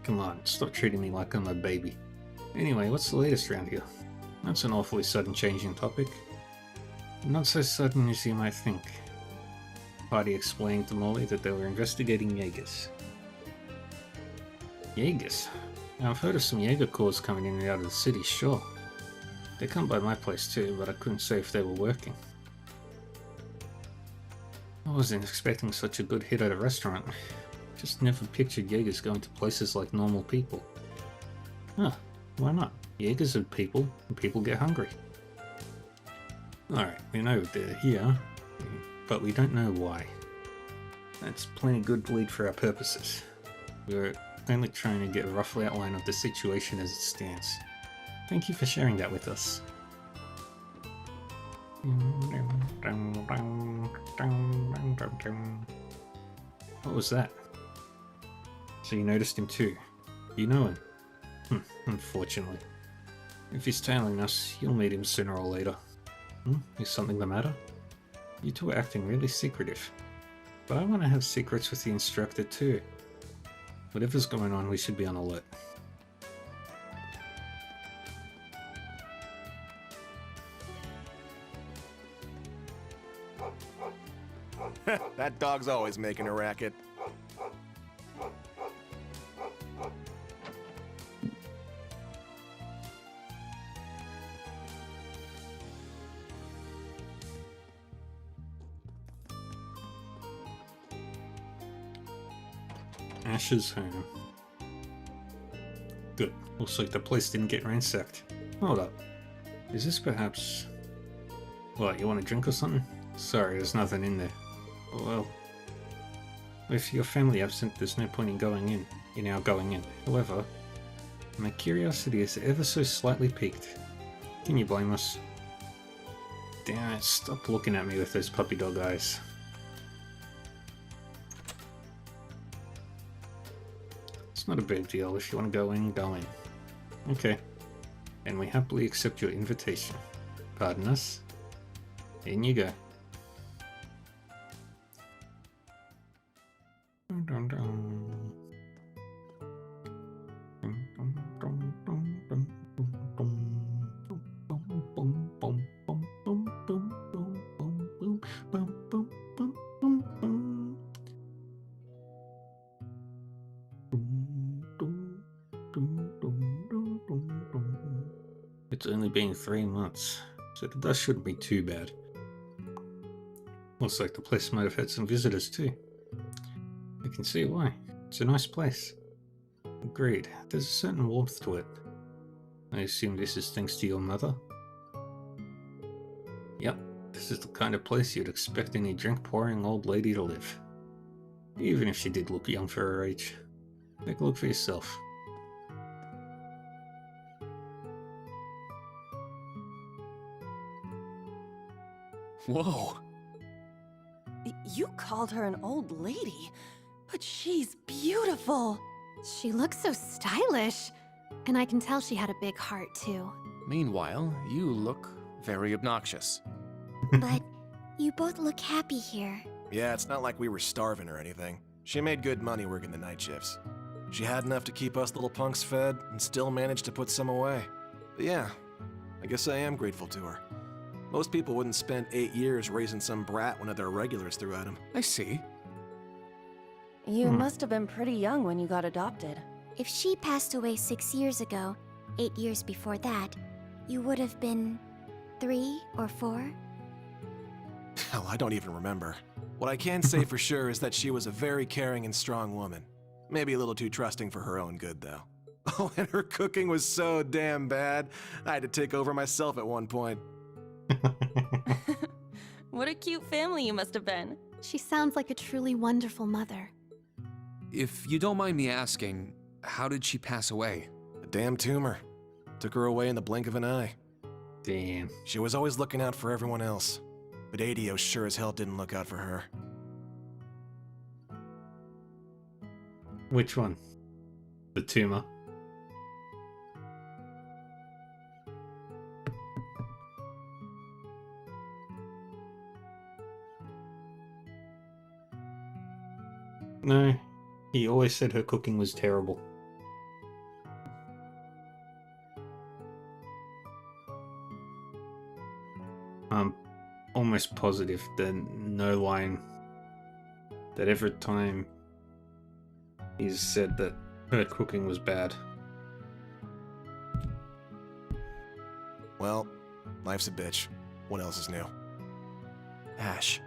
Come on, stop treating me like I'm a baby. Anyway, what's the latest around here? That's an awfully sudden change in topic. Not so sudden as you might think. Party explained to Molly that they were investigating Jaegers. Jaegers? Now, I've heard of some Jaeger corps coming in and out of the city, sure. They come by my place too, but I couldn't say if they were working. I wasn't expecting such a good hit at a restaurant. Just never pictured Jaegers going to places like normal people. Huh, why not? Jaegers are people, and people get hungry. Alright, we know they're here, but we don't know why. That's plenty good lead for our purposes. We're only trying to get a rough outline of the situation as it stands. Thank you for sharing that with us. What was that? So you noticed him too. You know him. Unfortunately. If he's tailing us, you'll meet him sooner or later. Is something the matter? You two are acting really secretive. But I want to have secrets with the instructor too. Whatever's going on, we should be on alert. That dog's always making a racket. Ash's home. Good. Looks like the place didn't get ransacked. Hold up. Is this perhaps... What, you want a drink or something? Sorry, there's nothing in there. Well... If your family absent, there's no point in going in. However, my curiosity is ever so slightly piqued. Can you blame us? Damn it, stop looking at me with those puppy dog eyes. Not a big deal. If you want to go in, go in. Okay. And we happily accept your invitation. Pardon us. In you go. It's only been 3 months, so the dust shouldn't be too bad. Looks like the place might have had some visitors too. I can see why. It's a nice place. Agreed. There's a certain warmth to it. I assume this is thanks to your mother? Yep, this is the kind of place you'd expect any drink-pouring old lady to live. Even if she did look young for her age. Take a look for yourself. Whoa. You called her an old lady, but she's beautiful. She looks so stylish. And I can tell she had a big heart, too. Meanwhile, you look very obnoxious. But You both look happy here. Yeah, it's not like we were starving or anything. She made good money working the night shifts. She had enough to keep us little punks fed and still managed to put some away. But yeah, I guess I am grateful to her. Most people wouldn't spend 8 years raising some brat one of their regulars threw at them. I see. You must have been pretty young when you got adopted. If she passed away 6 years ago, 8 years before that, you would have been 3 or 4? Hell, I don't even remember. What I can say for sure is that she was a very caring and strong woman. Maybe a little too trusting for her own good, though. Oh, and her cooking was so damn bad, I had to take over myself at one point. What a cute family you must have been. She sounds like a truly wonderful mother. If you don't mind me asking, how did she pass away? A damn tumor. Took her away in the blink of an eye. Damn. She was always looking out for everyone else. But Adio sure as hell didn't look out for her. Which one? The tumor. No, he always said her cooking was terrible. I'm almost positive that no line that every time he's said that her cooking was bad. Well, life's a bitch. What else is new? Ash.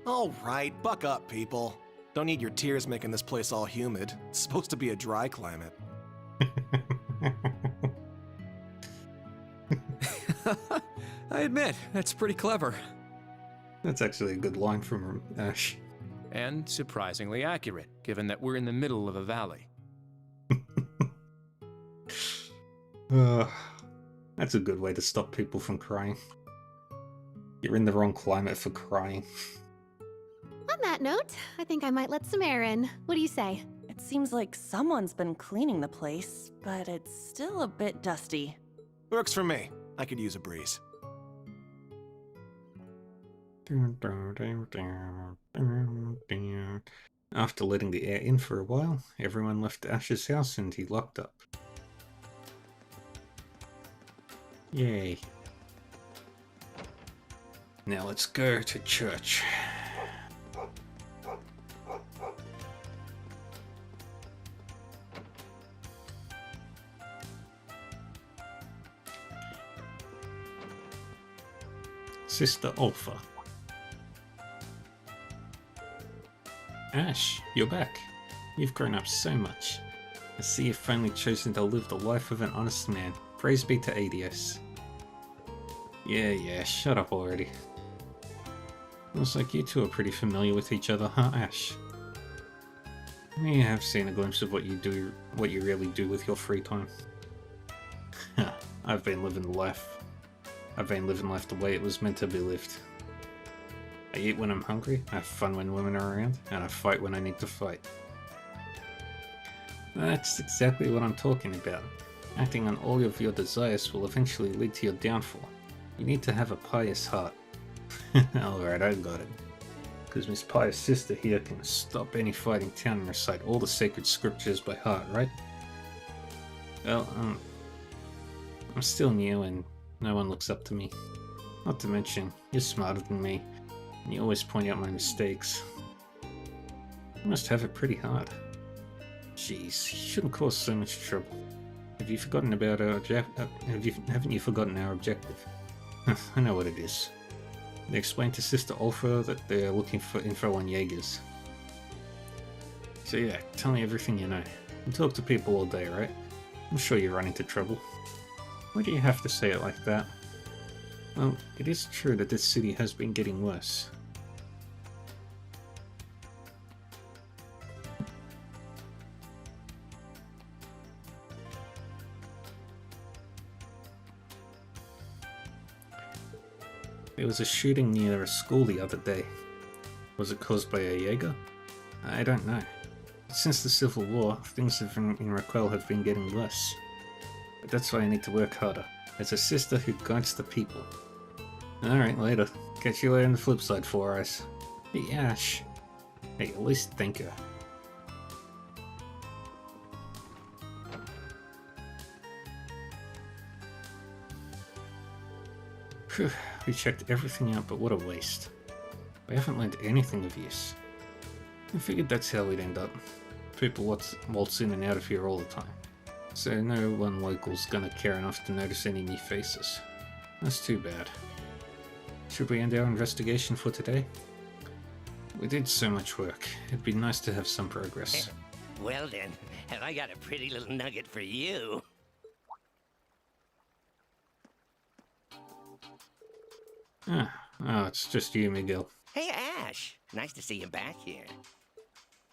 All right, buck up, people. Don't need your tears making this place all humid. It's supposed to be a dry climate. I admit, that's pretty clever. That's actually a good line from Ash. And surprisingly accurate, given that we're in the middle of a valley. That's a good way to stop people from crying. You're in the wrong climate for crying. On that note, I think I might let some air in. What do you say? It seems like someone's been cleaning the place, but it's still a bit dusty. Works for me. I could use a breeze. After letting the air in for a while, everyone left Ash's house and he locked up. Yay. Now let's go to church. Sister Ulfa. Ash, you're back. You've grown up so much. I see you've finally chosen to live the life of an honest man. Praise be to Adios. Yeah, shut up already. Looks like you two are pretty familiar with each other, huh, Ash? I have seen a glimpse of what you really do with your free time. I've been living life the way it was meant to be lived. I eat when I'm hungry, I have fun when women are around, and I fight when I need to fight. That's exactly what I'm talking about. Acting on all of your desires will eventually lead to your downfall. You need to have a pious heart. Alright, I got it. Because Miss Pious Sister here can stop any fight in town and recite all the sacred scriptures by heart, right? Well, I'm still new and no one looks up to me. Not to mention, you're smarter than me, and you always point out my mistakes. You must have it pretty hard. Jeez, you shouldn't cause so much trouble. Have you forgotten about our haven't you forgotten our objective? I know what it is. They explained to Sister Ulfa that they're looking for info on Jaegers. So yeah, tell me everything you know. You talk to people all day, right? I'm sure you run into trouble. Why do you have to say it like that? Well, it is true that this city has been getting worse. There was a shooting near a school the other day. Was it caused by a Jaeger? I don't know. Since the Civil War, things in Raquel have been getting worse. But that's why I need to work harder, as a sister who guides the people. Alright, later. Catch you later on the flip side, Four Eyes. Hey, Ash. Hey, at least thank you. Phew, we checked everything out, but what a waste. We haven't learned anything of use. I figured that's how we'd end up. People waltz in and out of here all the time. So no one local's gonna care enough to notice any new faces. That's too bad. Should we end our investigation for today? We did so much work. It'd be nice to have some progress. Well then, have I got a pretty little nugget for you? Oh, it's just you, Miguel. Hey, Ash. Nice to see you back here.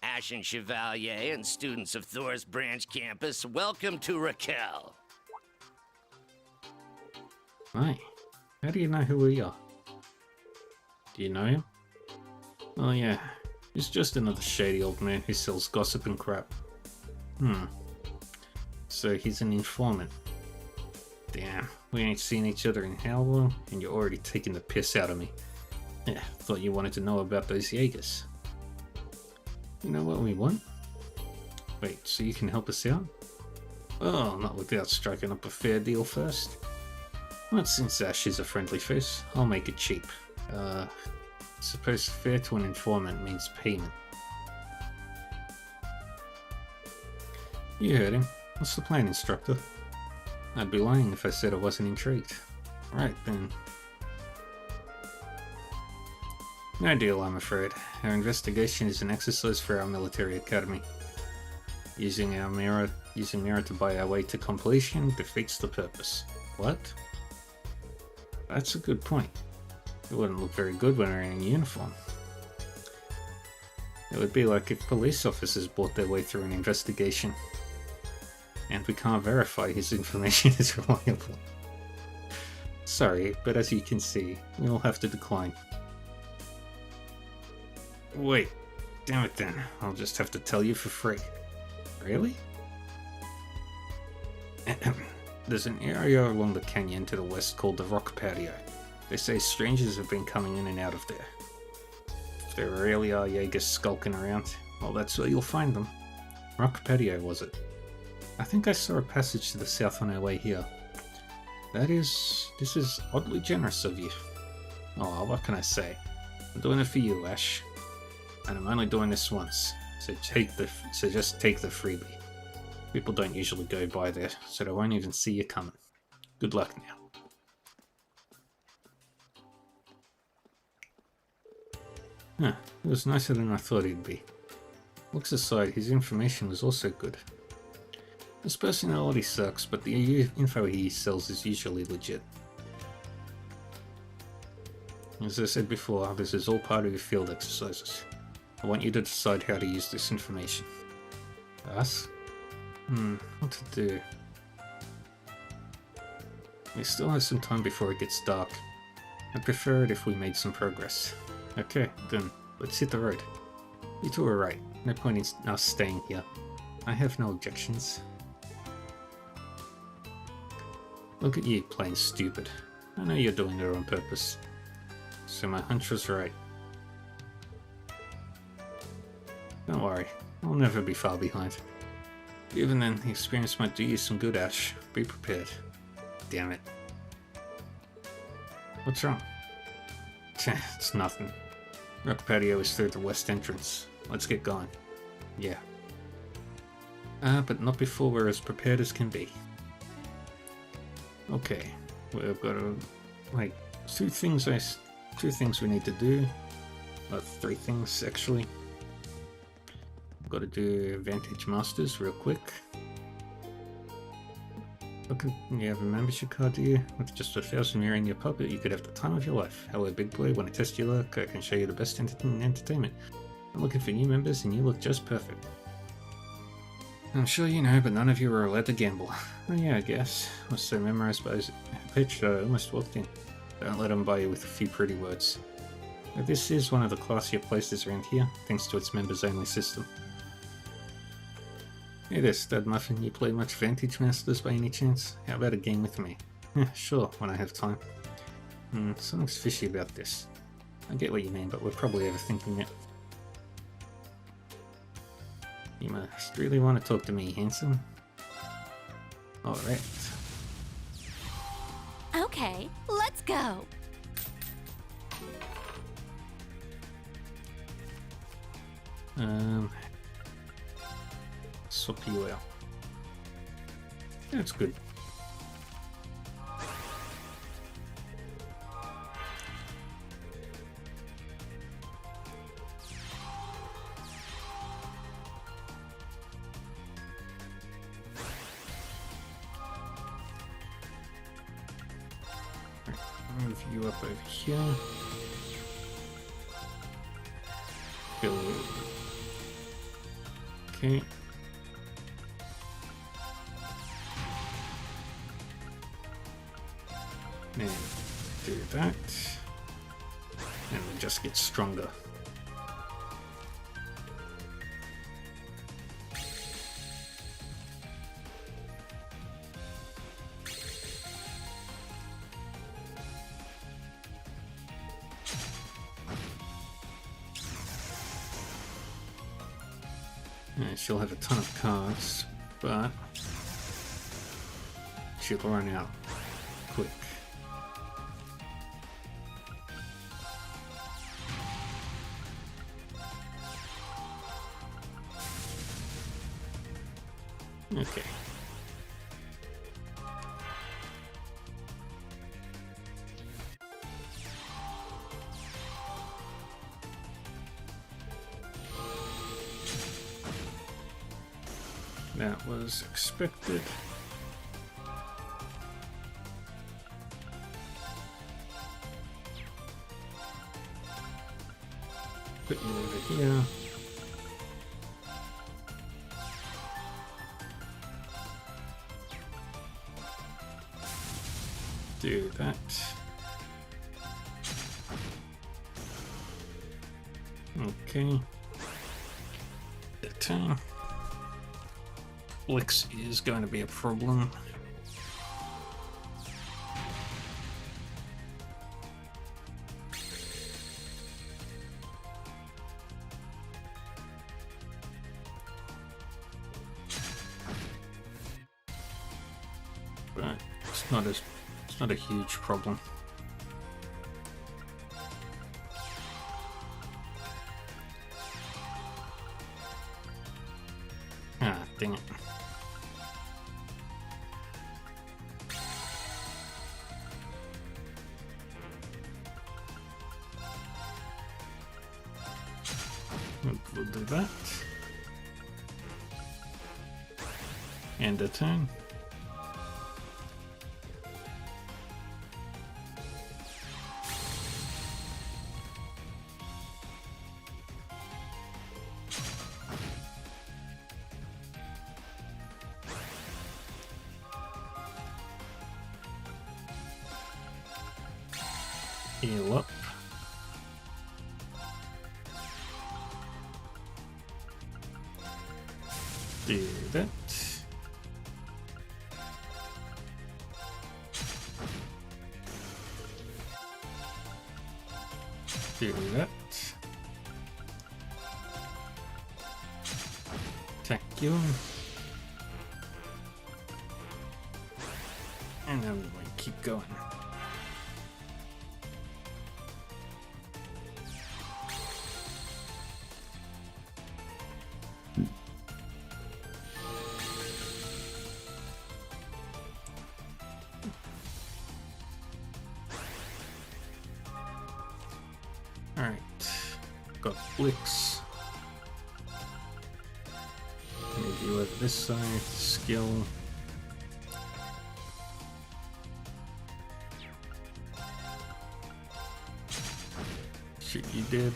Ash and Chevalier and students of Thor's branch campus, welcome to Raquel. Hi. How do you know who we are? Do you know him? Oh yeah, he's just another shady old man who sells gossip and crap. So he's an informant. Damn, we ain't seen each other in how long, and you're already taking the piss out of me. Yeah, thought you wanted to know about those Jaegers. You know what we want? Wait, so you can help us out? Oh, not without striking up a fair deal first. Well, since Ash is a friendly face, I'll make it cheap. Suppose fair to an informant means payment. You heard him. What's the plan, instructor? I'd be lying if I said I wasn't intrigued. Right then. No deal, I'm afraid. Our investigation is an exercise for our military academy. Using Mira to buy our way to completion defeats the purpose. What? That's a good point. It wouldn't look very good when we're in uniform. It would be like if police officers bought their way through an investigation. And we can't verify his information is reliable. Sorry, but as you can see, we'll have to decline. Wait, damn it then. I'll just have to tell you for free. Really? There's an area along the canyon to the west called the Rock Patio. They say strangers have been coming in and out of there. If there really are Jaegers skulking around, well, that's where you'll find them. Rock Patio, was it? I think I saw a passage to the south on our way here. This is oddly generous of you. Oh, what can I say? I'm doing it for you, Ash. And I'm only doing this once, so just take the freebie. People don't usually go by there, so they won't even see you coming. Good luck now. Huh, it was nicer than I thought he'd be. Looks aside, his information was also good. His personality sucks, but the info he sells is usually legit. As I said before, this is all part of your field exercises. I want you to decide how to use this information. Us? What to do? We still have some time before it gets dark. I'd prefer it if we made some progress. Okay, then, let's hit the road. You two are right. No point in us staying here. I have no objections. Look at you, playing stupid. I know you're doing it on purpose. So my hunch was right. Don't worry, I'll never be far behind. Even then, the experience might do you some good, Ash. Be prepared. Damn it. What's wrong? It's nothing. Rock Patio is through the west entrance. Let's get going. Yeah. But not before we're as prepared as can be. Okay, we've got two things we need to do. Three things actually. We've got to do Vantage Masters real quick. Look, you have a membership card, do you? With just 1,000 mirror in your pocket, you could have the time of your life. Hello, big boy. Want to test your luck? I can show you the best entertainment. I'm looking for new members, and you look just perfect. I'm sure you know, but none of you are allowed to gamble. Oh yeah, I guess. I was so memorized by his pitch, I almost walked in. Don't let him buy you with a few pretty words. Now, this is one of the classier places around here, thanks to its members-only system. Hey there, Stud Muffin. You play much Vantage Masters by any chance? How about a game with me? Yeah, sure, when I have time. Something's fishy about this. I get what you mean, but we're probably overthinking it. You must really want to talk to me, handsome. Alright. Okay, let's go. Swap you out. That's good. Move you up over here. Build. Okay. And do that. And we just get stronger. She'll have a ton of cards, but she'll run out quick. Okay. That was expected. Put you over here. Do that. Okay. Attack. Blix is going to be a problem. But it's not a huge problem. Ah, dang it. We'll do that. And a turn. Heal up. Do that. Do that. Attack you. And then we keep going. Alright, got Blix. Move you over this side, skill. Shoot, you did.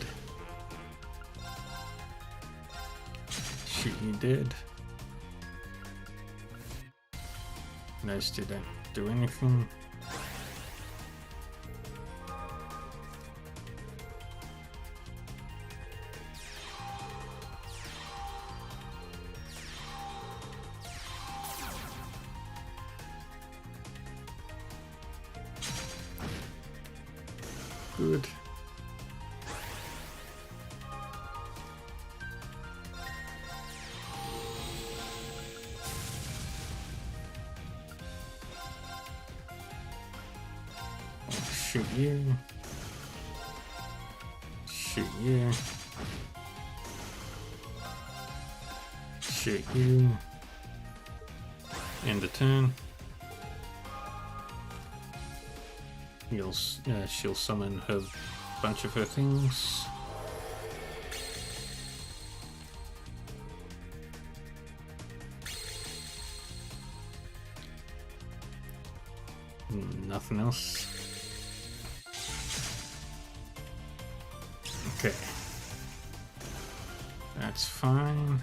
Shoot, you did. Those two don't do anything. Good. Shoot you. Shoot you. Shoot you. End the turn. She'll summon her bunch of her things. Nothing else. Okay. That's fine.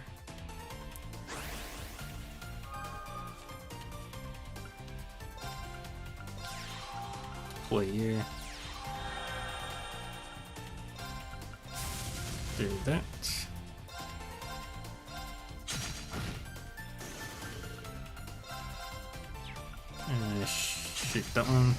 Play here. Do that. Shoot that one.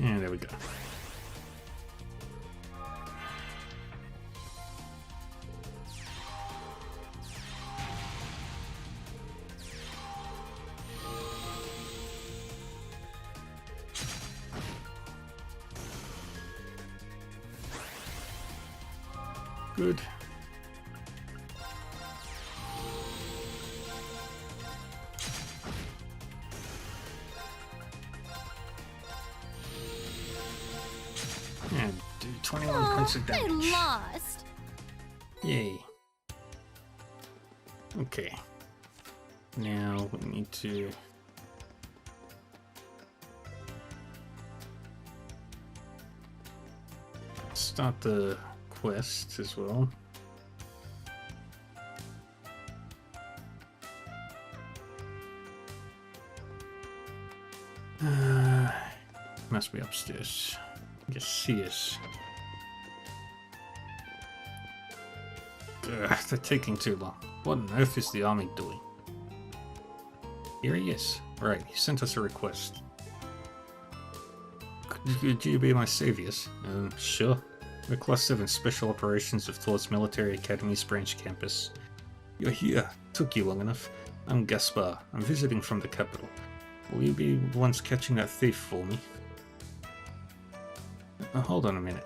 And there we go. Good. And do 21 points of damage. I lost. Yay. Okay. Now we need to start the quest as well. Must be upstairs. Yes, she is. They're taking too long. What on earth is the army doing? Here he is. Right, he sent us a request. Could you be my saviors? Sure. We're Class 7 Special Operations of Thor's Military Academy's branch campus. You're here. Took you long enough. I'm Gaspar. I'm visiting from the capital. Will you be the ones catching that thief for me? Hold on a minute.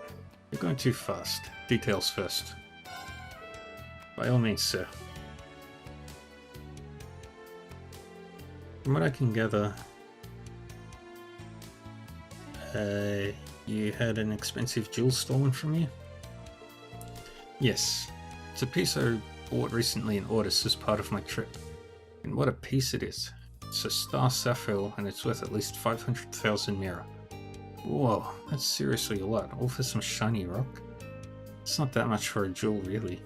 You're going too fast. Details first. By all means, sir. From what I can gather, you had an expensive jewel stolen from you? Yes. It's a piece I bought recently in Ordis as part of my trip. And what a piece it is. It's a star sapphire and it's worth at least 500,000 mira. Whoa, that's seriously a lot. All for some shiny rock? It's not that much for a jewel, really.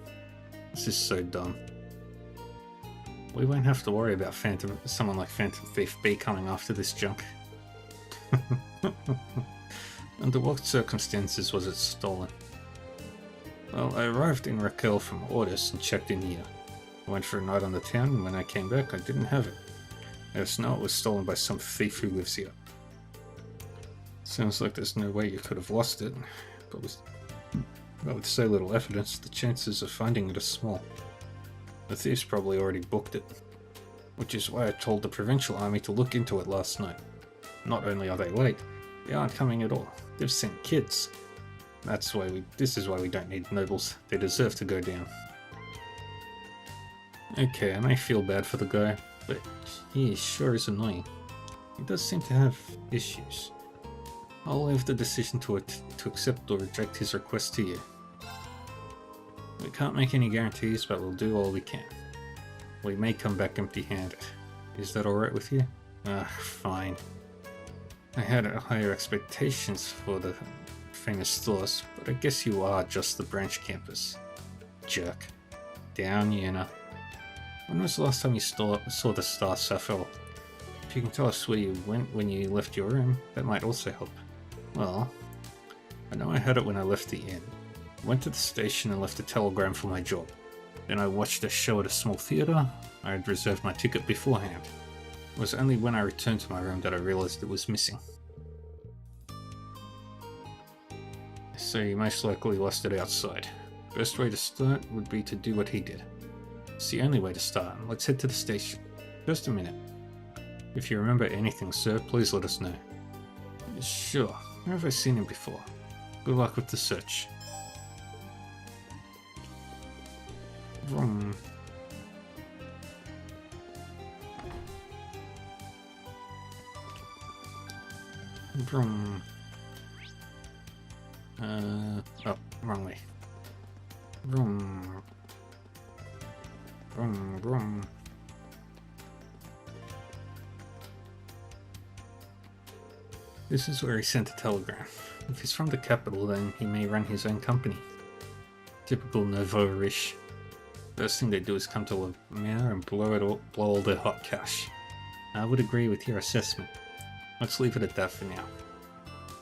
This is so dumb. We won't have to worry about someone like Phantom Thief B coming after this junk. Under what circumstances was it stolen? Well, I arrived in Raquel from Ordis and checked in here. I went for a night on the town, and when I came back, I didn't have it. I just know it was stolen by some thief who lives here. Sounds like there's no way you could have lost it, but with so little evidence, the chances of finding it are small. The thief's probably already booked it, which is why I told the provincial army to look into it last night. Not only are they late, they aren't coming at all. They've sent kids. This is why we don't need nobles. They deserve to go down. Okay, I may feel bad for the guy, but he sure is annoying. He does seem to have issues. I'll leave the decision to accept or reject his request to you. We can't make any guarantees, but we'll do all we can. We may come back empty-handed. Is that alright with you? Fine. I had higher expectations for the famous stores, but I guess you are just the branch campus. Jerk. Down, Yuna. When was the last time you saw the Star Sapphire? If you can tell us where you went when you left your room, that might also help. Well, I know I had it when I left the inn. I went to the station and left a telegram for my job. Then I watched a show at a small theatre. I had reserved my ticket beforehand. It was only when I returned to my room that I realized it was missing. So he most likely lost it outside. Best way to start would be to do what he did. It's the only way to start. Let's head to the station. Just a minute. If you remember anything, sir, please let us know. Sure. Where have I seen him before? Good luck with the search. Vroom. Vroom. Oh, wrong way. Vroom. Vroom, vroom. This is where he sent a telegram. If he's from the capital, then he may run his own company. Typical Nouveau-riche. First thing they do is come to Lemaire and blow all their hot cash. I would agree with your assessment. Let's leave it at that for now.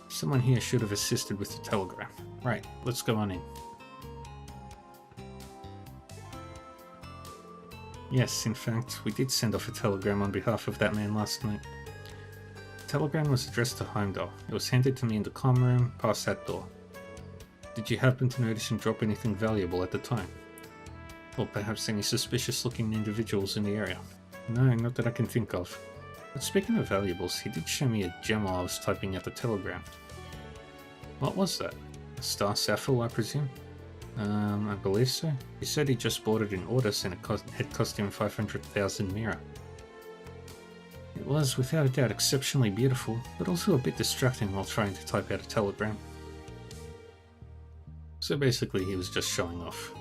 Someone here should have assisted with the telegram. Right, let's go on in. Yes, in fact, we did send off a telegram on behalf of that man last night. The telegram was addressed to Heimdall. It was handed to me in the comm room, past that door. Did you happen to notice him drop anything valuable at the time? Or perhaps any suspicious-looking individuals in the area? No, not that I can think of. But speaking of valuables, he did show me a gem while I was typing out the telegram. What was that? A star sapphire, I presume? I believe so. He said he just bought it in Ordis and it had cost him 500,000 Mira. It was, without a doubt, exceptionally beautiful, but also a bit distracting while trying to type out a telegram. So basically he was just showing off.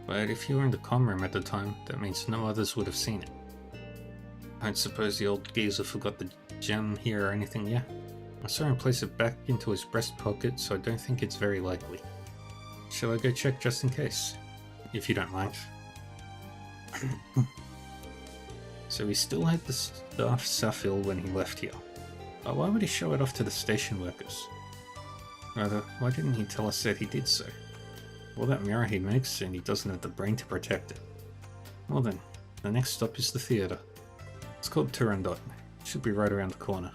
But if you were in the comm room at the time, that means no others would have seen it. I suppose the old geezer forgot the gem here or anything, yeah? I saw him place it back into his breast pocket, so I don't think it's very likely. Shall I go check just in case? If you don't mind. So he still had the star sapphire when he left here. But why would he show it off to the station workers? Rather, why didn't he tell us that he did so? All that mirror he makes, and he doesn't have the brain to protect it. Well then, the next stop is the theatre. It's called Turandot. It should be right around the corner.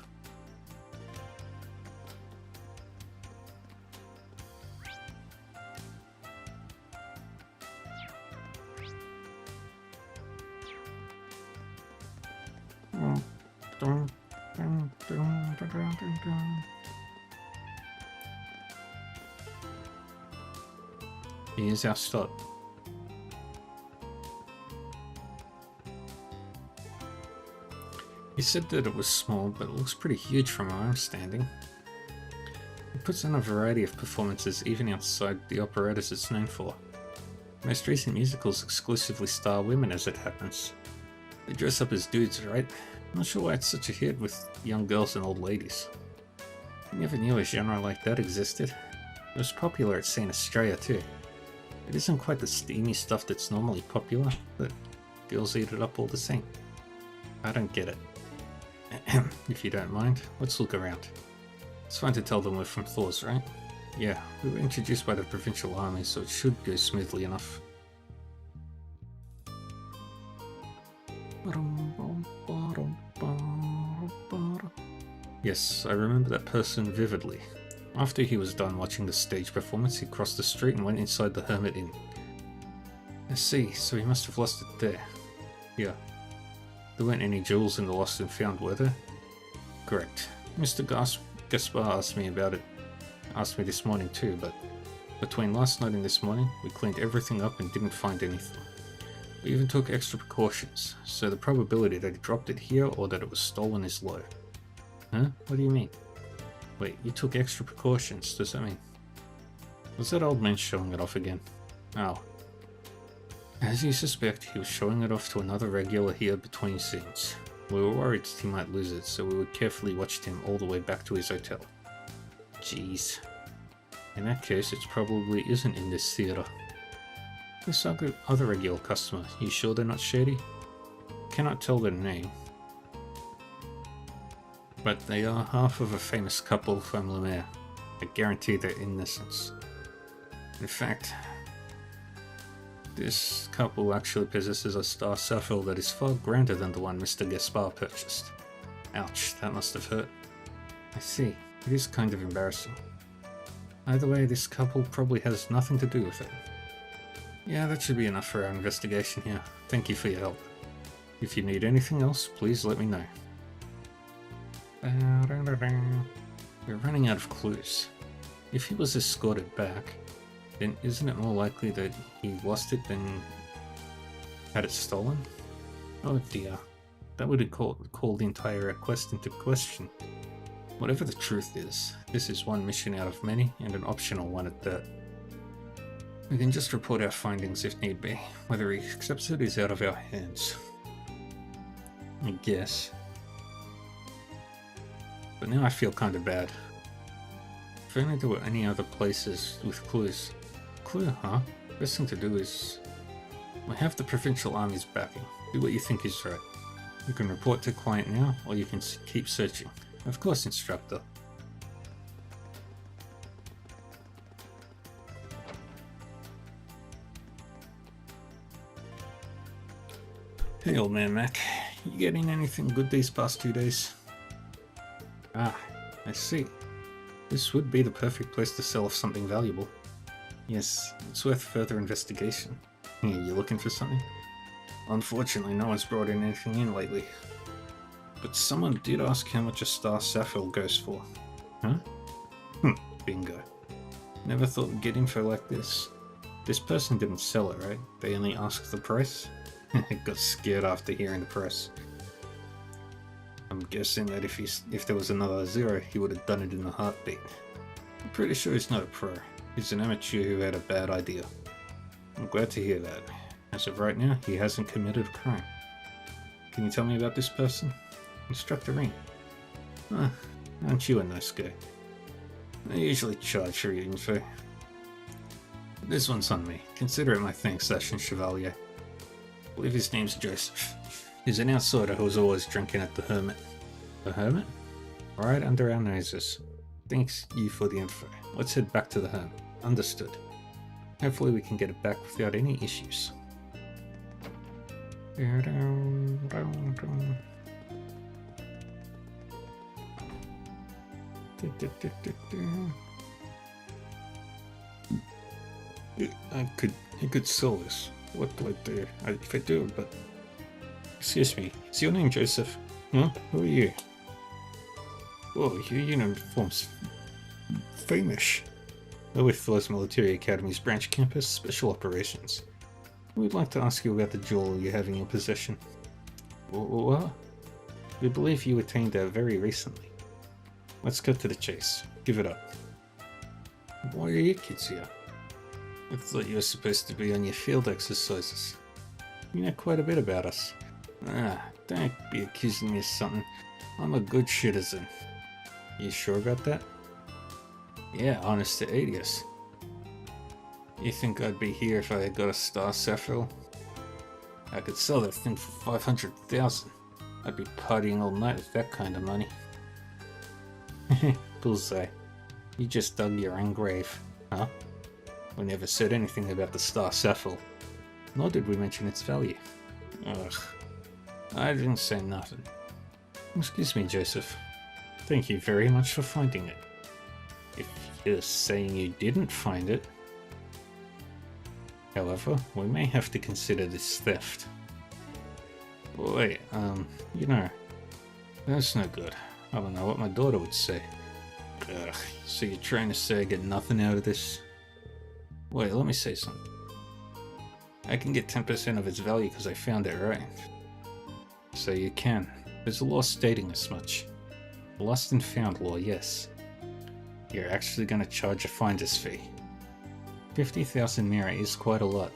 Here's our stop. He said that it was small, but it looks pretty huge from where I'm standing. It puts on a variety of performances even outside the operettas it's known for. Most recent musicals exclusively star women as it happens. They dress up as dudes, right? I'm not sure why it's such a hit with young girls and old ladies. I never knew a genre like that existed. It was popular at St. Australia too. It isn't quite the steamy stuff that's normally popular, but girls eat it up all the same. I don't get it. If you don't mind, let's look around. It's fine to tell them we're from Thors, right? Yeah, we were introduced by the provincial army, so it should go smoothly enough. Yes, I remember that person vividly. After he was done watching the stage performance, he crossed the street and went inside the Hermit Inn. I see, so he must have lost it there. Yeah. There weren't any jewels in the lost and found, were there? Correct. Mr. Gaspar asked me about it. Asked me this morning too, but between last night and this morning, we cleaned everything up and didn't find anything. We even took extra precautions, so the probability that he dropped it here or that it was stolen is low. Huh? What do you mean? Wait, you took extra precautions, does that mean? Was that old man showing it off again? Oh. As you suspect, he was showing it off to another regular here between scenes. We were worried he might lose it, so we carefully watched him all the way back to his hotel. Jeez. In that case, it probably isn't in this theatre. This other regular customer, you sure they're not shady? Cannot tell their name. But they are half of a famous couple from Lemaire. I guarantee their innocence. In fact, This couple actually possesses a star sapphire that is far grander than the one Mr. Gaspar purchased. Ouch, that must have hurt. I see. It is kind of embarrassing. Either way, this couple probably has nothing to do with it. Yeah, that should be enough for our investigation here. Thank you for your help. If you need anything else, please let me know. We're running out of clues. If he was escorted back, then isn't it more likely that he lost it than had it stolen? Oh dear. That would call the entire quest into question. Whatever the truth is, this is one mission out of many, and an optional one at that. We can just report our findings if need be. Whether he accepts it is out of our hands. I guess. But now I feel kinda bad. If only there were any other places with clues. Clue, huh? Best thing to do is... I have the Provincial Army's backing. Do what you think is right. You can report to client now, or you can keep searching. Of course, Instructor. Hey old man Mac, you getting anything good these past 2 days? Ah, I see. This would be the perfect place to sell off something valuable. Yes, it's worth further investigation. Yeah, you looking for something? Unfortunately, no one's brought in anything in lately. But someone did ask how much a star sapphire goes for. Huh? Bingo. Never thought we'd get info like this. This person didn't sell it, right? They only asked the price? Got scared after hearing the price. I'm guessing that if there was another zero, he would have done it in a heartbeat. I'm pretty sure he's not a pro. He's an amateur who had a bad idea. I'm glad to hear that. As of right now, he hasn't committed a crime. Can you tell me about this person? Instructor Ring. Ah, aren't you a nice guy? I usually charge for your info. This one's on me. Consider it my thanks, Ashen Chevalier. I believe his name's Joseph. He's an outsider who was always drinking at the Hermit. The Hermit? Right under our noses. Thanks you for the info. Let's head back to the Hermit. Understood. Hopefully we can get it back without any issues. I could sell this. What do I do? If I do, but... Excuse me, is your name Joseph? Huh? Who are you? Whoa, your uniform's famous. We're with Flores Military Academy's branch campus, Special Operations. We'd like to ask you about the jewel you have in your possession. What? We believe you attained that very recently. Let's cut to the chase. Give it up. Why are you kids here? I thought you were supposed to be on your field exercises. You know quite a bit about us. Don't be accusing me of something. I'm a good citizen. You sure about that? Yeah, honest to 80s. You think I'd be here if I had got a star sapphire? I could sell that thing for 500,000. I'd be partying all night with that kind of money. Bullseye. You just dug your own grave, huh? We never said anything about the star sapphire. Nor did we mention its value. Ugh. I didn't say nothing. Excuse me, Joseph. Thank you very much for finding it. If you're saying you didn't find it... However, we may have to consider this theft. Wait, you know, that's no good. I don't know what my daughter would say. Ugh, so you're trying to say I get nothing out of this? Wait, let me say something. I can get 10% of its value because I found it, right? So you can. There's a law stating as much. Lost and found law, yes. You're actually going to charge a finder's fee. 50,000 Mira is quite a lot.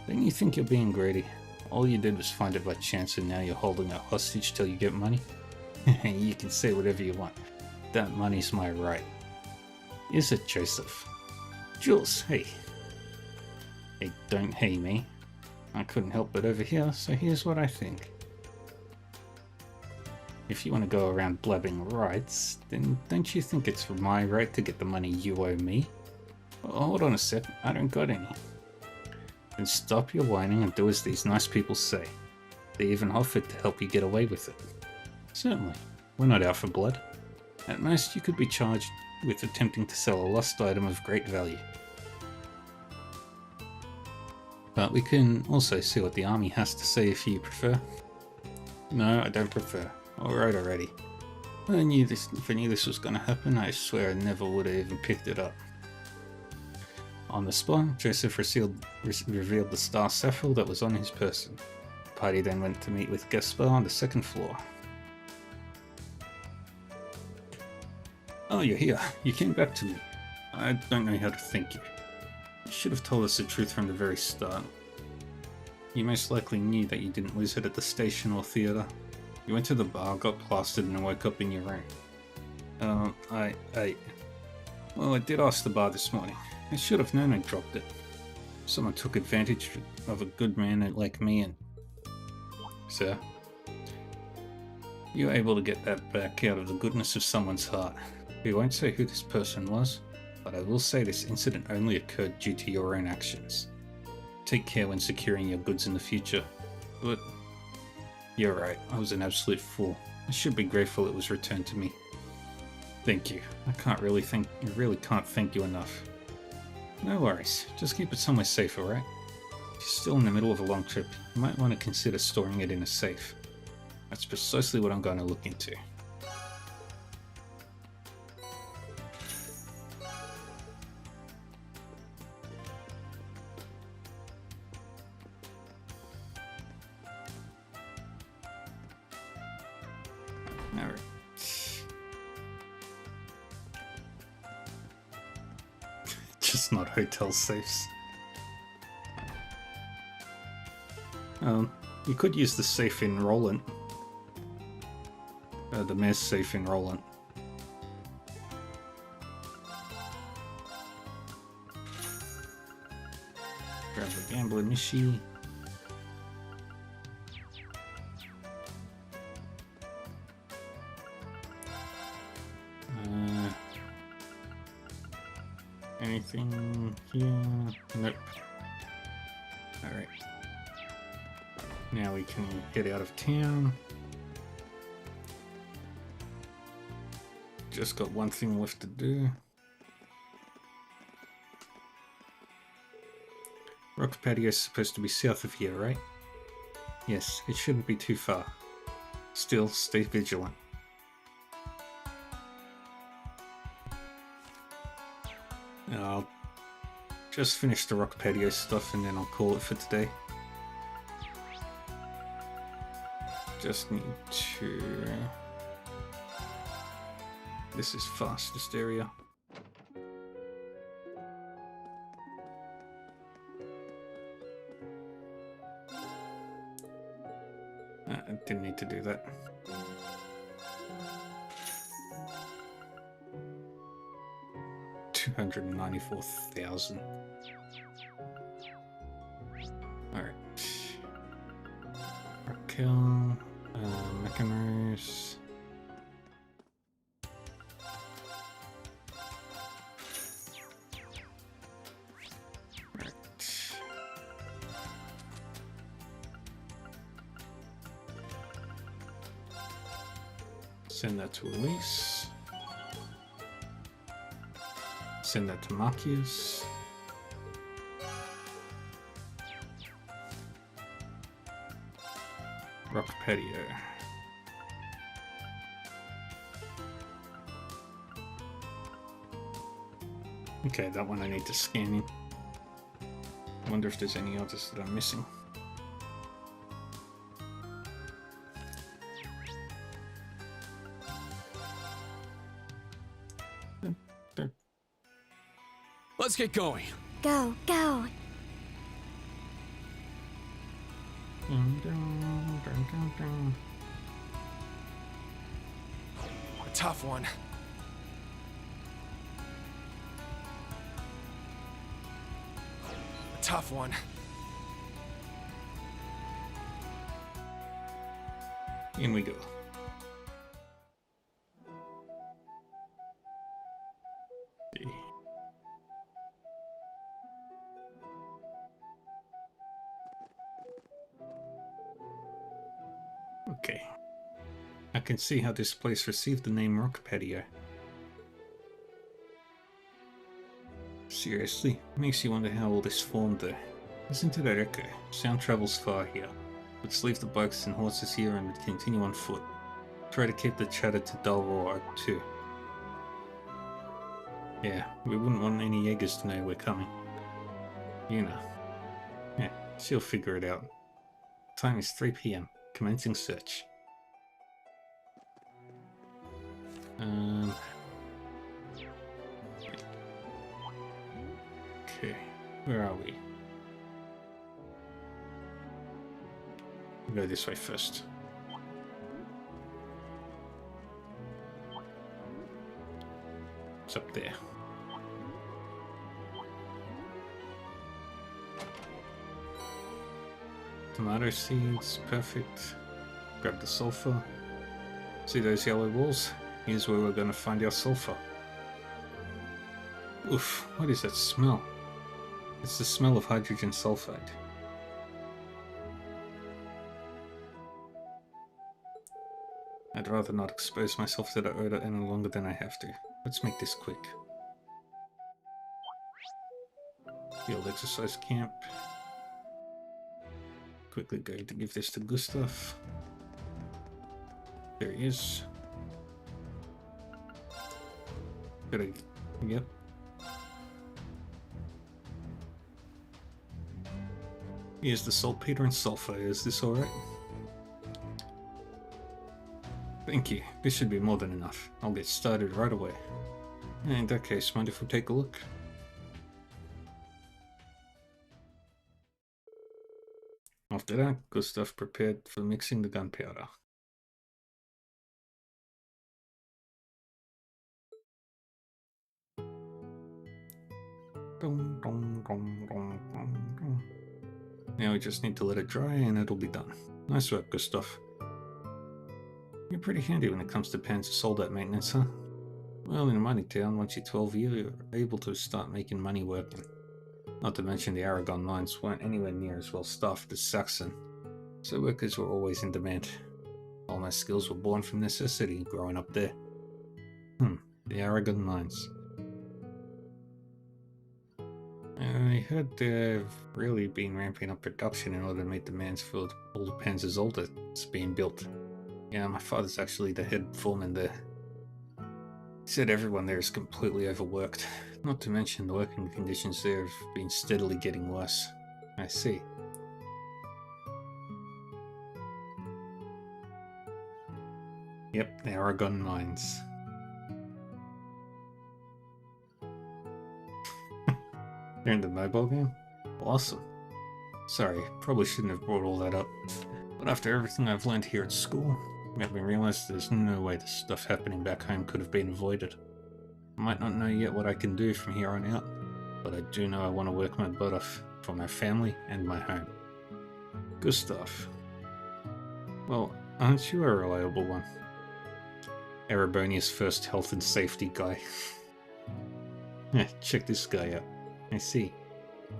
Don't you think you're being greedy? All you did was find it by chance and now you're holding a hostage till you get money? You can say whatever you want. That money's my right. Is it, Joseph? Jules, hey. Hey, don't hey me. I couldn't help but overhear, so here's what I think. If you want to go around blabbing rights, then don't you think it's my right to get the money you owe me? Well, hold on a sec, I don't got any. Then stop your whining and do as these nice people say. They even offered to help you get away with it. Certainly. We're not out for blood. At most, you could be charged with attempting to sell a lost item of great value. But we can also see what the army has to say if you prefer. No, I don't prefer. Alright already. If I knew this was going to happen, I swear I never would have even picked it up. On the spot, Joseph revealed the star sapphire that was on his person. The party then went to meet with Gaspar on the second floor. Oh, you're here. You came back to me. I don't know how to thank you. You should have told us the truth from the very start. You most likely knew that you didn't lose it at the station or theatre. You went to the bar, got plastered, and woke up in your room. Well, I did ask the bar this morning. I should have known I dropped it. Someone took advantage of a good man like me and... Sir? You were able to get that back out of the goodness of someone's heart. We won't say who this person was, but I will say this incident only occurred due to your own actions. Take care when securing your goods in the future. But... You're right, I was an absolute fool. I should be grateful it was returned to me. Thank you. I really can't thank you enough. No worries, just keep it somewhere safe, alright? If you're still in the middle of a long trip, you might want to consider storing it in a safe. That's precisely what I'm going to look into. Alright. Just not hotel safes. You could use the safe in Roland. The mayor's safe in Roland. Grab the gambler Mishi. Anything here? Nope. Alright. Now we can get out of town. Just got one thing left to do. Rock Patio is supposed to be south of here, right? Yes, it shouldn't be too far. Still, stay vigilant. I'll just finish the Rock Patio stuff and then I'll call it for today. Just need to... This is fastest area. I didn't need to do that. $294,000. Alright. Raquel, Mechaners. Send that to Elise. Send that to Marcus. Rock Patio. Okay, that one I need to scan in. I wonder if there's any others that I'm missing. Let's get going. Go, go. A tough one. A tough one. In we go. Okay. I can see how this place received the name Rock Patio. Seriously, makes you wonder how all this formed though. Listen to that echo. Sound travels far here. Let's leave the bikes and horses here and continue on foot. Try to keep the chatter to dull roar too. Yeah, we wouldn't want any Jaegers to know we're coming. You know. Yeah, she'll figure it out. Time is 3 PM. Commencing search. Okay, where are we? We'll go this way first. It's up there. Tomato seeds, perfect. Grab the sulfur. See those yellow walls? Here's where we're going to find our sulfur. Oof, what is that smell? It's the smell of hydrogen sulfide. I'd rather not expose myself to the odor any longer than I have to. Let's make this quick. Field exercise camp. Quickly going to give this to Gustav. There he is. Yep. Here's the saltpeter and sulfur. Is this alright? Thank you. This should be more than enough. I'll get started right away. In that case, mind if we take a look? After that, Gustav prepared for mixing the gunpowder. Now we just need to let it dry and it'll be done. Nice work, Gustav. You're pretty handy when it comes to pans of soldat maintenance, huh? Well, in a mining town, once you're 12 years, you're able to start making money working. Not to mention the Aragon mines weren't anywhere near as well staffed as Saxon, so workers were always in demand. All my skills were born from necessity growing up there. The Aragon mines. I heard they've really been ramping up production in order to meet demands for all the Panzers Old that's being built. Yeah, my father's actually the head foreman there. He said everyone there is completely overworked. Not to mention the working conditions there have been steadily getting worse. I see. Yep, the Aragon mines. They're in the mobile game? Awesome. Sorry, probably shouldn't have brought all that up. But after everything I've learned here at school, it made me realize there's no way the stuff happening back home could have been avoided. I might not know yet what I can do from here on out, but I do know I want to work my butt off for my family and my home. Gustav. Well, aren't you a reliable one? Erebonia's first health and safety guy. Check this guy out. I see.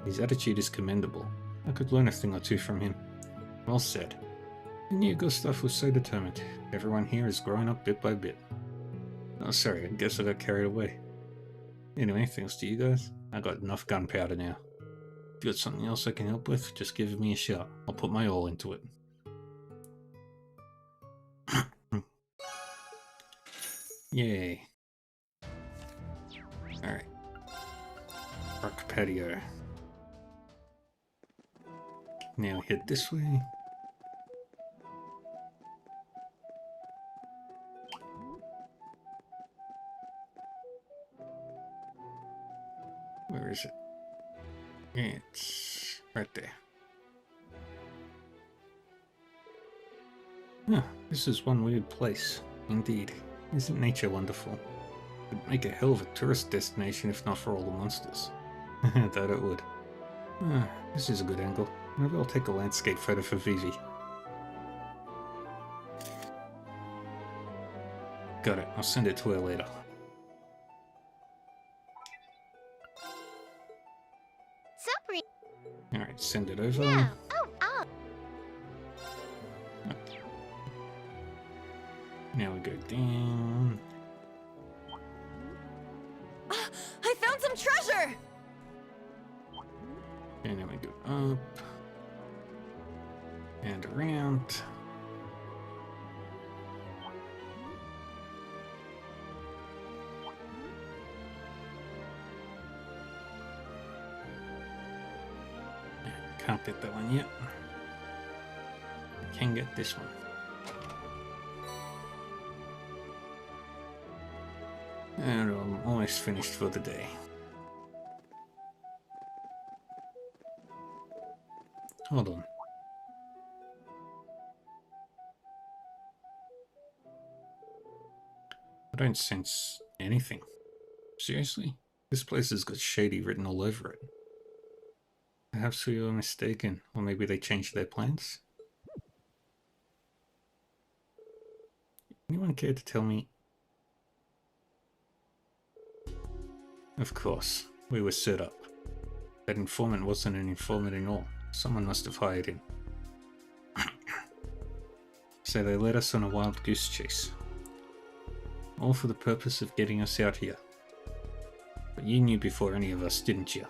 His attitude is commendable. I could learn a thing or two from him. Well said. I knew Gustav was so determined. Everyone here is growing up bit by bit. Oh, sorry, I guess I got carried away. Anyway, thanks to you guys, I got enough gunpowder now. If you got something else I can help with, just give me a shout. I'll put my all into it. Yay. Alright. Rock patio. Now head this way. Where is it? It's right there. Huh, this is one weird place. Indeed. Isn't nature wonderful? It would make a hell of a tourist destination if not for all the monsters. That it would. This is a good angle. Maybe I'll take a landscape photo for Vivi. Got it. I'll send it to her later. Alright, send it over. No. Oh. Now we go down. I found some treasure! And then we go up. And around. Can't get that one yet. Can get this one. And I'm almost finished for the day. Hold on. I don't sense anything. Seriously? This place has got shady written all over it. Perhaps we were mistaken, or maybe they changed their plans? Anyone care to tell me? Of course, we were set up. That informant wasn't an informant at all. Someone must have hired him. So they led us on a wild goose chase. All for the purpose of getting us out here. But you knew before any of us, didn't you?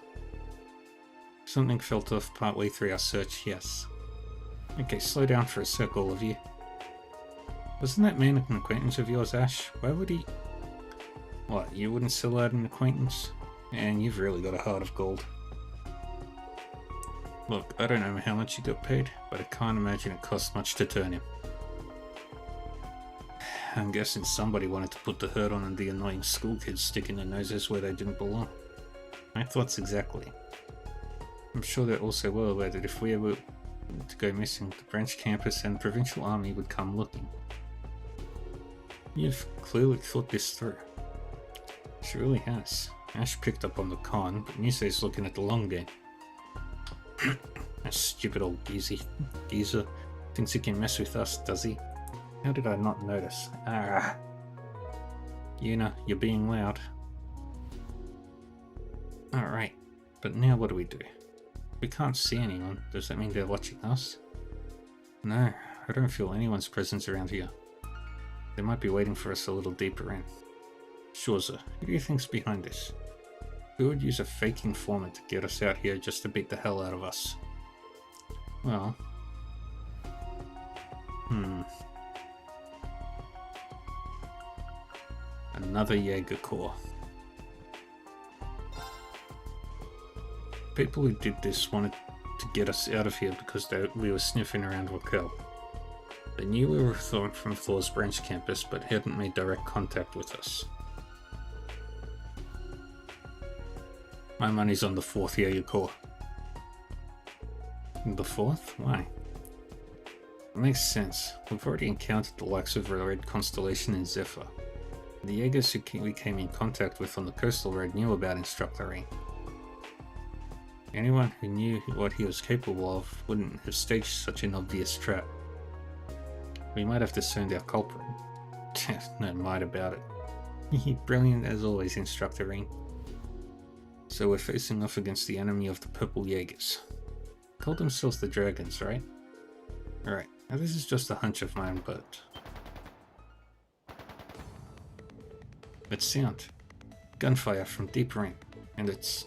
Something felt off partway through our search, yes. Okay, slow down for a sec, all of you. Wasn't that man an acquaintance of yours, Ash? Why would he... What, you wouldn't sell out an acquaintance? And you've really got a heart of gold. Look, I don't know how much he got paid, but I can't imagine it cost much to turn him. I'm guessing somebody wanted to put the hurt on the annoying school kids sticking their noses where they didn't belong. My thoughts exactly. I'm sure they're also well aware that if we were to go missing, the branch campus and provincial army would come looking. You've clearly thought this through. She really has. Ash picked up on the con, but Nisei's looking at the long game. That stupid old geezer thinks he can mess with us, does he? How did I not notice? Ah! Yuna, you're being loud. Alright, but now what do we do? We can't see anyone. Does that mean they're watching us? No, I don't feel anyone's presence around here. They might be waiting for us a little deeper in. Shorza, who do you think's behind this? Who would use a fake informant to get us out here just to beat the hell out of us? Well... Another Jaeger Corps. People who did this wanted to get us out of here because we were sniffing around Raquel. They knew we were from Thor's branch campus, but hadn't made direct contact with us. My money's on the 4th Jaeger Corps. The 4th? Why? It makes sense. We've already encountered the likes of the Red Constellation and Zephyr. The Jaegers who we came in contact with on the coastal road knew about Instructor Ring. Anyone who knew what he was capable of wouldn't have staged such an obvious trap. We might have discerned our culprit. No might about it. Brilliant as always, Instructor Ring. So we're facing off against the enemy of the Purple Jaegers. Called themselves the Dragons, right? Alright, now this is just a hunch of mine, but... It's sound. Gunfire from deeper in, and it's...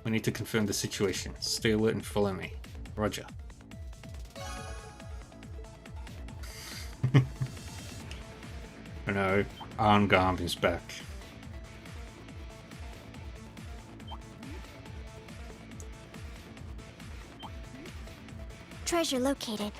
We need to confirm the situation. Stay alert and follow me. Roger. No, Arngam is back. Treasure located.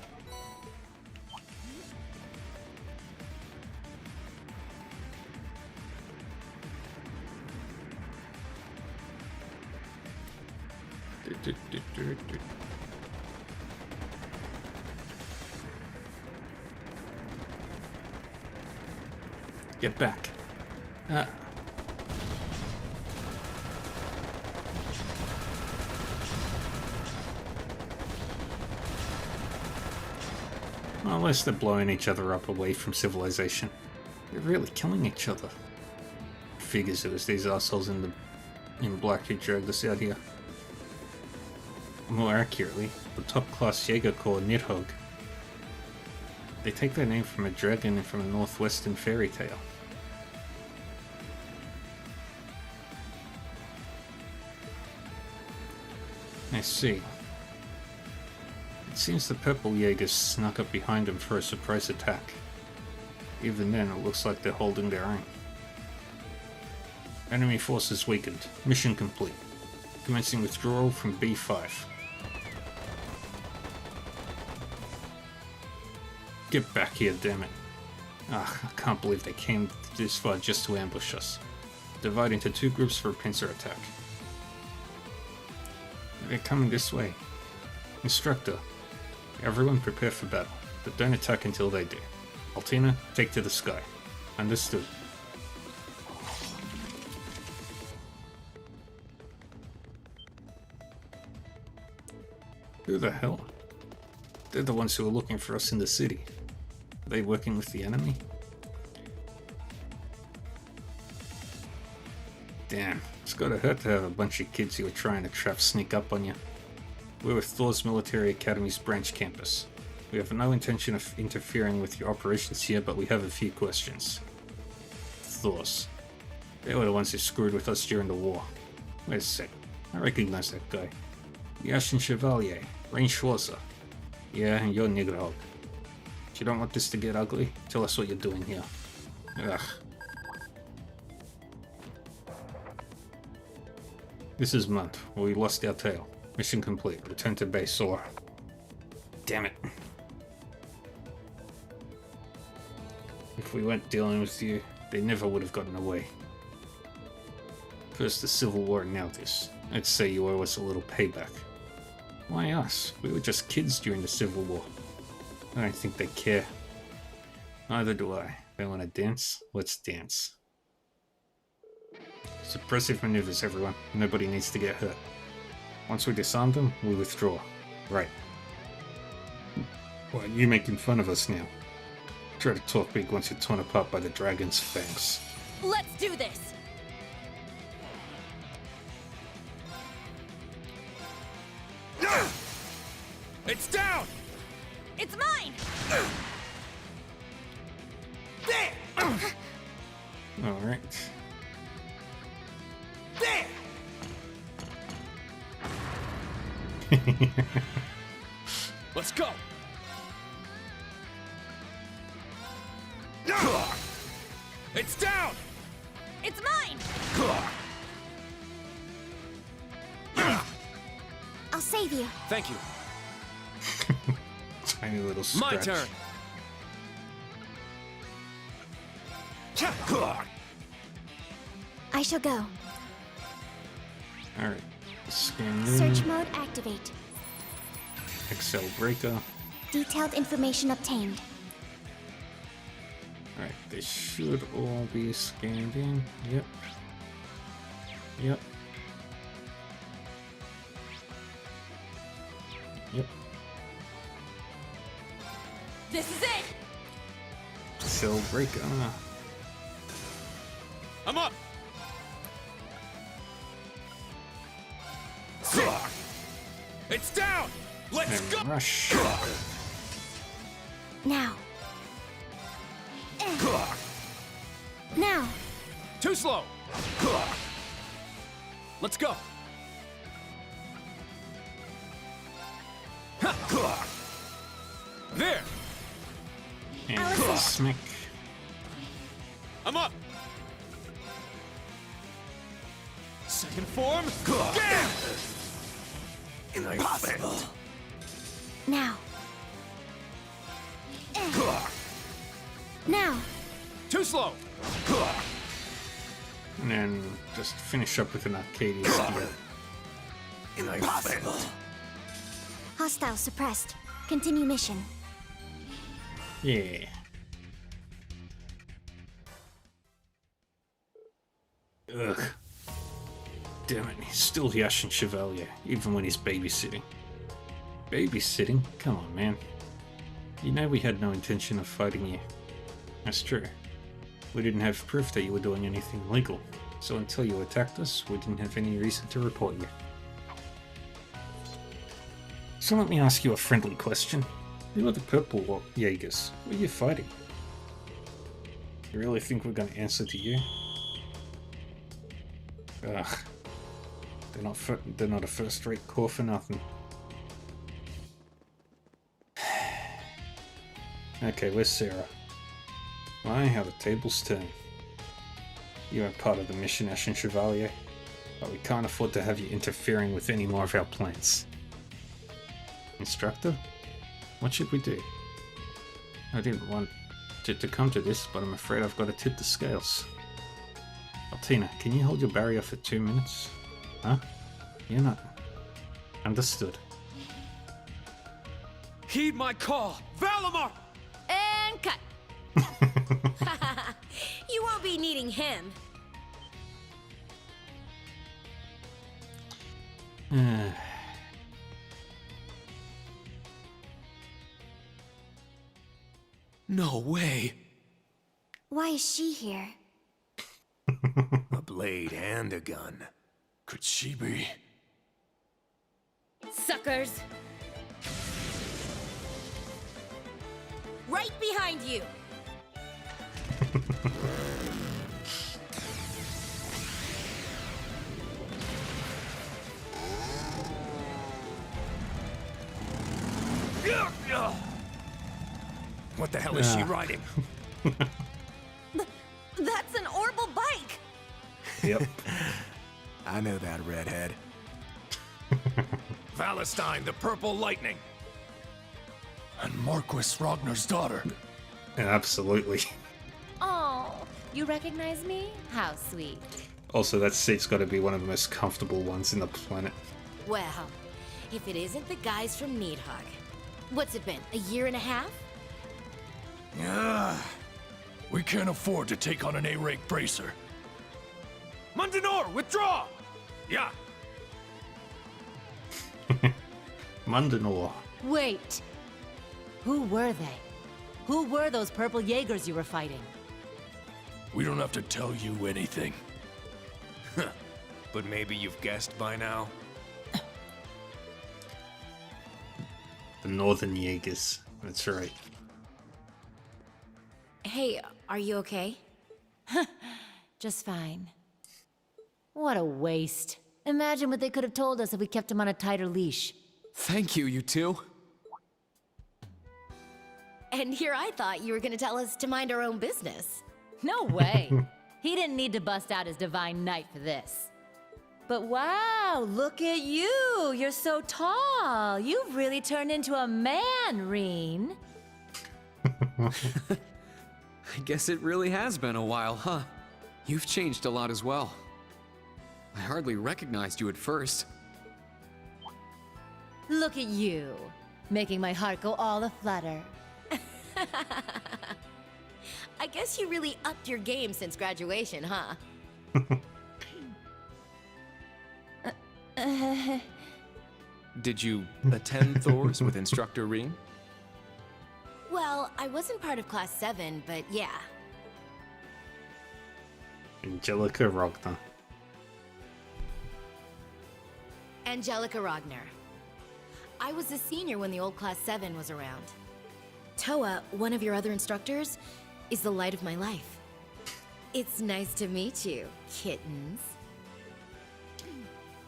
Get back. Well, at least they're blowing each other up away from civilization. They're really killing each other. Figures it was these assholes in black who dragged us out here. More accurately, the top-class Jaeger Corps Nidhogg. They take their name from a dragon from a northwestern fairy tale. I see. It seems the Purple Jaegers snuck up behind them for a surprise attack. Even then, it looks like they're holding their own. Enemy forces weakened. Mission complete. Commencing withdrawal from B5. Get back here, damn it. Ah, I can't believe they came this far just to ambush us. Divide into 2 groups for a pincer attack. They're coming this way. Instructor, everyone prepare for battle, but don't attack until they do. Altina, take to the sky. Understood. Who the hell? They're the ones who are looking for us in the city. Are they working with the enemy? Damn, it's gotta hurt to have a bunch of kids who are trying to trap sneak up on you. We're with Thor's Military Academy's branch campus. We have no intention of interfering with your operations here, but we have a few questions. Thor's. They were the ones who screwed with us during the war. Wait a sec. I recognize that guy. The Ashen Chevalier, Rain Schwarzer. Yeah, and you're Nigrhog. If you don't want this to get ugly, tell us what you're doing here. Ugh. This is Munt. We lost our tail. Mission complete. Return to base or... Damn it. If we weren't dealing with you, they never would have gotten away. First the Civil War and now this. I'd say you owe us a little payback. Why us? We were just kids during the Civil War. I don't think they care. Neither do I. They want to dance? Let's dance. Suppressive maneuvers, everyone. Nobody needs to get hurt. Once we disarm them, we withdraw. Right. Why are you making fun of us now? Try to talk big once you're torn apart by the dragon's fangs. Let's do this! It's down! It's mine! Alright. Let's go! It's down! It's mine! I'll save you. Thank you. Tiny little scratch. My turn. I shall go. Alright. Scan Search mode activate. Excel breaker. Detailed information obtained. Alright, they should all be scanned in. Yep. Yep. Yep. This is it! Cell breaker. I'm up! It's down! Let's And go! rush. Now. Now. Too slow. Let's go. There! And smack. I'm up! Second form, get! Impossible. Now. Now. Too slow. And then just finish up with an Arcadia skill. Impossible. Hostile suppressed. Continue mission. Yeah. Ugh. Damn it, he's still the Ashen Chevalier, even when he's babysitting. Babysitting? Come on, man. You know we had no intention of fighting you. That's true. We didn't have proof that you were doing anything illegal, so until you attacked us, we didn't have any reason to report you. So let me ask you a friendly question. You are the purple Jaegers. What are you fighting? You really think we're going to answer to you? Ugh. They're not a first-rate corps for nothing. Okay, where's Sarah? Why, how the tables turn. You are part of the mission, Ashen Chevalier, but we can't afford to have you interfering with any more of our plans. Instructor? What should we do? I didn't want it to come to this, but I'm afraid I've got to tip the scales. Altina, can you hold your barrier for 2 minutes? Huh? You're not... Understood. Heed my call! Valimar! And cut. You won't be needing him. No way. Why is she here? A blade and a gun. Could she be? Suckers! Right behind you! What the hell is she riding? That's an Orbital bike! Yep. I know that redhead. Valestine, the Purple Lightning. And Marquis Ragnar's daughter. Absolutely. Oh, you recognize me? How sweet. Also, that seat's got to be one of the most comfortable ones in the planet. Well, if it isn't the guys from Needhog. What's it been, a year and a half? Yeah. We can't afford to take on an A-rank bracer. Mundanor, withdraw! Yeah. Mundanor. Wait. Who were they? Who were those purple Jaegers you were fighting? We don't have to tell you anything. But maybe you've guessed by now? The Northern Jaegers. That's right. Hey, are you okay? Just fine. What a waste. Imagine what they could have told us if we kept him on a tighter leash. Thank you, you two. And here I thought you were gonna tell us to mind our own business. No way. He didn't need to bust out his divine knight for this. But wow, look at you! You're so tall! You've really turned into a man, Reen. I guess it really has been a while, huh? You've changed a lot as well. I hardly recognized you at first. Look at you, making my heart go all a-flutter. I guess you really upped your game since graduation, huh? Did you attend Thor's with Instructor Reen? Well, I wasn't part of Class 7, but yeah. Angelica Ragnar. Angelica Ragnar. I was a senior when the old Class 7 was around. Toa, one of your other instructors, is the light of my life. It's nice to meet you, kittens.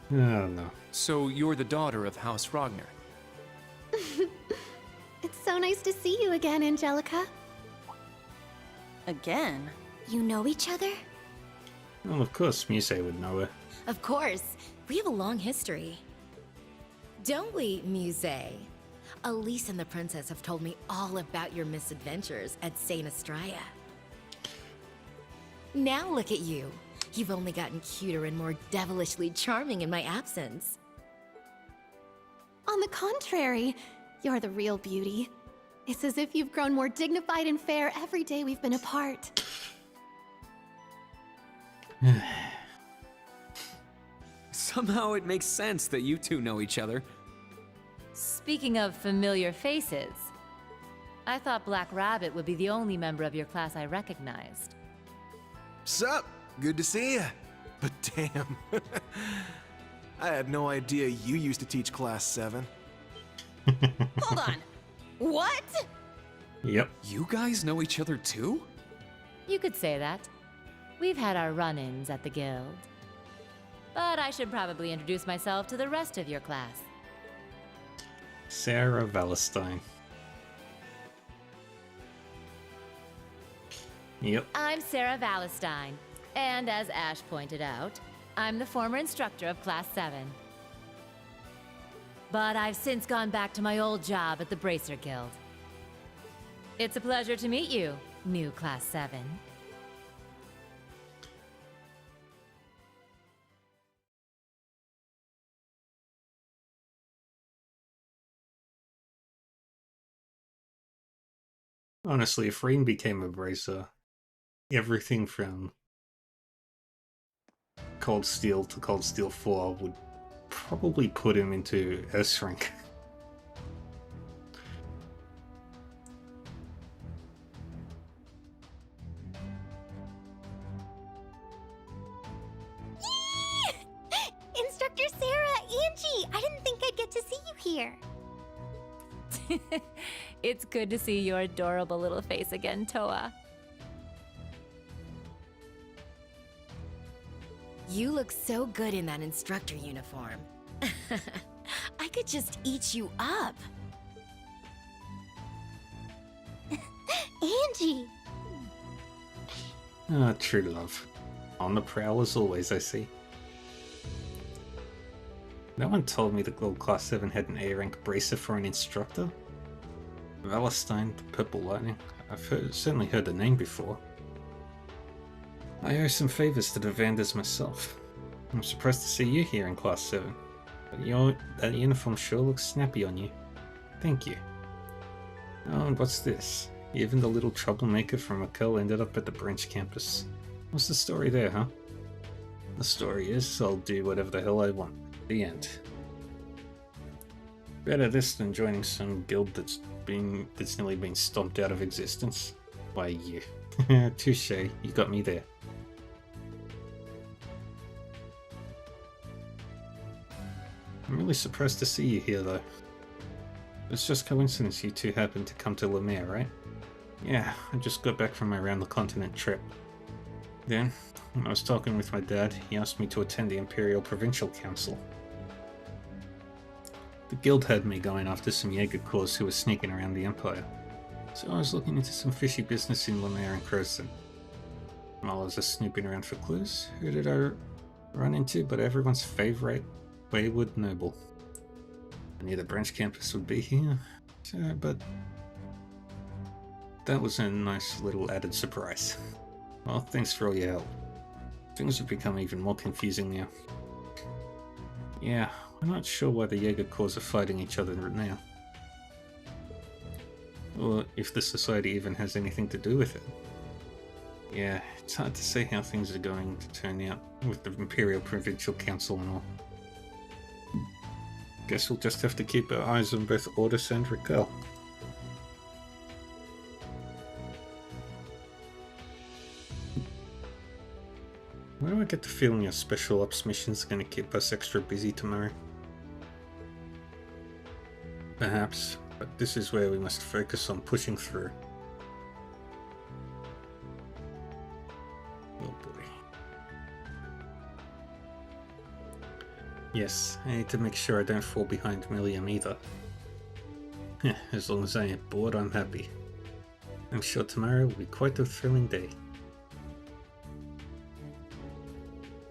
I don't know. So you're the daughter of House Ragnar? It's so nice to see you again, Angelica. Again? You know each other? Well, of course, Muse would know her. Of course, we have a long history. Don't we, Muse? Elise and the princess have told me all about your misadventures at Saint Estrella. Now look at you. You've only gotten cuter and more devilishly charming in my absence. On the contrary, you're the real beauty. It's as if you've grown more dignified and fair every day we've been apart. Somehow it makes sense that you two know each other. Speaking of familiar faces, I thought Black Rabbit would be the only member of your class I recognized. Sup? Good to see ya. But damn. I had no idea you used to teach Class 7. Hold on. What? Yep. You guys know each other too? You could say that. We've had our run-ins at the guild. But I should probably introduce myself to the rest of your class. Sarah Valentine. Yep. I'm Sarah Valentine, and as Ash pointed out, I'm the former instructor of Class 7. But I've since gone back to my old job at the Bracer Guild. It's a pleasure to meet you, new Class 7. Honestly, if Rain became a Bracer, everything from Cold Steel to Cold Steel 4 would probably put him into S rank. Instructor Sarah, Angie, I didn't think I'd get to see you here. It's good to see your adorable little face again, Toa. You look so good in that instructor uniform. I could just eat you up. Angie! Ah, true love. On the prowl as always, I see. No one told me the Gold Class 7 had an A rank Bracer for an instructor. Valentine, the Purple Lightning. I've certainly heard the name before. I owe some favors to the Vanders myself. I'm surprised to see you here in Class 7. But that uniform sure looks snappy on you. Thank you. Oh, and what's this? Even the little troublemaker from Raquel ended up at the branch campus. What's the story there, huh? The story is, I'll do whatever the hell I want. The end. Better this than joining some guild that's nearly been stomped out of existence. Why you? Touche, you got me there. I'm really surprised to see you here though. It's just coincidence you two happened to come to Lemaire, right? Yeah, I just got back from my round the continent trip. Then, when I was talking with my dad, he asked me to attend the Imperial Provincial Council. The guild had me going after some Jaeger-Corps who were sneaking around the Empire, so I was looking into some fishy business in Lemaire and Crowson. While I was just snooping around for clues, who did I run into but everyone's favourite wayward noble? I knew the branch campus would be here, but that was a nice little added surprise. Well, thanks for all your help. Things have become even more confusing now. Yeah, I'm not sure why the Jaeger-Corps are fighting each other now. Or if the Society even has anything to do with it. Yeah, it's hard to say how things are going to turn out with the Imperial Provincial Council and all. Guess we'll just have to keep our eyes on both Ordis and Raquel. Why do I get the feeling your special ops missions are going to keep us extra busy tomorrow? Perhaps, but this is where we must focus on pushing through. Oh boy. Yes, I need to make sure I don't fall behind Milliam either. As long as I ain't bored, I'm happy. I'm sure tomorrow will be quite a thrilling day.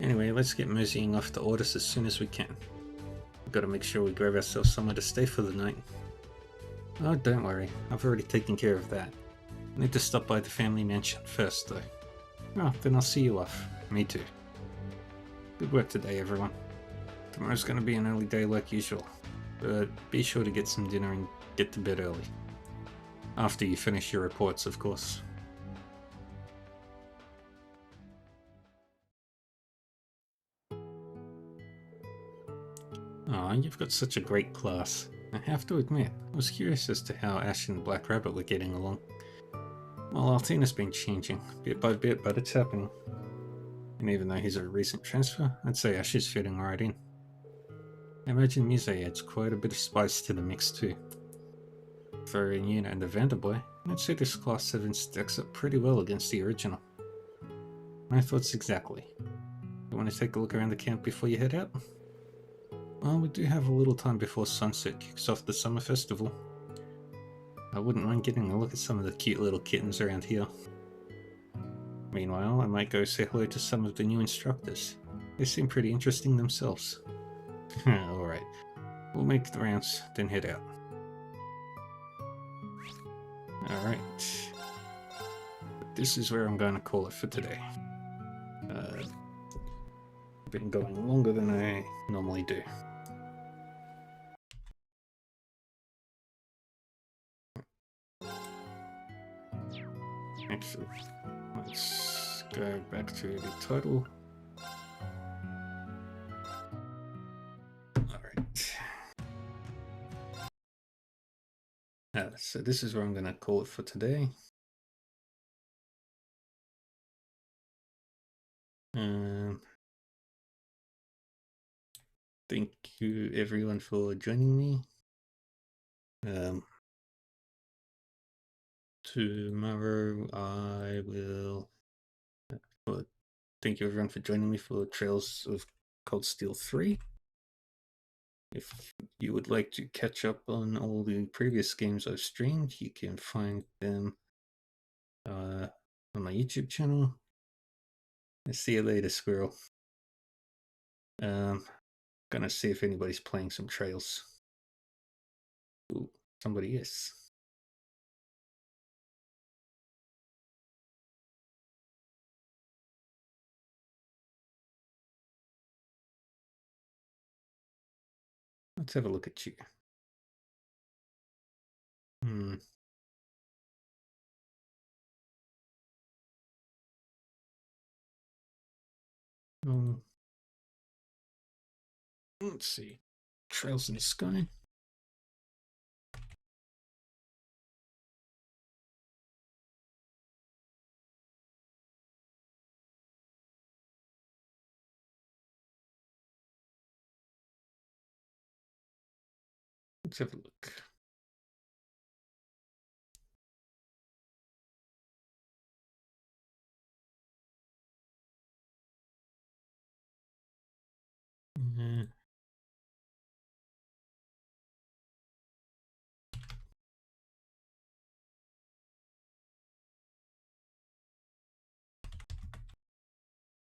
Anyway, let's get moseying off to Ordis as soon as we can. We've got to make sure we grab ourselves somewhere to stay for the night. Oh, don't worry, I've already taken care of that. I need to stop by the family mansion first, though. Oh, then I'll see you off. Me too. Good work today, everyone. Tomorrow's going to be an early day like usual, but be sure to get some dinner and get to bed early. After you finish your reports, of course. Aw, you've got such a great class. I have to admit, I was curious as to how Ash and Black Rabbit were getting along. Well, Altena's been changing, bit by bit, but it's happening. And even though he's a recent transfer, I'd say Ash is fitting right in. I imagine Mise adds quite a bit of spice to the mix too. for Yuna and the Vanderboy, I'd say this Class 7 stacks up pretty well against the original. My thoughts exactly. You want to take a look around the camp before you head out? Well, we do have a little time before sunset kicks off the summer festival. I wouldn't mind getting a look at some of the cute little kittens around here. Meanwhile, I might go say hello to some of the new instructors. They seem pretty interesting themselves. Alright, we'll make the rounds, then head out. Alright. This is where I'm going to call it for today. Been going longer than I normally do. Actually, let's go back to the title. Alright. So this is where I'm going to call it for today. Thank you everyone for joining me. Tomorrow I will thank you everyone for joining me for Trails of Cold Steel 3. If you would like to catch up on all the previous games I've streamed, you can find them on my YouTube channel. And see you later, squirrel. Gonna see if anybody's playing some Trails. Ooh, somebody is. Let's have a look at you. Let's see. Trails in the Sky. Let's have a look.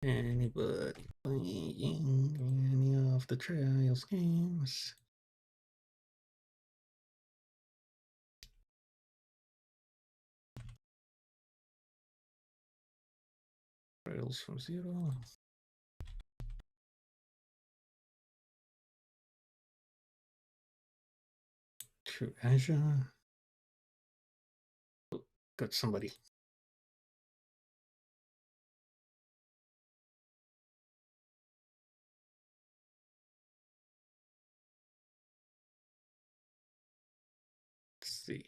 Anybody playing any of the Trails games? Trails from Zero. To Azure. Oh, got somebody. Let's see.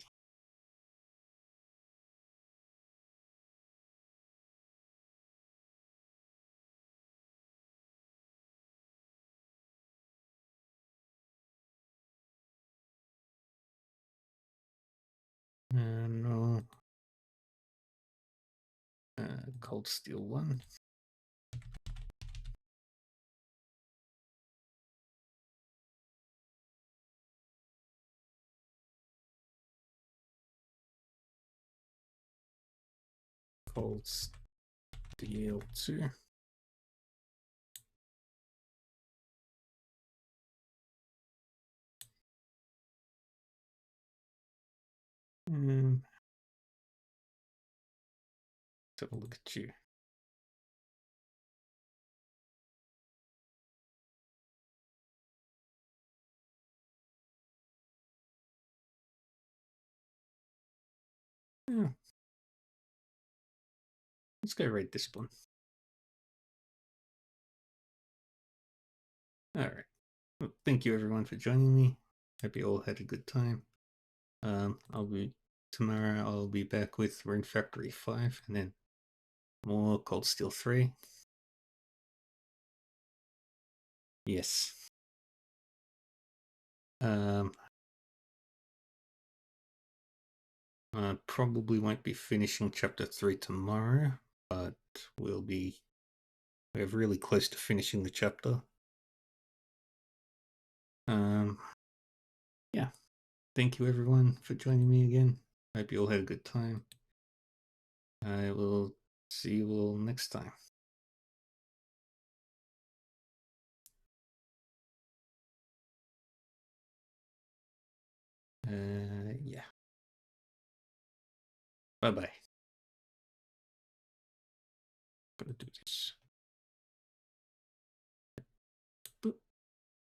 No. Cold Steel 1. Cold Steel 2. Let's have a look at you. Yeah. Let's go rate this one. Alright. Well, thank you everyone for joining me. Hope you all had a good time. Tomorrow I'll be back with Rune Factory 5 and then more Cold Steel 3. Yes. Probably won't be finishing chapter 3 tomorrow, but we're really close to finishing the chapter. Yeah. Thank you everyone for joining me again. Hope you all had a good time. I will see you all next time. Yeah. Bye-bye. Gotta do this.